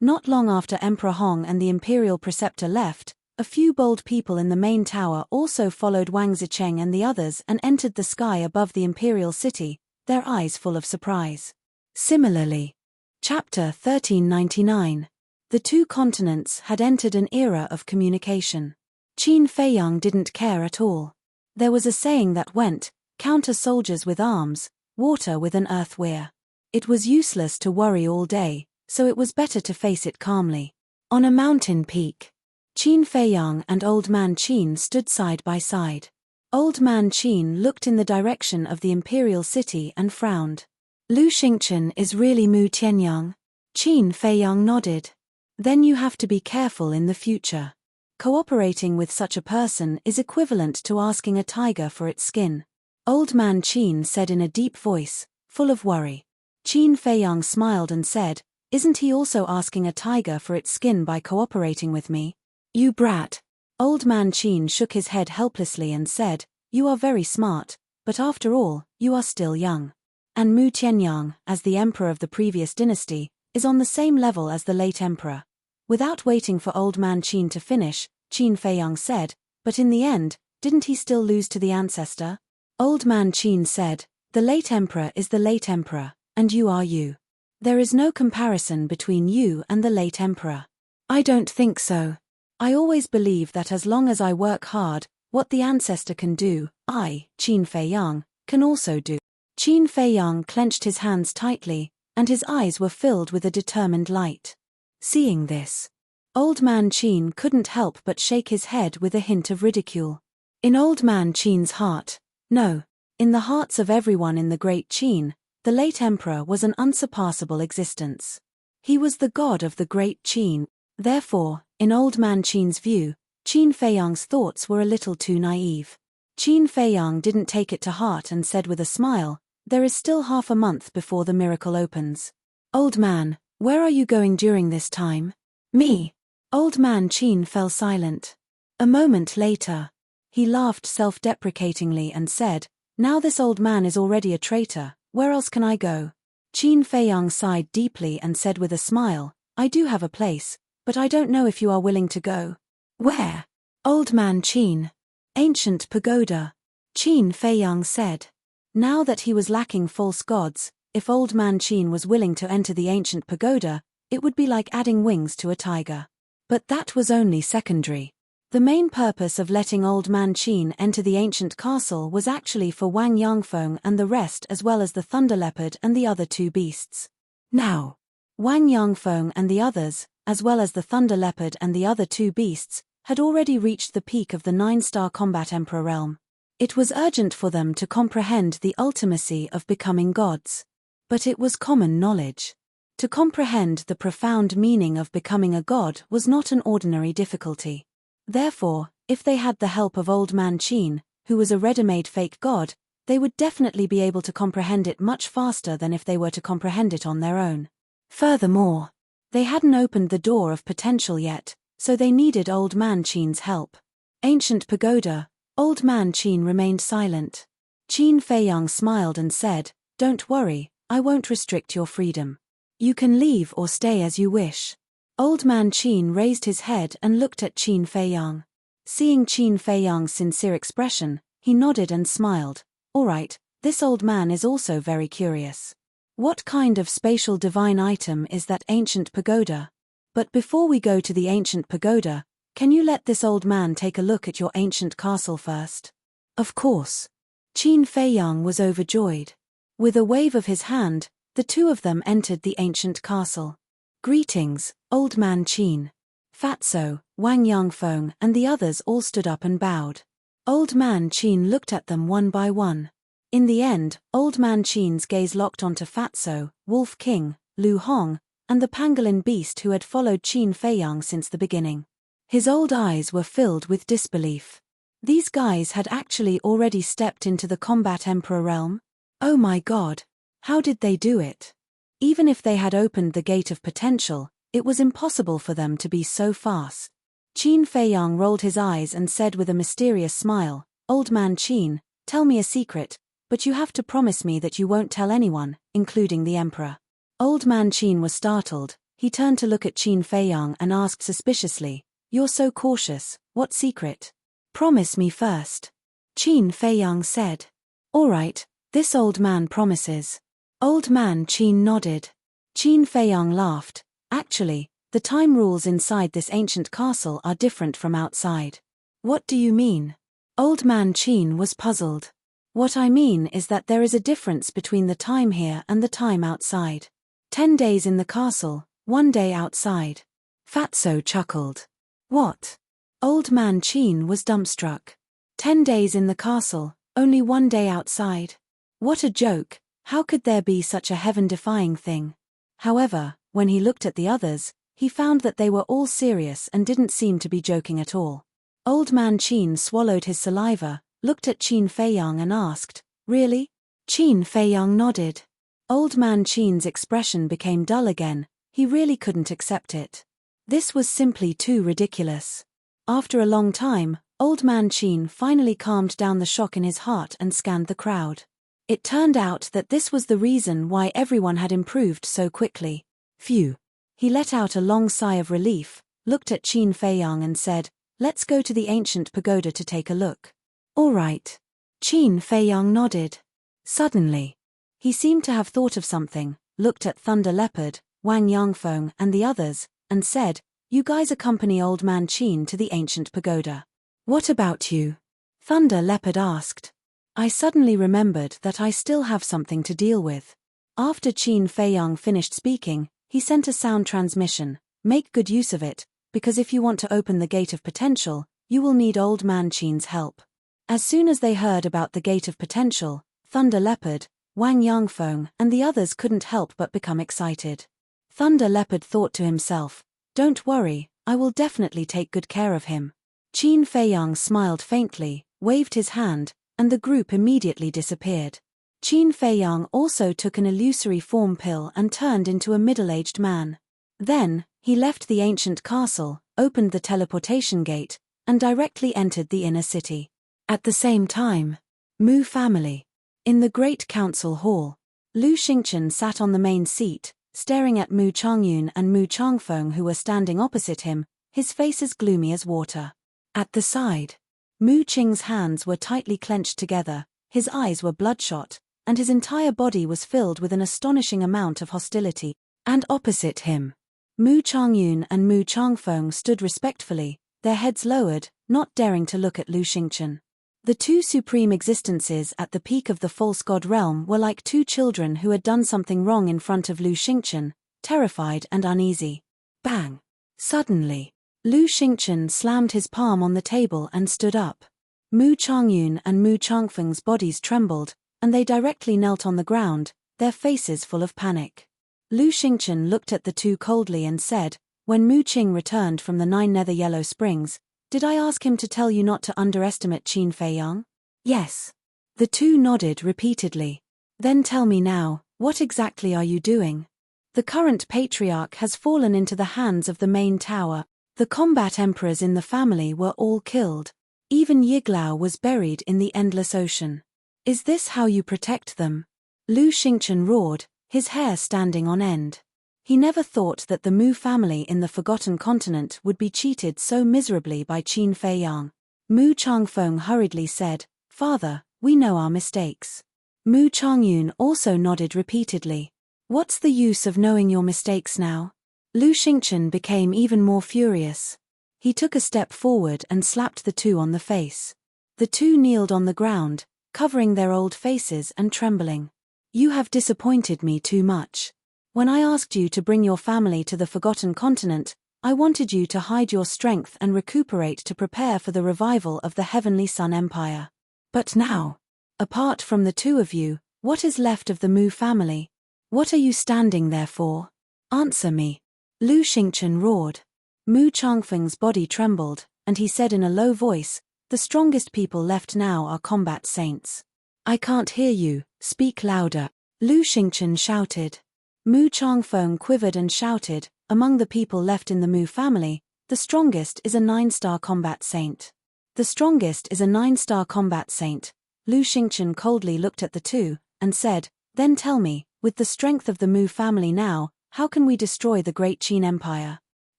Not long after Emperor Hong and the imperial preceptor left, a few bold people in the main tower also followed Wang Zicheng and the others and entered the sky above the imperial city, their eyes full of surprise. Similarly, Chapter 1399. The two continents had entered an era of communication. Qin Feiyang didn't care at all. There was a saying that went, counter soldiers with arms, water with an earth weir. It was useless to worry all day, so it was better to face it calmly. On a mountain peak, Qin Feiyang and Old Man Qin stood side by side. Old Man Qin looked in the direction of the imperial city and frowned. Lu Xingchen is really Mu Tianyang? Qin Feiyang nodded. Then you have to be careful in the future. Cooperating with such a person is equivalent to asking a tiger for its skin. Old Man Qin said in a deep voice, full of worry. Qin Feiyang smiled and said, isn't he also asking a tiger for its skin by cooperating with me? You brat. Old Man Qin shook his head helplessly and said, you are very smart, but after all, you are still young. And Mu Tianyang, as the emperor of the previous dynasty, is on the same level as the late emperor. Without waiting for Old Man Qin to finish, Qin Feiyang said, but in the end, didn't he still lose to the ancestor? Old Man Qin said, the late emperor is the late emperor, and you are you. There is no comparison between you and the late emperor. I don't think so. I always believe that as long as I work hard, what the ancestor can do, I, Qin Feiyang, can also do. Qin Feiyang clenched his hands tightly, and his eyes were filled with a determined light. Seeing this, Old Man Qin couldn't help but shake his head with a hint of ridicule. In Old Man Qin's heart, no, in the hearts of everyone in the great Qin, the late emperor was an unsurpassable existence. He was the god of the great Qin. Therefore, in Old Man Qin's view, Qin Feiyang's thoughts were a little too naive. Qin Feiyang didn't take it to heart and said with a smile, there is still half a month before the miracle opens. Old man, where are you going during this time? Me. Old Man Qin fell silent. A moment later, he laughed self-deprecatingly and said, now this old man is already a traitor, where else can I go? Qin Feiyang sighed deeply and said with a smile, I do have a place, but I don't know if you are willing to go. Where? Old Man Qin. Ancient pagoda. Qin Feiyang said. Now that he was lacking false gods, if Old Man Qin was willing to enter the ancient pagoda, it would be like adding wings to a tiger. But that was only secondary. The main purpose of letting Old Man Qin enter the ancient castle was actually for Wang Yangfeng and the rest, as well as the thunder leopard and the other two beasts. Now, Wang Yangfeng and the others, as well as the thunder leopard and the other two beasts, had already reached the peak of the 9-star combat emperor realm. It was urgent for them to comprehend the ultimacy of becoming gods. But it was common knowledge. To comprehend the profound meaning of becoming a god was not an ordinary difficulty. Therefore, if they had the help of Old Man Qin, who was a ready-made fake god, they would definitely be able to comprehend it much faster than if they were to comprehend it on their own. Furthermore, they hadn't opened the door of potential yet, so they needed Old Man Qin's help. Ancient pagoda. Old Man Qin remained silent. Qin Feiyang smiled and said, don't worry, I won't restrict your freedom. You can leave or stay as you wish. Old Man Qin raised his head and looked at Qin Feiyang. Seeing Qin Feiyang's sincere expression, he nodded and smiled. All right, this old man is also very curious. What kind of spatial divine item is that ancient pagoda? But before we go to the ancient pagoda, Can you let this old man take a look at your ancient castle first? Of course. Qin Feiyang was overjoyed. With a wave of his hand, the two of them entered the ancient castle. Greetings, old man Qin. Fatso, Wang Yangfeng and the others all stood up and bowed. Old man Qin looked at them one by one. In the end, old man Qin's gaze locked onto Fatso, Wolf King, Lu Hong, and the pangolin beast who had followed Qin Feiyang since the beginning. His old eyes were filled with disbelief. These guys had actually already stepped into the Combat Emperor realm? Oh my god! How did they do it? Even if they had opened the gate of potential, it was impossible for them to be so fast. Qin Feiyang rolled his eyes and said with a mysterious smile, Old man Qin, tell me a secret, but you have to promise me that you won't tell anyone, including the emperor. Old man Qin was startled. He turned to look at Qin Feiyang and asked suspiciously, You're so cautious, what secret? Promise me first. Qin Feiyang said. All right, this old man promises. Old man Qin nodded. Qin Feiyang laughed. Actually, the time rules inside this ancient castle are different from outside. What do you mean? Old man Qin was puzzled. What I mean is that there is a difference between the time here and the time outside. 10 days in the castle, 1 day outside. Fatso chuckled. What? Old man Qin was dumbstruck. 10 days in the castle, only 1 day outside. What a joke, how could there be such a heaven-defying thing? However, when he looked at the others, he found that they were all serious and didn't seem to be joking at all. Old man Qin swallowed his saliva, looked at Qin Feiyang and asked, Really? Qin Feiyang nodded. Old man Qin's expression became dull again, he really couldn't accept it. This was simply too ridiculous. After a long time, old man Qin finally calmed down the shock in his heart and scanned the crowd. It turned out that this was the reason why everyone had improved so quickly. Phew. He let out a long sigh of relief, looked at Qin Feiyang and said, Let's go to the ancient pagoda to take a look. All right. Qin Feiyang nodded. Suddenly, he seemed to have thought of something, looked at Thunder Leopard, Wang Yangfeng and the others, and said, You guys accompany old man Qin to the ancient pagoda. What about you? Thunder Leopard asked. I suddenly remembered that I still have something to deal with. After Qin Feiyang finished speaking, he sent a sound transmission. Make good use of it, because if you want to open the gate of potential, you will need old man Qin's help. As soon as they heard about the gate of potential, Thunder Leopard, Wang Yangfeng and the others couldn't help but become excited. Thunder Leopard thought to himself, Don't worry, I will definitely take good care of him. Qin Feiyang smiled faintly, waved his hand, and the group immediately disappeared. Qin Feiyang also took an illusory form pill and turned into a middle-aged man. Then, he left the ancient castle, opened the teleportation gate, and directly entered the inner city. At the same time, Mu family. In the great council hall, Lu Xingchen sat on the main seat, staring at Mu Changyun and Mu Changfeng who were standing opposite him, his face as gloomy as water. At the side, Mu Qing's hands were tightly clenched together, his eyes were bloodshot, and his entire body was filled with an astonishing amount of hostility. And opposite him, Mu Changyun and Mu Changfeng stood respectfully, their heads lowered, not daring to look at Lu Xingchen. The two supreme existences at the peak of the false god realm were like two children who had done something wrong in front of Lu Xingchen, terrified and uneasy. Bang! Suddenly, Lu Xingchen slammed his palm on the table and stood up. Mu Changyun and Mu Changfeng's bodies trembled, and they directly knelt on the ground, their faces full of panic. Lu Xingchen looked at the two coldly and said, When Mu Qing returned from the 9 Nether Yellow Springs, did I ask him to tell you not to underestimate Qin Feiyang? Yes. The two nodded repeatedly. Then tell me now, what exactly are you doing? The current patriarch has fallen into the hands of the main tower. The combat emperors in the family were all killed. Even Yiglao was buried in the endless ocean. Is this how you protect them? Lu Xingchen roared, his hair standing on end. He never thought that the Mu family in the Forgotten Continent would be cheated so miserably by Qin Feiyang. Mu Changfeng hurriedly said, Father, we know our mistakes. Mu Changyun also nodded repeatedly. What's the use of knowing your mistakes now? Lu Xingchen became even more furious. He took a step forward and slapped the two on the face. The two kneeled on the ground, covering their old faces and trembling. You have disappointed me too much. When I asked you to bring your family to the Forgotten Continent, I wanted you to hide your strength and recuperate to prepare for the revival of the Heavenly Sun Empire. But now, apart from the two of you, what is left of the Mu family? What are you standing there for? Answer me. Lu Xingchen roared. Mu Changfeng's body trembled, and he said in a low voice, the strongest people left now are combat saints. I can't hear you, speak louder. Lu Xingchen shouted. Mu Changfeng quivered and shouted, among the people left in the Mu family, the strongest is a 9-star combat saint. The strongest is a 9-star combat saint. Lu Xingchen coldly looked at the two, and said, then tell me, with the strength of the Mu family now, how can we destroy the great Qin Empire?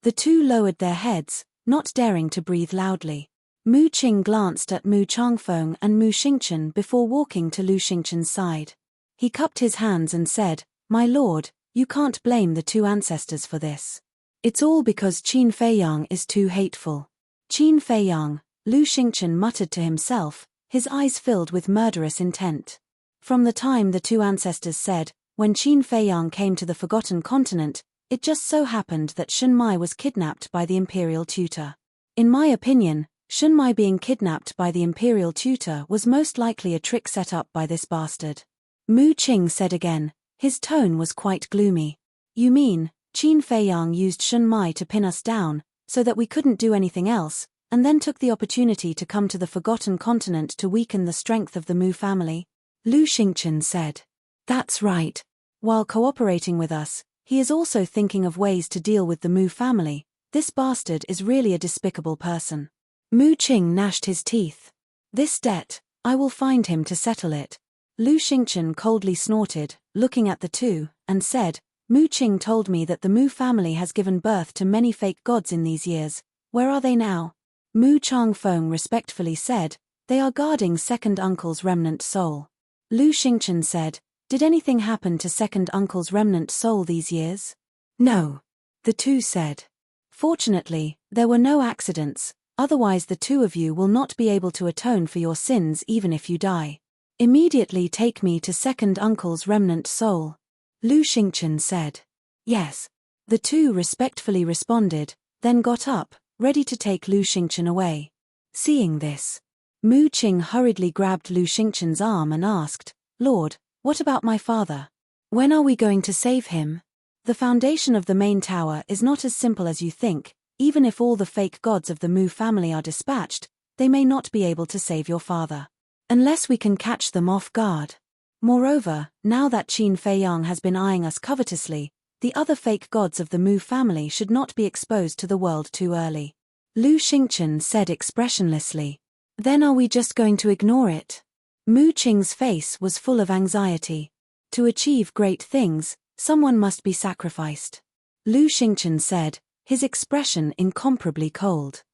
The two lowered their heads, not daring to breathe loudly. Mu Qing glanced at Mu Changfeng and Mu Xingchen before walking to Lu Xingchen's side. He cupped his hands and said, my lord, you can't blame the two ancestors for this. It's all because Qin Feiyang is too hateful. Qin Feiyang, Lu Xingchen muttered to himself, his eyes filled with murderous intent. From the time the two ancestors said, when Qin Feiyang came to the Forgotten Continent, it just so happened that Shunmai was kidnapped by the imperial tutor. In my opinion, Shunmai being kidnapped by the imperial tutor was most likely a trick set up by this bastard. Mu Qing said again, his tone was quite gloomy. You mean, Qin Feiyang used Shunmai to pin us down, so that we couldn't do anything else, and then took the opportunity to come to the Forgotten Continent to weaken the strength of the Mu family? Lu Xingchen said. That's right. While cooperating with us, he is also thinking of ways to deal with the Mu family. This bastard is really a despicable person. Mu Qing gnashed his teeth. This debt, I will find him to settle it. Lu Xingchen coldly snorted, looking at the two, and said, Mu Qing told me that the Mu family has given birth to many fake gods in these years. Where are they now? Mu Changfeng respectfully said, they are guarding second uncle's remnant soul. Lu Xingchen said, did anything happen to second uncle's remnant soul these years? No. The two said. Fortunately, there were no accidents, otherwise the two of you will not be able to atone for your sins even if you die. Immediately take me to second uncle's remnant soul. Lu Xingchen said. Yes. The two respectfully responded, then got up, ready to take Lu Xingchen away. Seeing this, Mu Qing hurriedly grabbed Lu Xingchen's arm and asked, Lord, what about my father? When are we going to save him? The foundation of the main tower is not as simple as you think. Even if all the fake gods of the Mu family are dispatched, they may not be able to save your father. Unless we can catch them off guard. Moreover, now that Qin Feiyang has been eyeing us covetously, the other fake gods of the Mu family should not be exposed to the world too early. Lu Xingchen said expressionlessly. Then are we just going to ignore it? Mu Qing's face was full of anxiety. To achieve great things, someone must be sacrificed. Lu Xingchen said, his expression incomparably cold.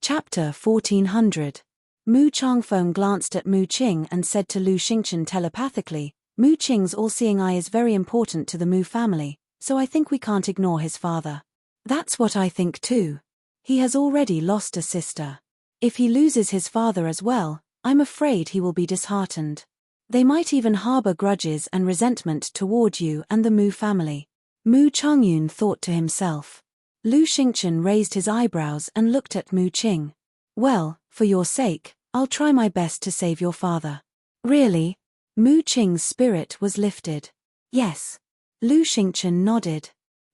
Chapter 1400. Mu Changfeng glanced at Mu Qing and said to Lu Xingchen telepathically, Mu Qing's all-seeing eye is very important to the Mu family, so I think we can't ignore his father. That's what I think too. He has already lost a sister. If he loses his father as well, I'm afraid he will be disheartened. They might even harbor grudges and resentment toward you and the Mu family. Mu Changyun thought to himself. Lu Xingchen raised his eyebrows and looked at Mu Qing. Well, for your sake, I'll try my best to save your father. Really? Mu Qing's spirit was lifted. Yes. Lu Xingchen nodded.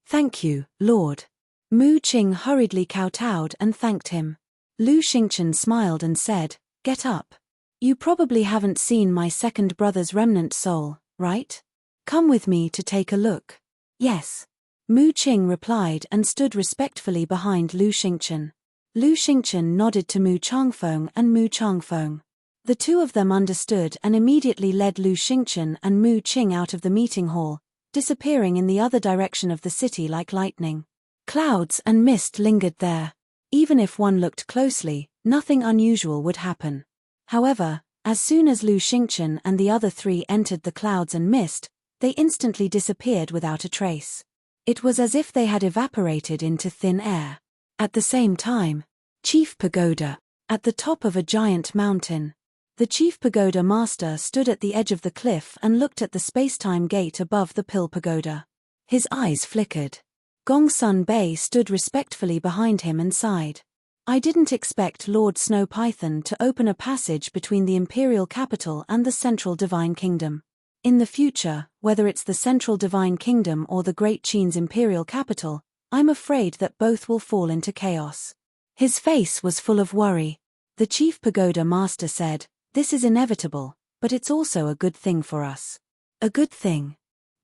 Thank you, Lord. Mu Qing hurriedly kowtowed and thanked him. Lu Xingchen smiled and said, Get up. You probably haven't seen my second brother's remnant soul, right? Come with me to take a look. Yes. Mu Qing replied and stood respectfully behind Lu Xingchen. Lu Xingchen nodded to Mu Changfeng and Mu Changfeng. The two of them understood and immediately led Lu Xingchen and Mu Qing out of the meeting hall, disappearing in the other direction of the city like lightning. Clouds and mist lingered there. Even if one looked closely, nothing unusual would happen. However, as soon as Lu Xingchen and the other three entered the clouds and mist, they instantly disappeared without a trace. It was as if they had evaporated into thin air. At the same time, Chief Pagoda. At the top of a giant mountain. The Chief Pagoda Master stood at the edge of the cliff and looked at the space-time gate above the Pill Pagoda. His eyes flickered. Gongsun Bei stood respectfully behind him and sighed. I didn't expect Lord Snow Python to open a passage between the Imperial Capital and the Central Divine Kingdom. In the future, whether it's the Central Divine Kingdom or the Great Qin's Imperial Capital, I'm afraid that both will fall into chaos. His face was full of worry. The Chief Pagoda Master said, "This is inevitable, but it's also a good thing for us." A good thing?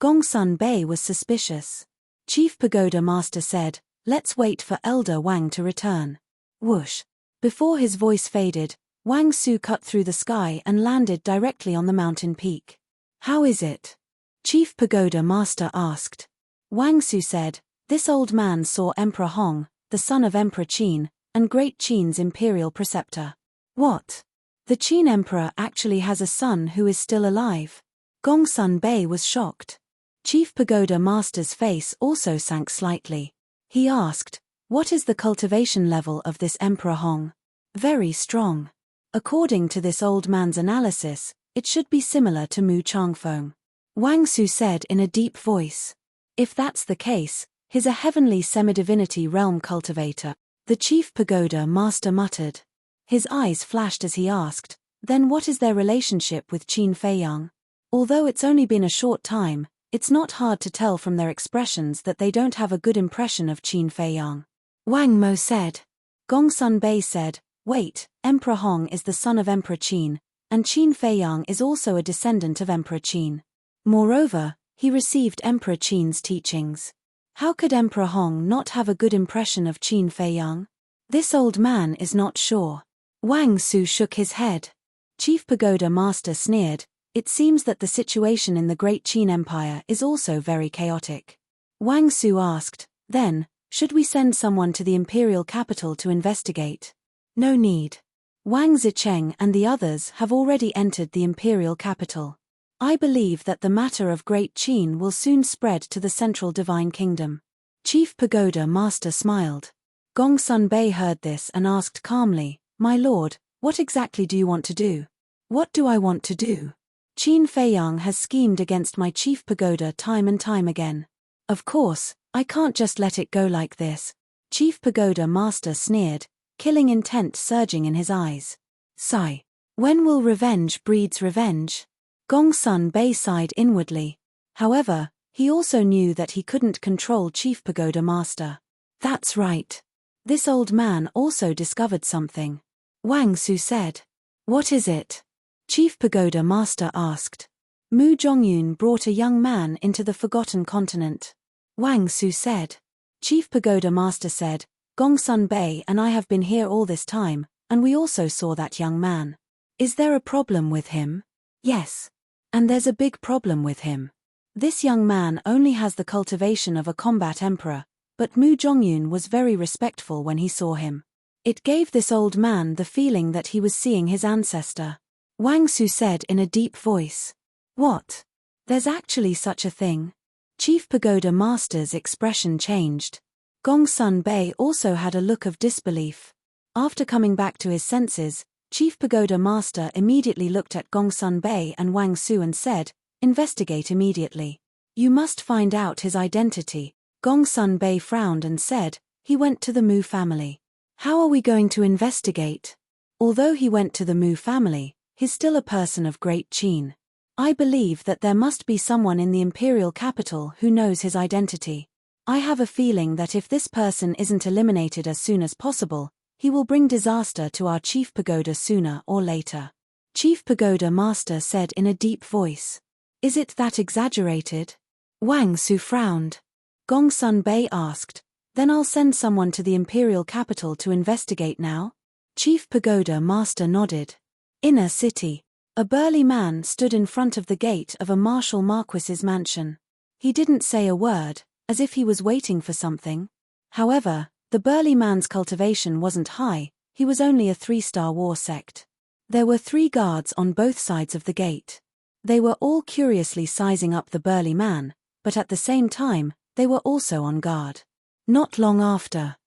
Gongsun Bei was suspicious. Chief Pagoda Master said, "Let's wait for Elder Wang to return." Whoosh! Before his voice faded, Wang Su cut through the sky and landed directly on the mountain peak. "How is it?" Chief Pagoda Master asked. Wang Su said, "This old man saw Emperor Hong, the son of Emperor Qin, and Great Qin's imperial preceptor." What? The Qin Emperor actually has a son who is still alive? Gongsun Bei was shocked. Chief Pagoda Master's face also sank slightly. He asked, "What is the cultivation level of this Emperor Hong?" "Very strong. According to this old man's analysis, it should be similar to Mu Changfeng." Wang Su said in a deep voice. "If that's the case, he's a heavenly semi-divinity realm cultivator," the Chief Pagoda Master muttered. His eyes flashed as he asked, "Then what is their relationship with Qin Feiyang?" Although it's only been a short time, it's not hard to tell from their expressions that they don't have a good impression of Qin Feiyang. Wang Mo said. Gongsun Bei said, "Wait, Emperor Hong is the son of Emperor Qin, and Qin Feiyang is also a descendant of Emperor Qin. Moreover, he received Emperor Qin's teachings. How could Emperor Hong not have a good impression of Qin Feiyang? This old man is not sure." Wang Su shook his head. Chief Pagoda Master sneered, "It seems that the situation in the Great Qin Empire is also very chaotic." Wang Su asked, "Then, should we send someone to the imperial capital to investigate?" "No need. Wang Zicheng and the others have already entered the imperial capital. I believe that the matter of Great Qin will soon spread to the Central Divine Kingdom." Chief Pagoda Master smiled. Gongsun Bei heard this and asked calmly, "My lord, what exactly do you want to do?" "What do I want to do? Qin Feiyang has schemed against my Chief Pagoda time and time again. Of course, I can't just let it go like this." Chief Pagoda Master sneered, killing intent surging in his eyes. Sigh. When will revenge breeds revenge? Gongsun Bei sighed inwardly. However, he also knew that he couldn't control Chief Pagoda Master. "That's right. This old man also discovered something," Wang Su said. "What is it?" Chief Pagoda Master asked. "Mu Zhongyun brought a young man into the Forgotten Continent," Wang Su said. Chief Pagoda Master said, "Gongsun Bei and I have been here all this time, and we also saw that young man. Is there a problem with him?" "Yes. And there's a big problem with him. This young man only has the cultivation of a combat emperor, but Mu Zhongyun was very respectful when he saw him. It gave this old man the feeling that he was seeing his ancestor," Wang Su said in a deep voice. "What? There's actually such a thing?" Chief Pagoda Master's expression changed. Gongsun Bei also had a look of disbelief. After coming back to his senses, Chief Pagoda Master immediately looked at Gongsun Bei and Wang Su and said, "Investigate immediately. You must find out his identity." Gongsun Bei frowned and said, "He went to the Mu family. How are we going to investigate? Although he went to the Mu family, he's still a person of Great Qin. I believe that there must be someone in the imperial capital who knows his identity. I have a feeling that if this person isn't eliminated as soon as possible, he will bring disaster to our Chief Pagoda sooner or later." Chief Pagoda Master said in a deep voice. "Is it that exaggerated?" Wang Su frowned. Gongsun Bei asked, "Then I'll send someone to the imperial capital to investigate now?" Chief Pagoda Master nodded. Inner city. A burly man stood in front of the gate of a martial marquis's mansion. He didn't say a word, as if he was waiting for something. However, the burly man's cultivation wasn't high, he was only a 3-star war sect. There were 3 guards on both sides of the gate. They were all curiously sizing up the burly man, but at the same time, they were also on guard. Not long after.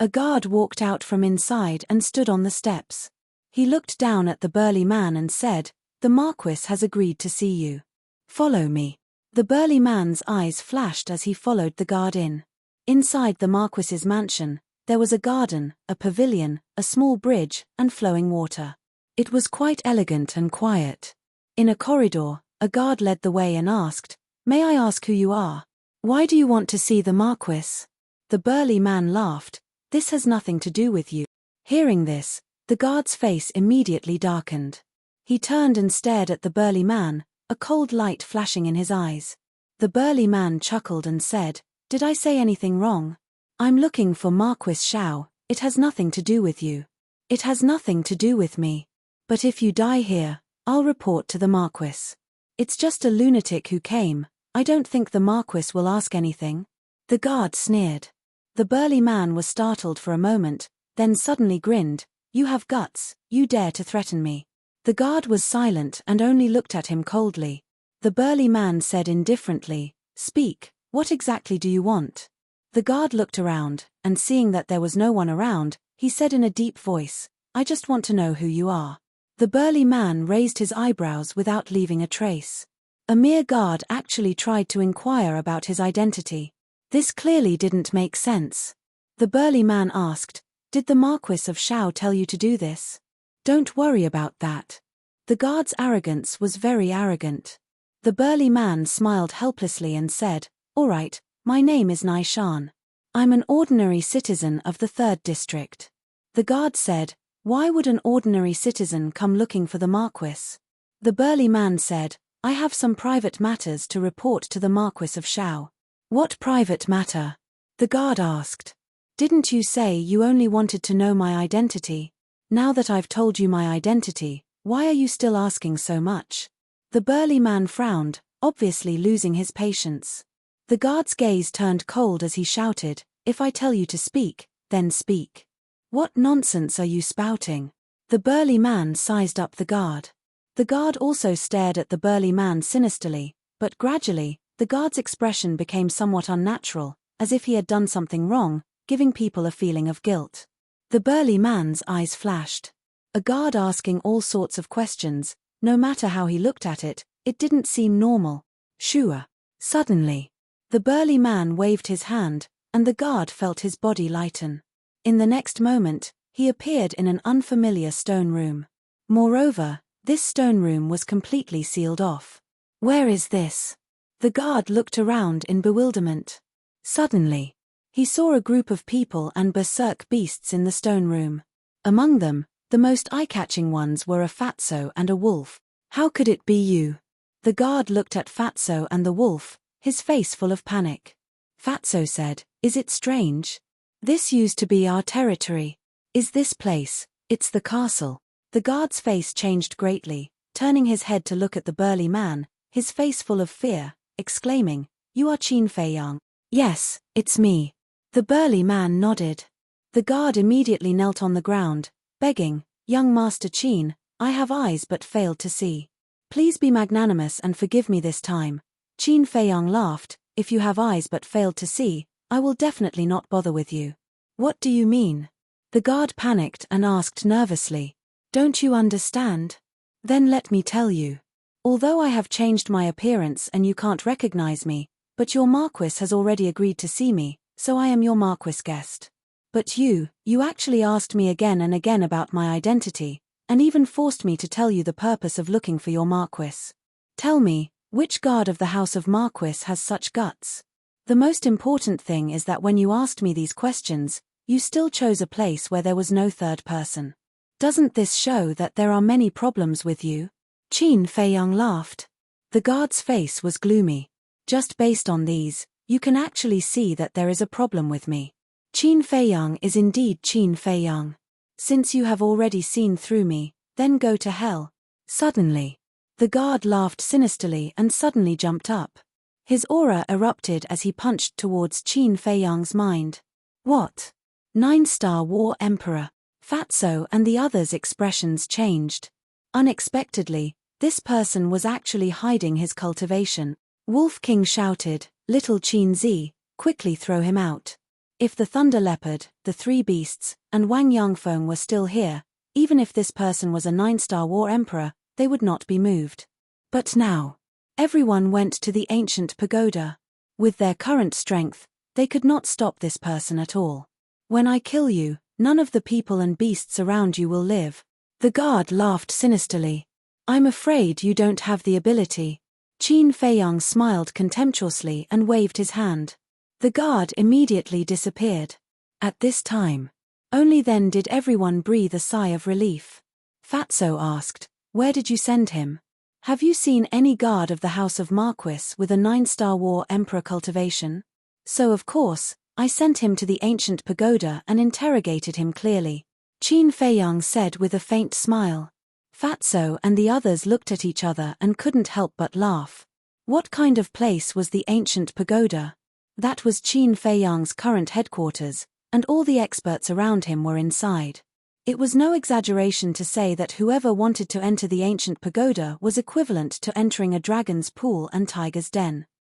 A guard walked out from inside and stood on the steps. He looked down at the burly man and said, "The Marquis has agreed to see you. Follow me." The burly man's eyes flashed as he followed the guard in. Inside the Marquis's mansion, there was a garden, a pavilion, a small bridge, and flowing water. It was quite elegant and quiet. In a corridor, a guard led the way and asked, "May I ask who you are? Why do you want to see the Marquis?" The burly man laughed, "This has nothing to do with you." Hearing this, the guard's face immediately darkened. He turned and stared at the burly man, a cold light flashing in his eyes. The burly man chuckled and said, "Did I say anything wrong? I'm looking for Marquis Shao. It has nothing to do with you. It has nothing to do with me. But if you die here, I'll report to the Marquis. It's just a lunatic who came. I don't think the Marquis will ask anything." The guard sneered. The burly man was startled for a moment, then suddenly grinned. "You have guts, you dare to threaten me." The guard was silent and only looked at him coldly. The burly man said indifferently, "Speak, what exactly do you want?" The guard looked around, and seeing that there was no one around, he said in a deep voice, "I just want to know who you are." The burly man raised his eyebrows without leaving a trace. A mere guard actually tried to inquire about his identity. This clearly didn't make sense. The burly man asked, "Did the Marquis of Shao tell you to do this?" "Don't worry about that." The guard's arrogance was very arrogant. The burly man smiled helplessly and said, "All right, my name is Nai Shan. I'm an ordinary citizen of the 3rd district." The guard said, "Why would an ordinary citizen come looking for the Marquis?" The burly man said, "I have some private matters to report to the Marquis of Shao." "What private matter?" the guard asked. "Didn't you say you only wanted to know my identity? Now that I've told you my identity, why are you still asking so much?" The burly man frowned, obviously losing his patience. The guard's gaze turned cold as he shouted, "If I tell you to speak, then speak. What nonsense are you spouting?" The burly man sized up the guard. The guard also stared at the burly man sinisterly, but gradually, the guard's expression became somewhat unnatural, as if he had done something wrong, giving people a feeling of guilt. The burly man's eyes flashed. A guard asking all sorts of questions, no matter how he looked at it, it didn't seem normal. Sure. Suddenly, the burly man waved his hand, and the guard felt his body lighten. In the next moment, he appeared in an unfamiliar stone room. Moreover, this stone room was completely sealed off. "Where is this?" The guard looked around in bewilderment. Suddenly, he saw a group of people and berserk beasts in the stone room. Among them, the most eye-catching ones were a fatso and a wolf. "How could it be you?" The guard looked at Fatso and the wolf, his face full of panic. Fatso said, "Is it strange? This used to be our territory. Is this place? It's the castle." The guard's face changed greatly, turning his head to look at the burly man, his face full of fear, exclaiming, "You are Qin Feiyang." "Yes, it's me." The burly man nodded. The guard immediately knelt on the ground, begging, "Young Master Qin, I have eyes but failed to see. Please be magnanimous and forgive me this time." Qin Feiyang laughed, "If you have eyes but failed to see, I will definitely not bother with you." "What do you mean?" The guard panicked and asked nervously. "Don't you understand? Then let me tell you. Although I have changed my appearance and you can't recognize me, but your Marquis has already agreed to see me, so I am your Marquis guest. But you actually asked me again and again about my identity, and even forced me to tell you the purpose of looking for your Marquis. Tell me, which guard of the House of Marquis has such guts? The most important thing is that when you asked me these questions, you still chose a place where there was no third person. Doesn't this show that there are many problems with you?" Qin Feiyang laughed. The guard's face was gloomy. "Just based on these, you can actually see that there is a problem with me. Qin Feiyang is indeed Qin Feiyang. Since you have already seen through me, then go to hell." Suddenly, the guard laughed sinisterly and suddenly jumped up. His aura erupted as he punched towards Qin Feiyang's mind. "What?" 9-star War Emperor. Fatso and the others' expressions changed. Unexpectedly, this person was actually hiding his cultivation. Wolf King shouted, "Little Qin Zi, quickly throw him out." If the Thunder Leopard, the Three Beasts, and Wang Yangfeng were still here, even if this person was a 9-star war emperor, they would not be moved. But now, everyone went to the ancient pagoda. With their current strength, they could not stop this person at all. When I kill you, none of the people and beasts around you will live. The guard laughed sinisterly. I'm afraid you don't have the ability. Qin Feiyang smiled contemptuously and waved his hand. The guard immediately disappeared. At this time, only then did everyone breathe a sigh of relief. Fatso asked, "Where did you send him? Have you seen any guard of the House of Marquis with a 9-star war emperor cultivation?" So of course, I sent him to the ancient pagoda and interrogated him clearly, Qin Feiyang said with a faint smile. Fatso and the others looked at each other and couldn't help but laugh. What kind of place was the ancient pagoda? That was Qin Feiyang's current headquarters, and all the experts around him were inside. It was no exaggeration to say that whoever wanted to enter the ancient pagoda was equivalent to entering a dragon's pool and tiger's den.